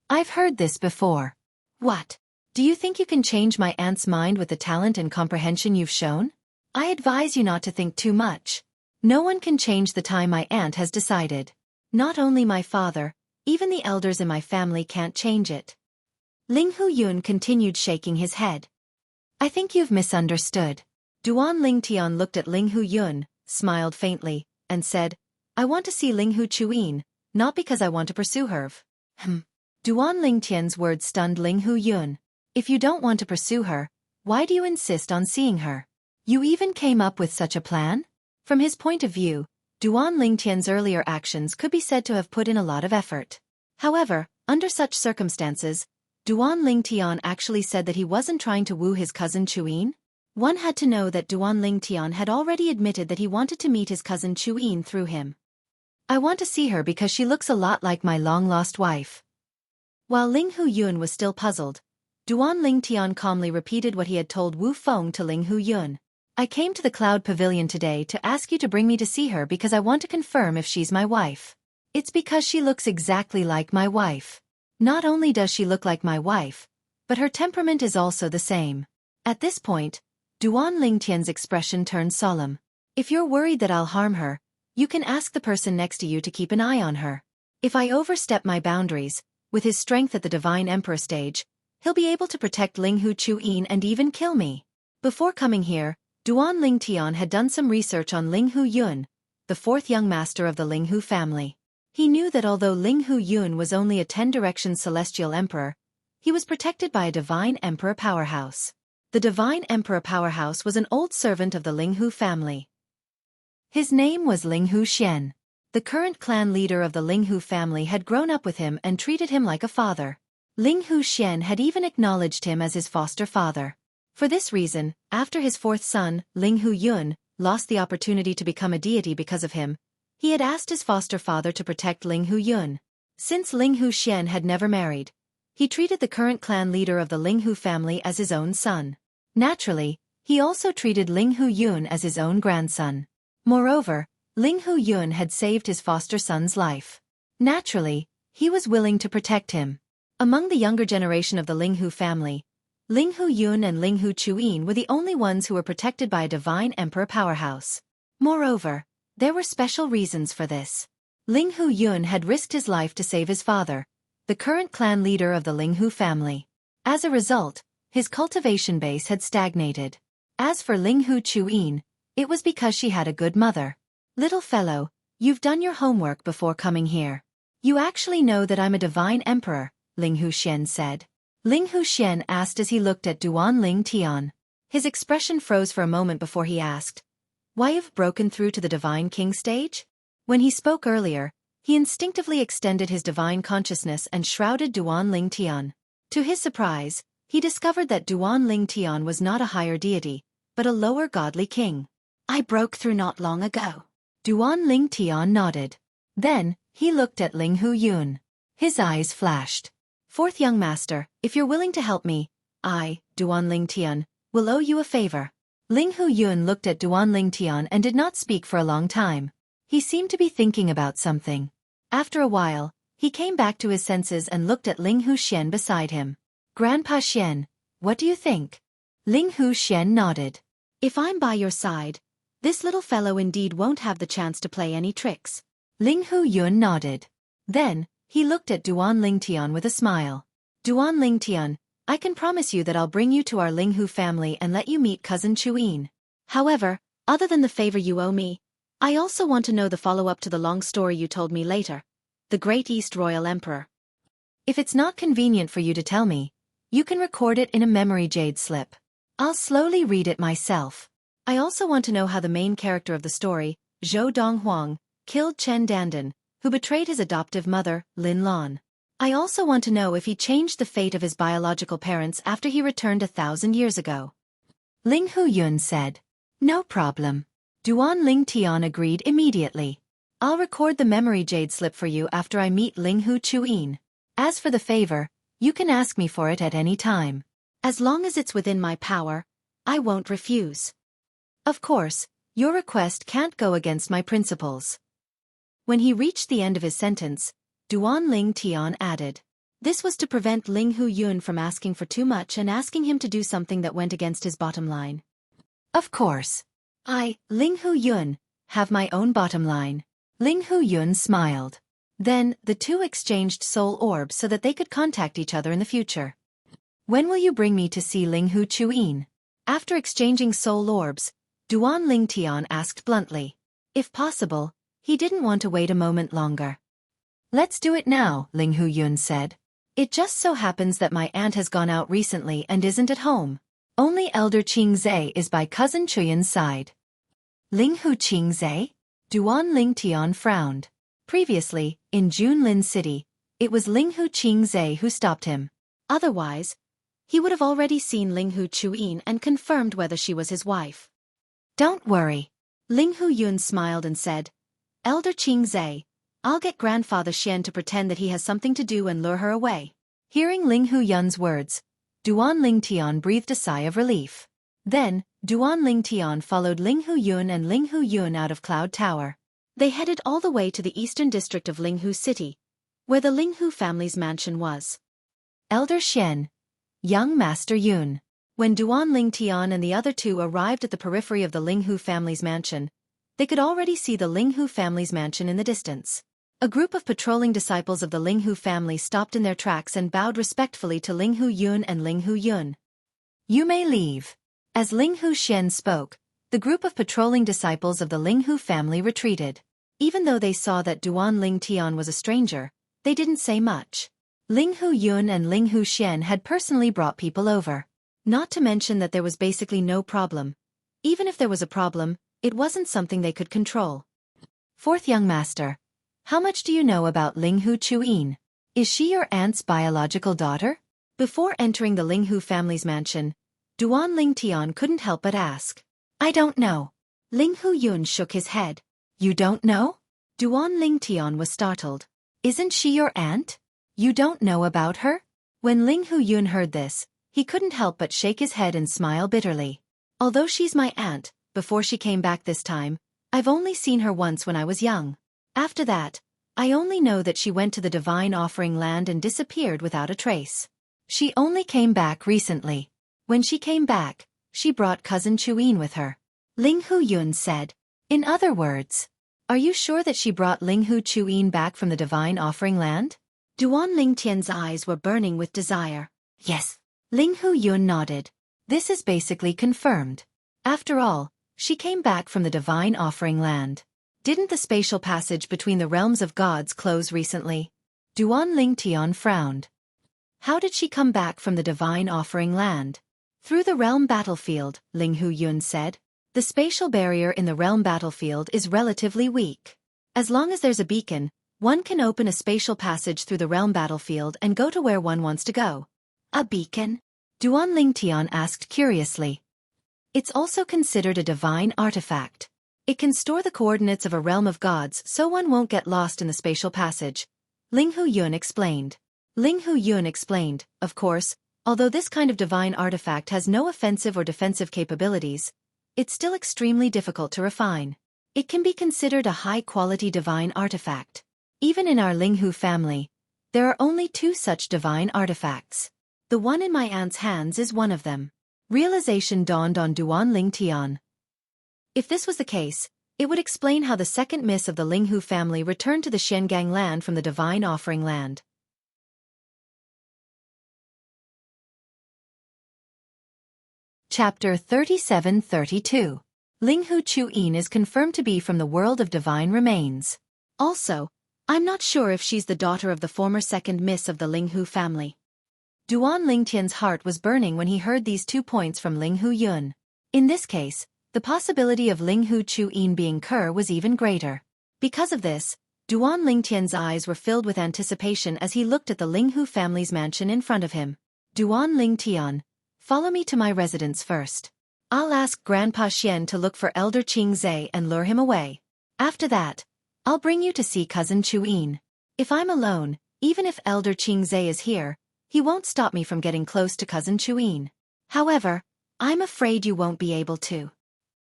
"I've heard this before." "What? Do you think you can change my aunt's mind with the talent and comprehension you've shown? I advise you not to think too much. No one can change the time my aunt has decided. Not only my father, even the elders in my family can't change it." Ling Hu Yun continued shaking his head. "I think you've misunderstood." Duan Ling Tian looked at Ling Hu Yun, smiled faintly, and said, "I want to see Ling Hu Chuin, not because I want to pursue her." Duan Ling Tian's words stunned Ling Hu Yun. "If you don't want to pursue her, why do you insist on seeing her? You even came up with such a plan?" From his point of view, Duan Ling Tian's earlier actions could be said to have put in a lot of effort. However, under such circumstances, Duan Ling Tian actually said that he wasn't trying to woo his cousin Chuin. One had to know that Duan Ling Tian had already admitted that he wanted to meet his cousin Chuin through him. "I want to see her because she looks a lot like my long-lost wife." While Ling Hu Yun was still puzzled, Duan Ling Tian calmly repeated what he had told Wu Feng to Ling Hu Yun. "I came to the Cloud Pavilion today to ask you to bring me to see her because I want to confirm if she's my wife. It's because she looks exactly like my wife. Not only does she look like my wife, but her temperament is also the same." At this point, Duan Ling Tian's expression turned solemn. "If you're worried that I'll harm her, you can ask the person next to you to keep an eye on her. If I overstep my boundaries, with his strength at the Divine Emperor stage, he'll be able to protect Ling Hu Chuin and even kill me." Before coming here, Duan Ling Tian had done some research on Ling Hu Yun, the fourth young master of the Linghu family. He knew that although Linghu Yun was only a 10-direction celestial emperor, he was protected by a divine emperor powerhouse. The divine emperor powerhouse was an old servant of the Linghu family. His name was Linghu Xian. The current clan leader of the Linghu family had grown up with him and treated him like a father. Linghu Xian had even acknowledged him as his foster father. For this reason, after his fourth son, Linghu Yun, lost the opportunity to become a deity because of him, he had asked his foster father to protect Linghu Yun. Since Linghu Xian had never married, he treated the current clan leader of the Linghu family as his own son. Naturally, he also treated Linghu Yun as his own grandson. Moreover, Linghu Yun had saved his foster son's life. Naturally, he was willing to protect him. Among the younger generation of the Linghu family, Linghu Yun and Linghu Chuyin were the only ones who were protected by a divine emperor powerhouse. Moreover, there were special reasons for this. Linghu Yun had risked his life to save his father, the current clan leader of the Linghu family. As a result, his cultivation base had stagnated. As for Linghu Chuyin, it was because she had a good mother. Little fellow, you've done your homework before coming here. You actually know that I'm a divine emperor, Linghu Xian said. Linghu Xian asked as he looked at Duan Ling Tian. His expression froze for a moment before he asked, "Why have broken through to the divine king stage?" When he spoke earlier, he instinctively extended his divine consciousness and shrouded Duan Ling Tian. To his surprise, he discovered that Duan Ling Tian was not a higher deity, but a lower godly king. "I broke through not long ago." Duan Ling Tian nodded. Then, he looked at Linghu Yun. His eyes flashed. "Fourth young master, if you're willing to help me, I, Duan Ling Tian, will owe you a favor." Linghu Yun looked at Duan Ling Tian and did not speak for a long time. He seemed to be thinking about something. After a while, he came back to his senses and looked at Linghu Xian beside him. "Grandpa Xian, what do you think?" Linghu Xian nodded. "If I'm by your side, this little fellow indeed won't have the chance to play any tricks." Linghu Yun nodded. Then, he looked at Duan Ling Tian with a smile. "Duan Ling Tian, I can promise you that I'll bring you to our Linghu family and let you meet cousin Chuyin. However, other than the favor you owe me, I also want to know the follow-up to the long story you told me later, the Great East Royal Emperor. If it's not convenient for you to tell me, you can record it in a memory jade slip. I'll slowly read it myself. I also want to know how the main character of the story, Zhou Donghuang, killed Chen Dandan, who betrayed his adoptive mother, Lin Lan. I also want to know if he changed the fate of his biological parents after he returned 1,000 years ago." Linghu Yun said. "No problem." Duan Ling Tian agreed immediately. "I'll record the memory jade slip for you after I meet Linghu Chuyin. As for the favor, you can ask me for it at any time. As long as it's within my power, I won't refuse. Of course, your request can't go against my principles." When he reached the end of his sentence, Duan Ling Tian added. This was to prevent Linghu Yun from asking for too much and asking him to do something that went against his bottom line. "Of course. I, Linghu Yun, have my own bottom line." Linghu Yun smiled. Then, the two exchanged soul orbs so that they could contact each other in the future. "When will you bring me to see Linghu Chuyin?" After exchanging soul orbs, Duan Ling Tian asked bluntly. If possible, he didn't want to wait a moment longer. "Let's do it now," Linghu Yun said. "It just so happens that my aunt has gone out recently and isn't at home. Only Elder Qingzai is by cousin Chuyin's side." Linghu Qingzai? Duan Ling Tian frowned. Previously, in Junlin City, it was Linghu Qingzai who stopped him. Otherwise, he would have already seen Linghu Chuyin and confirmed whether she was his wife. "Don't worry." Linghu Yun smiled and said, "Elder Qingzai, I'll get Grandfather Xian to pretend that he has something to do and lure her away." Hearing Linghu Yun's words, Duan Ling Tian breathed a sigh of relief. Then, Duan Ling Tian followed Linghu Yun and Linghu Yun out of Cloud Tower. They headed all the way to the eastern district of Linghu City, where the Linghu family's mansion was. Elder Xian, young Master Yun. When Duan Ling Tian and the other two arrived at the periphery of the Linghu family's mansion, they could already see the Linghu family's mansion in the distance. A group of patrolling disciples of the Linghu family stopped in their tracks and bowed respectfully to Linghu Yun and Linghu Yun. "You may leave." As Linghu Xian spoke, the the group of patrolling disciples of the Linghu family retreated. Even though they saw that Duan Ling Tian was a stranger, they didn't say much. Linghu Yun and Linghu Xian had personally brought people over. Not to mention that there was basically no problem. Even if there was a problem, it wasn't something they could control. Fourth young master, how much do you know about Linghu Chuyin? Is she your aunt's biological daughter? Before entering the Linghu family's mansion, Duan Ling Tian couldn't help but ask. I don't know. Linghu Yun shook his head. You don't know? Duan Ling Tian was startled. Isn't she your aunt? You don't know about her? When Linghu Yun heard this, he couldn't help but shake his head and smile bitterly. Although she's my aunt, before she came back this time, I've only seen her once when I was young. After that, I only know that she went to the Divine Offering Land and disappeared without a trace. She only came back recently. When she came back, she brought cousin Chuyin with her. Linghu Yun said. In other words, are you sure that she brought Linghu Chuyin back from the Divine Offering Land? Duan Ling Tian's eyes were burning with desire. Yes. Linghu Yun nodded. This is basically confirmed. After all, she came back from the Divine Offering Land. Didn't the spatial passage between the realms of gods close recently? Duan Ling Tian frowned. How did she come back from the Divine Offering Land? Through the realm battlefield, Linghu Yun said. The spatial barrier in the realm battlefield is relatively weak. As long as there's a beacon, one can open a spatial passage through the realm battlefield and go to where one wants to go. A beacon? Duan Ling Tian asked curiously. It's also considered a divine artifact. It can store the coordinates of a realm of gods so one won't get lost in the spatial passage. Linghu Yun explained. Linghu Yun explained, of course, although this kind of divine artifact has no offensive or defensive capabilities, it's still extremely difficult to refine. It can be considered a high-quality divine artifact. Even in our Linghu family, there are only 2 such divine artifacts. The one in my aunt's hands is one of them. Realization dawned on Duan Ling Tian. If this was the case, it would explain how the second miss of the Linghu family returned to the Xiangang land from the Divine Offering Land. Chapter 37-32. Linghu Chuyin is confirmed to be from the world of divine remains. Also, I'm not sure if she's the daughter of the former second miss of the Linghu family. Duan Ling Tian's heart was burning when he heard these 2 points from Linghu Yun. In this case, the possibility of Linghu Chuyin being Kerr was even greater. Because of this, Duan Ling Tian's eyes were filled with anticipation as he looked at the Linghu family's mansion in front of him. Duan Ling Tian, follow me to my residence first. I'll ask Grandpa Xian to look for Elder Qing Zhe and lure him away. After that, I'll bring you to see cousin Chuyin. If I'm alone, even if Elder Qing Zhe is here, he won't stop me from getting close to cousin Chuyin. However, I'm afraid you won't be able to.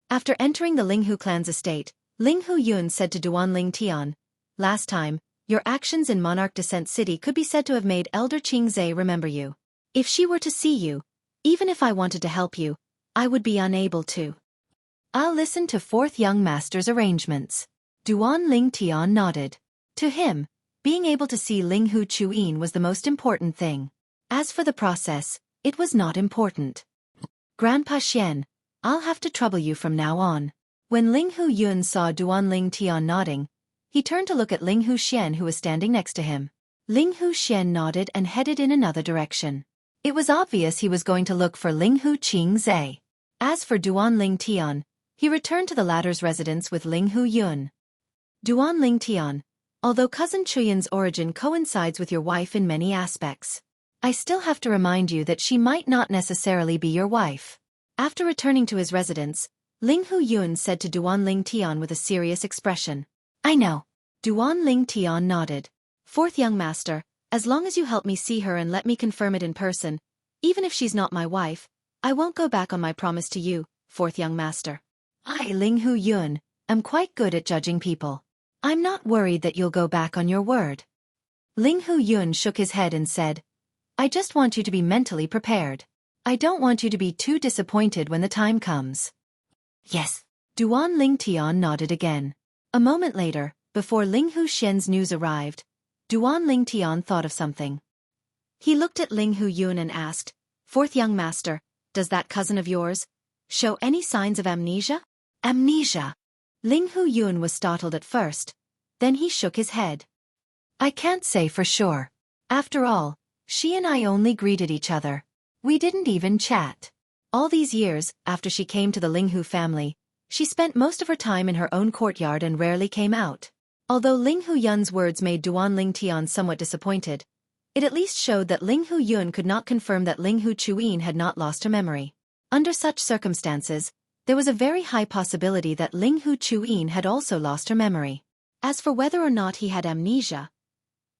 After entering the Linghu clan's estate, Linghu Yun said to Duan Ling Tian, last time, your actions in Monarch Descent City could be said to have made Elder Qing Zhe remember you. If she were to see you, even if I wanted to help you, I would be unable to. I'll listen to fourth young master's arrangements. Duan Ling Tian nodded. To him, being able to see Linghu Chuyin was the most important thing. As for the process, it was not important. Grandpa Xian, I'll have to trouble you from now on. When Linghu Yun saw Duan Ling Tian nodding, he turned to look at Linghu Xian who was standing next to him. Linghu Xian nodded and headed in another direction. It was obvious he was going to look for Linghu Qing Zhe. As for Duan Ling Tian, he returned to the latter's residence with Linghu Yun. Duan Ling Tian, although cousin Chuyin's origin coincides with your wife in many aspects, I still have to remind you that she might not necessarily be your wife. After returning to his residence, Linghu Yun said to Duan Ling Tian with a serious expression. I know. Duan Ling Tian nodded. Fourth young master, as long as you help me see her and let me confirm it in person, even if she's not my wife, I won't go back on my promise to you, fourth young master. I, Linghu Yun, am quite good at judging people. I'm not worried that you'll go back on your word. Linghu Yun shook his head and said, I just want you to be mentally prepared. I don't want you to be too disappointed when the time comes. Yes. Duan Ling Tian nodded again. A moment later, before Linghu Xian's news arrived, Duan Ling Tian thought of something. He looked at Linghu Yun and asked, Fourth young master, does that cousin of yours show any signs of amnesia? Amnesia. Ling Hu-yun was startled at first. Then he shook his head. I can't say for sure. After all, she and I only greeted each other. We didn't even chat. All these years, after she came to the Ling Hu family, she spent most of her time in her own courtyard and rarely came out. Although Ling Hu-yun's words made Duan Ling Tian somewhat disappointed, it at least showed that Ling Hu-yun could not confirm that Ling Hu-chuin had not lost her memory. Under such circumstances, there was a very high possibility that Ling Hu-chuin had also lost her memory. As for whether or not he had amnesia,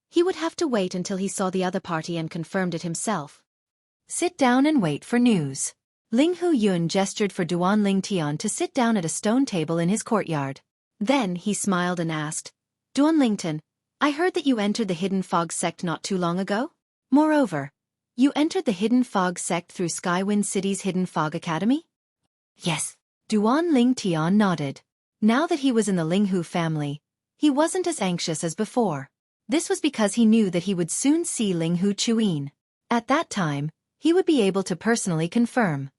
he would have to wait until he saw the other party and confirmed it himself. Sit down and wait for news. Ling Hu-yun gestured for Duan Ling Tian to sit down at a stone table in his courtyard. Then he smiled and asked, Duan Lington, I heard that you entered the Hidden Fog sect not too long ago? Moreover, you entered the Hidden Fog sect through Skywind City's Hidden Fog Academy? Yes. Duan Ling Tian nodded. Now that he was in the Ling Hu family, he wasn't as anxious as before. This was because he knew that he would soon see Ling Hu-chuin. At that time, he would be able to personally confirm.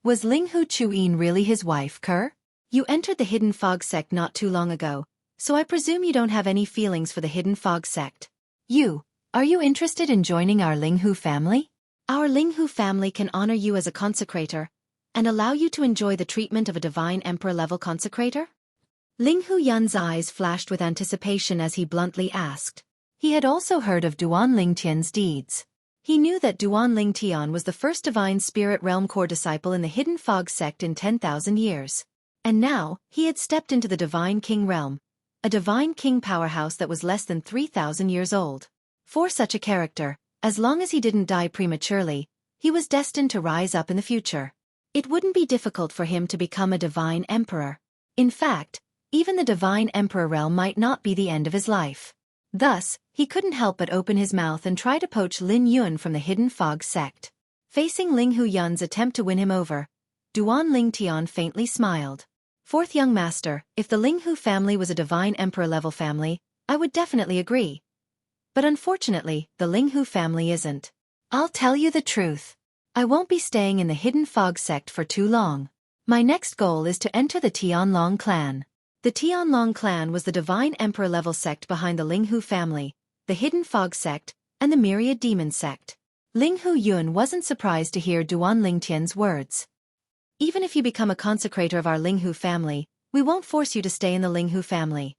Was Ling Hu-chuin really his wife, Kerr? You entered the Hidden Fog sect not too long ago, so I presume you don't have any feelings for the Hidden Fog sect. Are you interested in joining our Ling Hu family? Our Ling Hu family can honor you as a consecrator, and allow you to enjoy the treatment of a divine emperor-level consecrator? Ling Hu-yun's eyes flashed with anticipation as he bluntly asked. He had also heard of Duan Ling Tian's deeds. He knew that Duan Ling Tian was the first Divine Spirit Realm core disciple in the Hidden Fog sect in 10,000 years. And now, he had stepped into the Divine King realm, a Divine King powerhouse that was less than 3,000 years old. For such a character, as long as he didn't die prematurely, he was destined to rise up in the future. It wouldn't be difficult for him to become a Divine Emperor. In fact, even the Divine Emperor realm might not be the end of his life. Thus, he couldn't help but open his mouth and try to poach Lin Yun from the Hidden Fog sect. Facing Ling Hu-yun's attempt to win him over, Duan Ling Tian faintly smiled. Fourth young master, if the Ling Hu family was a Divine Emperor-level family, I would definitely agree. But unfortunately, the Ling Hu family isn't. I'll tell you the truth. I won't be staying in the Hidden Fog sect for too long. My next goal is to enter the Tianlong clan. The Tianlong clan was the Divine Emperor-level sect behind the Ling Hu family, the Hidden Fog sect, and the Myriad Demon sect. Ling Hu-yun wasn't surprised to hear Duan Ling Tian's words. Even if you become a consecrator of our Ling Hu family, we won't force you to stay in the Ling Hu family.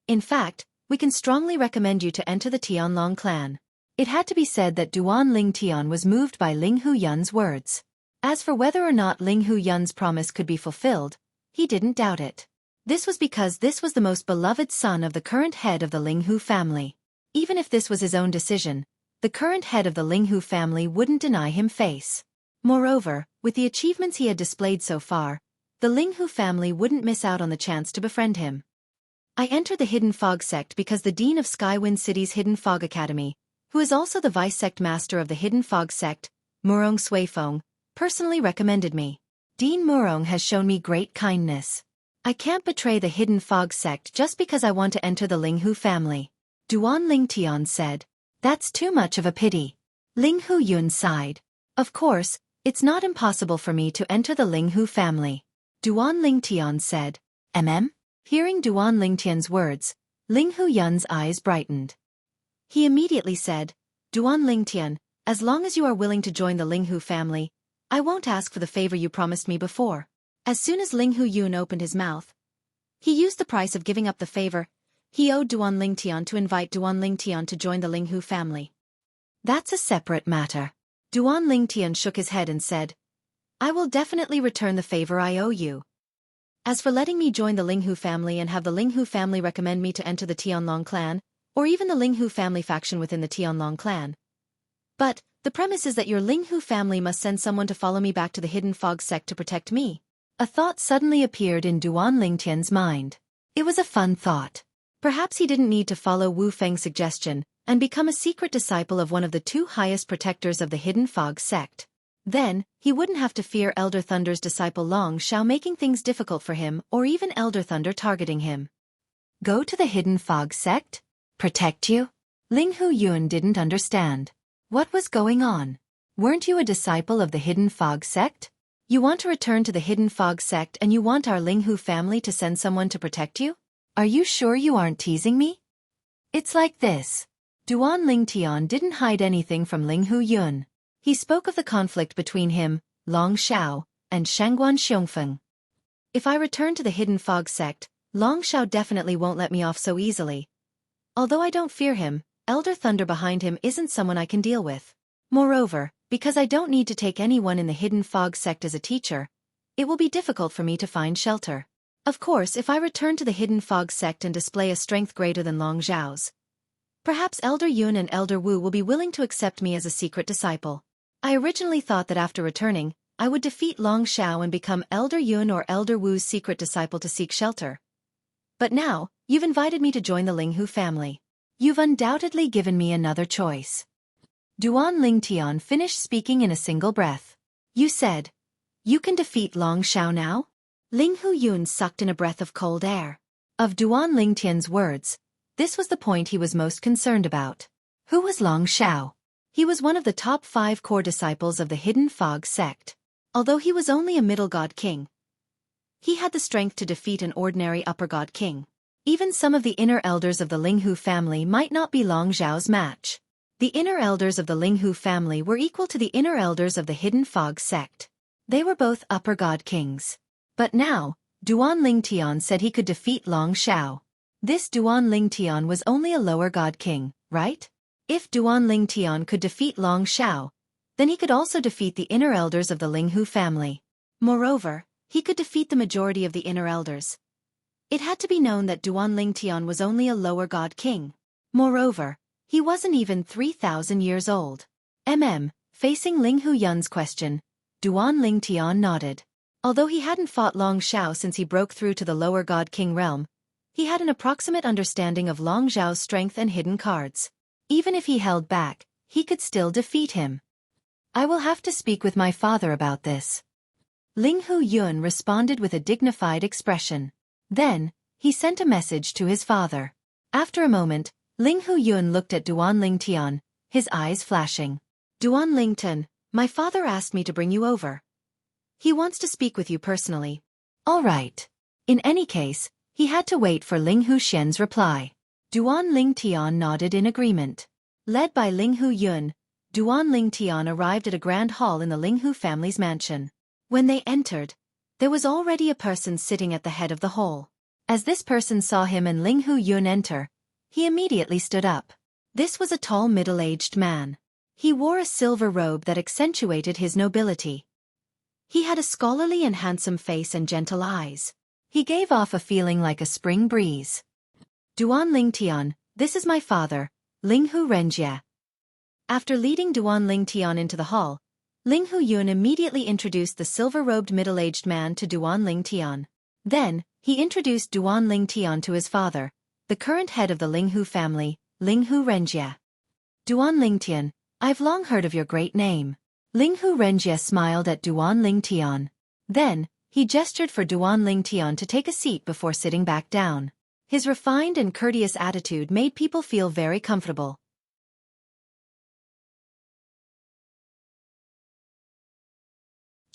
In fact, we can strongly recommend you to enter the Tianlong clan. It had to be said that Duan Ling Tian was moved by Ling Hu-yun's words. As for whether or not Ling Hu-yun's promise could be fulfilled, he didn't doubt it. This was because this was the most beloved son of the current head of the Ling Hu family. Even if this was his own decision, the current head of the Ling Hu family wouldn't deny him face. Moreover, with the achievements he had displayed so far, the Ling Hu family wouldn't miss out on the chance to befriend him. I entered the Hidden Fog sect because the Dean of Skywind City's Hidden Fog Academy, who is also the Vice-Sect Master of the Hidden Fog sect, Murong Suifeng, personally recommended me. Dean Murong has shown me great kindness. I can't betray the Hidden Fog sect just because I want to enter the Ling Hu family. Duan Ling Tian said. That's too much of a pity. Ling Hu-yun sighed. Of course, it's not impossible for me to enter the Ling Hu family. Duan Ling Tian said. Hearing Duan Ling Tian's words, Ling Hu-yun's eyes brightened. He immediately said, Duan Ling Tian, as long as you are willing to join the Ling Hu family, I won't ask for the favor you promised me before. As soon as Ling Hu-yun opened his mouth, he used the price of giving up the favor he owed Duan Ling Tian to invite Duan Ling Tian to join the Ling Hu family. That's a separate matter. Duan Ling Tian shook his head and said, I will definitely return the favor I owe you. As for letting me join the Ling Hu family and have the Ling Hu family recommend me to enter the Tianlong clan, or even the Ling Hu family faction within the Tianlong clan. But, the premise is that your Ling Hu family must send someone to follow me back to the Hidden Fog sect to protect me. A thought suddenly appeared in Duan Ling Tian's mind. It was a fun thought. Perhaps he didn't need to follow Wu Feng's suggestion and become a secret disciple of one of the two highest protectors of the Hidden Fog sect. Then, he wouldn't have to fear Elder Thunder's disciple Long Shao making things difficult for him or even Elder Thunder targeting him. Go to the Hidden Fog sect? Protect you? Ling Hu-yun didn't understand. What was going on? Weren't you a disciple of the Hidden Fog sect? You want to return to the Hidden Fog sect and you want our Linghu family to send someone to protect you? Are you sure you aren't teasing me? It's like this. Duan Lingtian didn't hide anything from Linghu Yun. He spoke of the conflict between him, Long Xiao, and Shangguan Xiongfeng. If I return to the Hidden Fog sect, Long Xiao definitely won't let me off so easily. Although I don't fear him, Elder Thunder behind him isn't someone I can deal with. Moreover, because I don't need to take anyone in the Hidden Fog sect as a teacher, it will be difficult for me to find shelter. Of course, if I return to the Hidden Fog sect and display a strength greater than Long Xiao's, perhaps Elder Yun and Elder Wu will be willing to accept me as a secret disciple. I originally thought that after returning, I would defeat Long Xiao and become Elder Yun or Elder Wu's secret disciple to seek shelter. But now, you've invited me to join the Linghu family. You've undoubtedly given me another choice. Duan Lingtian finished speaking in a single breath. You said, you can defeat Long Xiao now? Linghu Yun sucked in a breath of cold air. Of Duan Lingtian's words, this was the point he was most concerned about. Who was Long Xiao? He was one of the top 5 core disciples of the Hidden Fog sect. Although he was only a middle god king, he had the strength to defeat an ordinary upper god king. Even some of the inner elders of the Linghu family might not be Long Xiao's match. The inner elders of the Linghu family were equal to the inner elders of the Hidden Fog sect. They were both upper god kings. But now, Duan Lingtian said he could defeat Long Xiao. This Duan Lingtian was only a lower god king, right? If Duan Lingtian could defeat Long Xiao, then he could also defeat the inner elders of the Linghu family. Moreover, he could defeat the majority of the inner elders. It had to be known that Duan Lingtian was only a lower god king. Moreover, he wasn't even 3,000 years old. Facing Linghu Yun's question, Duan Lingtian nodded. Although he hadn't fought Long Xiao since he broke through to the lower god king realm, he had an approximate understanding of Long Xiao's strength and hidden cards. Even if he held back, he could still defeat him. I will have to speak with my father about this. Linghu Yun responded with a dignified expression. Then, he sent a message to his father. After a moment, Linghu Yun looked at Duan Lingtian, his eyes flashing. Duan Lingtian, my father asked me to bring you over. He wants to speak with you personally. All right. In any case, he had to wait for Linghu Xian's reply. Duan Lingtian nodded in agreement. Led by Linghu Yun, Duan Lingtian arrived at a grand hall in the Linghu family's mansion. When they entered, there was already a person sitting at the head of the hall. As this person saw him and Linghu Yun enter, he immediately stood up. This was a tall middle-aged man. He wore a silver robe that accentuated his nobility. He had a scholarly and handsome face and gentle eyes. He gave off a feeling like a spring breeze. Duan Lingtian, this is my father, Linghu Renjie. After leading Duan Lingtian into the hall, Linghu Yun immediately introduced the silver-robed middle-aged man to Duan Lingtian. Then, he introduced Duan Lingtian to his father, the current head of the Linghu family, Linghu Renjie. Duan Lingtian, I've long heard of your great name. Linghu Renjie smiled at Duan Lingtian. Then, he gestured for Duan Lingtian to take a seat before sitting back down. His refined and courteous attitude made people feel very comfortable.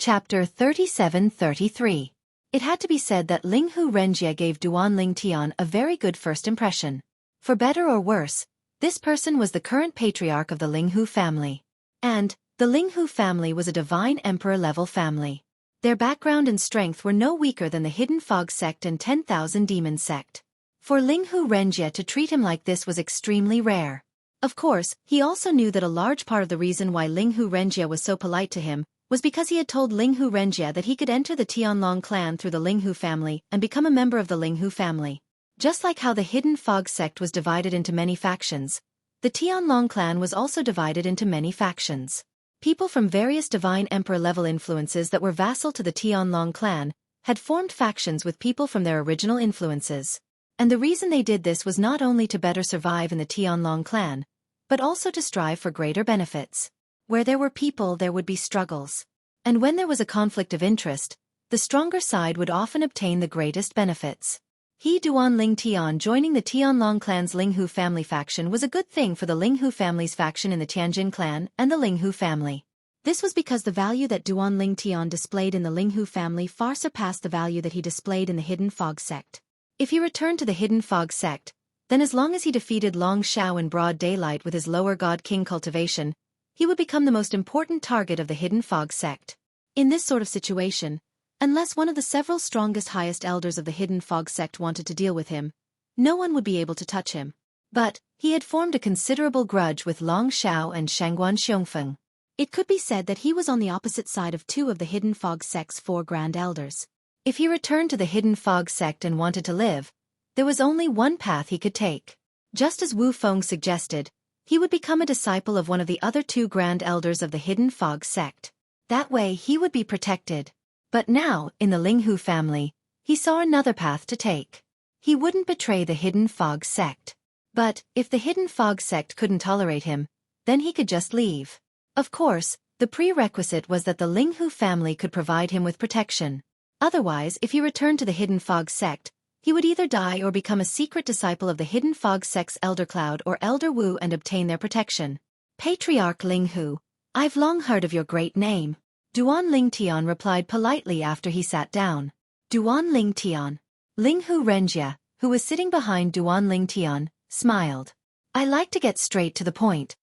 Chapter 37-33. It had to be said that Linghu Renjie gave Duan Lingtian a very good first impression. For better or worse, this person was the current patriarch of the Linghu family. And, the Linghu family was a divine emperor-level family. Their background and strength were no weaker than the Hidden Fog sect and 10,000 Demon sect. For Linghu Renjie to treat him like this was extremely rare. Of course, he also knew that a large part of the reason why Linghu Renjie was so polite to him was because he had told Linghu Renjie that he could enter the Tianlong clan through the Linghu family and become a member of the Linghu family. Just like how the Hidden Fog sect was divided into many factions, the Tianlong clan was also divided into many factions. People from various divine emperor-level influences that were vassal to the Tianlong clan had formed factions with people from their original influences. And the reason they did this was not only to better survive in the Tianlong clan, but also to strive for greater benefits. Where there were people, there would be struggles. And when there was a conflict of interest, the stronger side would often obtain the greatest benefits. Duan Lingtian joining the Tianlong clan's Linghu family faction was a good thing for the Linghu family's faction in the Tianjin clan and the Linghu family. This was because the value that Duan Ling Tian displayed in the Linghu family far surpassed the value that he displayed in the Hidden Fog sect. If he returned to the Hidden Fog sect, then as long as he defeated Long Shao in broad daylight with his lower God King cultivation, he would become the most important target of the Hidden Fog sect. In this sort of situation, unless one of the several strongest highest elders of the Hidden Fog sect wanted to deal with him, no one would be able to touch him. But he had formed a considerable grudge with Long Shao and Shangguan Xiongfeng. It could be said that he was on the opposite side of two of the Hidden Fog sect's four grand elders. If he returned to the Hidden Fog sect and wanted to live, there was only one path he could take. Just as Wu Feng suggested, he would become a disciple of one of the other two grand elders of the Hidden Fog sect. That way he would be protected. But now, in the Linghu family, he saw another path to take. He wouldn't betray the Hidden Fog sect. But if the Hidden Fog sect couldn't tolerate him, then he could just leave. Of course, the prerequisite was that the Linghu family could provide him with protection. Otherwise, if he returned to the Hidden Fog sect, he would either die or become a secret disciple of the Hidden Fog sect's Elder Cloud or Elder Wu and obtain their protection. Patriarch Linghu, I've long heard of your great name. Duan Ling Tian replied politely after he sat down. Duan Ling Tian. Linghu Renjia, who was sitting behind Duan Ling Tian, smiled. I like to get straight to the point.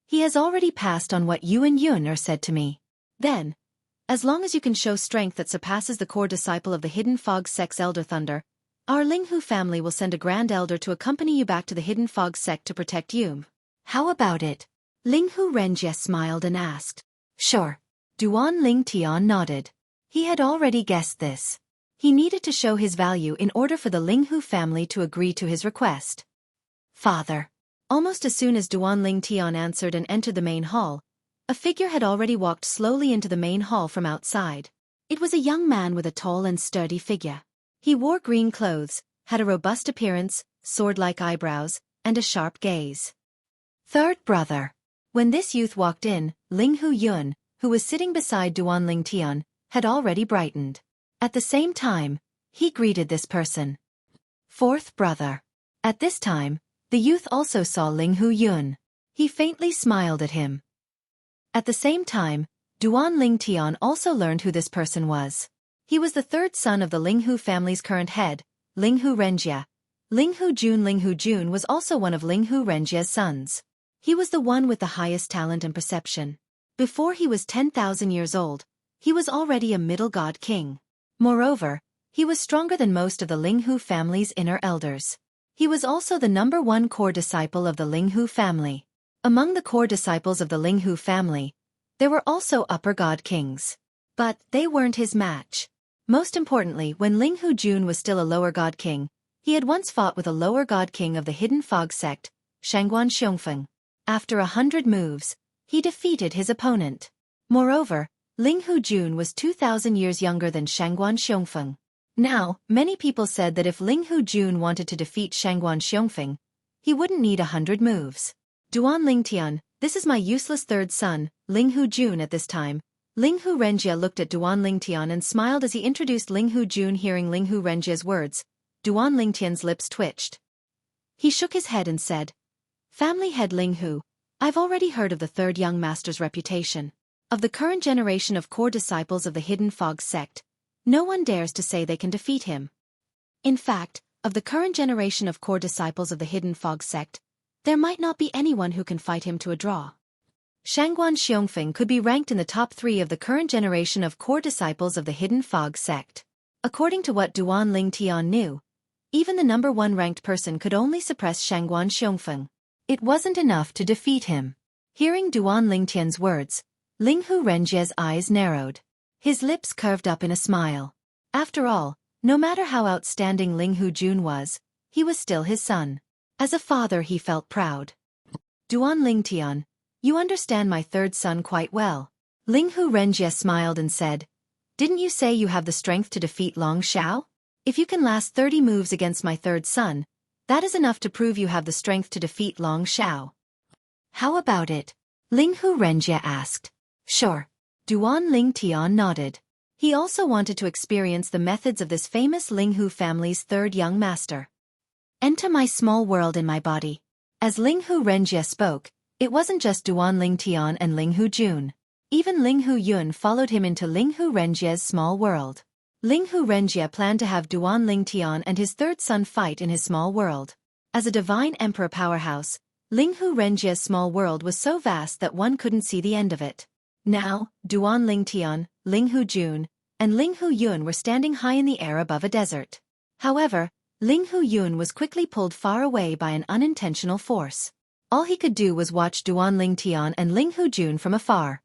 He has already passed on what you and Yun er said to me. Then, as long as you can show strength that surpasses the core disciple of the Hidden Fog sect's Elder Thunder, our Linghu family will send a Grand Elder to accompany you back to the Hidden Fog sect to protect you. How about it? Linghu Renjia smiled and asked. Sure. Duan Ling Tian nodded. He had already guessed this. He needed to show his value in order for the Linghu family to agree to his request. Father. Almost as soon as Duan Ling Tian answered and entered the main hall, a figure had already walked slowly into the main hall from outside. It was a young man with a tall and sturdy figure. He wore green clothes, had a robust appearance, sword-like eyebrows, and a sharp gaze. Third brother. When this youth walked in, Linghu Yun, who was sitting beside Duan Ling Tian, had already brightened. At the same time, he greeted this person. Fourth brother. At this time, the youth also saw Linghu Yun. He faintly smiled at him. At the same time, Duan Ling Tian also learned who this person was. He was the third son of the Linghu family's current head, Linghu Renjia. Linghu Jun was also one of Linghu Renjia's sons. He was the one with the highest talent and perception. Before he was 10,000 years old, he was already a middle god king. Moreover, he was stronger than most of the Linghu family's inner elders. He was also the #1 core disciple of the Linghu family. Among the core disciples of the Linghu family, there were also upper god kings. But they weren't his match. Most importantly, when Linghu Jun was still a lower god king, he had once fought with a lower god king of the Hidden Fog sect, Shangguan Xiongfeng. After 100 moves, he defeated his opponent. Moreover, Linghu Jun was 2,000 years younger than Shangguan Xiongfeng. Now, many people said that if Linghu Jun wanted to defeat Shangguan Xiongfeng, he wouldn't need 100 moves. Duan Ling Tian, this is my useless third son, Linghu Jun. At this time, Linghu Renjia looked at Duan Ling Tian and smiled as he introduced Linghu Jun. Hearing Linghu Renjia's words, Duan Ling Tian's lips twitched. He shook his head and said, Family head Linghu, I've already heard of the third young master's reputation. Of the current generation of core disciples of the Hidden Fog sect, no one dares to say they can defeat him. In fact, of the current generation of core disciples of the Hidden Fog sect, there might not be anyone who can fight him to a draw. Shangguan Xiongfeng could be ranked in the top 3 of the current generation of core disciples of the Hidden Fog sect. According to what Duan Ling Tian knew, even the #1 ranked person could only suppress Shangguan Xiongfeng. It wasn't enough to defeat him. Hearing Duan Ling Tian's words, Linghu Renjia's eyes narrowed. His lips curved up in a smile. After all, no matter how outstanding Linghu Jun was, he was still his son. As a father he felt proud. Duan Ling Tian, you understand my third son quite well. Linghu Renjia smiled and said, Didn't you say you have the strength to defeat Long Shao? If you can last 30 moves against my third son, that is enough to prove you have the strength to defeat Long Shao. How about it? Linghu Renjia asked. Sure. Duan Ling Tian nodded. He also wanted to experience the methods of this famous Linghu family's third young master. Enter my small world in my body. As Linghu Renjia spoke, it wasn't just Duan Ling Tian and Linghu Jun. Even Ling Hu Yun followed him into Ling Hu Renjie's small world. Ling Hu Renjie planned to have Duan Ling Tian and his third son fight in his small world. As a divine emperor powerhouse, Ling Hu Renjie's small world was so vast that one couldn't see the end of it. Now, Duan Ling Tian, Ling Hu Jun, and Ling Hu Yun were standing high in the air above a desert. However, Ling Hu Yun was quickly pulled far away by an unintentional force. All he could do was watch Duan Ling Tian and Ling Hu Jun from afar.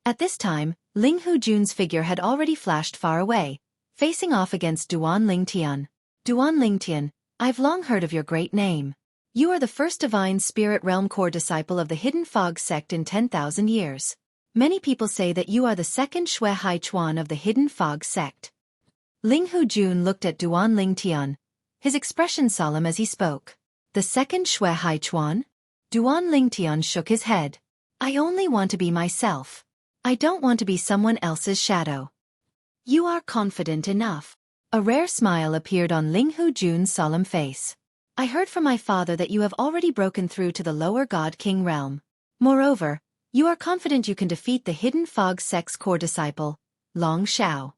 At this time, Ling Hu Jun's figure had already flashed far away, facing off against Duan Ling Tian. Duan Ling Tian, I've long heard of your great name. You are the first divine spirit realm core disciple of the Hidden Fog sect in 10,000 years. Many people say that you are the second Xueqi Chuan of the Hidden Fog sect. Ling Hu Jun looked at Duan Ling Tian, his expression solemn as he spoke. The second Xueqi Chuan? Duan Ling Tian shook his head. I only want to be myself. I don't want to be someone else's shadow. You are confident enough. A rare smile appeared on Ling Hu Jun's solemn face. I heard from my father that you have already broken through to the lower God King realm. Moreover, you are confident you can defeat the Hidden Fog sect's core disciple, Long Xiao.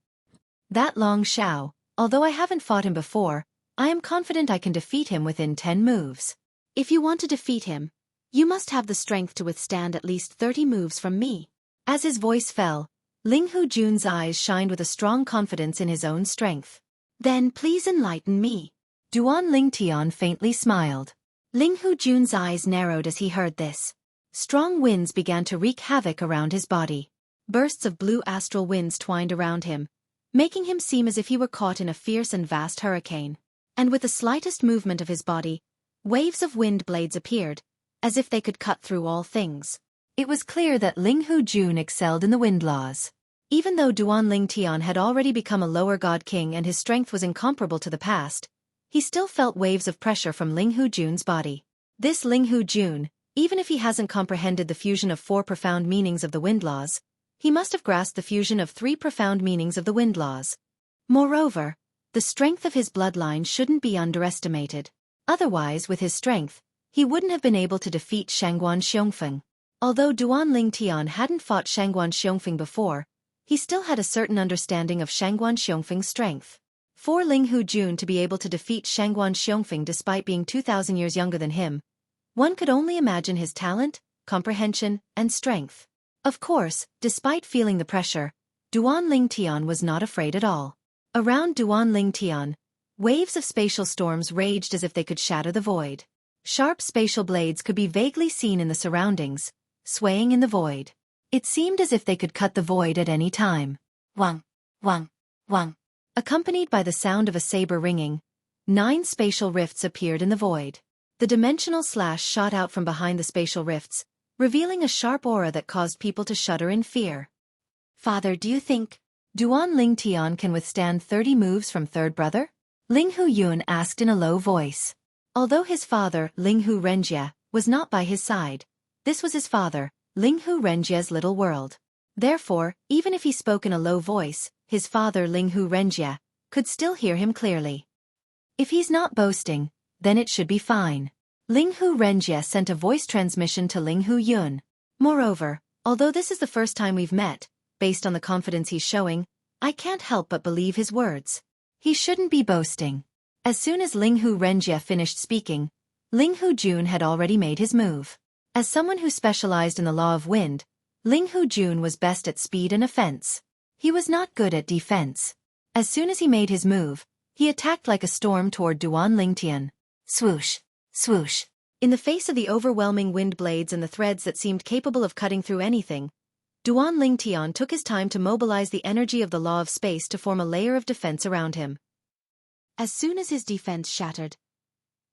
That Long Xiao, although I haven't fought him before, I am confident I can defeat him within 10 moves. If you want to defeat him, you must have the strength to withstand at least 30 moves from me. As his voice fell, Ling Hu Jun's eyes shined with a strong confidence in his own strength. Then please enlighten me. Duan Ling Tian faintly smiled. Ling Hu Jun's eyes narrowed as he heard this. Strong winds began to wreak havoc around his body. Bursts of blue astral winds twined around him, making him seem as if he were caught in a fierce and vast hurricane. And with the slightest movement of his body, waves of wind blades appeared, as if they could cut through all things. It was clear that Ling Hu Jun excelled in the wind laws. Even though Duan Ling Tian had already become a lower god king and his strength was incomparable to the past, he still felt waves of pressure from Ling Hu Jun's body. This Ling Hu Jun, even if he hasn't comprehended the fusion of 4 profound meanings of the wind laws, he must have grasped the fusion of 3 profound meanings of the wind laws. Moreover, the strength of his bloodline shouldn't be underestimated. Otherwise, with his strength, he wouldn't have been able to defeat Shangguan Xiongfeng. Although Duan Ling Tian hadn't fought Shangguan Xiongfeng before, he still had a certain understanding of Shangguan Xiongfeng's strength. For Ling Hu Jun to be able to defeat Shangguan Xiongfeng despite being 2,000 years younger than him, one could only imagine his talent, comprehension, and strength. Of course, despite feeling the pressure, Duan Ling Tian was not afraid at all. Around Duan Ling Tian, waves of spatial storms raged as if they could shatter the void. Sharp spatial blades could be vaguely seen in the surroundings, swaying in the void. It seemed as if they could cut the void at any time. Wang, wang, wang. Accompanied by the sound of a saber ringing, 9 spatial rifts appeared in the void. The dimensional slash shot out from behind the spatial rifts, revealing a sharp aura that caused people to shudder in fear. Father, do you think Duan Ling Tian can withstand 30 moves from third brother? Ling Hu Yun asked in a low voice. Although his father, Ling Hu Renjie, was not by his side, this was his father, Ling Hu Renjie's little world. Therefore, even if he spoke in a low voice, his father Ling Hu Renjie could still hear him clearly. If he's not boasting, then it should be fine. Ling Hu Renjie sent a voice transmission to Ling Hu Yun. Moreover, although this is the first time we've met, based on the confidence he's showing, I can't help but believe his words. He shouldn't be boasting. As soon as Ling Hu Renjie finished speaking, Ling Hu Jun had already made his move. As someone who specialized in the law of wind, Ling Hu Jun was best at speed and offense. He was not good at defense. As soon as he made his move, he attacked like a storm toward Duan Ling Tian. Swoosh, swoosh. In the face of the overwhelming wind blades and the threads that seemed capable of cutting through anything, Duan Ling Tian took his time to mobilize the energy of the law of space to form a layer of defense around him. As soon as his defense shattered,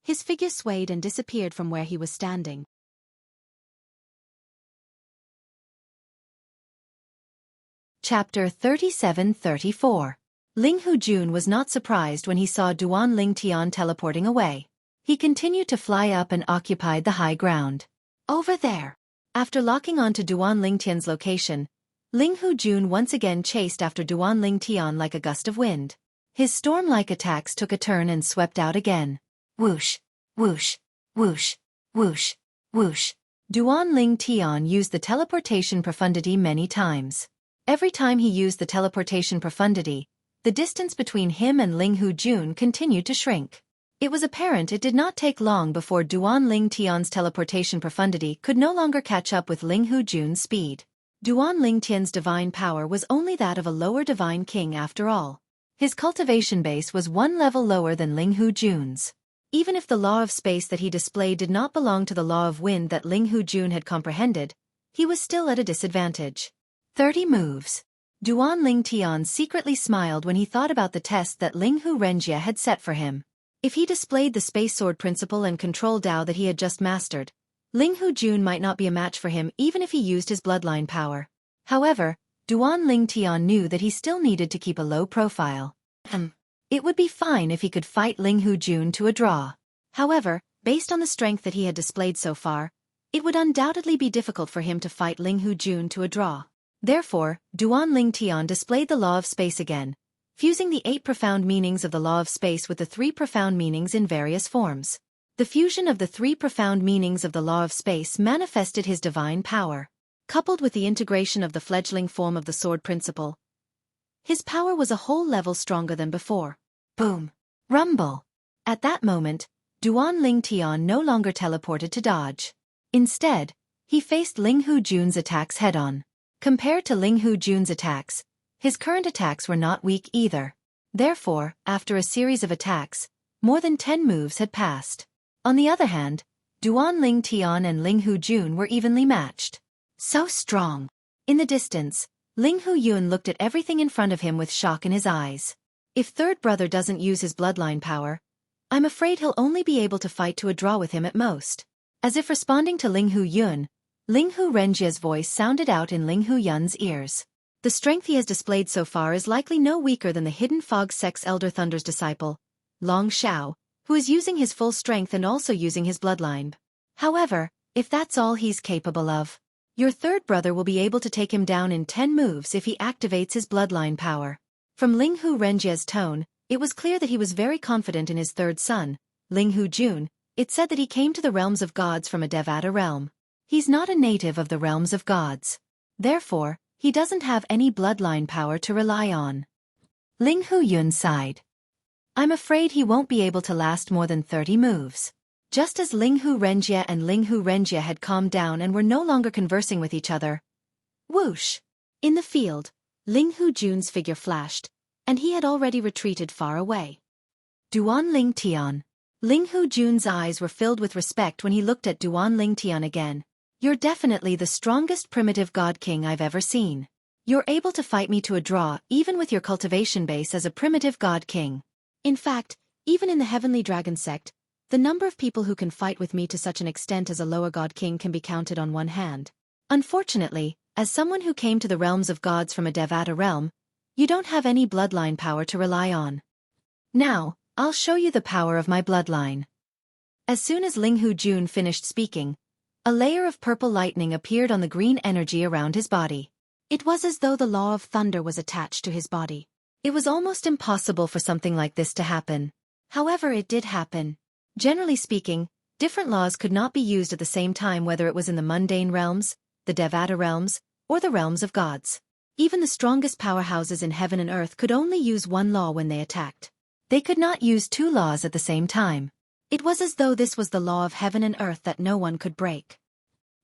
his figure swayed and disappeared from where he was standing. Chapter 37-34. Ling Hu Jun was not surprised when he saw Duan Ling Tian teleporting away. He continued to fly up and occupied the high ground. Over there. After locking on to Duan Ling Tian's location, Ling Hu Jun once again chased after Duan Ling Tian like a gust of wind. His storm-like attacks took a turn and swept out again. Whoosh, whoosh, whoosh, whoosh, whoosh. Duan Ling Tian used the teleportation profundity many times. Every time he used the teleportation profundity, the distance between him and Ling Hujun continued to shrink. It was apparent it did not take long before Duan Ling Tian's teleportation profundity could no longer catch up with Ling Hujun's speed. Duan Ling Tian's divine power was only that of a lower divine king after all. His cultivation base was one level lower than Ling Hujun's. Even if the law of space that he displayed did not belong to the law of wind that Ling Hujun had comprehended, he was still at a disadvantage. 30 moves. Duan Ling Tian secretly smiled when he thought about the test that Ling Hu Renjie had set for him. If he displayed the space sword principle and control Dao that he had just mastered, Ling Hujun might not be a match for him even if he used his bloodline power. However, Duan Ling Tian knew that he still needed to keep a low profile. It would be fine if he could fight Ling Hujun to a draw. However, based on the strength that he had displayed so far, it would undoubtedly be difficult for him to fight Ling Hujun to a draw. Therefore, Duan Ling Tian displayed the law of space again, fusing the 8 profound meanings of the law of space with the 3 profound meanings in various forms. The fusion of the 3 profound meanings of the law of space manifested his divine power. Coupled with the integration of the fledgling form of the sword principle, his power was a whole level stronger than before. Boom! Rumble! At that moment, Duan Ling Tian no longer teleported to dodge. Instead, he faced Ling Hujun's attacks head-on. Compared to Ling Hujun's attacks, his current attacks were not weak either. Therefore, after a series of attacks, more than 10 moves had passed. On the other hand, Duan Ling Tian and Ling Hujun were evenly matched. So strong! In the distance, Ling Hujun looked at everything in front of him with shock in his eyes. If third brother doesn't use his bloodline power, I'm afraid he'll only be able to fight to a draw with him at most. As if responding to Ling Hujun, Ling Hu Renjie's voice sounded out in Ling Huyun's ears. The strength he has displayed so far is likely no weaker than the Hidden Fog Sect's Elder Thunder's disciple, Long Xiao, who is using his full strength and also using his bloodline. However, if that's all he's capable of, your third brother will be able to take him down in 10 moves if he activates his bloodline power. From Ling Hu Renjie's tone, it was clear that he was very confident in his third son, Ling Hujun. It said that he came to the realms of gods from a Devata realm. He's not a native of the realms of gods. Therefore, he doesn't have any bloodline power to rely on. Ling Huyun sighed. I'm afraid he won't be able to last more than 30 moves. Just as Ling Hu Renjie and Ling Hu Renjie had calmed down and were no longer conversing with each other. Whoosh! In the field, Ling Hujun's figure flashed, and he had already retreated far away. Duan Ling Tian. Ling Hujun's eyes were filled with respect when he looked at Duan Ling Tian again. You're definitely the strongest primitive god king I've ever seen. You're able to fight me to a draw even with your cultivation base as a primitive god king. In fact, even in the Heavenly Dragon sect, the number of people who can fight with me to such an extent as a lower god king can be counted on one hand. Unfortunately, as someone who came to the realms of gods from a Devata realm, you don't have any bloodline power to rely on. Now, I'll show you the power of my bloodline. As soon as Ling Hujun finished speaking, a layer of purple lightning appeared on the green energy around his body. It was as though the law of thunder was attached to his body. It was almost impossible for something like this to happen. However, it did happen. Generally speaking, different laws could not be used at the same time, whether it was in the mundane realms, the Devata realms, or the realms of gods. Even the strongest powerhouses in heaven and earth could only use one law when they attacked. They could not use 2 laws at the same time. It was as though this was the law of heaven and earth that no one could break.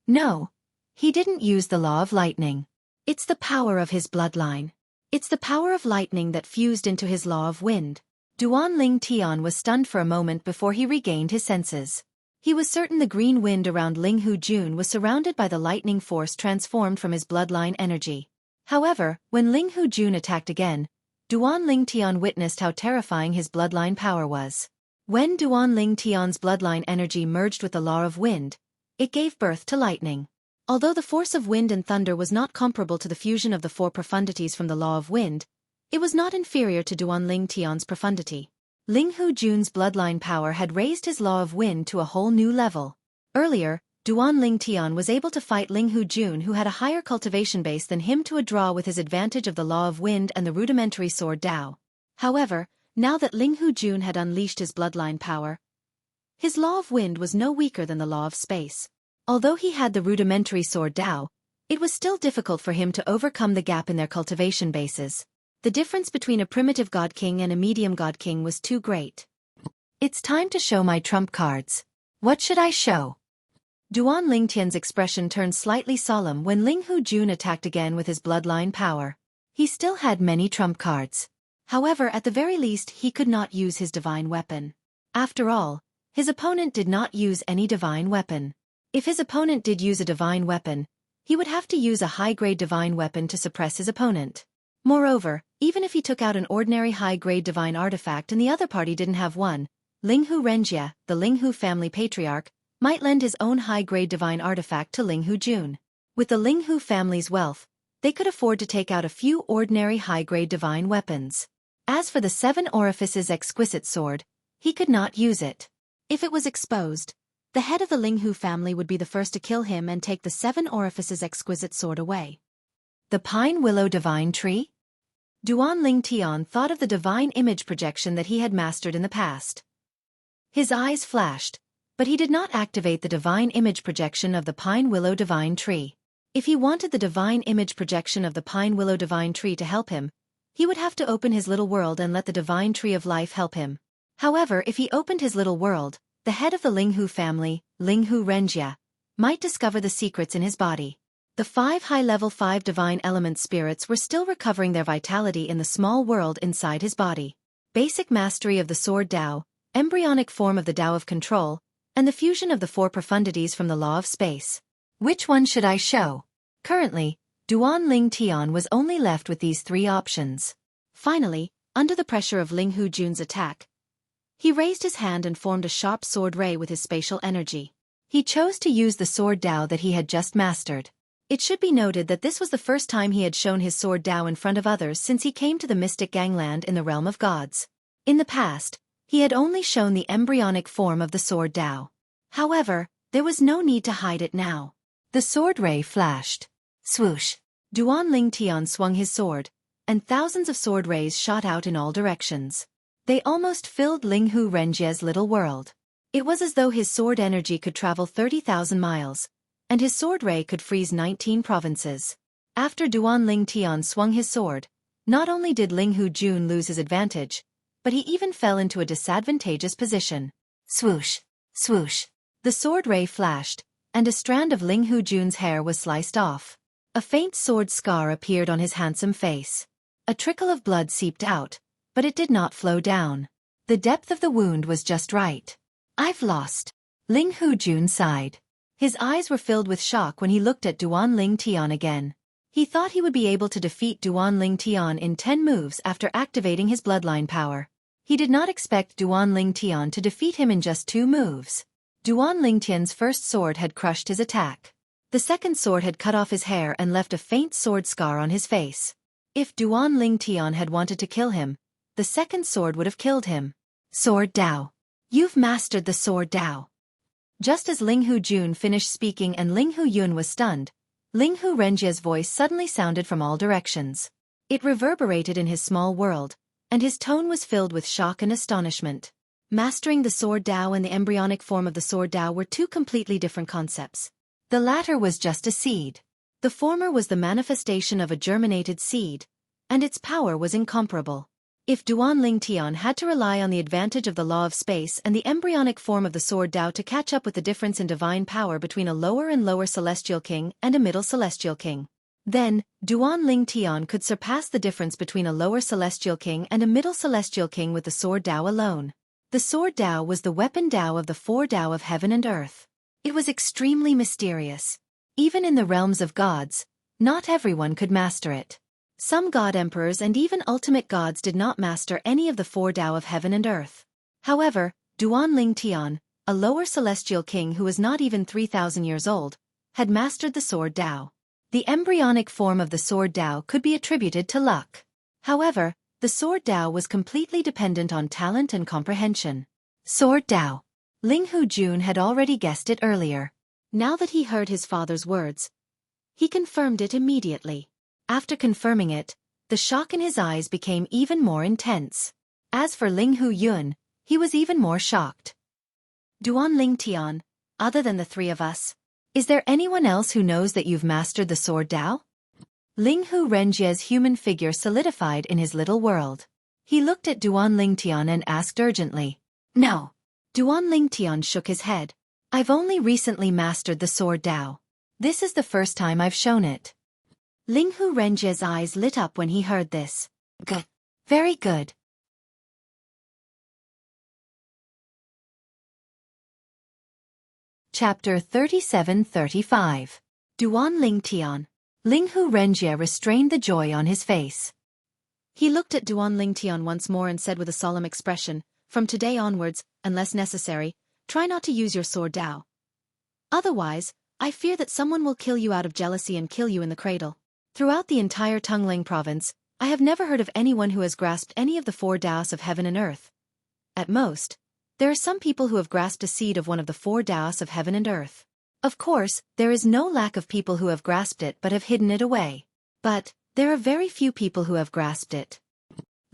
No, he didn't use the law of lightning. It's the power of his bloodline. It's the power of lightning that fused into his law of wind. Duan Ling Tian was stunned for a moment before he regained his senses. He was certain the green wind around Ling Hujun was surrounded by the lightning force transformed from his bloodline energy. However, when Ling Hujun attacked again, Duan Ling Tian witnessed how terrifying his bloodline power was. When Duan Ling Tian's bloodline energy merged with the law of wind, it gave birth to lightning. Although the force of wind and thunder was not comparable to the fusion of the 4 profundities from the law of wind, it was not inferior to Duan Ling Tian's profundity. Ling Hujun's bloodline power had raised his law of wind to a whole new level. Earlier, Duan Ling Tian was able to fight Ling Hujun, who had a higher cultivation base than him, to a draw with his advantage of the law of wind and the rudimentary sword Dao. However, now that Ling Hujun had unleashed his bloodline power, his law of wind was no weaker than the law of space. Although he had the rudimentary sword Dao, it was still difficult for him to overcome the gap in their cultivation bases. The difference between a primitive God King and a medium God King was too great. It's time to show my trump cards. What should I show? Duan Lingtian's expression turned slightly solemn when Ling Hujun attacked again with his bloodline power. He still had many trump cards. However, at the very least he could not use his divine weapon. After all, his opponent did not use any divine weapon. If his opponent did use a divine weapon, he would have to use a high-grade divine weapon to suppress his opponent. Moreover, even if he took out an ordinary high-grade divine artifact and the other party didn't have one, Ling Hu Renjie, the Ling Hu family patriarch, might lend his own high-grade divine artifact to Ling Hujun. With the Ling Hu family's wealth, they could afford to take out a few ordinary high-grade divine weapons. As for the Seven Orifices exquisite sword, he could not use it. If it was exposed, the head of the Ling Hu family would be the first to kill him and take the Seven Orifices exquisite sword away. The Pine Willow Divine Tree? Duan Ling Tian thought of the divine image projection that he had mastered in the past. His eyes flashed, but he did not activate the divine image projection of the Pine Willow Divine Tree. If he wanted the divine image projection of the Pine Willow Divine Tree to help him, he would have to open his little world and let the divine tree of life help him. However, if he opened his little world, the head of the Ling Hu family, Ling Hu Renjie, might discover the secrets in his body. The 5 high-level 5 divine element spirits were still recovering their vitality in the small world inside his body. Basic mastery of the sword Dao, embryonic form of the Dao of control, and the fusion of the 4 profundities from the law of space. Which one should I show? Currently, Duan Ling Tian was only left with these 3 options. Finally, under the pressure of Ling Hujun's attack, he raised his hand and formed a sharp sword ray with his spatial energy. He chose to use the sword Dao that he had just mastered. It should be noted that this was the first time he had shown his sword Dao in front of others since he came to the mystic gangland in the realm of gods. In the past, he had only shown the embryonic form of the sword Dao. However, there was no need to hide it now. The sword ray flashed. Swoosh! Duan Ling Tian swung his sword, and thousands of sword rays shot out in all directions. They almost filled Ling Hu Renjie's little world. It was as though his sword energy could travel 30,000 miles, and his sword ray could freeze 19 provinces. After Duan Ling Tian swung his sword, not only did Ling Hujun lose his advantage, but he even fell into a disadvantageous position. Swoosh! Swoosh! The sword ray flashed, and a strand of Ling Hujun's hair was sliced off. A faint sword scar appeared on his handsome face. A trickle of blood seeped out, but it did not flow down. The depth of the wound was just right. I've lost. Ling Hujun sighed. His eyes were filled with shock when he looked at Duan Ling Tian again. He thought he would be able to defeat Duan Ling Tian in 10 moves after activating his bloodline power. He did not expect Duan Ling Tian to defeat him in just 2 moves. Duan Ling Tian's first sword had crushed his attack. The second sword had cut off his hair and left a faint sword scar on his face. If Duan Ling Tian had wanted to kill him, the second sword would have killed him. Sword Dao. You've mastered the sword Dao. Just as Ling Hujun finished speaking and Ling Huyun was stunned, Ling Hu Renjie's voice suddenly sounded from all directions. It reverberated in his small world, and his tone was filled with shock and astonishment. Mastering the sword Dao and the embryonic form of the sword Dao were 2 completely different concepts. The latter was just a seed. The former was the manifestation of a germinated seed, and its power was incomparable. If Duan Ling Tian had to rely on the advantage of the law of space and the embryonic form of the sword Dao to catch up with the difference in divine power between a lower and lower celestial king and a middle celestial king, then Duan Ling Tian could surpass the difference between a lower celestial king and a middle celestial king with the sword Dao alone. The sword Dao was the weapon Dao of the 4 Dao of heaven and earth. It was extremely mysterious. Even in the realms of gods, not everyone could master it. Some god emperors and even ultimate gods did not master any of the 4 Dao of heaven and earth. However, Duan Ling Tian, a lower celestial king who was not even 3,000 years old, had mastered the sword Dao. The embryonic form of the sword Dao could be attributed to luck. However, the sword Dao was completely dependent on talent and comprehension. Sword Dao. Ling Hujun had already guessed it earlier. Now that he heard his father's words, he confirmed it immediately. After confirming it, the shock in his eyes became even more intense. As for Ling Huyun, he was even more shocked. Duan Ling Tian, other than the 3 of us, Is there anyone else who knows that you've mastered the sword Dao? Linghu Renjie's human figure solidified in his little world. He looked at Duan Lingtian and asked urgently. No. Duan Lingtian shook his head. I've only recently mastered the sword Dao. This is the first time I've shown it. Linghu Renjie's eyes lit up when he heard this. Good. Very good. Chapter 37-35. Duan Lingtian. Linghu Renjie restrained the joy on his face. He looked at Duan Lingtian once more and said with a solemn expression, From today onwards, unless necessary, try not to use your sword Dao. Otherwise, I fear that someone will kill you out of jealousy and kill you in the cradle. Throughout the entire Tongling province, I have never heard of anyone who has grasped any of the 4 Daos of heaven and earth. At most, there are some people who have grasped a seed of one of the 4 Daos of heaven and earth. Of course, there is no lack of people who have grasped it but have hidden it away. But there are very few people who have grasped it.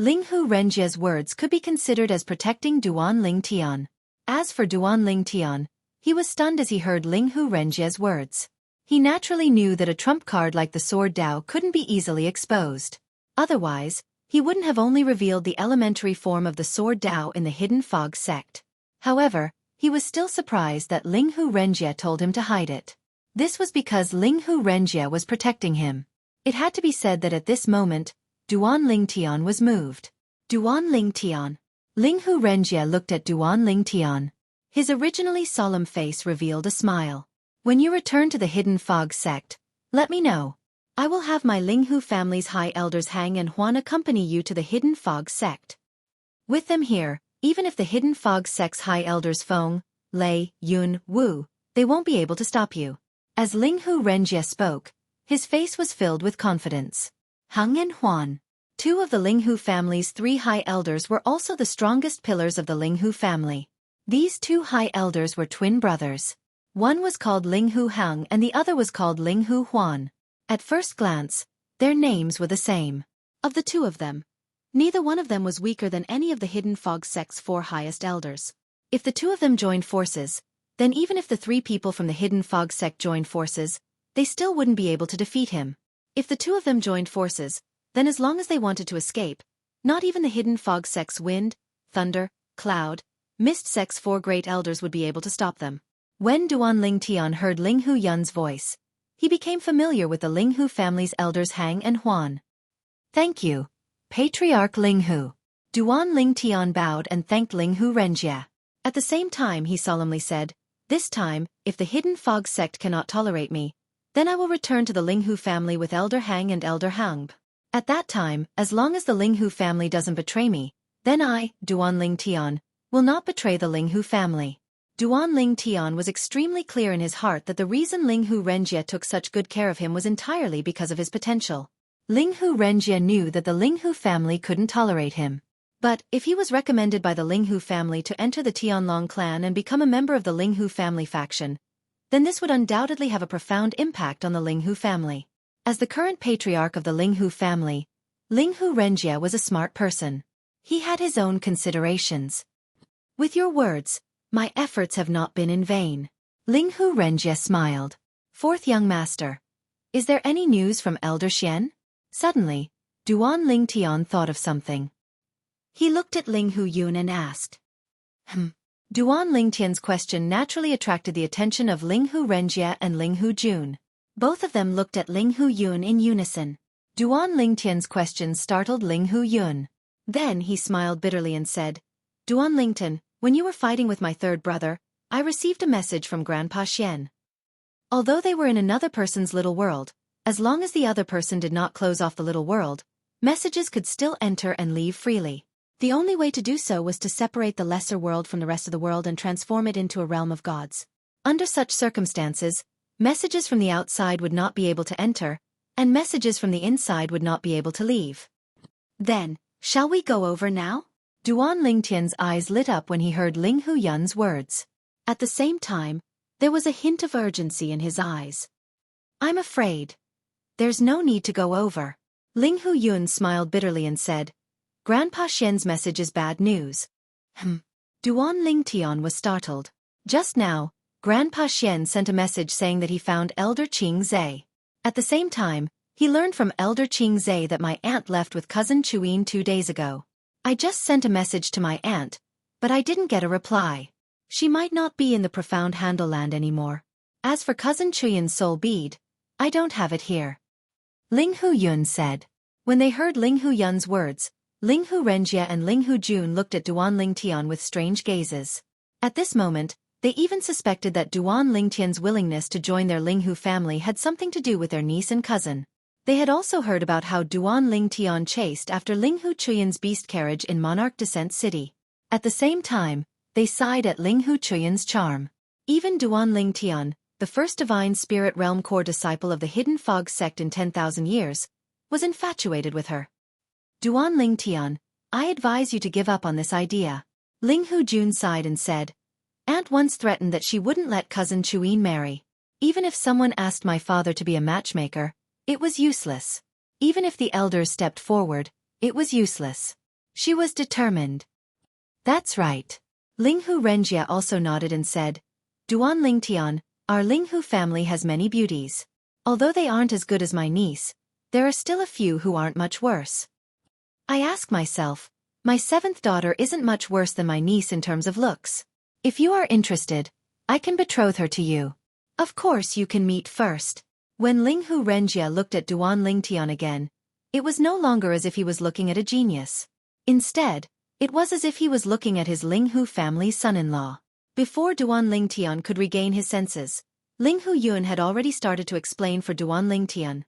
Linghu Renjie's words could be considered as protecting Duan Lingtian. As for Duan Lingtian, he was stunned as he heard Linghu Renjie's words. He naturally knew that a trump card like the sword Dao couldn't be easily exposed. Otherwise, he wouldn't have only revealed the elementary form of the sword Dao in the Hidden Fog sect. However, he was still surprised that Linghu Renjie told him to hide it. This was because Linghu Renjie was protecting him. It had to be said that at this moment, Duan Lingtian was moved. Duan Lingtian. Linghu Renjie looked at Duan Lingtian. His originally solemn face revealed a smile. When you return to the Hidden Fog sect, let me know. I will have my Linghu family's high elders Hang and Huan accompany you to the Hidden Fog sect. With them here, even if the Hidden Fog sect's high elders Feng, Lei, Yun, Wu, they won't be able to stop you. As Linghu Renjie spoke, his face was filled with confidence. Hang and Huan. 2 of the Linghu family's 3 high elders were also the strongest pillars of the Linghu family. These 2 high elders were twin brothers. One was called Linghu Hang and the other was called Linghu Huan. At first glance, their names were the same. Of the 2 of them, neither one of them was weaker than any of the Hidden Fog sect's 4 highest elders. If the 2 of them joined forces, then even if the 3 people from the Hidden Fog sect joined forces, they still wouldn't be able to defeat him. If the 2 of them joined forces, then as long as they wanted to escape, not even the Hidden Fog sect's wind, thunder, cloud, mist sect's 4 great elders would be able to stop them. When Duan Lingtian heard Linghu Yun's voice, he became familiar with the Linghu family's elders Hang and Huan. Thank you, Patriarch Linghu. Duan Lingtian bowed and thanked Linghu Renjie. At the same time he solemnly said, This time, if the Hidden Fog sect cannot tolerate me, then I will return to the Linghu family with Elder Hang and Elder Hangb. At that time, as long as the Linghu family doesn't betray me, then I, Duan Lingtian, will not betray the Linghu family. Duan Lingtian was extremely clear in his heart that the reason Linghu Renjie took such good care of him was entirely because of his potential. Linghu Renjie knew that the Linghu family couldn't tolerate him. But, if he was recommended by the Linghu family to enter the Tianlong clan and become a member of the Linghu family faction, then this would undoubtedly have a profound impact on the Linghu family. As the current patriarch of the Linghu family, Linghu Renjie was a smart person. He had his own considerations. With your words, my efforts have not been in vain. Linghu Renjie smiled. 4th young master. Is there any news from Elder Xian? Suddenly, Duan Lingtian thought of something. He looked at Linghu Yun and asked. Duan Lingtian's question naturally attracted the attention of Linghu Renjie and Linghu Jun. Both of them looked at Linghu Yun in unison. Duan Lingtian's question startled Linghu Yun. Then he smiled bitterly and said, Duan Lingtian, when you were fighting with my 3rd brother, I received a message from Grandpa Xian. Although they were in another person's little world, as long as the other person did not close off the little world, messages could still enter and leave freely. The only way to do so was to separate the lesser world from the rest of the world and transform it into a realm of gods. Under such circumstances, messages from the outside would not be able to enter, and messages from the inside would not be able to leave. Then, shall we go over now? Duan Lingtian's eyes lit up when he heard Linghu Yun's words. At the same time, there was a hint of urgency in his eyes. I'm afraid. There's no need to go over. Linghu Yun smiled bitterly and said, Grandpa Xian's message is bad news. Duan Lingtian was startled. Just now, Grandpa Xian sent a message saying that he found Elder Qing Zhe. At the same time, he learned from Elder Qing Zhe that my aunt left with cousin Chuyin 2 days ago. I just sent a message to my aunt, but I didn't get a reply. She might not be in the profound Handle land anymore. As for cousin Chuyin's soul bead, I don't have it here. Ling Hu Yun said. When they heard Ling Hu Yun's words, Ling Hu Renjie and Ling Hu Jun looked at Duan Lingtian with strange gazes. At this moment, they even suspected that Duan Lingtian's willingness to join their Ling Hu family had something to do with their niece and cousin. They had also heard about how Duan Lingtian chased after Ling Hu Chuyin's beast carriage in Monarch Descent City. At the same time, they sighed at Ling Hu Chuyin's charm. Even Duan Lingtian, the first divine spirit realm core disciple of the Hidden Fog sect in 10,000 years, was infatuated with her. Duan Lingtian, I advise you to give up on this idea. Ling Hu Jun sighed and said, Aunt once threatened that she wouldn't let cousin Chuyin marry. Even if someone asked my father to be a matchmaker, it was useless. Even if the elders stepped forward, it was useless. She was determined. That's right. Ling Hu Renjie also nodded and said, Duan Lingtian, our Ling Hu family has many beauties. Although they aren't as good as my niece, there are still a few who aren't much worse. I ask myself, my 7th daughter isn't much worse than my niece in terms of looks. If you are interested, I can betroth her to you. Of course you can meet first. When Ling Hu Renjie looked at Duan Lingtian again, it was no longer as if he was looking at a genius. Instead, it was as if he was looking at his Ling Hu family's son-in-law. Before Duan Lingtian could regain his senses, Ling Hu Yun had already started to explain for Duan Lingtian.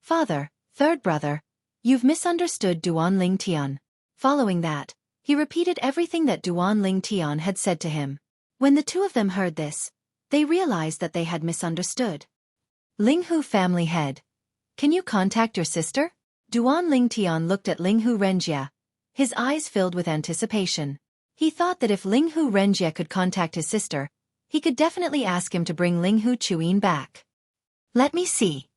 Father, 3rd brother, you've misunderstood Duan Lingtian. Following that, he repeated everything that Duan Lingtian had said to him. When the two of them heard this, they realized that they had misunderstood. Ling Hu family head. Can you contact your sister? Duan Lingtian looked at Ling Hu Renjie, his eyes filled with anticipation. He thought that if Ling Hu Renjie could contact his sister, he could definitely ask him to bring Ling Hu Chuyin back. Let me see.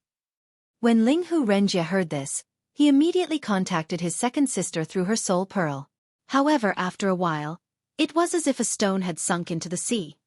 When Ling Hu Renjie heard this, he immediately contacted his second sister through her soul pearl. However, after a while, it was as if a stone had sunk into the sea.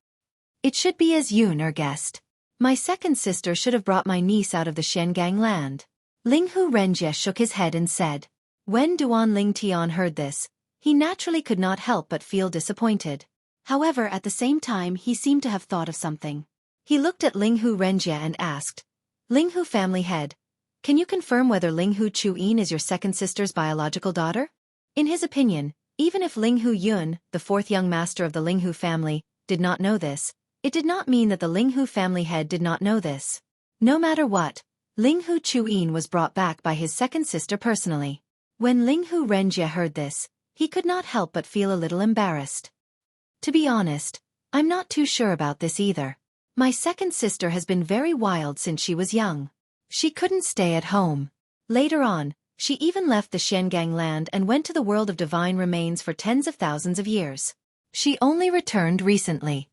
It should be as Yun guessed. My second sister should have brought my niece out of the Shengang land. Ling Hu Renjie shook his head and said. When Duan Lingtian heard this, he naturally could not help but feel disappointed. However, at the same time he seemed to have thought of something. He looked at Ling Hu Renjie and asked, Ling Hu family head, can you confirm whether Ling Hu Chuyin is your second sister's biological daughter? In his opinion, even if Ling Hu Yun, the 4th young master of the Ling Hu family, did not know this, it did not mean that the Ling Hu family head did not know this. No matter what, Ling Hu Chuyin was brought back by his second sister personally. When Ling Hu Renjie heard this, he could not help but feel a little embarrassed. To be honest, I'm not too sure about this either. My second sister has been very wild since she was young. She couldn't stay at home. Later on, she even left the Shengang land and went to the world of divine remains for tens of thousands of years. She only returned recently.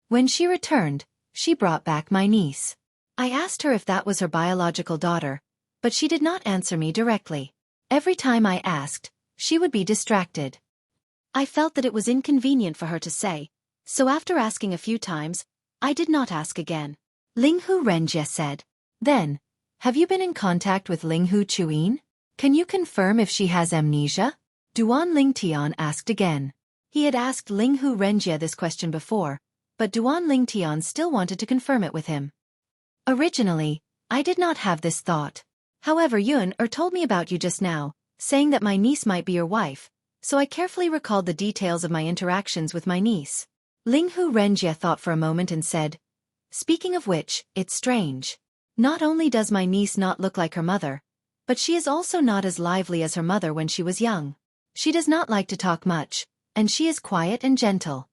When she returned, she brought back my niece. I asked her if that was her biological daughter, but she did not answer me directly. Every time I asked, she would be distracted. I felt that it was inconvenient for her to say, so after asking a few times, I did not ask again. Ling Hu Renjie said. Then, have you been in contact with Ling Hu Chuyin? Can you confirm if she has amnesia? Duan Lingtian asked again. He had asked Ling Hu Renjie this question before, but Duan Lingtian still wanted to confirm it with him. Originally, I did not have this thought. However, Yun told me about you just now, saying that my niece might be your wife, so I carefully recalled the details of my interactions with my niece. Ling Hu Renjie thought for a moment and said, Speaking of which, it's strange. Not only does my niece not look like her mother, but she is also not as lively as her mother when she was young. She does not like to talk much, and she is quiet and gentle.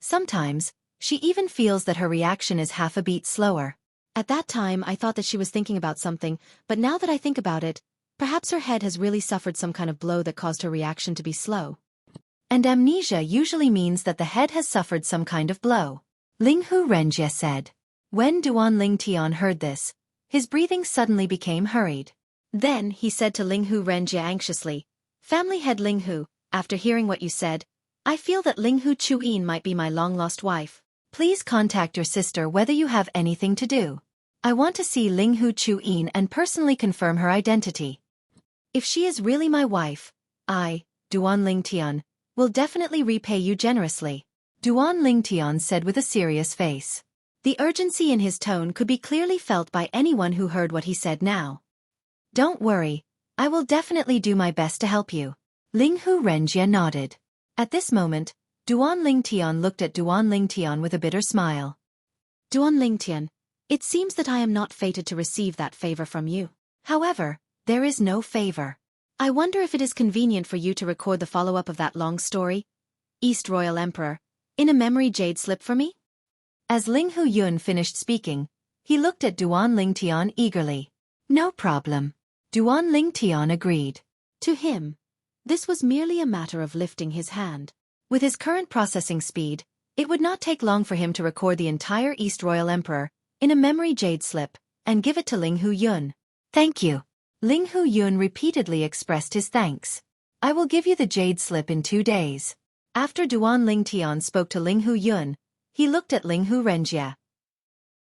Sometimes, she even feels that her reaction is half a beat slower. At that time I thought that she was thinking about something, but now that I think about it, perhaps her head has really suffered some kind of blow that caused her reaction to be slow. And amnesia usually means that the head has suffered some kind of blow. Ling Hu Renjie said. When Duan Lingtian heard this, his breathing suddenly became hurried. Then he said to Ling Hu Renjie anxiously, Family head Ling Hu, after hearing what you said, I feel that Ling Hu Chuyin might be my long-lost wife. Please contact your sister whether you have anything to do. I want to see Linghu Chuyin and personally confirm her identity. If she is really my wife, I, Duan Lingtian, will definitely repay you generously, Duan Lingtian said with a serious face. The urgency in his tone could be clearly felt by anyone who heard what he said now. Don't worry, I will definitely do my best to help you. Linghu Renjie nodded. At this moment, Duan Lingtian looked at Duan Lingtian with a bitter smile. Duan Lingtian, it seems that I am not fated to receive that favor from you. However, there is no favor. I wonder if it is convenient for you to record the follow-up of that long story, East Royal Emperor, in a memory jade slip for me? As Linghu Yun finished speaking, he looked at Duan Lingtian eagerly. No problem. Duan Lingtian agreed. To him, this was merely a matter of lifting his hand. With his current processing speed, it would not take long for him to record the entire East Royal Emperor in a memory jade slip and give it to Linghu Yun. Thank you. Linghu Yun repeatedly expressed his thanks. I will give you the jade slip in 2 days. After Duan Lingtian spoke to Linghu Yun, he looked at Linghu Renjie.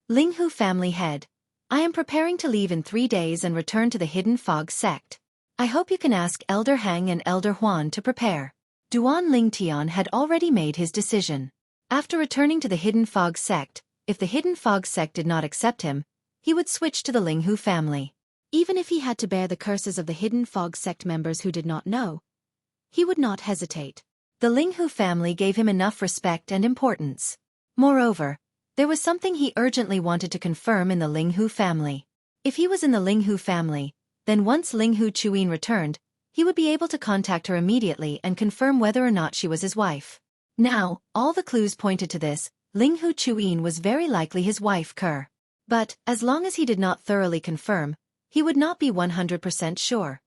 Linghu family head, I am preparing to leave in 3 days and return to the Hidden Fog sect. I hope you can ask Elder Hang and Elder Huan to prepare. Duan Lingtian had already made his decision. After returning to the Hidden Fog sect, if the Hidden Fog sect did not accept him, he would switch to the Linghu family. Even if he had to bear the curses of the Hidden Fog sect members who did not know, he would not hesitate. The Linghu family gave him enough respect and importance. Moreover, there was something he urgently wanted to confirm in the Linghu family. If he was in the Linghu family, then once Linghu Chuyin returned, he would be able to contact her immediately and confirm whether or not she was his wife. Now, all the clues pointed to this, Linghu Chuyin was very likely his wife Ker. But, as long as he did not thoroughly confirm, he would not be 100% sure.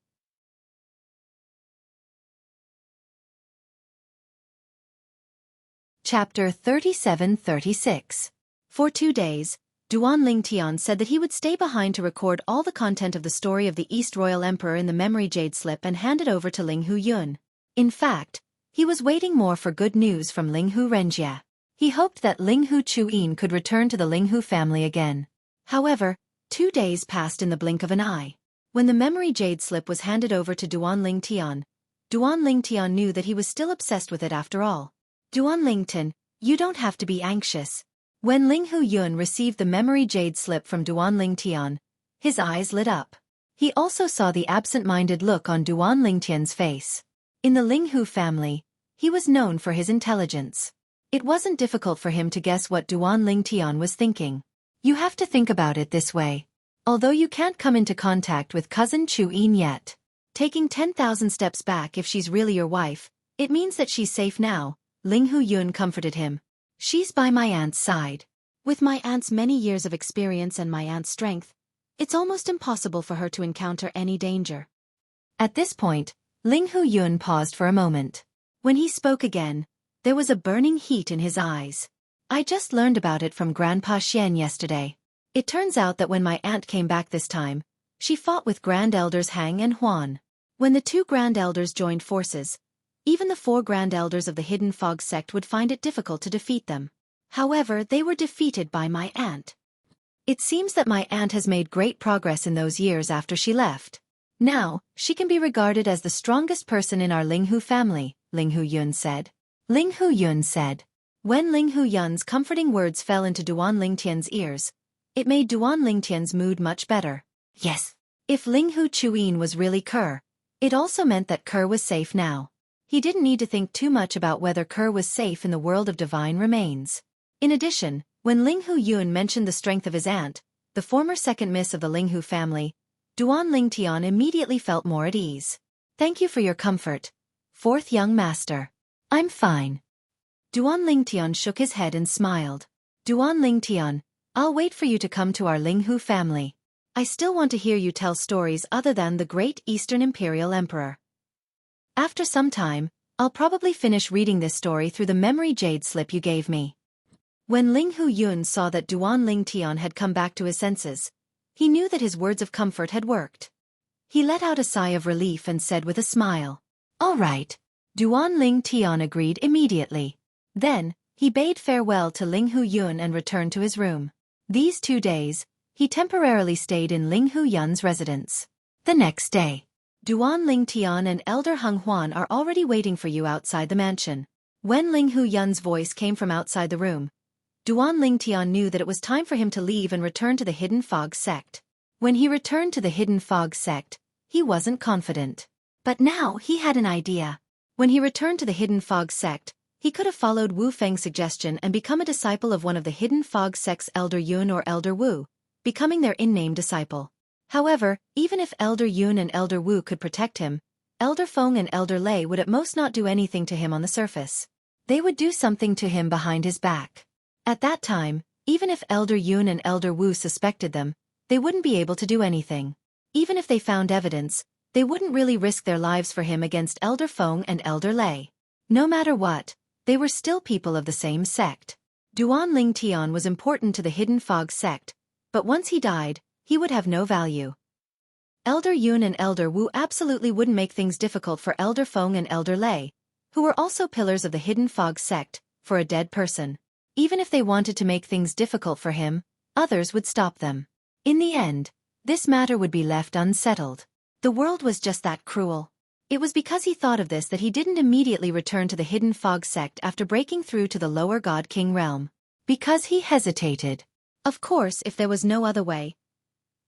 Chapter 37-36. For 2 days, Duan Lingtian said that he would stay behind to record all the content of the story of the East Royal Emperor in the memory jade slip and hand it over to Linghu Yun. In fact, he was waiting more for good news from Linghu Renjie. He hoped that Linghu Chuyin could return to the Linghu family again. However, 2 days passed in the blink of an eye. When the memory jade slip was handed over to Duan Lingtian knew that he was still obsessed with it after all. Duan Lingtian, you don't have to be anxious. When Linghu Yun received the memory jade slip from Duan Lingtian, his eyes lit up. He also saw the absent-minded look on Duan Lingtian's face. In the Linghu family, he was known for his intelligence. It wasn't difficult for him to guess what Duan Lingtian was thinking. You have to think about it this way. Although you can't come into contact with cousin Chuyin yet, taking 10,000 steps back if she's really your wife, it means that she's safe now, Linghu Yun comforted him. She's by my aunt's side. With my aunt's many years of experience and my aunt's strength, it's almost impossible for her to encounter any danger. At this point, Linghu Yun paused for a moment. When he spoke again, there was a burning heat in his eyes. I just learned about it from Grandpa Xian yesterday. It turns out that when my aunt came back this time, she fought with Grand Elders Hang and Huan. When the 2 Grand Elders joined forces, even the 4 Grand Elders of the Hidden Fog sect would find it difficult to defeat them. However, they were defeated by my aunt. It seems that my aunt has made great progress in those years after she left. Now, she can be regarded as the strongest person in our Linghu family, Linghu Yun said. Linghu Yun said. When Linghu Yun's comforting words fell into Duan Lingtian's ears, it made Duan Lingtian's mood much better. Yes. If Linghu Chuyin was really Ker, it also meant that Ker was safe now. He didn't need to think too much about whether Ker was safe in the world of divine remains. In addition, when Linghu Yun mentioned the strength of his aunt, the former second miss of the Linghu family, Duan Lingtian immediately felt more at ease. Thank you for your comfort, 4th young master. I'm fine. Duan Lingtian shook his head and smiled. Duan Lingtian, I'll wait for you to come to our Linghu family. I still want to hear you tell stories other than the great Eastern Imperial Emperor. After some time, I'll probably finish reading this story through the memory jade slip you gave me. When Linghu Yun saw that Duan Lingtian had come back to his senses, he knew that his words of comfort had worked. He let out a sigh of relief and said with a smile, All right. Duan Lingtian agreed immediately. Then, He bade farewell to Ling Hu Yun and returned to his room. These 2 days, he temporarily stayed in Ling Hu Yun's residence. The next day, Duan Ling Tian and Elder Hung Huan are already waiting for you outside the mansion. When Ling Hu Yun's voice came from outside the room, Duan Ling Tian knew that it was time for him to leave and return to the Hidden Fog sect. When he returned to the Hidden Fog sect, he wasn't confident. But now he had an idea. When he returned to the Hidden Fog sect, he could have followed Wu Feng's suggestion and become a disciple of one of the Hidden Fog sect's Elder Yun or Elder Wu, becoming their in-name disciple. However, even if Elder Yun and Elder Wu could protect him, Elder Feng and Elder Lei would at most not do anything to him on the surface. They would do something to him behind his back. At that time, even if Elder Yun and Elder Wu suspected them, they wouldn't be able to do anything. Even if they found evidence, they wouldn't really risk their lives for him against Elder Feng and Elder Lei. No matter what, they were still people of the same sect. Duan Ling Tian was important to the Hidden Fog sect, but once he died, he would have no value. Elder Yun and Elder Wu absolutely wouldn't make things difficult for Elder Feng and Elder Lei, who were also pillars of the Hidden Fog sect, for a dead person. Even if they wanted to make things difficult for him, others would stop them. In the end, this matter would be left unsettled. The world was just that cruel. It was because he thought of this that he didn't immediately return to the Hidden Fog sect after breaking through to the lower God King realm. Because he hesitated. Of course, if there was no other way,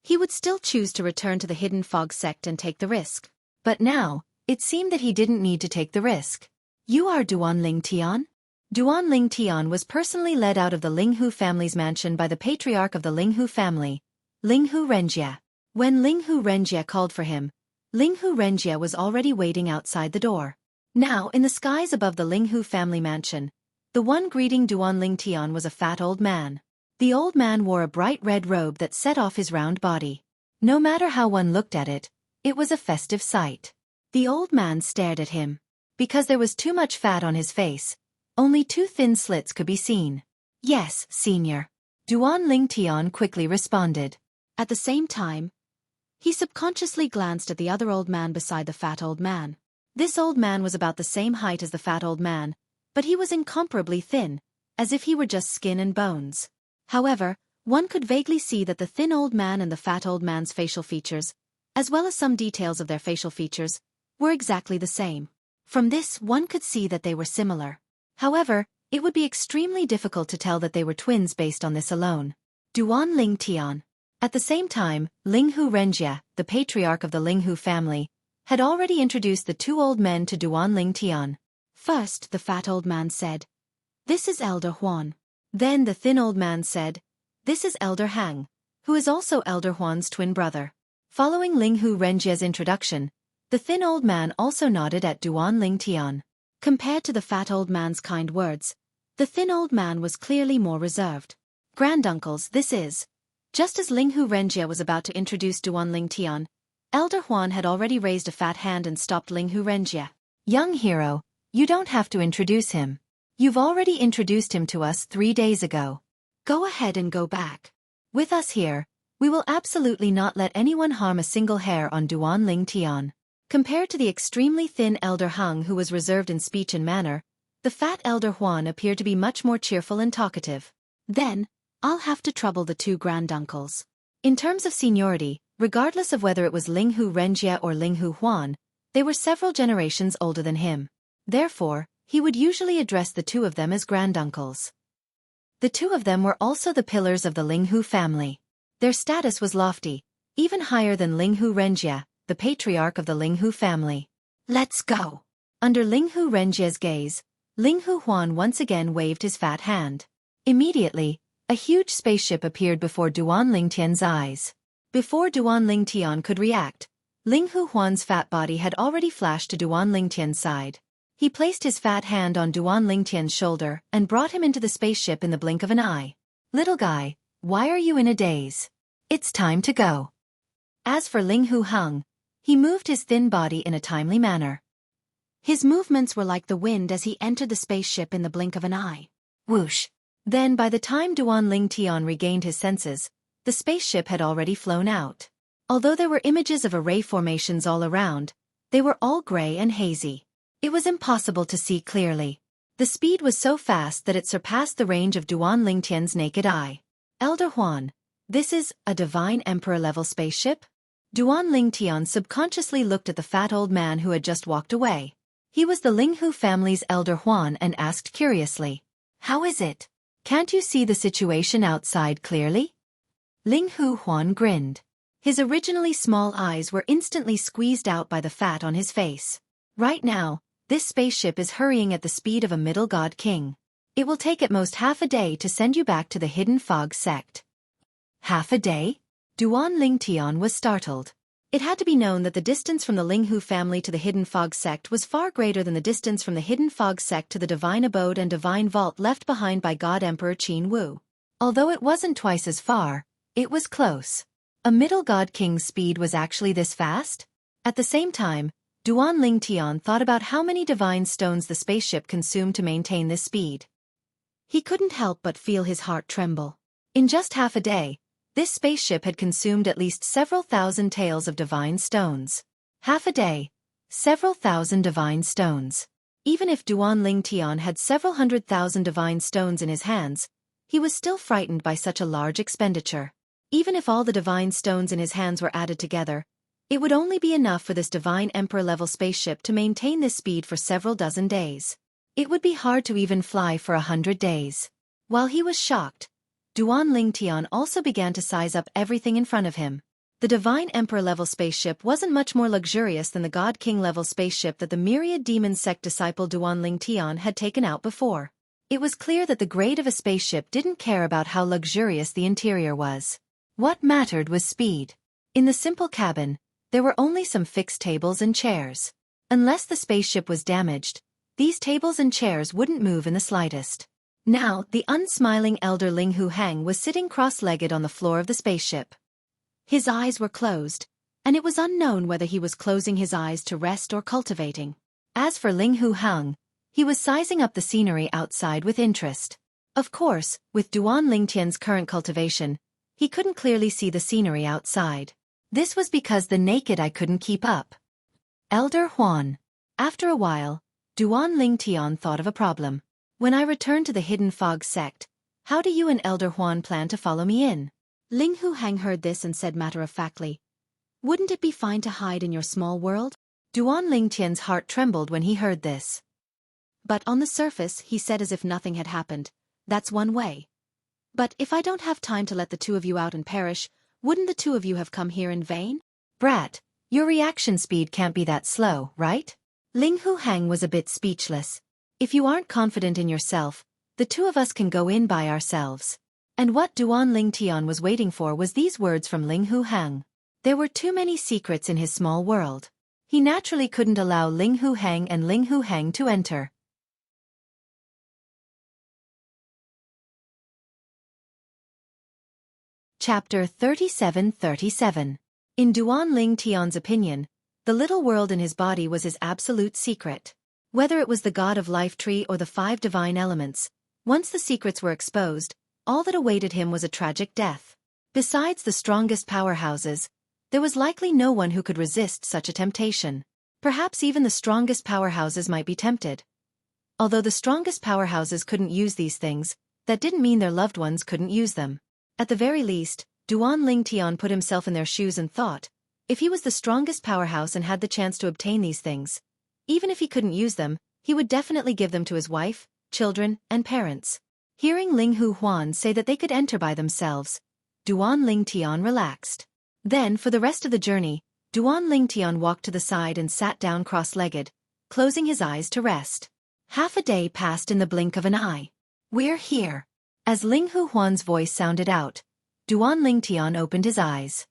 he would still choose to return to the Hidden Fog sect and take the risk. But now, it seemed that he didn't need to take the risk. You are Duan Ling Tian? Duan Ling Tian was personally led out of the Ling Hu family's mansion by the patriarch of the Ling Hu family, Ling Hu Renjie. When Ling Hu Renjie called for him, Ling Hu Renjie was already waiting outside the door. Now, in the skies above the Ling Hu family mansion, the one greeting Duan Ling Tian was a fat old man. The old man wore a bright red robe that set off his round body. No matter how one looked at it, it was a festive sight. The old man stared at him. Because there was too much fat on his face, only 2 thin slits could be seen. Yes, senior. Duan Ling Tian quickly responded. At the same time, he subconsciously glanced at the other old man beside the fat old man. This old man was about the same height as the fat old man, but he was incomparably thin, as if he were just skin and bones. However, one could vaguely see that the thin old man and the fat old man's facial features, as well as some details of their facial features, were exactly the same. From this, one could see that they were similar. However, it would be extremely difficult to tell that they were twins based on this alone. Duan Ling Tian. At the same time, Ling Hu Renjie, the patriarch of the Ling Hu family, had already introduced the 2 old men to Duan Ling Tian. First, the fat old man said, "This is Elder Huan." Then the thin old man said, "This is Elder Hang, who is also Elder Huan's twin brother." Following Ling Hu Renjie's introduction, the thin old man also nodded at Duan Ling Tian. Compared to the fat old man's kind words, the thin old man was clearly more reserved. "Granduncles, this is." Just as Ling Hu Renjie was about to introduce Duan Ling Tian, Elder Huan had already raised a fat hand and stopped Ling Hu Renjie. "Young hero, you don't have to introduce him. You've already introduced him to us 3 days ago. Go ahead and go back. With us here, we will absolutely not let anyone harm a single hair on Duan Ling Tian." Compared to the extremely thin Elder Hung who was reserved in speech and manner, the fat Elder Huan appeared to be much more cheerful and talkative. "Then, I'll have to trouble the 2 granduncles." In terms of seniority, regardless of whether it was Ling Hu Renjie or Ling Hu Huan, they were several generations older than him. Therefore, he would usually address the 2 of them as granduncles. The 2 of them were also the pillars of the Ling Hu family. Their status was lofty, even higher than Ling Hu Renjie, the patriarch of the Ling Hu family. "Let's go." Under Ling Hu Renjie's gaze, Ling Hu Huan once again waved his fat hand. Immediately, a huge spaceship appeared before Duan Ling Tian's eyes. Before Duan Ling Tian could react, Ling Hu Huan's fat body had already flashed to Duan Ling Tian's side. He placed his fat hand on Duan Ling Tian's shoulder and brought him into the spaceship in the blink of an eye. "Little guy, why are you in a daze? It's time to go." As for Ling Hu Hung, he moved his thin body in a timely manner. His movements were like the wind as he entered the spaceship in the blink of an eye. Whoosh! Then by the time Duan Ling Tian regained his senses, the spaceship had already flown out. Although there were images of array formations all around, they were all gray and hazy. It was impossible to see clearly. The speed was so fast that it surpassed the range of Duan Lingtian's naked eye. Elder Huan, this is a divine emperor-level spaceship? Duan Lingtian subconsciously looked at the fat old man who had just walked away. He was the Linghu family's Elder Huan and asked curiously, "How is it? Can't you see the situation outside clearly?" Linghu Huan grinned. His originally small eyes were instantly squeezed out by the fat on his face. Right now, this spaceship is hurrying at the speed of a middle god king. It will take at most half a day to send you back to the Hidden Fog sect. Half a day? Duan Lingtian was startled. It had to be known that the distance from the Linghu family to the Hidden Fog sect was far greater than the distance from the Hidden Fog sect to the Divine Abode and Divine Vault left behind by God Emperor Qin Wu. Although it wasn't twice as far, it was close. A middle god king's speed was actually this fast? At the same time, Duan Lingtian thought about how many divine stones the spaceship consumed to maintain this speed. He couldn't help but feel his heart tremble. In just half a day, this spaceship had consumed at least several thousand taels of divine stones. Half a day, several thousand divine stones. Even if Duan Lingtian had several 100,000 divine stones in his hands, he was still frightened by such a large expenditure. Even if all the divine stones in his hands were added together, it would only be enough for this divine emperor-level spaceship to maintain this speed for several dozen days. It would be hard to even fly for 100 days. While he was shocked, Duan Lingtian also began to size up everything in front of him. The Divine Emperor-level spaceship wasn't much more luxurious than the God King-level spaceship that the myriad demon sect disciple Duan Lingtian had taken out before. It was clear that the grade of a spaceship didn't care about how luxurious the interior was. What mattered was speed. In the simple cabin, there were only some fixed tables and chairs. Unless the spaceship was damaged, these tables and chairs wouldn't move in the slightest. Now, the unsmiling elder Linghu Hang was sitting cross-legged on the floor of the spaceship. His eyes were closed, and it was unknown whether he was closing his eyes to rest or cultivating. As for Linghu Hang, he was sizing up the scenery outside with interest. Of course, with Duan Lingtian's current cultivation, he couldn't clearly see the scenery outside. This was because the naked eye couldn't keep up. Elder Huan. After a while, Duan Lingtian thought of a problem. When I return to the Hidden Fog sect, how do you and Elder Huan plan to follow me in? Linghu Hang heard this and said matter-of-factly, "Wouldn't it be fine to hide in your small world?" Duan Lingtian's heart trembled when he heard this. But on the surface, he said as if nothing had happened, "That's one way. But if I don't have time to let the two of you out and perish, wouldn't the two of you have come here in vain?" "Brat, your reaction speed can't be that slow, right?" Linghu Hang was a bit speechless. "If you aren't confident in yourself, the two of us can go in by ourselves." And what Duan Lingtian was waiting for was these words from Linghu Hang. There were too many secrets in his small world. He naturally couldn't allow Linghu Hang and Linghu Hang to enter. Chapter 37:37. In Duan Lingtian's opinion, the little world in his body was his absolute secret. Whether it was the god of life tree or the 5 divine elements, once the secrets were exposed, all that awaited him was a tragic death. Besides the strongest powerhouses, there was likely no one who could resist such a temptation. Perhaps even the strongest powerhouses might be tempted. Although the strongest powerhouses couldn't use these things, that didn't mean their loved ones couldn't use them. At the very least, Duan Lingtian put himself in their shoes and thought, if he was the strongest powerhouse and had the chance to obtain these things, even if he couldn't use them, he would definitely give them to his wife, children, and parents. Hearing Linghu Huan say that they could enter by themselves, Duan Lingtian relaxed. Then, for the rest of the journey, Duan Lingtian walked to the side and sat down cross-legged, closing his eyes to rest. Half a day passed in the blink of an eye. "We're here." As Linghu Huan's voice sounded out, Duan Lingtian opened his eyes.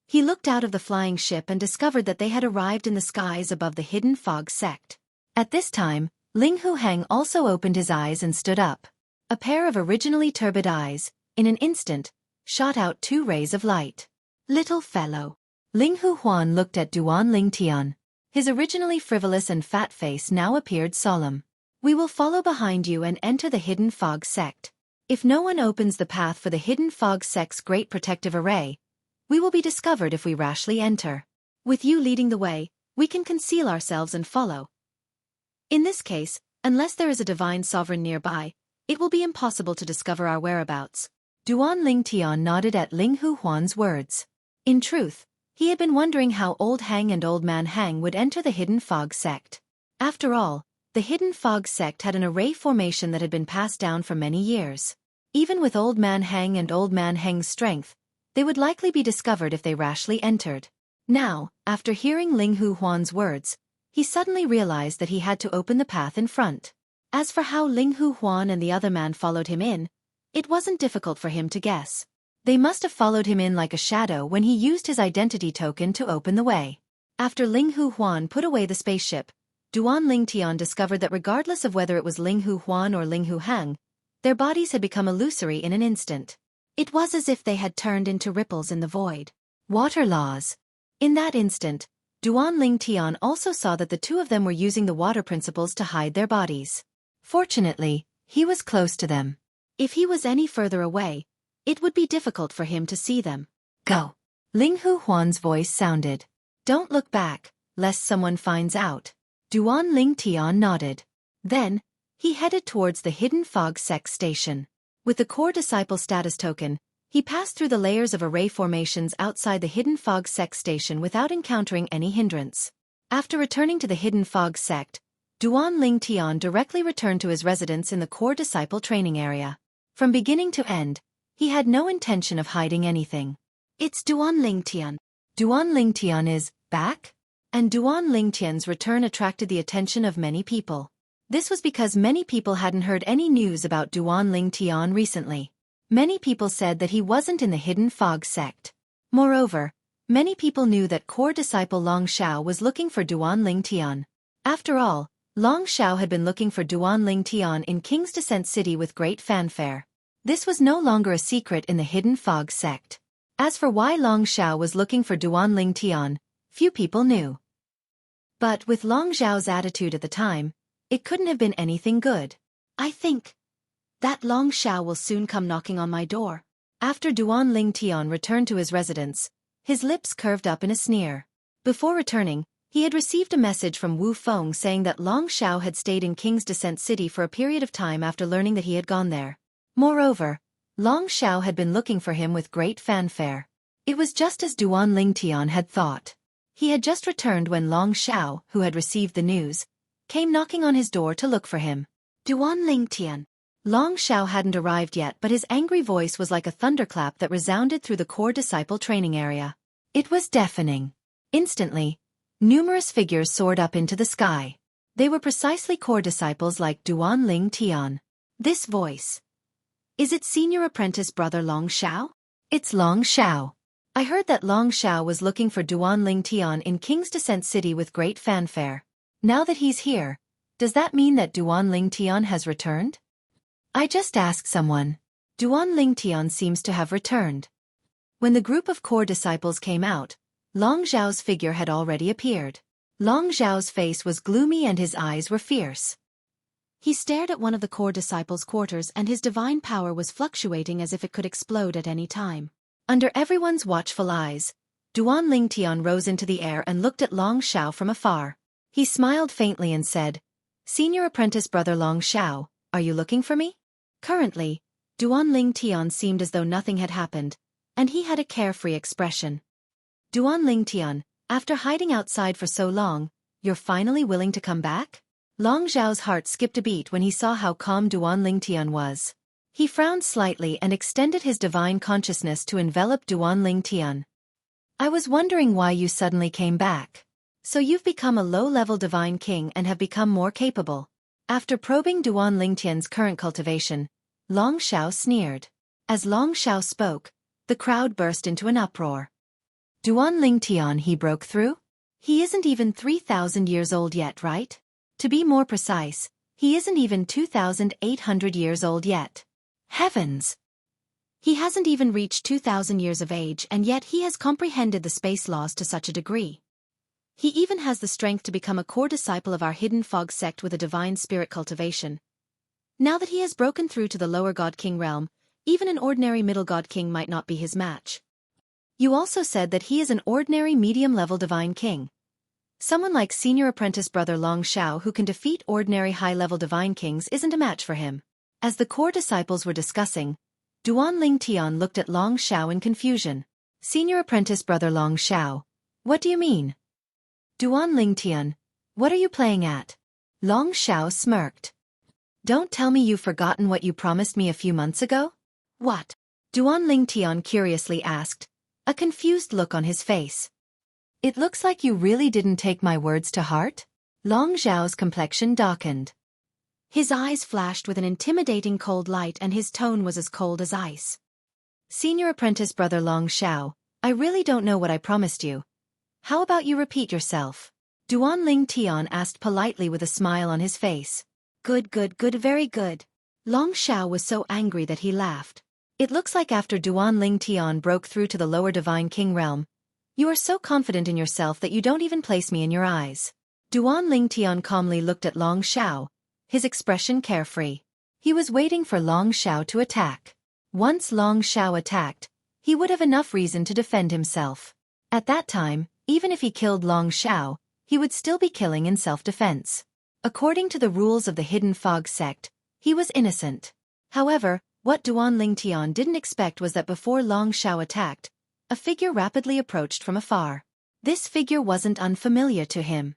He looked out of the flying ship and discovered that they had arrived in the skies above the Hidden Fog sect. At this time, Linghu Hang also opened his eyes and stood up. A pair of originally turbid eyes, in an instant, shot out 2 rays of light. "Little fellow." Linghu Huan looked at Duan Lingtian. His originally frivolous and fat face now appeared solemn. "We will follow behind you and enter the Hidden Fog sect. If no one opens the path for the Hidden Fog sect's great protective array, we will be discovered if we rashly enter. With you leading the way, we can conceal ourselves and follow. In this case, Unless there is a divine sovereign nearby, it will be impossible to discover our whereabouts. Duan Ling Tian nodded at Ling Hu Huan's words. In truth, he had been wondering how Old Hang and Old Man Hang would enter the Hidden Fog sect. After all, the Hidden Fog sect had an array formation that had been passed down for many years. Even with Old Man Hang and Old Man Hang's strength, they would likely be discovered if they rashly entered. Now, after hearing Ling Hu Huan's words, he suddenly realized that he had to open the path in front. As for how Ling Hu Huan and the other man followed him in, it wasn't difficult for him to guess. They must have followed him in like a shadow when he used his identity token to open the way. After Ling Hu Huan put away the spaceship, Duan Ling Tian discovered that regardless of whether it was Ling Hu Huan or Ling Hu Hang, their bodies had become illusory in an instant. It was as if they had turned into ripples in the void. Water laws. In that instant, Duan Ling Tian also saw that the two of them were using the water principles to hide their bodies. Fortunately, he was close to them. If he was any further away, it would be difficult for him to see them. Go. Ling Hu Huan's voice sounded. Don't look back, lest someone finds out. Duan Ling Tian nodded. Then, he headed towards the Hidden Fog sect station. With the core disciple status token, he passed through the layers of array formations outside the Hidden Fog sect station without encountering any hindrance. After returning to the Hidden Fog sect, Duan Ling Tian directly returned to his residence in the core disciple training area. From beginning to end, he had no intention of hiding anything. It's Duan Ling Tian. Duan Ling Tian is back? And Duan Ling Tian's return attracted the attention of many people. This was because many people hadn't heard any news about Duan Ling Tian recently. Many people said that he wasn't in the Hidden Fog sect. Moreover, many people knew that core disciple Long Xiao was looking for Duan Ling Tian. After all, Long Xiao had been looking for Duan Ling Tian in King's Descent City with great fanfare. This was no longer a secret in the Hidden Fog sect. As for why Long Xiao was looking for Duan Ling Tian, few people knew. But with Long Xiao's attitude at the time, it couldn't have been anything good. I think that Long Xiao will soon come knocking on my door. After Duan Ling Tian returned to his residence, his lips curved up in a sneer. Before returning, he had received a message from Wu Feng saying that Long Xiao had stayed in King's Descent City for a period of time after learning that he had gone there. Moreover, Long Xiao had been looking for him with great fanfare. It was just as Duan Ling Tian had thought. He had just returned when Long Xiao, who had received the news, came knocking on his door to look for him. Duan Ling Tian. Long Xiao hadn't arrived yet, but his angry voice was like a thunderclap that resounded through the core disciple training area. It was deafening. Instantly, numerous figures soared up into the sky. They were precisely core disciples like Duan Ling Tian. This voice. Is it senior apprentice brother Long Xiao? It's Long Xiao. I heard that Long Xiao was looking for Duan Ling Tian in King's Descent City with great fanfare. Now that he's here, does that mean that Duan Ling Tian has returned? I just asked someone. Duan Ling Tian seems to have returned. When the group of core disciples came out, Long Xiao's figure had already appeared. Long Xiao's face was gloomy and his eyes were fierce. He stared at one of the core disciples' quarters and his divine power was fluctuating as if it could explode at any time. Under everyone's watchful eyes, Duan Ling Tian rose into the air and looked at Long Xiao from afar. He smiled faintly and said, Senior apprentice brother Long Xiao, are you looking for me? Currently, Duan Ling Tian seemed as though nothing had happened, and he had a carefree expression. Duan Ling Tian, after hiding outside for so long, you're finally willing to come back? Long Xiao's heart skipped a beat when he saw how calm Duan Ling Tian was. He frowned slightly and extended his divine consciousness to envelop Duan Ling Tian. I was wondering why you suddenly came back. So you've become a low-level divine king and have become more capable. After probing Duan Ling Tian's current cultivation, Long Xiao sneered. As Long Xiao spoke, the crowd burst into an uproar. Duan Ling Tian, he broke through? He isn't even 3,000 years old yet, right? To be more precise, he isn't even 2,800 years old yet. Heavens! He hasn't even reached 2,000 years of age and yet he has comprehended the space laws to such a degree. He even has the strength to become a core disciple of our Hidden Fog sect with a divine spirit cultivation. Now that he has broken through to the lower God King realm, even an ordinary middle God King might not be his match. You also said that he is an ordinary medium-level divine king. Someone like senior apprentice brother Long Shao who can defeat ordinary high-level divine kings isn't a match for him. As the core disciples were discussing, Duan Ling Tian looked at Long Shao in confusion. Senior apprentice brother Long Shao, what do you mean? Duan Ling Tian, what are you playing at? Long Shao smirked. Don't tell me you've forgotten what you promised me a few months ago? What? Duan Ling Tian curiously asked, a confused look on his face. It looks like you really didn't take my words to heart? Long Zhao's complexion darkened. His eyes flashed with an intimidating cold light and his tone was as cold as ice. Senior apprentice brother Long Shao, I really don't know what I promised you. How about you repeat yourself? Duan Ling Tian asked politely with a smile on his face. Good, very good. Long Shao was so angry that he laughed. It looks like after Duan Ling Tian broke through to the lower divine king realm, you are so confident in yourself that you don't even place me in your eyes. Duan Ling Tian calmly looked at Long Shao, his expression carefree. He was waiting for Long Shao to attack. Once Long Shao attacked, he would have enough reason to defend himself. At that time, even if he killed Long Shao, he would still be killing in self-defense. According to the rules of the Hidden Fog sect, he was innocent. However, what Duan Ling Tian didn't expect was that before Long Shao attacked, a figure rapidly approached from afar. This figure wasn't unfamiliar to him.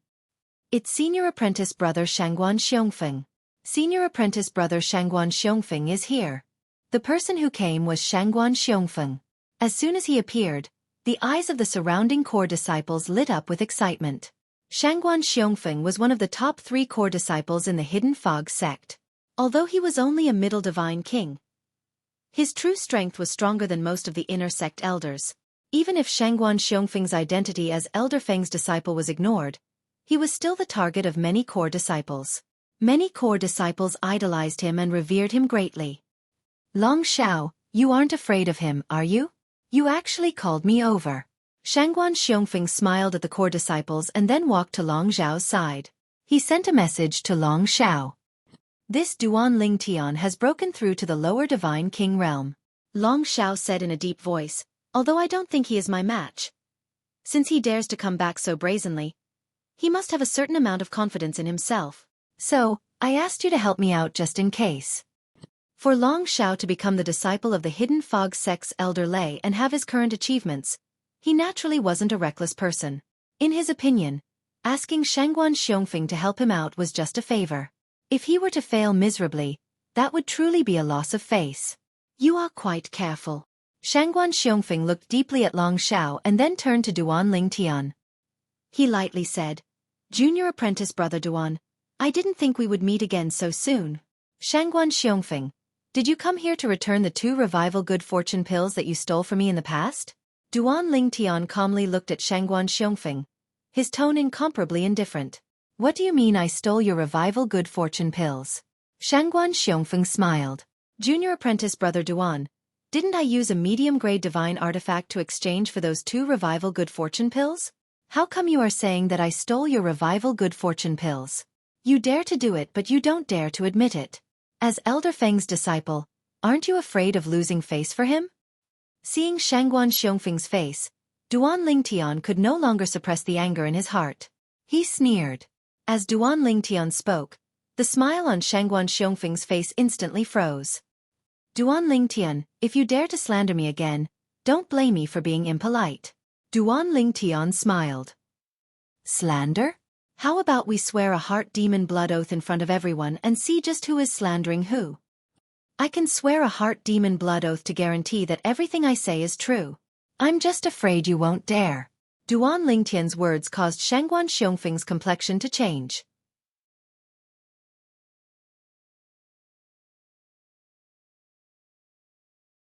It's senior apprentice brother Shangguan Xiongfeng. Senior apprentice brother Shangguan Xiongfeng is here. The person who came was Shangguan Xiongfeng. As soon as he appeared, the eyes of the surrounding core disciples lit up with excitement. Shangguan Xiongfeng was one of the top 3 core disciples in the Hidden Fog sect. Although he was only a middle divine king, his true strength was stronger than most of the inner sect elders. Even if Shangguan Xiongfeng's identity as Elder Feng's disciple was ignored, he was still the target of many core disciples. Many core disciples idolized him and revered him greatly. Long Shao, you aren't afraid of him, are you? You actually called me over. Shangguan Xiongfeng smiled at the core disciples and then walked to Long Zhao's side. He sent a message to Long Shao. This Duan Ling Tian has broken through to the lower divine king realm. Long Shao said in a deep voice, although I don't think he is my match. Since he dares to come back so brazenly, he must have a certain amount of confidence in himself. So, I asked you to help me out just in case. For Long Shao to become the disciple of the Hidden Fog sect's Elder Lei and have his current achievements, he naturally wasn't a reckless person. In his opinion, asking Shangguan Xiongfeng to help him out was just a favor. If he were to fail miserably, that would truly be a loss of face. You are quite careful. Shangguan Xiongfeng looked deeply at Long Shao and then turned to Duan Ling Tian. He lightly said, Junior apprentice brother Duan, I didn't think we would meet again so soon. Shangguan Xiongfeng, did you come here to return the 2 revival good fortune pills that you stole from me in the past? Duan Ling Tian calmly looked at Shangguan Xiongfeng, his tone incomparably indifferent. What do you mean I stole your revival good fortune pills? Shangguan Xiongfeng smiled. Junior apprentice brother Duan, didn't I use a medium-grade divine artifact to exchange for those 2 revival good fortune pills? How come you are saying that I stole your revival good fortune pills? You dare to do it but you don't dare to admit it. As Elder Feng's disciple, aren't you afraid of losing face for him? Seeing Shangguan Xiongfeng's face, Duan Ling Tian could no longer suppress the anger in his heart. He sneered. As Duan Ling Tian spoke, the smile on Shangguan Xiongfeng's face instantly froze. Duan Ling Tian, if you dare to slander me again, don't blame me for being impolite. Duan Ling Tian smiled. Slander? How about we swear a heart demon blood oath in front of everyone and see just who is slandering who? I can swear a heart demon blood oath to guarantee that everything I say is true. I'm just afraid you won't dare. Duan Ling Tian's words caused Shangguan Xiongfeng's complexion to change.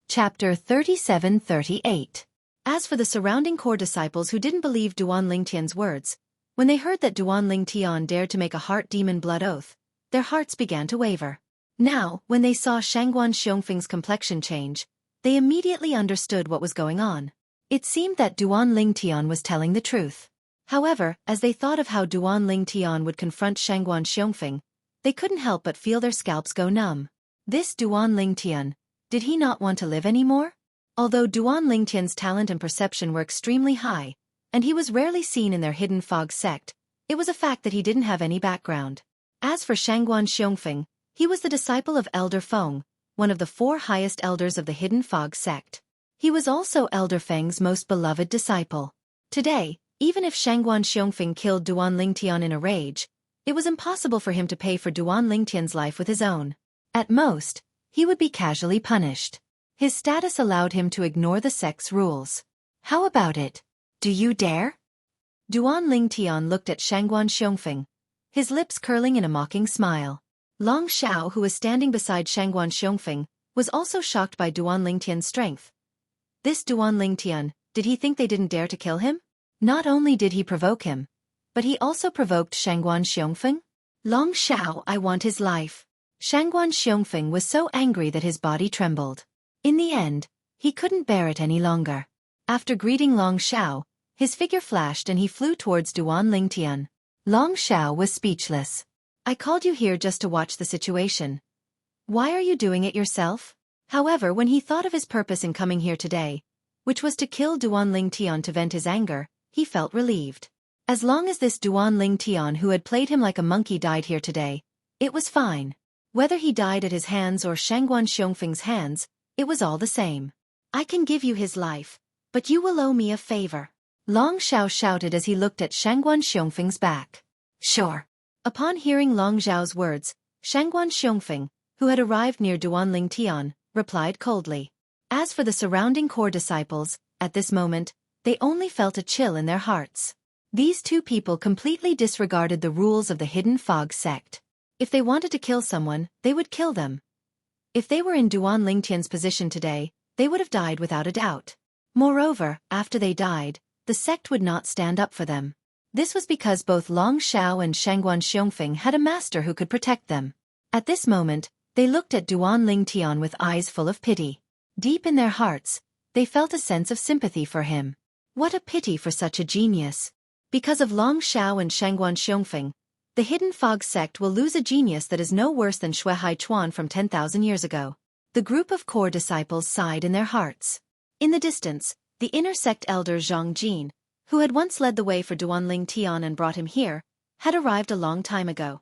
Chapter 37-38. As for the surrounding core disciples who didn't believe Duan Ling Tian's words, when they heard that Duan Ling Tian dared to make a heart demon blood oath, their hearts began to waver. Now, when they saw Shangguan Xiongfeng's complexion change, they immediately understood what was going on. It seemed that Duan Ling Tian was telling the truth. However, as they thought of how Duan Ling Tian would confront Shangguan Xiongfeng, they couldn't help but feel their scalps go numb. This Duan Ling Tian, did he not want to live anymore? Although Duan Ling Tian's talent and perception were extremely high, and he was rarely seen in their Hidden Fog sect, It was a fact that he didn't have any background. As for Shangguan Xiongfeng, he was the disciple of Elder Feng, one of the 4 highest elders of the Hidden Fog sect. He was also Elder Feng's most beloved disciple. Today, even if Shangguan Xiongfeng killed Duan Lingtian in a rage, it was impossible for him to pay for Duan Lingtian's life with his own. At most, he would be casually punished. His status allowed him to ignore the sect's rules. How about it? Do you dare? Duan Lingtian looked at Shangguan Xiongfeng, his lips curling in a mocking smile. Long Xiao, who was standing beside Shangguan Xiongfeng, was also shocked by Duan Lingtian's strength. This Duan Lingtian, did he think they didn't dare to kill him? Not only did he provoke him, but he also provoked Shangguan Xiongfeng. Long Xiao, I want his life. Shangguan Xiongfeng was so angry that his body trembled. In the end, he couldn't bear it any longer. After greeting Long Xiao, his figure flashed and he flew towards Duan Lingtian. Long Xiao was speechless. I called you here just to watch the situation. Why are you doing it yourself? However, when he thought of his purpose in coming here today, which was to kill Duan Lingtian to vent his anger, he felt relieved. As long as this Duan Lingtian who had played him like a monkey died here today, it was fine. Whether he died at his hands or Shangguan Xiongfeng's hands, it was all the same. I can give you his life, but you will owe me a favor. Long Xiao shouted as he looked at Shangguan Xiongfeng's back. Sure. Upon hearing Long Xiao's words, Shangguan Xiongfeng, who had arrived near Duan Lingtian, replied coldly. As for the surrounding core disciples, at this moment, they only felt a chill in their hearts. These 2 people completely disregarded the rules of the Hidden Fog sect. If they wanted to kill someone, they would kill them. If they were in Duan Lingtian's position today, they would have died without a doubt. Moreover, after they died, the sect would not stand up for them. This was because both Long Xiao and Shangguan Xiongfeng had a master who could protect them. At this moment, they looked at Duan Lingtian with eyes full of pity. Deep in their hearts, they felt a sense of sympathy for him. What a pity for such a genius. Because of Long Xiao and Shangguan Xiongfeng, the Hidden Fog sect will lose a genius that is no worse than Xueqi Chuan from 10,000 years ago. The group of core disciples sighed in their hearts. In the distance, the inner sect elder Zhang Jin, who had once led the way for Duan Lingtian and brought him here, had arrived a long time ago.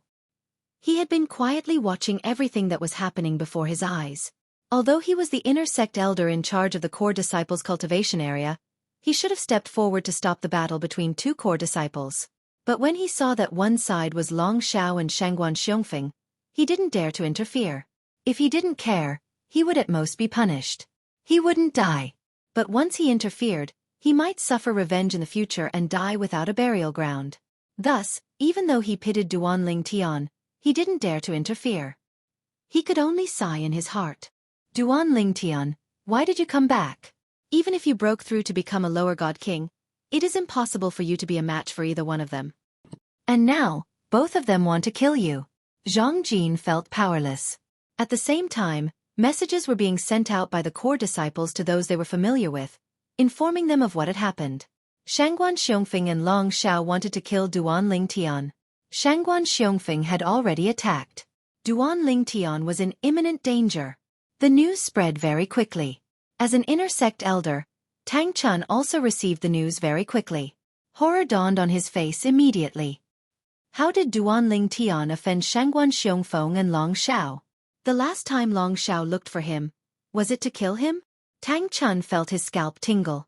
He had been quietly watching everything that was happening before his eyes. Although he was the inner sect elder in charge of the core disciples' cultivation area, he should have stepped forward to stop the battle between 2 core disciples. But when he saw that one side was Long Xiao and Shangguan Xiongfeng, he didn't dare to interfere. If he didn't care, he would at most be punished. He wouldn't die. But once he interfered, he might suffer revenge in the future and die without a burial ground. Thus, even though he pitied Duan Lingtian, he didn't dare to interfere. He could only sigh in his heart. Duan Lingtian, why did you come back? Even if you broke through to become a lower god king, it is impossible for you to be a match for either one of them. And now, both of them want to kill you. Zhang Jin felt powerless. At the same time, messages were being sent out by the core disciples to those they were familiar with, informing them of what had happened. Shangguan Xiongfeng and Long Xiao wanted to kill Duan Lingtian. Shangguan Xiongfeng had already attacked. Duan Lingtian was in imminent danger. The news spread very quickly. As an inner sect elder, Tang Chun also received the news very quickly. Horror dawned on his face immediately. How did Duan Lingtian offend Shangguan Xiongfeng and Long Xiao? The last time Long Xiao looked for him, was it to kill him? Tang Chun felt his scalp tingle.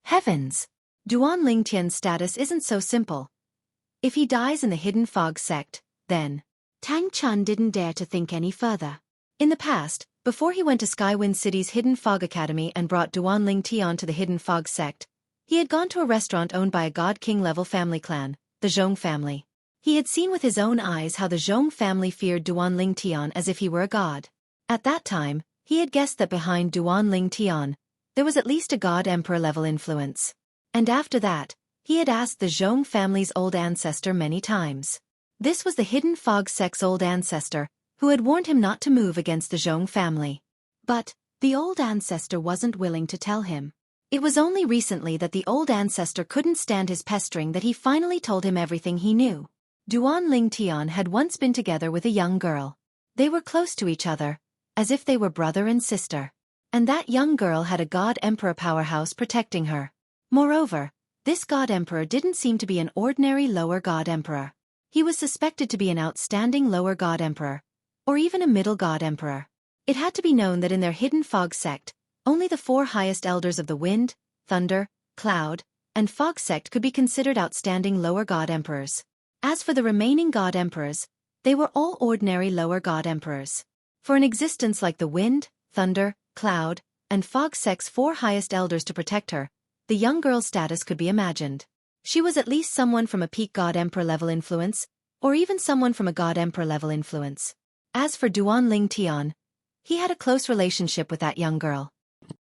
Heavens! Duan Lingtian's status isn't so simple. If he dies in the Hidden Fog sect, then... Tang Chun didn't dare to think any further. In the past, before he went to Skywind City's Hidden Fog Academy and brought Duan Lingtian to the Hidden Fog sect, he had gone to a restaurant owned by a God King level family clan, the Zhong family. He had seen with his own eyes how the Zhong family feared Duan Lingtian as if he were a god. At that time, he had guessed that behind Duan Lingtian, there was at least a god emperor level influence. And after that, he had asked the Zhong family's old ancestor many times. This was the Hidden Fog sect's old ancestor, who had warned him not to move against the Zhong family. But, the old ancestor wasn't willing to tell him. It was only recently that the old ancestor couldn't stand his pestering that he finally told him everything he knew. Duan Lingtian had once been together with a young girl. They were close to each other, as if they were brother and sister. And that young girl had a god emperor powerhouse protecting her. Moreover, This god emperor didn't seem to be an ordinary lower god emperor. He was suspected to be an outstanding lower god emperor, or even a middle god emperor. It had to be known that in their hidden fog sect, only the 4 highest elders of the wind, thunder, cloud, and fog sect could be considered outstanding lower god emperors. As for the remaining god emperors, they were all ordinary lower god emperors. For an existence like the wind, thunder, cloud, and fog sect's 4 highest elders to protect her, the young girl's status could be imagined. She was at least someone from a peak god emperor level influence, or even someone from a god emperor level influence. As for Duan Ling Tian, he had a close relationship with that young girl.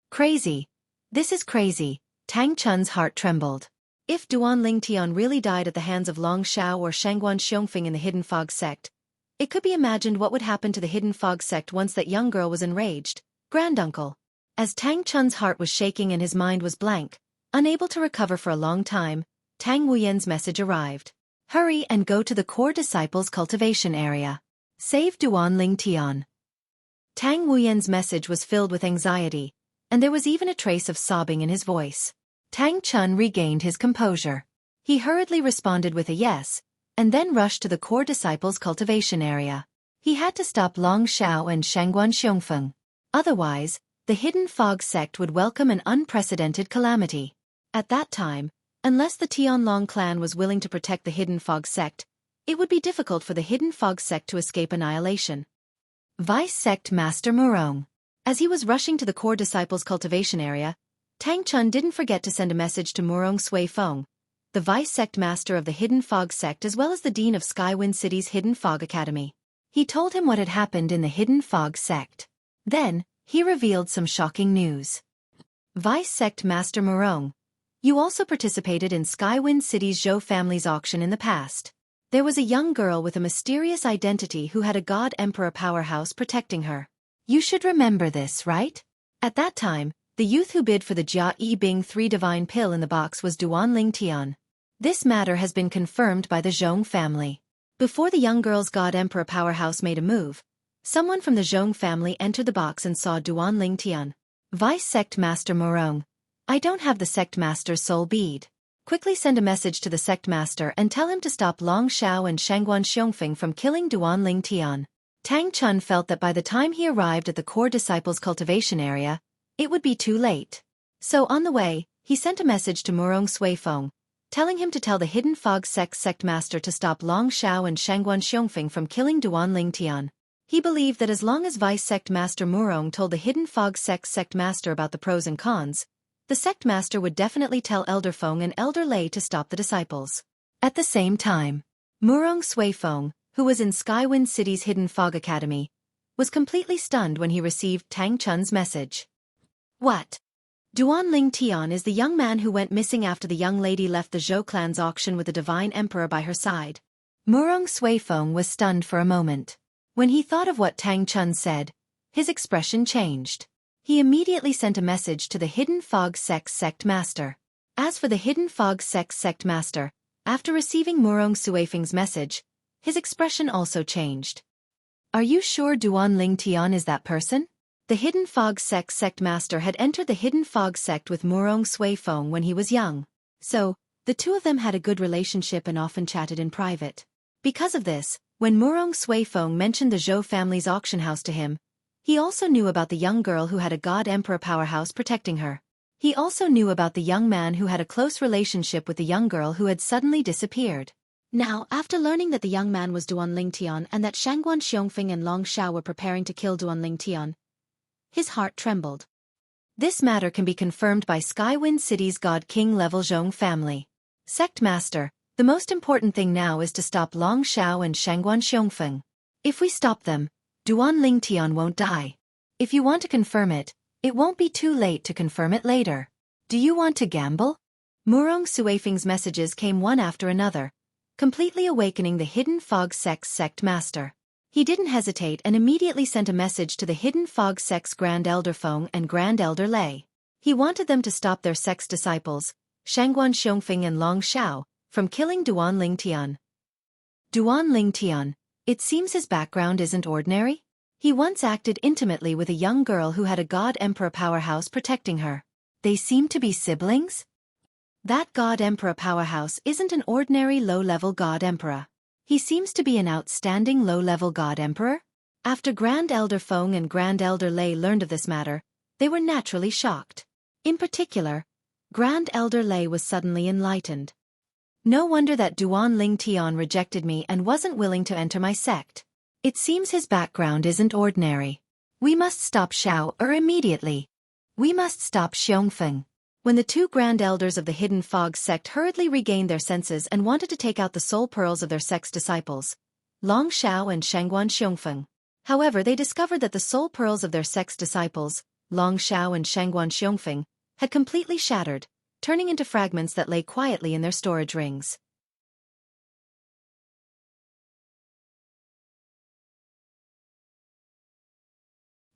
Crazy. This is crazy. Tang Chun's heart trembled. If Duan Ling Tian really died at the hands of Long Shao or Shangguan Xiongfeng in the Hidden Fog sect, it could be imagined what would happen to the Hidden Fog sect once that young girl was enraged. Granduncle. As Tang Chun's heart was shaking and his mind was blank, unable to recover for a long time, Tang Wuyen's message arrived. Hurry and go to the core disciples cultivation area. Save Duan Ling Tian. Tang Wuyen's message was filled with anxiety, and there was even a trace of sobbing in his voice. Tang Chun regained his composure. He hurriedly responded with a yes, and then rushed to the core disciples cultivation area. He had to stop Long Shao and Shangguan Xiongfeng. Otherwise, the Hidden Fog sect would welcome an unprecedented calamity. At that time, unless the Tianlong clan was willing to protect the Hidden Fog sect, it would be difficult for the Hidden Fog sect to escape annihilation. Vice Sect Master Murong. As he was rushing to the core disciples cultivation area, Tang Chun didn't forget to send a message to Murong Xuefeng, the Vice Sect Master of the Hidden Fog sect as well as the Dean of Skywind City's Hidden Fog Academy. He told him what had happened in the Hidden Fog sect. Then, he revealed some shocking news. Vice Sect Master Murong, you also participated in Skywind City's Zhou family's auction in the past. There was a young girl with a mysterious identity who had a God Emperor powerhouse protecting her. You should remember this, right? At that time, the youth who bid for the Jia Yi Bing 3 divine pill in the box was Duan Ling Tian. This matter has been confirmed by the Zhong family. Before the young girl's God Emperor powerhouse made a move, someone from the Zhong family entered the box and saw Duan Ling Tian. Vice Sect Master Murong, I don't have the Sect Master's soul bead. Quickly send a message to the Sect Master and tell him to stop Long Shao and Shangguan Xiongfeng from killing Duan Ling Tian. Tang Chun felt that by the time he arrived at the core disciples cultivation area, it would be too late. So on the way, he sent a message to Murong Xuefeng, telling him to tell the Hidden Fog Sect Master to stop Long Shao and Shangguan Xiongfeng from killing Duan Ling Tian. He believed that as long as Vice Sect Master Murong told the Hidden Fog Sect Master about the pros and cons, the Sect Master would definitely tell Elder Feng and Elder Lei to stop the disciples. At the same time, Murong Xuefeng, who was in Skywind City's Hidden Fog Academy, was completely stunned when he received Tang Chun's message. What? Duan Ling Tian is the young man who went missing after the young lady left the Zhou clan's auction with the Divine Emperor by her side. Murong Xuefeng was stunned for a moment. When he thought of what Tang Chun said, his expression changed. He immediately sent a message to the Hidden Fog Sect Master. As for the Hidden Fog Sect Master, after receiving Murong Xuefeng's message, his expression also changed. Are you sure Duan Ling Tian is that person? The Hidden Fog Sect Master had entered the Hidden Fog sect with Murong Xuefeng when he was young. So, the two of them had a good relationship and often chatted in private. Because of this, when Murong Xuefeng mentioned the Zhou family's auction house to him, he also knew about the young girl who had a God Emperor powerhouse protecting her. He also knew about the young man who had a close relationship with the young girl who had suddenly disappeared. Now, after learning that the young man was Duan Ling Tian and that Shangguan Xiongfeng and Long Shao were preparing to kill Duan Ling Tian, his heart trembled. This matter can be confirmed by Skywind City's God King level Zhong family. Sect Master, the most important thing now is to stop Long Shao and Shangguan Xiongfeng. If we stop them, Duan Ling Tian won't die. If you want to confirm it, it won't be too late to confirm it later. Do you want to gamble? Murong Xuefeng's messages came one after another, completely awakening the Hidden Fog Sect Master. He didn't hesitate and immediately sent a message to the Hidden Fog Sect's Grand Elder Feng and Grand Elder Lei. He wanted them to stop their sect's disciples, Shangguan Xiongfeng and Long Shao, from killing Duan Ling Tian. Duan Ling Tian, it seems his background isn't ordinary. He once acted intimately with a young girl who had a God Emperor powerhouse protecting her. They seem to be siblings? That God Emperor powerhouse isn't an ordinary low-level God Emperor. He seems to be an outstanding low-level God Emperor. After Grand Elder Feng and Grand Elder Lei learned of this matter, they were naturally shocked. In particular, Grand Elder Lei was suddenly enlightened. No wonder that Duan Ling Tian rejected me and wasn't willing to enter my sect. It seems his background isn't ordinary. We must stop immediately. We must stop Xiongfeng. When the two Grand Elders of the Hidden Fog sect hurriedly regained their senses and wanted to take out the soul pearls of their sect's disciples, Long Shao and Shangguan Xiongfeng. However, they discovered that the soul pearls of their sect's disciples, Long Shao and Shangguan Xiongfeng, had completely shattered, turning into fragments that lay quietly in their storage rings.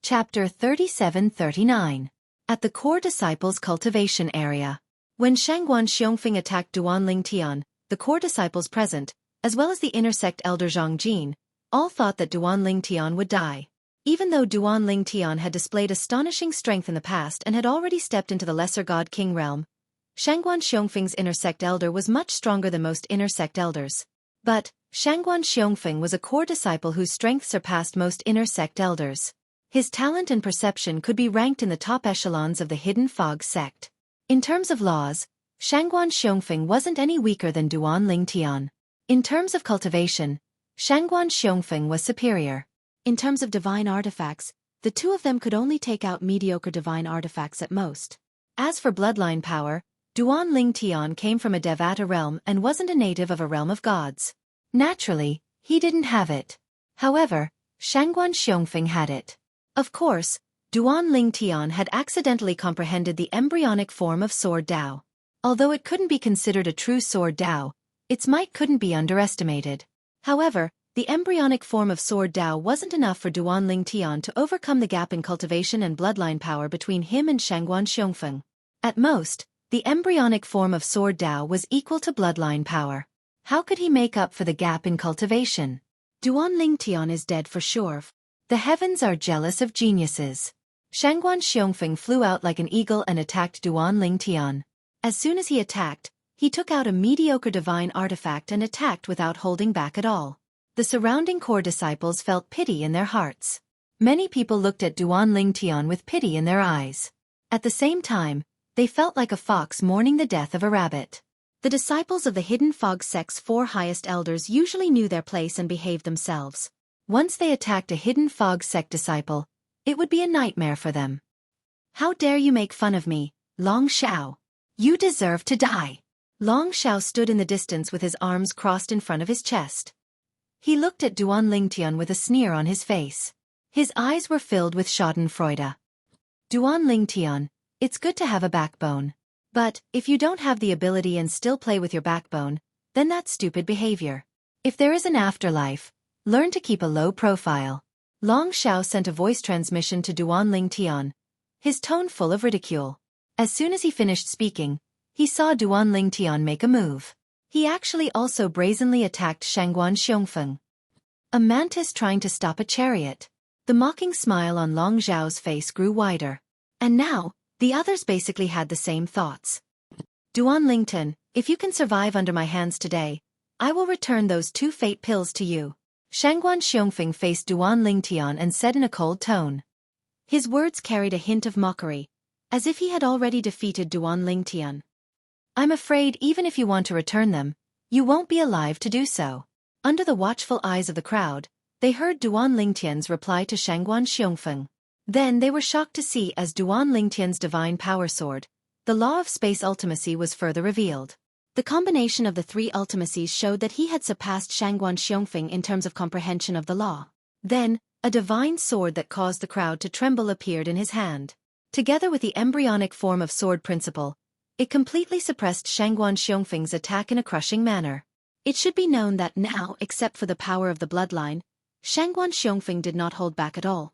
Chapter 37-39. At the Core Disciples Cultivation Area. When Shangguan Xiongfeng attacked Duan Ling Tian, the core disciples present, as well as the inner sect elder Zhang Jin, all thought that Duan Ling Tian would die. Even though Duan Ling Tian had displayed astonishing strength in the past and had already stepped into the Lesser God King realm, Shangguan Xiongfeng's inner sect elder was much stronger than most inner sect elders. But, Shangguan Xiongfeng was a core disciple whose strength surpassed most inner sect elders. His talent and perception could be ranked in the top echelons of the Hidden Fog sect. In terms of laws, Shangguan Xiongfeng wasn't any weaker than Duan Ling Tian. In terms of cultivation, Shangguan Xiongfeng was superior. In terms of divine artifacts, the two of them could only take out mediocre divine artifacts at most. As for bloodline power, Duan Ling Tian came from a Devata realm and wasn't a native of a realm of gods. Naturally, he didn't have it. However, Shangguan Xiongfeng had it. Of course, Duan Ling Tian had accidentally comprehended the embryonic form of Sword Dao. Although it couldn't be considered a true Sword Dao, its might couldn't be underestimated. However, the embryonic form of Sword Dao wasn't enough for Duan Ling Tian to overcome the gap in cultivation and bloodline power between him and Shangguan Xiongfeng. At most, the embryonic form of Sword Dao was equal to bloodline power. How could he make up for the gap in cultivation? Duan Ling Tian is dead for sure. The heavens are jealous of geniuses. Shangguan Xiongfeng flew out like an eagle and attacked Duan Ling Tian. As soon as he attacked, he took out a mediocre divine artifact and attacked without holding back at all. The surrounding core disciples felt pity in their hearts. Many people looked at Duan Ling Tian with pity in their eyes. At the same time, they felt like a fox mourning the death of a rabbit. The disciples of the Hidden Fog sect's four highest elders usually knew their place and behaved themselves. Once they attacked a Hidden Fog sect disciple, it would be a nightmare for them. How dare you make fun of me, Long Shao? You deserve to die. Long Shao stood in the distance with his arms crossed in front of his chest. He looked at Duan Ling Tian with a sneer on his face. His eyes were filled with schadenfreude. Duan Ling Tian, it's good to have a backbone. But, if you don't have the ability and still play with your backbone, then that's stupid behavior. If there is an afterlife, learn to keep a low profile. Long Shao sent a voice transmission to Duan Ling Tian, his tone full of ridicule. As soon as he finished speaking, he saw Duan Ling Tian make a move. He actually also brazenly attacked Shangguan Xiongfeng. A mantis trying to stop a chariot. The mocking smile on Long Zhao's face grew wider. And now, the others basically had the same thoughts. Duan Ling Tian, if you can survive under my hands today, I will return those 2 fate pills to you. Shangguan Xiongfeng faced Duan Ling Tian and said in a cold tone. His words carried a hint of mockery, as if he had already defeated Duan Ling Tian. I'm afraid even if you want to return them, you won't be alive to do so. Under the watchful eyes of the crowd, they heard Duan Ling Tian's reply to Shangguan Xiongfeng. Then they were shocked to see as Duan Ling Tian's divine power sword, the law of space ultimacy was further revealed. The combination of the 3 ultimacies showed that he had surpassed Shangguan Xiongfeng in terms of comprehension of the law. Then, a divine sword that caused the crowd to tremble appeared in his hand. Together with the embryonic form of sword principle, it completely suppressed Shangguan Xiongfeng's attack in a crushing manner. It should be known that now, except for the power of the bloodline, Shangguan Xiongfeng did not hold back at all.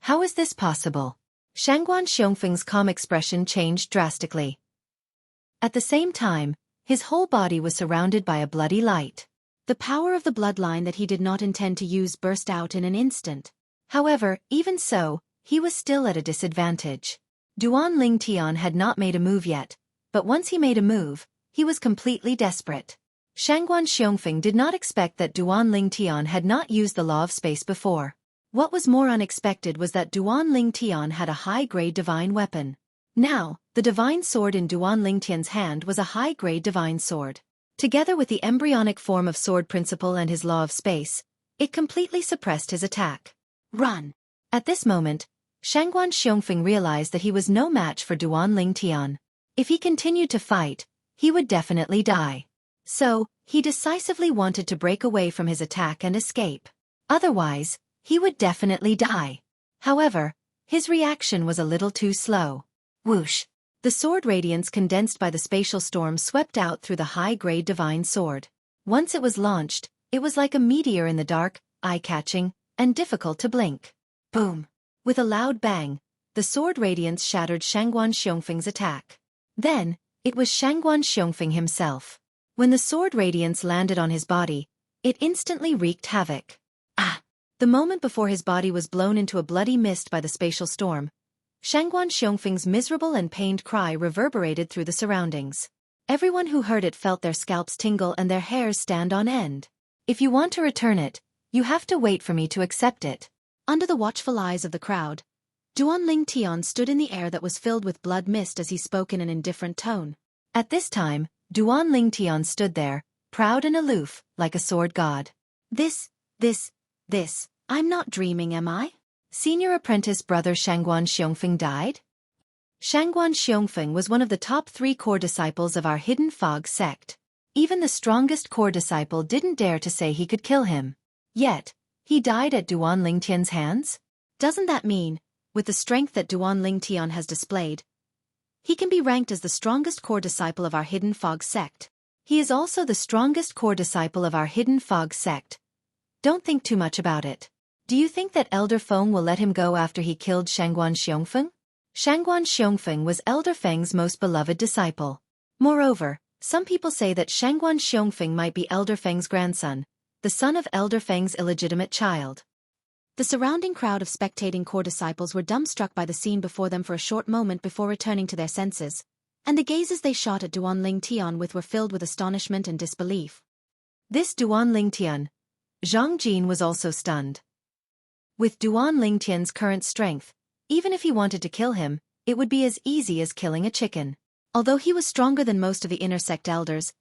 How is this possible? Shangguan Xiongfeng's calm expression changed drastically. At the same time, his whole body was surrounded by a bloody light. The power of the bloodline that he did not intend to use burst out in an instant. However, even so, he was still at a disadvantage. Duan Ling Tian had not made a move yet, but once he made a move, he was completely desperate. Shangguan Xiongfeng did not expect that Duan Ling Tian had not used the law of space before. What was more unexpected was that Duan Ling Tian had a high-grade divine weapon. Now, the divine sword in Duan Ling Tian's hand was a high-grade divine sword. Together with the embryonic form of sword principle and his law of space, it completely suppressed his attack. Run! At this moment, Shangguan Xiongfeng realized that he was no match for Duan Ling Tian. If he continued to fight, he would definitely die. So, he decisively wanted to break away from his attack and escape. Otherwise, he would definitely die. However, his reaction was a little too slow. Whoosh! The sword radiance condensed by the spatial storm swept out through the high-grade divine sword. Once it was launched, it was like a meteor in the dark, eye-catching, and difficult to blink. Boom! With a loud bang, the sword radiance shattered Shangguan Xiongfeng's attack. Then, it was Shangguan Xiongfeng himself. When the sword radiance landed on his body, it instantly wreaked havoc. Ah! The moment before his body was blown into a bloody mist by the spatial storm, Shangguan Xiongfeng's miserable and pained cry reverberated through the surroundings. Everyone who heard it felt their scalps tingle and their hairs stand on end. If you want to return it, you have to wait for me to accept it. Under the watchful eyes of the crowd, Duan Ling Tian stood in the air that was filled with blood mist as he spoke in an indifferent tone. At this time, Duan Ling Tian stood there, proud and aloof, like a sword god. This, I'm not dreaming, am I? Senior apprentice brother Shangguan Xiongfeng died? Shangguan Xiongfeng was one of the top 3 core disciples of our Hidden Fog sect. Even the strongest core disciple didn't dare to say he could kill him. Yet, he died at Duan Ling Tian's hands? Doesn't that mean, with the strength that Duan Ling Tian has displayed, he can be ranked as the strongest core disciple of our Hidden Fog sect? He is also the strongest core disciple of our Hidden Fog sect. Don't think too much about it. Do you think that Elder Feng will let him go after he killed Shangguan Xiongfeng? Shangguan Xiongfeng was Elder Feng's most beloved disciple. Moreover, some people say that Shangguan Xiongfeng might be Elder Feng's grandson, the son of Elder Feng's illegitimate child. The surrounding crowd of spectating core disciples were dumbstruck by the scene before them for a short moment before returning to their senses, and the gazes they shot at Duan Ling Tian with were filled with astonishment and disbelief. This Duan Ling Tian, Zhang Jin was also stunned. With Duan Ling Tian's current strength, even if he wanted to kill him, it would be as easy as killing a chicken. Although he was stronger than most of the inner sect elders,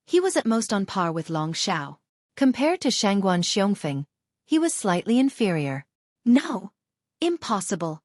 he was at most on par with Long Xiao. Compared to Shangguan Xiongfeng, he was slightly inferior. No! Impossible!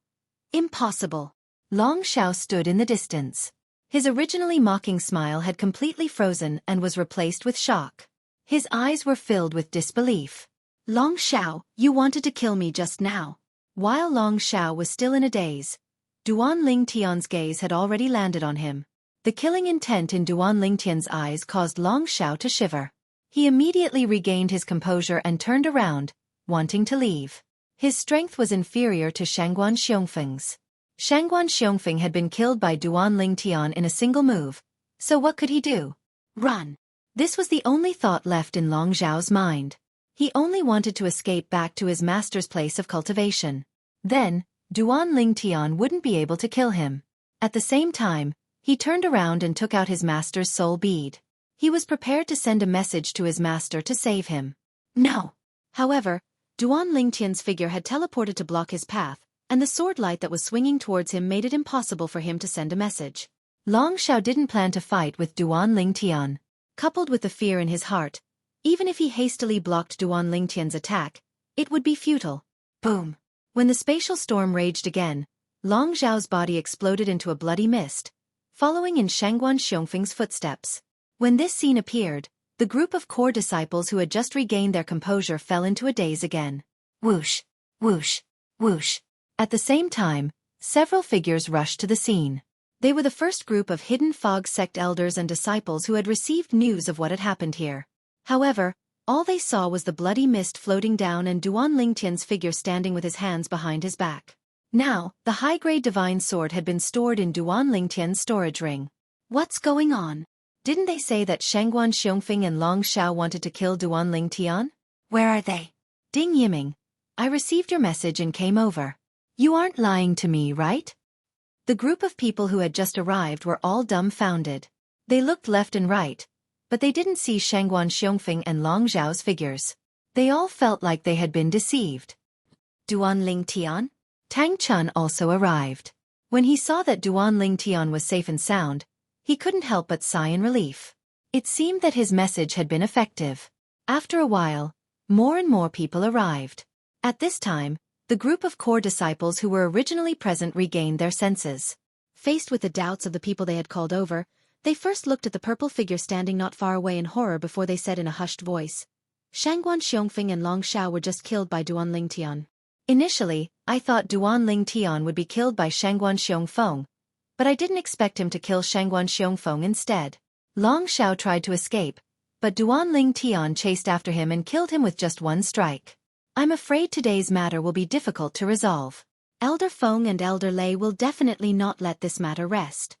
Impossible! Long Xiao stood in the distance. His originally mocking smile had completely frozen and was replaced with shock. His eyes were filled with disbelief. Long Xiao, you wanted to kill me just now. While Long Xiao was still in a daze, Duan Ling Tian's gaze had already landed on him. The killing intent in Duan Ling Tian's eyes caused Long Xiao to shiver. He immediately regained his composure and turned around, wanting to leave. His strength was inferior to Shangguan Xiongfeng's. Shangguan Xiongfeng had been killed by Duan Ling Tian in a single move, so what could he do? Run! This was the only thought left in Long Xiao's mind. He only wanted to escape back to his master's place of cultivation. Then, Duan Ling Tian wouldn't be able to kill him. At the same time, he turned around and took out his master's soul bead. He was prepared to send a message to his master to save him. No! However, Duan Ling Tian's figure had teleported to block his path, and the sword light that was swinging towards him made it impossible for him to send a message. Long Xiao didn't plan to fight with Duan Ling Tian. Coupled with the fear in his heart, even if he hastily blocked Duan Ling Tian's attack, it would be futile. Boom! When the spatial storm raged again, Long Xiao's body exploded into a bloody mist, following in Shangguan Xiongfeng's footsteps. When this scene appeared, the group of core disciples who had just regained their composure fell into a daze again. Whoosh! Whoosh! Whoosh! At the same time, several figures rushed to the scene. They were the first group of Hidden Fog sect elders and disciples who had received news of what had happened here. However, all they saw was the bloody mist floating down and Duan Ling Tian's figure standing with his hands behind his back. Now, the high-grade divine sword had been stored in Duan Ling Tian's storage ring. What's going on? Didn't they say that Shangguan Xiongfeng and Long Xiao wanted to kill Duan Ling Tian? Where are they? Ding Yiming, I received your message and came over. You aren't lying to me, right? The group of people who had just arrived were all dumbfounded. They looked left and right, but they didn't see Shangguan Xiongfeng and Long Zhao's figures. They all felt like they had been deceived. Duan Ling Tian? Tang Chun also arrived. When he saw that Duan Ling Tian was safe and sound, he couldn't help but sigh in relief. It seemed that his message had been effective. After a while, more and more people arrived. At this time, the group of core disciples who were originally present regained their senses. Faced with the doubts of the people they had called over, they first looked at the purple figure standing not far away in horror before they said in a hushed voice, "Shangguan Xiongfeng and Long Xiao were just killed by Duan Ling Tian. Initially, I thought Duan Ling Tian would be killed by Shangguan Xiongfeng, but I didn't expect him to kill Shangguan Xiongfeng instead. Long Xiao tried to escape, but Duan Ling Tian chased after him and killed him with just one strike. I'm afraid today's matter will be difficult to resolve. Elder Feng and Elder Lei will definitely not let this matter rest."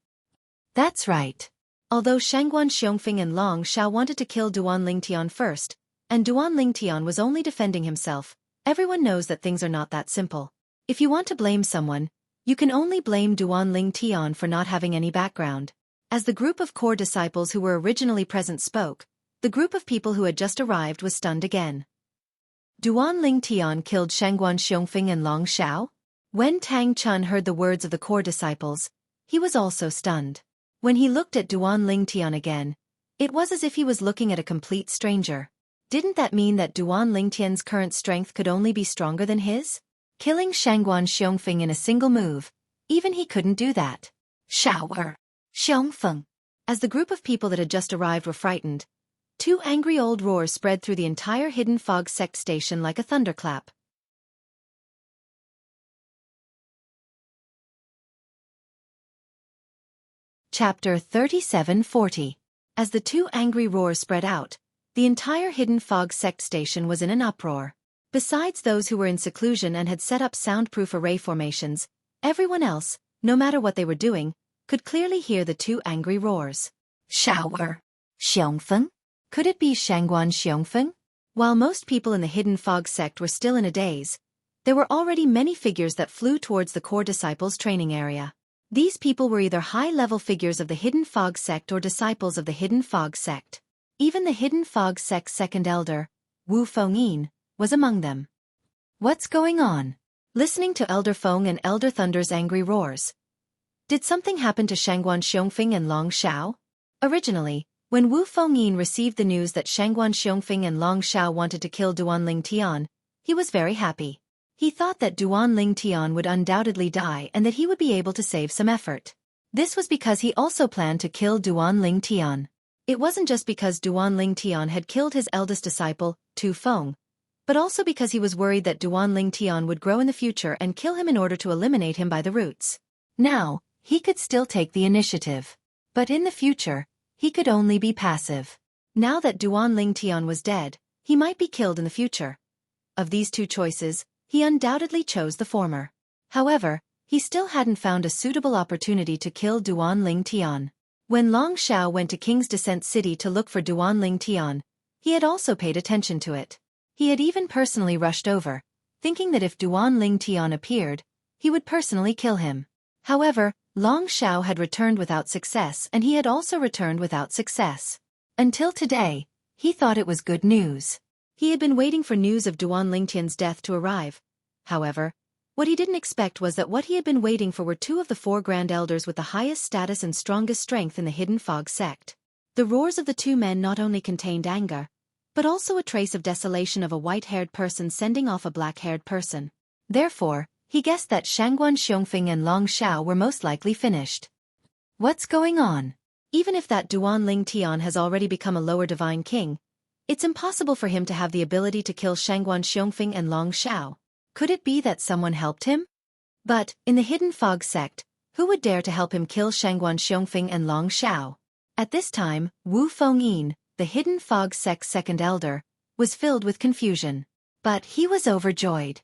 That's right. Although Shangguan Xiongfeng and Long Xiao wanted to kill Duan Ling Tian first, and Duan Ling Tian was only defending himself, everyone knows that things are not that simple. If you want to blame someone, you can only blame Duan Ling Tian for not having any background. As the group of core disciples who were originally present spoke, the group of people who had just arrived was stunned again. Duan Ling Tian killed Shangguan Xiongfeng and Long Xiao? When Tang Chun heard the words of the core disciples, he was also stunned. When he looked at Duan Ling Tian again, it was as if he was looking at a complete stranger. Didn't that mean that Duan Ling Tian's current strength could only be stronger than his? Killing Shangguan Xiongfeng in a single move, even he couldn't do that. Xiao Xiongfeng. As the group of people that had just arrived were frightened, two angry old roars spread through the entire Hidden Fog Sect station like a thunderclap. Chapter 3740. As the two angry roars spread out, the entire Hidden Fog Sect station was in an uproar. Besides those who were in seclusion and had set up soundproof array formations, everyone else, no matter what they were doing, could clearly hear the two angry roars. Xiao Xiongfeng? Could it be Shangguan Xiongfeng? While most people in the Hidden Fog Sect were still in a daze, there were already many figures that flew towards the core disciples' training area. These people were either high-level figures of the Hidden Fog Sect or disciples of the Hidden Fog Sect. Even the Hidden Fog Sect's second elder, Wu Fengyin, was among them. What's going on? Listening to Elder Feng and Elder Thunder's angry roars. Did something happen to Shangguan Xiongfeng and Long Xiao? Originally, when Wu Fengyin received the news that Shangguan Xiongfeng and Long Xiao wanted to kill Duan Ling Tian, he was very happy. He thought that Duan Ling Tian would undoubtedly die and that he would be able to save some effort. This was because he also planned to kill Duan Ling Tian. It wasn't just because Duan Ling Tian had killed his eldest disciple, Tu Feng, but also because he was worried that Duan Ling Tian would grow in the future and kill him in order to eliminate him by the roots. Now, he could still take the initiative. But in the future, he could only be passive. Now that Duan Ling Tian was dead, he might be killed in the future. Of these two choices, he undoubtedly chose the former. However, he still hadn't found a suitable opportunity to kill Duan Ling Tian. When Long Xiao went to King's Descent City to look for Duan Ling Tian, he had also paid attention to it. He had even personally rushed over, thinking that if Duan Ling Tian appeared, he would personally kill him. However, Long Xiao had returned without success and he had also returned without success. Until today, he thought it was good news. He had been waiting for news of Duan Ling Tian's death to arrive. However, what he didn't expect was that what he had been waiting for were two of the four Grand Elders with the highest status and strongest strength in the Hidden Fog Sect. The roars of the two men not only contained anger, but also a trace of desolation of a white-haired person sending off a black-haired person. Therefore, he guessed that Shangguan Xiongfeng and Long Xiao were most likely finished. What's going on? Even if that Duan Ling Tian has already become a lower divine king, it's impossible for him to have the ability to kill Shangguan Xiongfeng and Long Xiao. Could it be that someone helped him? But, in the Hidden Fog Sect, who would dare to help him kill Shangguan Xiongfeng and Long Xiao? At this time, Wu Fengyin, the Hidden Fog Sect's second elder, was filled with confusion. But he was overjoyed.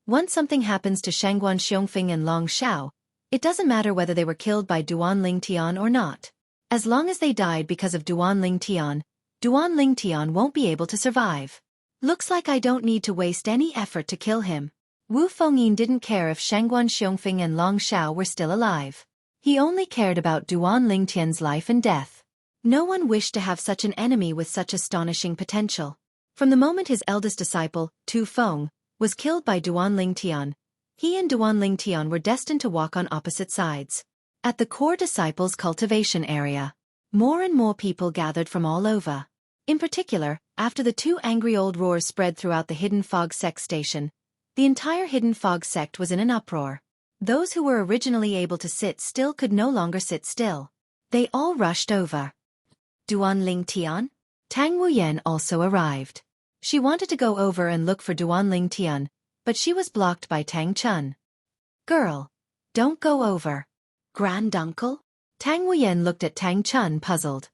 Once something happens to Shangguan Xiongfeng and Long Xiao, it doesn't matter whether they were killed by Duan Ling Tian or not. As long as they died because of Duan Ling Tian won't be able to survive. Looks like I don't need to waste any effort to kill him. Wu Fengyin didn't care if Shangguan Xiongfeng and Long Shao were still alive. He only cared about Duan Lingtian's life and death. No one wished to have such an enemy with such astonishing potential. From the moment his eldest disciple, Tu Feng, was killed by Duan Lingtian, he and Duan Lingtian were destined to walk on opposite sides. At the core disciples' cultivation area, more and more people gathered from all over. In particular, after the two angry old roars spread throughout the Hidden Fog Sect station, the entire Hidden Fog Sect was in an uproar. Those who were originally able to sit still could no longer sit still. They all rushed over. Duan Lingtian? Tang Wuyan also arrived. She wanted to go over and look for Duan Lingtian, but she was blocked by Tang Chun. Girl, don't go over. Granduncle? Tang Wuyan looked at Tang Chun puzzled.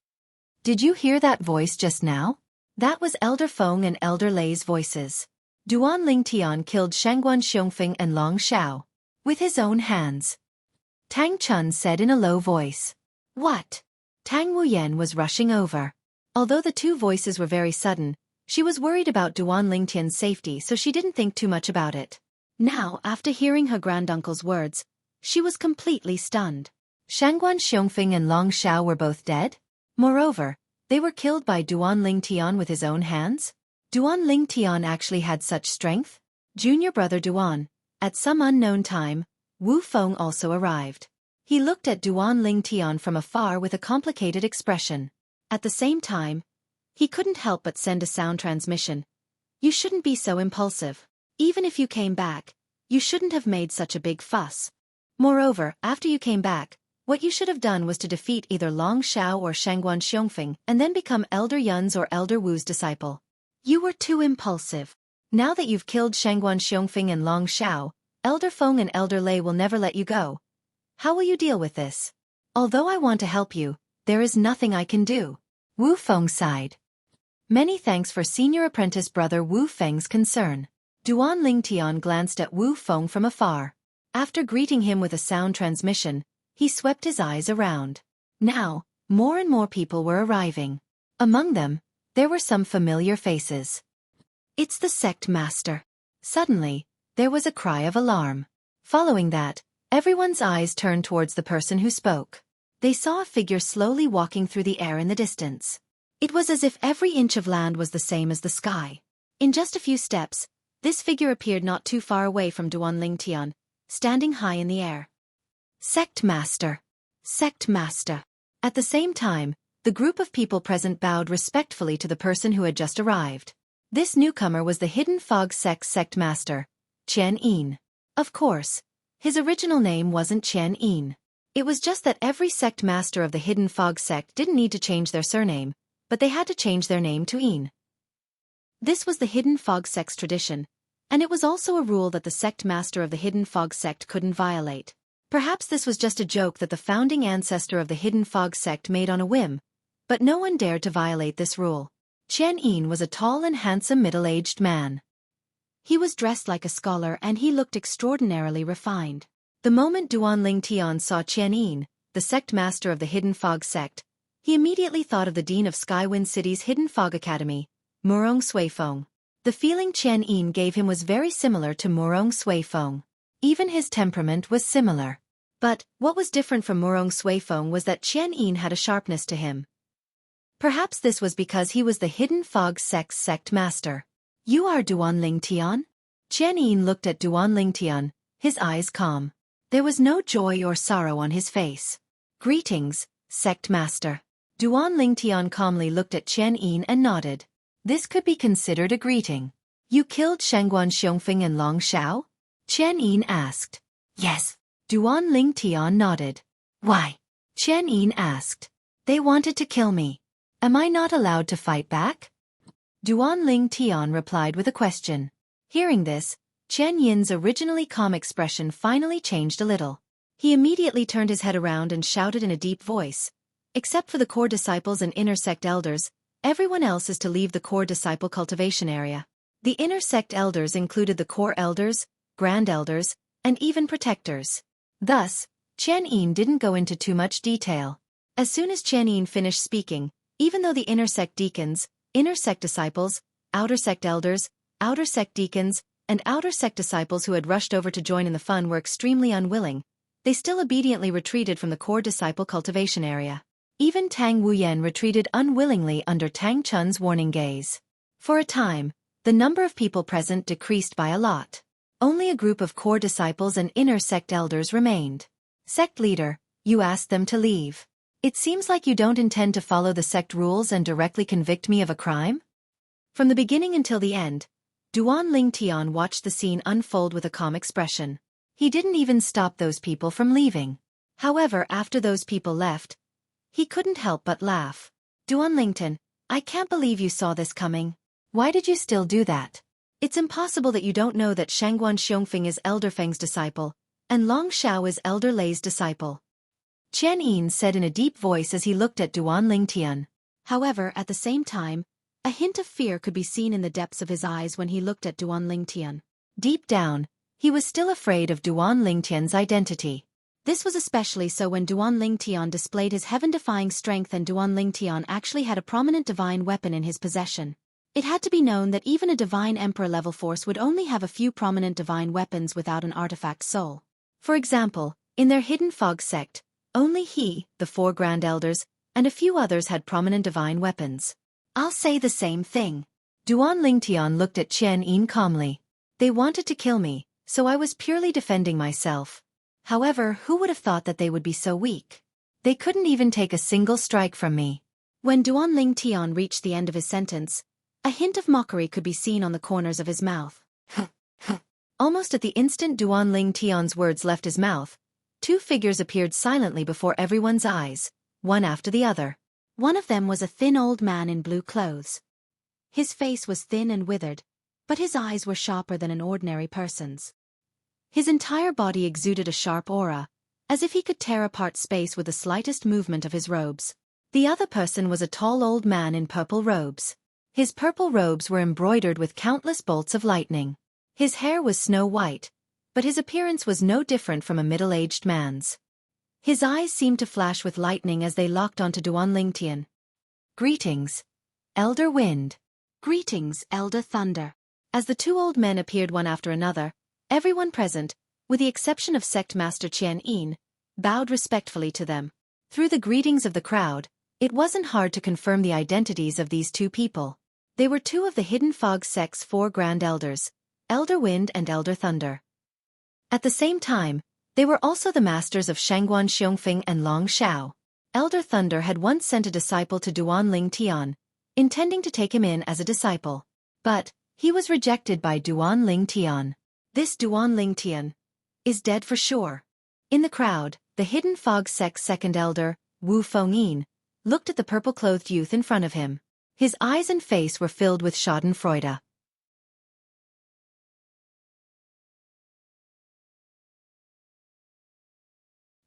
Did you hear that voice just now? That was Elder Feng and Elder Lei's voices. Duan Lingtian killed Shangguan Xiongfeng and Long Shao with his own hands. Tang Chun said in a low voice. What? Tang Wuyan was rushing over. Although the two voices were very sudden, she was worried about Duan Lingtian's safety, so she didn't think too much about it. Now, after hearing her granduncle's words, she was completely stunned. Shangguan Xiongfeng and Long Shao were both dead? Moreover, they were killed by Duan Lingtian with his own hands? Duan Lingtian actually had such strength? Junior brother Duan. At some unknown time, Wu Feng also arrived. He looked at Duan Lingtian from afar with a complicated expression. At the same time, he couldn't help but send a sound transmission. You shouldn't be so impulsive. Even if you came back, you shouldn't have made such a big fuss. Moreover, after you came back, what you should have done was to defeat either Long Shao or Shangguan Xiongfeng and then become Elder Yun's or Elder Wu's disciple. You were too impulsive. Now that you've killed Shangguan Xiongfeng and Long Shao, Elder Feng and Elder Lei will never let you go. How will you deal with this? Although I want to help you, there is nothing I can do. Wu Feng sighed. Many thanks for senior apprentice brother Wu Feng's concern. Duan Lingtian glanced at Wu Feng from afar. After greeting him with a sound transmission, he swept his eyes around. Now, more and more people were arriving. Among them, there were some familiar faces. It's the sect master. Suddenly, there was a cry of alarm. Following that, everyone's eyes turned towards the person who spoke. They saw a figure slowly walking through the air in the distance. It was as if every inch of land was the same as the sky. In just a few steps, this figure appeared not too far away from Duan Lingtian, standing high in the air. Sect Master! Sect Master! At the same time, the group of people present bowed respectfully to the person who had just arrived. This newcomer was the Hidden Fog Sect Master, Qian Yin. Of course, his original name wasn't Qian Yin. It was just that every sect master of the Hidden Fog Sect didn't need to change their surname, but they had to change their name to Yin. This was the Hidden Fog Sect's tradition, and it was also a rule that the sect master of the Hidden Fog Sect couldn't violate. Perhaps this was just a joke that the founding ancestor of the Hidden Fog Sect made on a whim, but no one dared to violate this rule. Qian Yin was a tall and handsome middle-aged man. He was dressed like a scholar and he looked extraordinarily refined. The moment Duan Lingtian saw Qian Yin, the sect master of the Hidden Fog Sect, he immediately thought of the dean of Skywind City's Hidden Fog Academy, Murong Suifeng. The feeling Qian Yin gave him was very similar to Murong Suifeng. Even his temperament was similar. But, what was different from Murong Suifeng was that Qian Yin had a sharpness to him. Perhaps this was because he was the Hidden Fog Sect's sect master. You are Duan Lingtian? Qian Yin looked at Duan Lingtian, his eyes calm. There was no joy or sorrow on his face. Greetings, sect master. Duan Lingtian calmly looked at Qian Yin and nodded. This could be considered a greeting. You killed Shangguan Xiongfeng and Long Shao? Qian Yin asked. Yes. Duan Lingtian nodded. Why? Qian Yin asked. They wanted to kill me. Am I not allowed to fight back? Duan Lingtian replied with a question. Hearing this, Qian Yin's originally calm expression finally changed a little. He immediately turned his head around and shouted in a deep voice. Except for the core disciples and inner sect elders, everyone else is to leave the core disciple cultivation area. The inner sect elders included the core elders, grand elders, and even protectors. Thus, Qian Yin didn't go into too much detail. As soon as Qian Yin finished speaking, even though the inner sect deacons, inner sect disciples, outer sect elders, outer sect deacons, and outer sect disciples who had rushed over to join in the fun were extremely unwilling, they still obediently retreated from the core disciple cultivation area. Even Tang Wuyen retreated unwillingly under Tang Chun's warning gaze. For a time, the number of people present decreased by a lot. Only a group of core disciples and inner sect elders remained. Sect leader, you asked them to leave. It seems like you don't intend to follow the sect rules and directly convict me of a crime? From the beginning until the end, Duan Lingtian watched the scene unfold with a calm expression. He didn't even stop those people from leaving. However, after those people left, he couldn't help but laugh. Duan Lingtian, I can't believe you saw this coming. Why did you still do that? It's impossible that you don't know that Shangguan Xiongfeng is Elder Feng's disciple, and Long Shao is Elder Lei's disciple. Qian Yin said in a deep voice as he looked at Duan Lingtian. However, at the same time, a hint of fear could be seen in the depths of his eyes when he looked at Duan Lingtian. Deep down, he was still afraid of Duan Lingtian's identity. This was especially so when Duan Lingtian displayed his heaven-defying strength and Duan Lingtian actually had a prominent divine weapon in his possession. It had to be known that even a divine emperor-level force would only have a few prominent divine weapons without an artifact soul. For example, in their hidden fog sect, only he, the 4 grand elders, and a few others had prominent divine weapons. I'll say the same thing. Duan Lingtian looked at Qian Yin calmly. They wanted to kill me, so I was purely defending myself. However, who would have thought that they would be so weak? They couldn't even take a single strike from me. When Duan Lingtian reached the end of his sentence, a hint of mockery could be seen on the corners of his mouth. Almost at the instant Duan Lingtian's words left his mouth, 2 figures appeared silently before everyone's eyes, one after the other. One of them was a thin old man in blue clothes. His face was thin and withered, but his eyes were sharper than an ordinary person's. His entire body exuded a sharp aura, as if he could tear apart space with the slightest movement of his robes. The other person was a tall old man in purple robes. His purple robes were embroidered with countless bolts of lightning. His hair was snow white, but his appearance was no different from a middle-aged man's. His eyes seemed to flash with lightning as they locked onto Duan Lingtian. Greetings, Elder Wind. Greetings, Elder Thunder. As the 2 old men appeared one after another, everyone present, with the exception of Sect Master Qian Yin, bowed respectfully to them. Through the greetings of the crowd, it wasn't hard to confirm the identities of these 2 people. They were 2 of the Hidden Fog Sect's 4 Grand Elders, Elder Wind and Elder Thunder. At the same time, they were also the masters of Shangguan Xiongfeng and Long Shao. Elder Thunder had once sent a disciple to Duan Lingtian, intending to take him in as a disciple. But he was rejected by Duan Lingtian. This Duan Lingtian is dead for sure. In the crowd, the Hidden Fog Sect's 2nd elder, Wu Fengyin, looked at the purple-clothed youth in front of him. His eyes and face were filled with schadenfreude.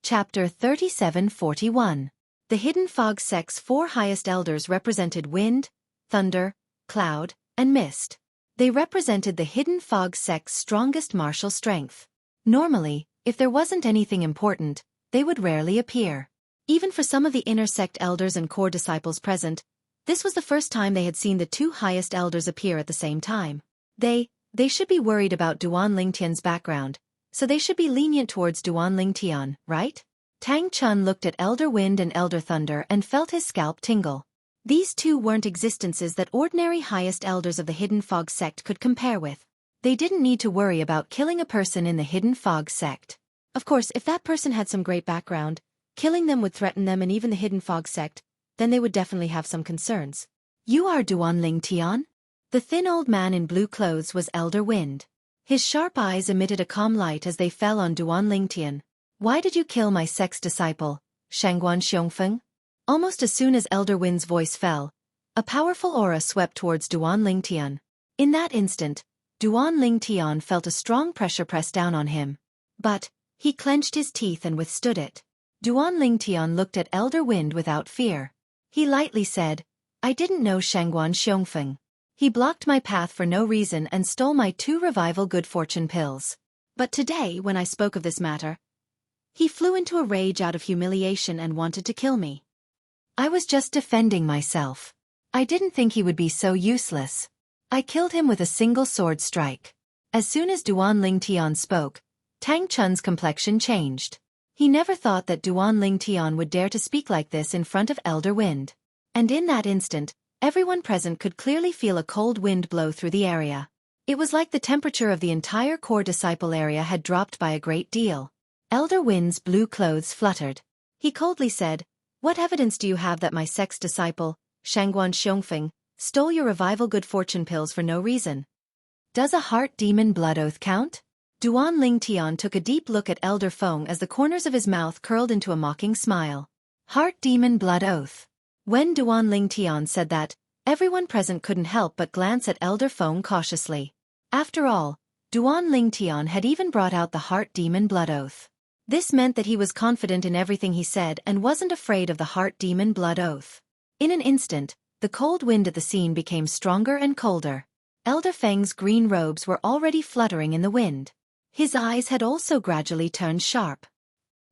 Chapter 3741. The Hidden Fog Sect's 4 highest elders represented wind, thunder, cloud, and mist. They represented the Hidden Fog Sect's strongest martial strength. Normally, if there wasn't anything important, they would rarely appear. Even for some of the inner sect elders and core disciples present, this was the first time they had seen the 2 highest elders appear at the same time. They should be worried about Duan Lingtian's background, so they should be lenient towards Duan Lingtian, right? Tang Chun looked at Elder Wind and Elder Thunder and felt his scalp tingle. These 2 weren't existences that ordinary highest elders of the Hidden Fog Sect could compare with. They didn't need to worry about killing a person in the Hidden Fog Sect. Of course, if that person had some great background, killing them would threaten them and even the Hidden Fog Sect, then they would definitely have some concerns. You are Duan Lingtian? The thin old man in blue clothes was Elder Wind. His sharp eyes emitted a calm light as they fell on Duan Lingtian. Why did you kill my sect's disciple, Shangguan Xiongfeng? Almost as soon as Elder Wind's voice fell, a powerful aura swept towards Duan Lingtian. In that instant, Duan Lingtian felt a strong pressure press down on him. But he clenched his teeth and withstood it. Duan Lingtian looked at Elder Wind without fear. He lightly said, I didn't know Shangguan Xiongfeng. He blocked my path for no reason and stole my 2 revival good fortune pills. But today, when I spoke of this matter, he flew into a rage out of humiliation and wanted to kill me. I was just defending myself. I didn't think he would be so useless. I killed him with a single sword strike. As soon as Duan Ling Tian spoke, Tang Chun's complexion changed. He never thought that Duan Ling Tian would dare to speak like this in front of Elder Wind. And in that instant, everyone present could clearly feel a cold wind blow through the area. It was like the temperature of the entire core disciple area had dropped by a great deal. Elder Wind's blue clothes fluttered. He coldly said, "What evidence do you have that my sex disciple, Shangguan Xiongfeng, stole your revival good fortune pills for no reason? Does a heart demon blood oath count?" Duan Ling Tian took a deep look at Elder Feng as the corners of his mouth curled into a mocking smile. Heart demon blood oath. When Duan Ling Tian said that, everyone present couldn't help but glance at Elder Feng cautiously. After all, Duan Ling Tian had even brought out the heart demon blood oath. This meant that he was confident in everything he said and wasn't afraid of the heart demon blood oath. In an instant, the cold wind at the scene became stronger and colder. Elder Feng's green robes were already fluttering in the wind. His eyes had also gradually turned sharp.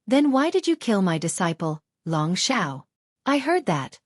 "Then why did you kill my disciple, Long Shao? I heard that.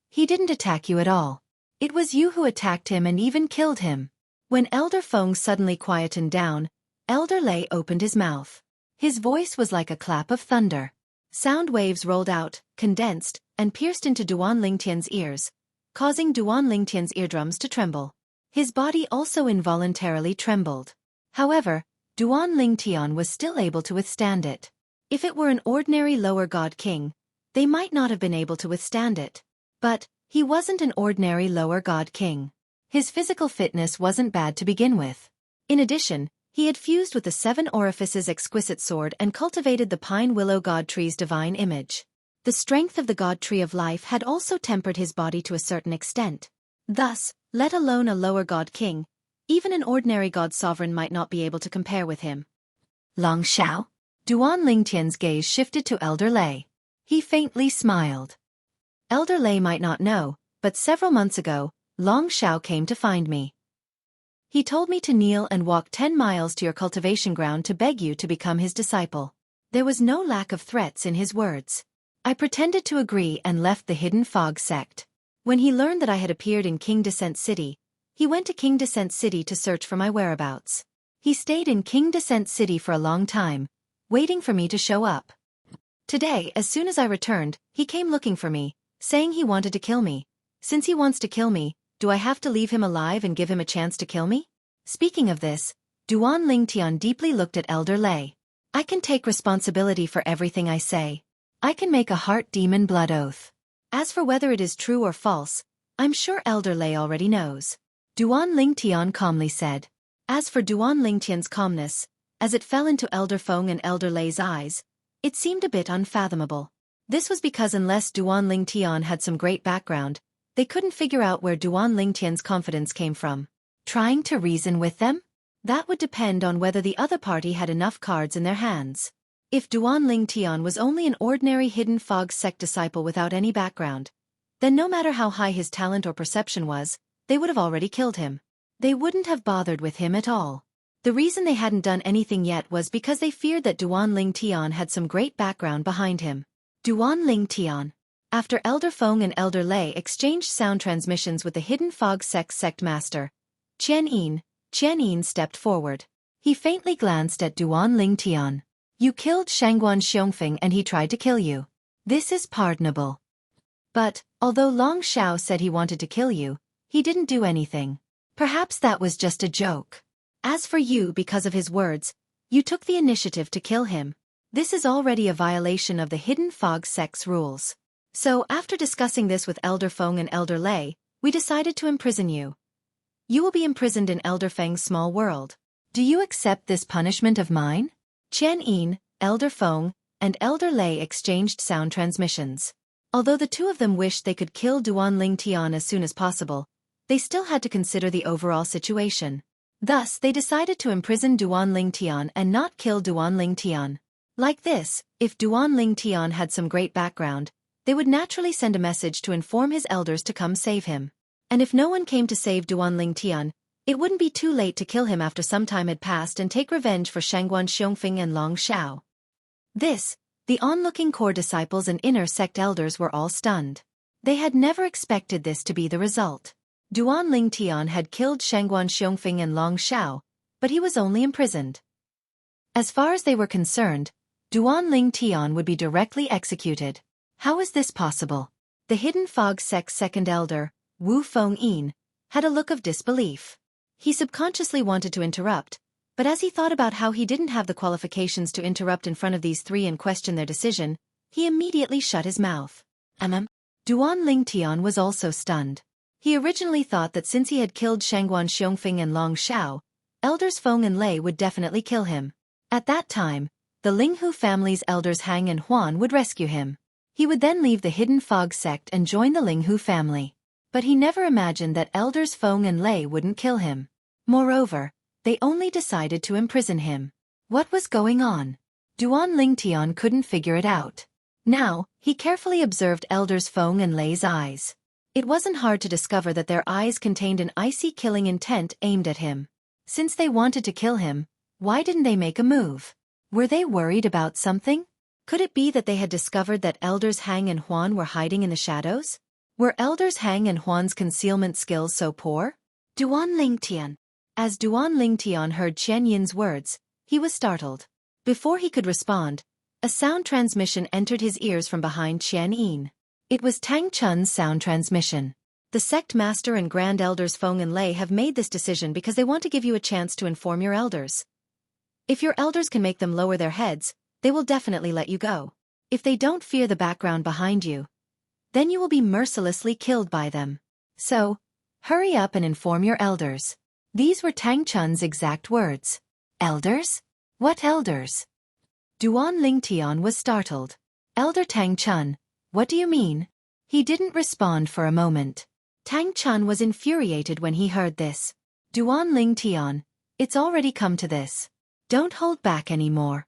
He didn't attack you at all. It was you who attacked him and even killed him." When Elder Feng suddenly quietened down, Elder Lei opened his mouth. His voice was like a clap of thunder. Sound waves rolled out, condensed, and pierced into Duan Ling Tian's ears, causing Duan Ling Tian's eardrums to tremble. His body also involuntarily trembled. However, Duan Ling Tian was still able to withstand it. If it were an ordinary lower god king, they might not have been able to withstand it. But he wasn't an ordinary lower god king. His physical fitness wasn't bad to begin with. In addition, he had fused with the Seven Orifices exquisite sword and cultivated the Pine Willow God Tree's divine image. The strength of the God Tree of Life had also tempered his body to a certain extent. Thus, let alone a lower god king, even an ordinary god sovereign might not be able to compare with him. Long Shao? Duan Ling Tian's gaze shifted to Elder Lei. He faintly smiled. Elder Lei might not know, but several months ago, Long Shao came to find me. He told me to kneel and walk 10 miles to your cultivation ground to beg you to become his disciple. There was no lack of threats in his words. I pretended to agree and left the Hidden Fog sect. When he learned that I had appeared in King Descent City, he went to King Descent City to search for my whereabouts. He stayed in King Descent City for a long time, waiting for me to show up. Today, as soon as I returned, he came looking for me, saying he wanted to kill me. Since he wants to kill me, do I have to leave him alive and give him a chance to kill me? Speaking of this, Duan Ling Tian deeply looked at Elder Lei. I can take responsibility for everything I say. I can make a heart demon blood oath. As for whether it is true or false, I'm sure Elder Lei already knows. Duan Ling Tian calmly said. As for Duan Ling Tian's calmness, as it fell into Elder Feng and Elder Lei's eyes, it seemed a bit unfathomable. This was because unless Duan Ling Tian had some great background, they couldn't figure out where Duan Ling Tian's confidence came from. Trying to reason with them? That would depend on whether the other party had enough cards in their hands. If Duan Ling Tian was only an ordinary Hidden Fog sect disciple without any background, then no matter how high his talent or perception was, they would have already killed him. They wouldn't have bothered with him at all. The reason they hadn't done anything yet was because they feared that Duan Ling Tian had some great background behind him. Duan Ling Tian. After Elder Feng and Elder Lei exchanged sound transmissions with the Hidden Fog sect master, Qian Yin stepped forward. He faintly glanced at Duan Ling Tian. You killed Shangguan Xiongfeng and he tried to kill you. This is pardonable. But, although Long Shao said he wanted to kill you, he didn't do anything. Perhaps that was just a joke. As for you, because of his words, you took the initiative to kill him. This is already a violation of the Hidden Fog sect's rules. So, after discussing this with Elder Feng and Elder Lei, we decided to imprison you. You will be imprisoned in Elder Feng's small world. Do you accept this punishment of mine? Qian Yin, Elder Feng, and Elder Lei exchanged sound transmissions. Although the two of them wished they could kill Duan Ling Tian as soon as possible, they still had to consider the overall situation. Thus, they decided to imprison Duan Ling Tian and not kill Duan Ling Tian. Like this, if Duan Ling Tian had some great background, they would naturally send a message to inform his elders to come save him. And if no one came to save Duan Ling Tian, it wouldn't be too late to kill him after some time had passed and take revenge for Shangguan Xiongfeng and Long Shao. The onlooking core disciples and inner sect elders were all stunned. They had never expected this to be the result. Duan Ling Tian had killed Shangguan Xiongfeng and Long Shao, but he was only imprisoned. As far as they were concerned, Duan Ling Tian would be directly executed. How is this possible? The Hidden Fog sect's second elder, Wu Feng-yin, had a look of disbelief. He subconsciously wanted to interrupt, but as he thought about how he didn't have the qualifications to interrupt in front of these three and question their decision, he immediately shut his mouth. Duan Ling Tian was also stunned. He originally thought that since he had killed Shangguan Xiongfeng and Long Xiao, elders Feng and Lei would definitely kill him. At that time, the Linghu family's elders Hang and Huan would rescue him. He would then leave the Hidden Fog sect and join the Linghu family. But he never imagined that elders Feng and Lei wouldn't kill him. Moreover, they only decided to imprison him. What was going on? Duan Ling Tian couldn't figure it out. Now, he carefully observed elders Feng and Lei's eyes. It wasn't hard to discover that their eyes contained an icy killing intent aimed at him. Since they wanted to kill him, why didn't they make a move? Were they worried about something? Could it be that they had discovered that elders Hang and Huan were hiding in the shadows? Were elders Hang and Huan's concealment skills so poor? Duan Ling Tian. As Duan Ling Tian heard Qian Yin's words, he was startled. Before he could respond, a sound transmission entered his ears from behind Qian Yin. It was Tang Chun's sound transmission. The sect master and grand elders Feng and Lei have made this decision because they want to give you a chance to inform your elders. If your elders can make them lower their heads, they will definitely let you go. If they don't fear the background behind you, then you will be mercilessly killed by them. So, hurry up and inform your elders. These were Tang Chun's exact words. Elders? What elders? Duan Ling Tian was startled. Elder Tang Chun, what do you mean? He didn't respond for a moment. Tang Chun was infuriated when he heard this. Duan Ling Tian, it's already come to this. Don't hold back anymore.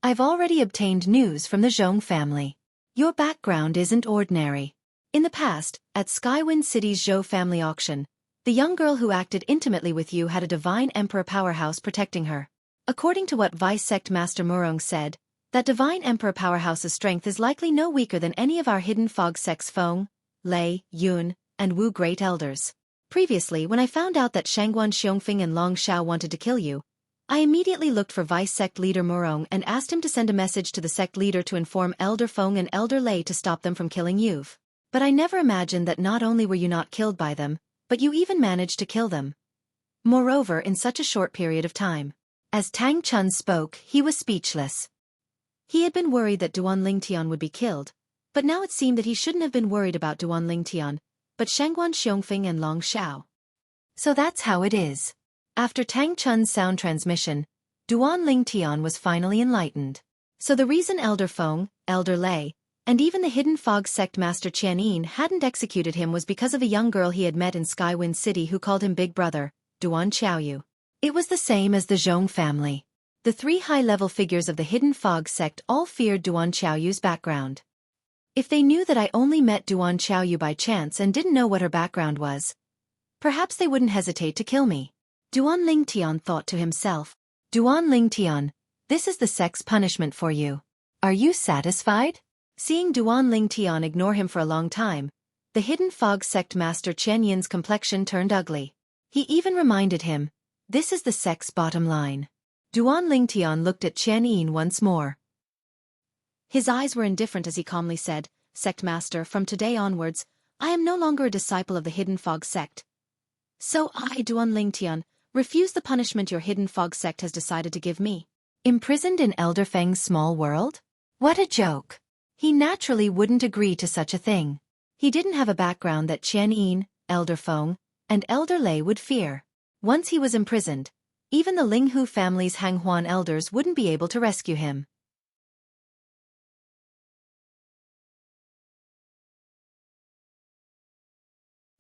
I've already obtained news from the Zhong family. Your background isn't ordinary. In the past, at Skywind City's Zhou family auction, the young girl who acted intimately with you had a divine emperor powerhouse protecting her. According to what Vice Sect Master Murong said, that divine emperor powerhouse's strength is likely no weaker than any of our Hidden Fog sect's Feng, Lei, Yun, and Wu great elders. Previously, when I found out that Shangguan Xiongfeng and Long Xiao wanted to kill you, I immediately looked for Vice Sect Leader Murong and asked him to send a message to the sect leader to inform Elder Feng and Elder Lei to stop them from killing you. But I never imagined that not only were you not killed by them, but you even managed to kill them. Moreover, in such a short period of time. As Tang Chun spoke, he was speechless. He had been worried that Duan Ling Tian would be killed, but now it seemed that he shouldn't have been worried about Duan Ling Tian, but Shangguan Xiongfeng and Long Xiao. So that's how it is. After Tang Chun's sound transmission, Duan Ling Tian was finally enlightened. So the reason Elder Feng, Elder Lei, and even the Hidden Fog sect Master Qian Yin hadn't executed him was because of a young girl he had met in Skywind City who called him Big Brother, Duan Xiaoyu. It was the same as the Zhong family. The three high-level figures of the Hidden Fog sect all feared Duan Xiaoyu's background. If they knew that I only met Duan Xiaoyu by chance and didn't know what her background was, perhaps they wouldn't hesitate to kill me. Duan Ling Tian thought to himself. Duan Ling Tian, this is the sect's punishment for you. Are you satisfied? Seeing Duan Ling Tian ignore him for a long time, the Hidden Fog sect master Qian Yin's complexion turned ugly. He even reminded him, this is the sect's bottom line. Duan Ling Tian looked at Qian Yin once more. His eyes were indifferent as he calmly said, Sect Master, from today onwards, I am no longer a disciple of the Hidden Fog sect. So I, Duan Ling Tian, refuse the punishment your Hidden Fog sect has decided to give me. Imprisoned in Elder Feng's small world? What a joke. He naturally wouldn't agree to such a thing. He didn't have a background that Qian Yin, Elder Feng, and Elder Lei would fear. Once he was imprisoned, even the Linghu family's Hanghuan elders wouldn't be able to rescue him.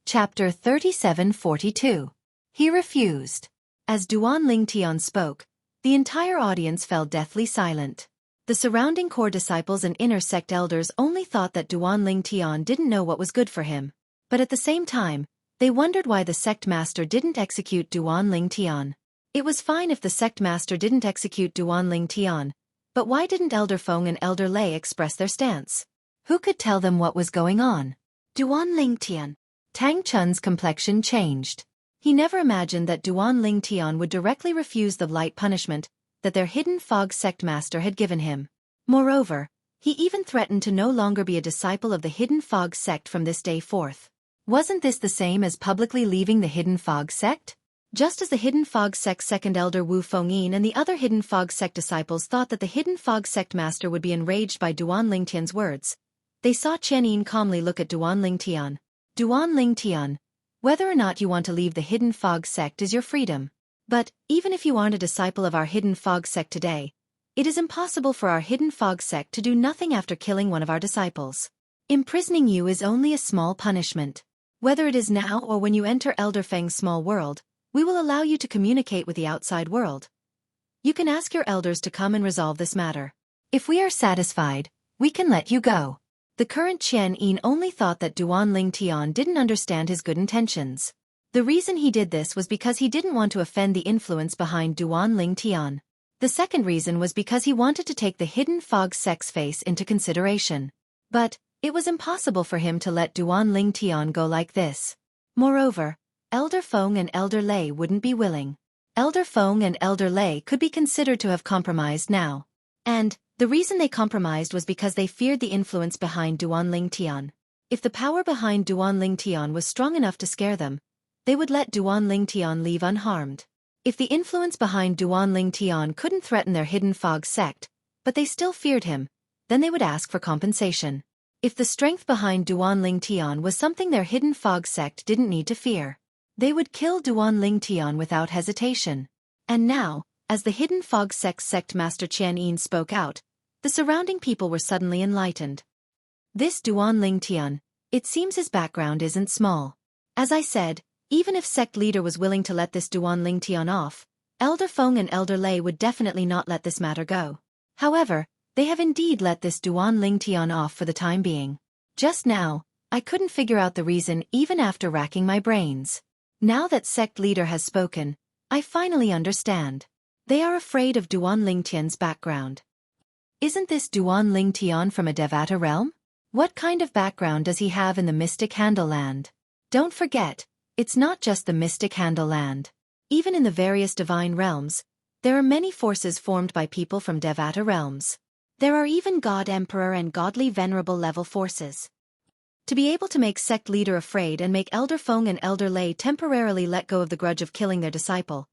Chapter 3742. He refused. As Duan Ling Tian spoke, the entire audience fell deathly silent. The surrounding core disciples and inner sect elders only thought that Duan Ling Tian didn't know what was good for him. But at the same time, they wondered why the sect master didn't execute Duan Ling Tian. It was fine if the sect master didn't execute Duan Ling Tian, but why didn't Elder Feng and Elder Lei express their stance? Who could tell them what was going on? Duan Ling Tian. Tang Chun's complexion changed. He never imagined that Duan Ling Tian would directly refuse the light punishment that their hidden fog sect master had given him. Moreover, he even threatened to no longer be a disciple of the hidden fog sect from this day forth. Wasn't this the same as publicly leaving the hidden fog sect? Just as the hidden fog sect's second elder Wu Fengyin and the other hidden fog sect disciples thought that the hidden fog sect master would be enraged by Duan Ling Tian's words, they saw Chen Yin calmly look at Duan Ling Tian. Duan Ling Tian, whether or not you want to leave the hidden fog sect is your freedom. But, even if you aren't a disciple of our hidden fog sect today, it is impossible for our hidden fog sect to do nothing after killing one of our disciples. Imprisoning you is only a small punishment. Whether it is now or when you enter Elder Feng's small world, we will allow you to communicate with the outside world. You can ask your elders to come and resolve this matter. If we are satisfied, we can let you go. The current Chen Yin only thought that Duan Ling Tian didn't understand his good intentions. The reason he did this was because he didn't want to offend the influence behind Duan Ling Tian. The second reason was because he wanted to take the hidden fog sect's face into consideration. But it was impossible for him to let Duan Ling Tian go like this. Moreover, Elder Feng and Elder Lei wouldn't be willing. Elder Feng and Elder Lei could be considered to have compromised now. And the reason they compromised was because they feared the influence behind Duan Ling Tian. If the power behind Duan Ling Tian was strong enough to scare them, they would let Duan Ling Tian leave unharmed. If the influence behind Duan Ling Tian couldn't threaten their hidden fog sect, but they still feared him, then they would ask for compensation. If the strength behind Duan Ling Tian was something their hidden fog sect didn't need to fear, they would kill Duan Ling Tian without hesitation. And now, as the hidden fog sect master Chen Yin spoke out, the surrounding people were suddenly enlightened. This Duan Ling Tian, it seems his background isn't small. As I said, even if sect leader was willing to let this Duan Ling Tian off, Elder Feng and Elder Lei would definitely not let this matter go. However, they have indeed let this Duan Ling Tian off for the time being. Just now, I couldn't figure out the reason even after racking my brains. Now that sect leader has spoken, I finally understand. They are afraid of Duan Ling Tian's background. Isn't this Duan Ling Tian from a Devata realm? What kind of background does he have in the Mystic Handle Land? Don't forget, it's not just the Mystic Handle Land. Even in the various divine realms, there are many forces formed by people from Devata realms. There are even God Emperor and godly venerable level forces. To be able to make sect leader afraid and make Elder Feng and Elder Lei temporarily let go of the grudge of killing their disciple,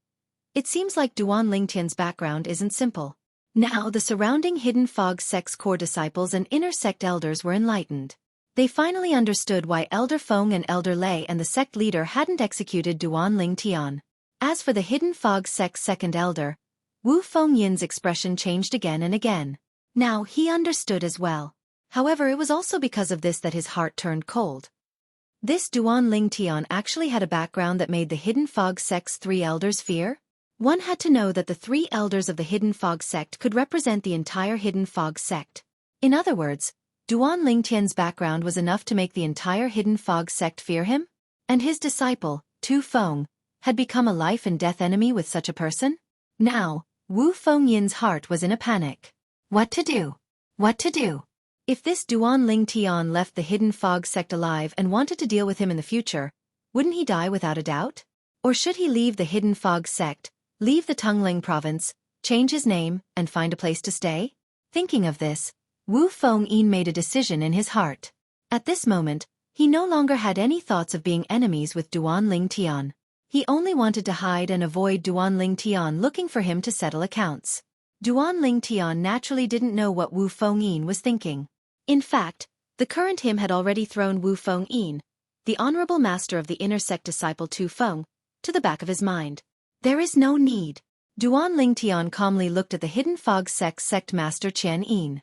it seems like Duan Ling Tian's background isn't simple. Now the surrounding hidden fog sect's core disciples and inner sect elders were enlightened. They finally understood why Elder Feng and Elder Lei and the sect leader hadn't executed Duan Ling Tian. As for the hidden fog sect's second elder, Wu Fengyin's expression changed again and again. Now he understood as well. However, it was also because of this that his heart turned cold. This Duan Ling Tian actually had a background that made the hidden fog sect's three elders fear. One had to know that the three elders of the hidden fog sect could represent the entire hidden fog sect. In other words, Duan Ling Tian's background was enough to make the entire hidden fog sect fear him? And his disciple, Tu Feng, had become a life and death enemy with such a person? Now, Wu Fengyin's heart was in a panic. What to do? What to do? If this Duan Ling Tian left the hidden fog sect alive and wanted to deal with him in the future, wouldn't he die without a doubt? Or should he leave the hidden fog sect, leave the Tongling province, change his name, and find a place to stay? Thinking of this, Wu Fengyin made a decision in his heart. At this moment, he no longer had any thoughts of being enemies with Duan Ling Tian. He only wanted to hide and avoid Duan Ling Tian looking for him to settle accounts. Duan Ling Tian naturally didn't know what Wu Fengyin was thinking. In fact, the current him had already thrown Wu Fengyin, the honorable master of the inner sect disciple Tu Feng, to the back of his mind. There is no need. Duan Ling Tian calmly looked at the hidden fog sect master Chen Yin.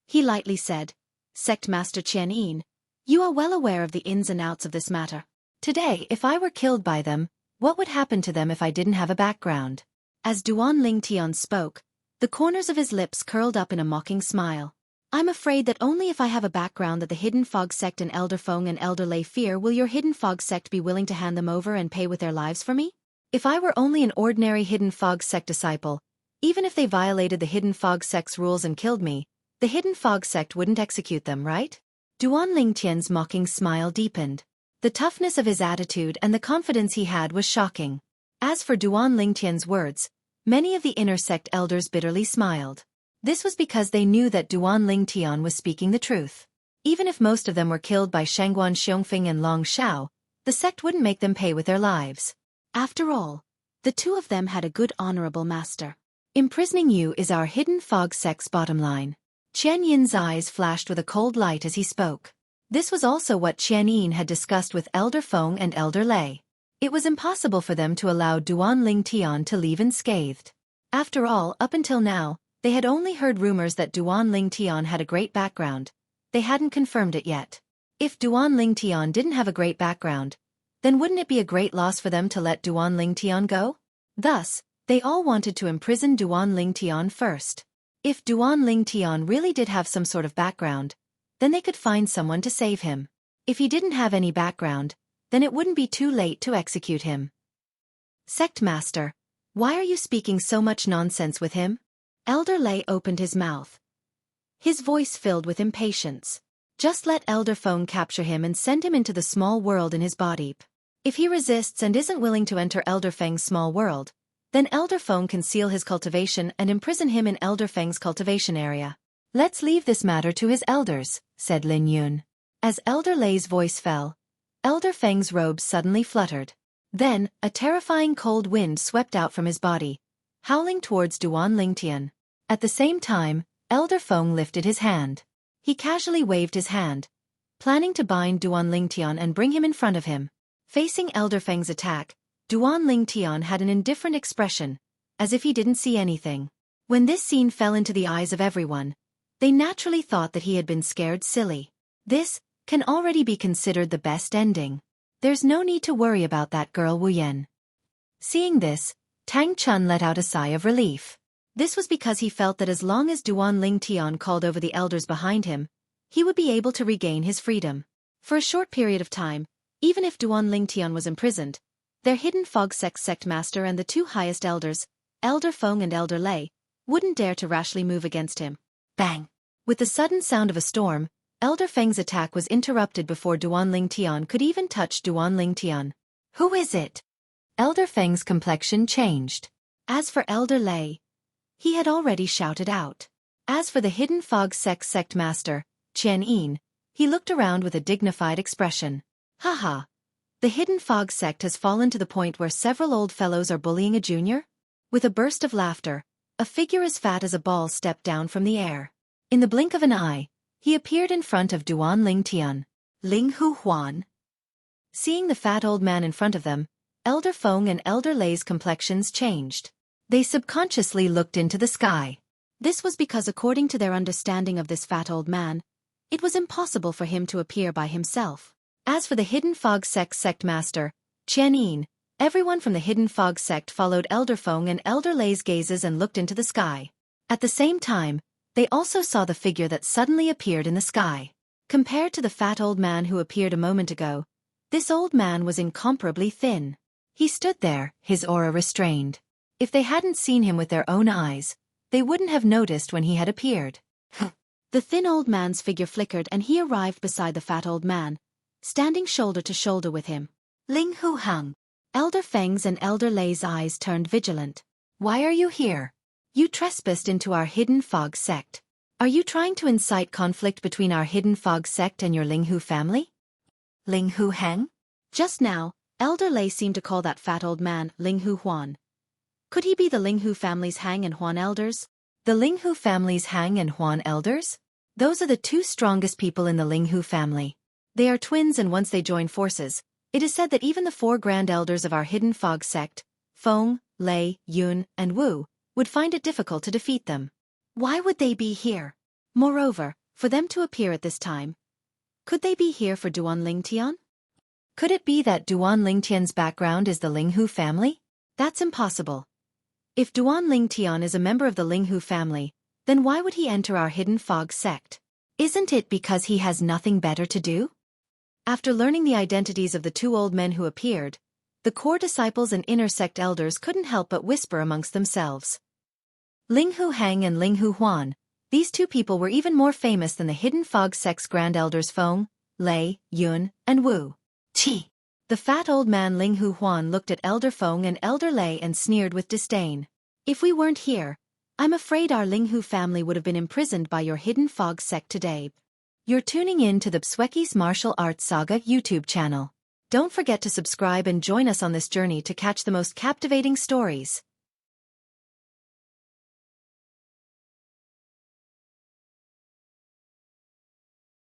He lightly said, "Sect master Chen Yin, you are well aware of the ins and outs of this matter. Today, if I were killed by them, what would happen to them if I didn't have a background?" As Duan Ling Tian spoke, the corners of his lips curled up in a mocking smile. "I'm afraid that only if I have a background that the hidden fog sect and Elder Feng and Elder Lei fear will your hidden fog sect be willing to hand them over and pay with their lives for me? If I were only an ordinary hidden fog sect disciple, even if they violated the hidden fog sect's rules and killed me, the hidden fog sect wouldn't execute them, right?" Duan Ling Tian's mocking smile deepened. The toughness of his attitude and the confidence he had was shocking. As for Duan Lingtian's words, many of the inner sect elders bitterly smiled. This was because they knew that Duan Lingtian was speaking the truth. Even if most of them were killed by Shangguan Xiongfeng and Long Xiao, the sect wouldn't make them pay with their lives. After all, the two of them had a good honorable master. Imprisoning you is our hidden fog sect's bottom line. Qian Yin's eyes flashed with a cold light as he spoke. This was also what Qian Yin had discussed with Elder Feng and Elder Lei. It was impossible for them to allow Duan Lingtian to leave unscathed. After all, up until now, they had only heard rumors that Duan Lingtian had a great background. They hadn't confirmed it yet. If Duan Lingtian didn't have a great background, then wouldn't it be a great loss for them to let Duan Lingtian go? Thus, they all wanted to imprison Duan Lingtian first. If Duan Lingtian really did have some sort of background, then they could find someone to save him. If he didn't have any background, then it wouldn't be too late to execute him. Sect Master, why are you speaking so much nonsense with him? Elder Lei opened his mouth. His voice filled with impatience. Just let Elder Feng capture him and send him into the small world in his body. If he resists and isn't willing to enter Elder Feng's small world, then Elder Feng can seal his cultivation and imprison him in Elder Feng's cultivation area. Let's leave this matter to his elders, said Lin Yun. As Elder Lei's voice fell, Elder Feng's robes suddenly fluttered. Then, a terrifying cold wind swept out from his body, howling towards Duan Lingtian. At the same time, Elder Feng lifted his hand. He casually waved his hand, planning to bind Duan Lingtian and bring him in front of him. Facing Elder Feng's attack, Duan Lingtian had an indifferent expression, as if he didn't see anything. When this scene fell into the eyes of everyone, they naturally thought that he had been scared silly. This can already be considered the best ending. There's no need to worry about that girl Wu Yan. Seeing this, Tang Chun let out a sigh of relief. This was because he felt that as long as Duan Lingtian called over the elders behind him, he would be able to regain his freedom. For a short period of time, even if Duan Lingtian was imprisoned, their hidden fog sect master and the two highest elders, Elder Feng and Elder Lei, wouldn't dare to rashly move against him. Bang! With the sudden sound of a storm, Elder Feng's attack was interrupted before Duan Lingtian could even touch Duan Lingtian. Who is it? Elder Feng's complexion changed. As for Elder Lei, he had already shouted out. As for the hidden fog sect master, Qian Yin, he looked around with a dignified expression. Haha! The hidden fog sect has fallen to the point where several old fellows are bullying a junior? With a burst of laughter, a figure as fat as a ball stepped down from the air. In the blink of an eye, he appeared in front of Duan Lingtian. Ling Hu Huan. Seeing the fat old man in front of them, Elder Feng and Elder Lei's complexions changed. They subconsciously looked into the sky. This was because according to their understanding of this fat old man, it was impossible for him to appear by himself. As for the hidden fog sect master, Qian Yin, everyone from the hidden fog sect followed Elder Feng and Elder Lei's gazes and looked into the sky. At the same time, they also saw the figure that suddenly appeared in the sky. Compared to the fat old man who appeared a moment ago, this old man was incomparably thin. He stood there, his aura restrained. If they hadn't seen him with their own eyes, they wouldn't have noticed when he had appeared. The thin old man's figure flickered and he arrived beside the fat old man, standing shoulder to shoulder with him. Ling Hu Hang. Elder Feng's and Elder Lei's eyes turned vigilant. Why are you here? You trespassed into our hidden fog sect. Are you trying to incite conflict between our hidden fog sect and your Ling Hu family? Ling Hu Hang? Just now, Elder Lei seemed to call that fat old man Ling Hu Huan. Could he be the Ling Hu family's Hang and Huan elders? The Ling Hu family's Hang and Huan elders? Those are the two strongest people in the Ling Hu family. They are twins, and once they join forces, it is said that even the four grand elders of our hidden fog sect, Feng, Lei, Yun, and Wu, would find it difficult to defeat them. Why would they be here? Moreover, for them to appear at this time, could they be here for Duan Lingtian? Could it be that Duan Lingtian's background is the Ling Hu family? That's impossible. If Duan Lingtian is a member of the Ling Hu family, then why would he enter our hidden fog sect? Isn't it because he has nothing better to do? After learning the identities of the two old men who appeared, the core disciples and inner sect elders couldn't help but whisper amongst themselves. Ling Hu Hang and Ling Hu Huan, these two people were even more famous than the hidden fog sect's grand elders Feng, Lei, Yun, and Wu.
Chi.
The fat old man Ling Hu Huan looked at Elder Feng and Elder Lei and sneered with disdain. If we weren't here, I'm afraid our Ling Hu family would have been imprisoned by your hidden fog sect today. You're tuning in to the Xueqi's Martial Arts Saga YouTube channel. Don't forget to subscribe and join us on this journey to catch the most captivating stories.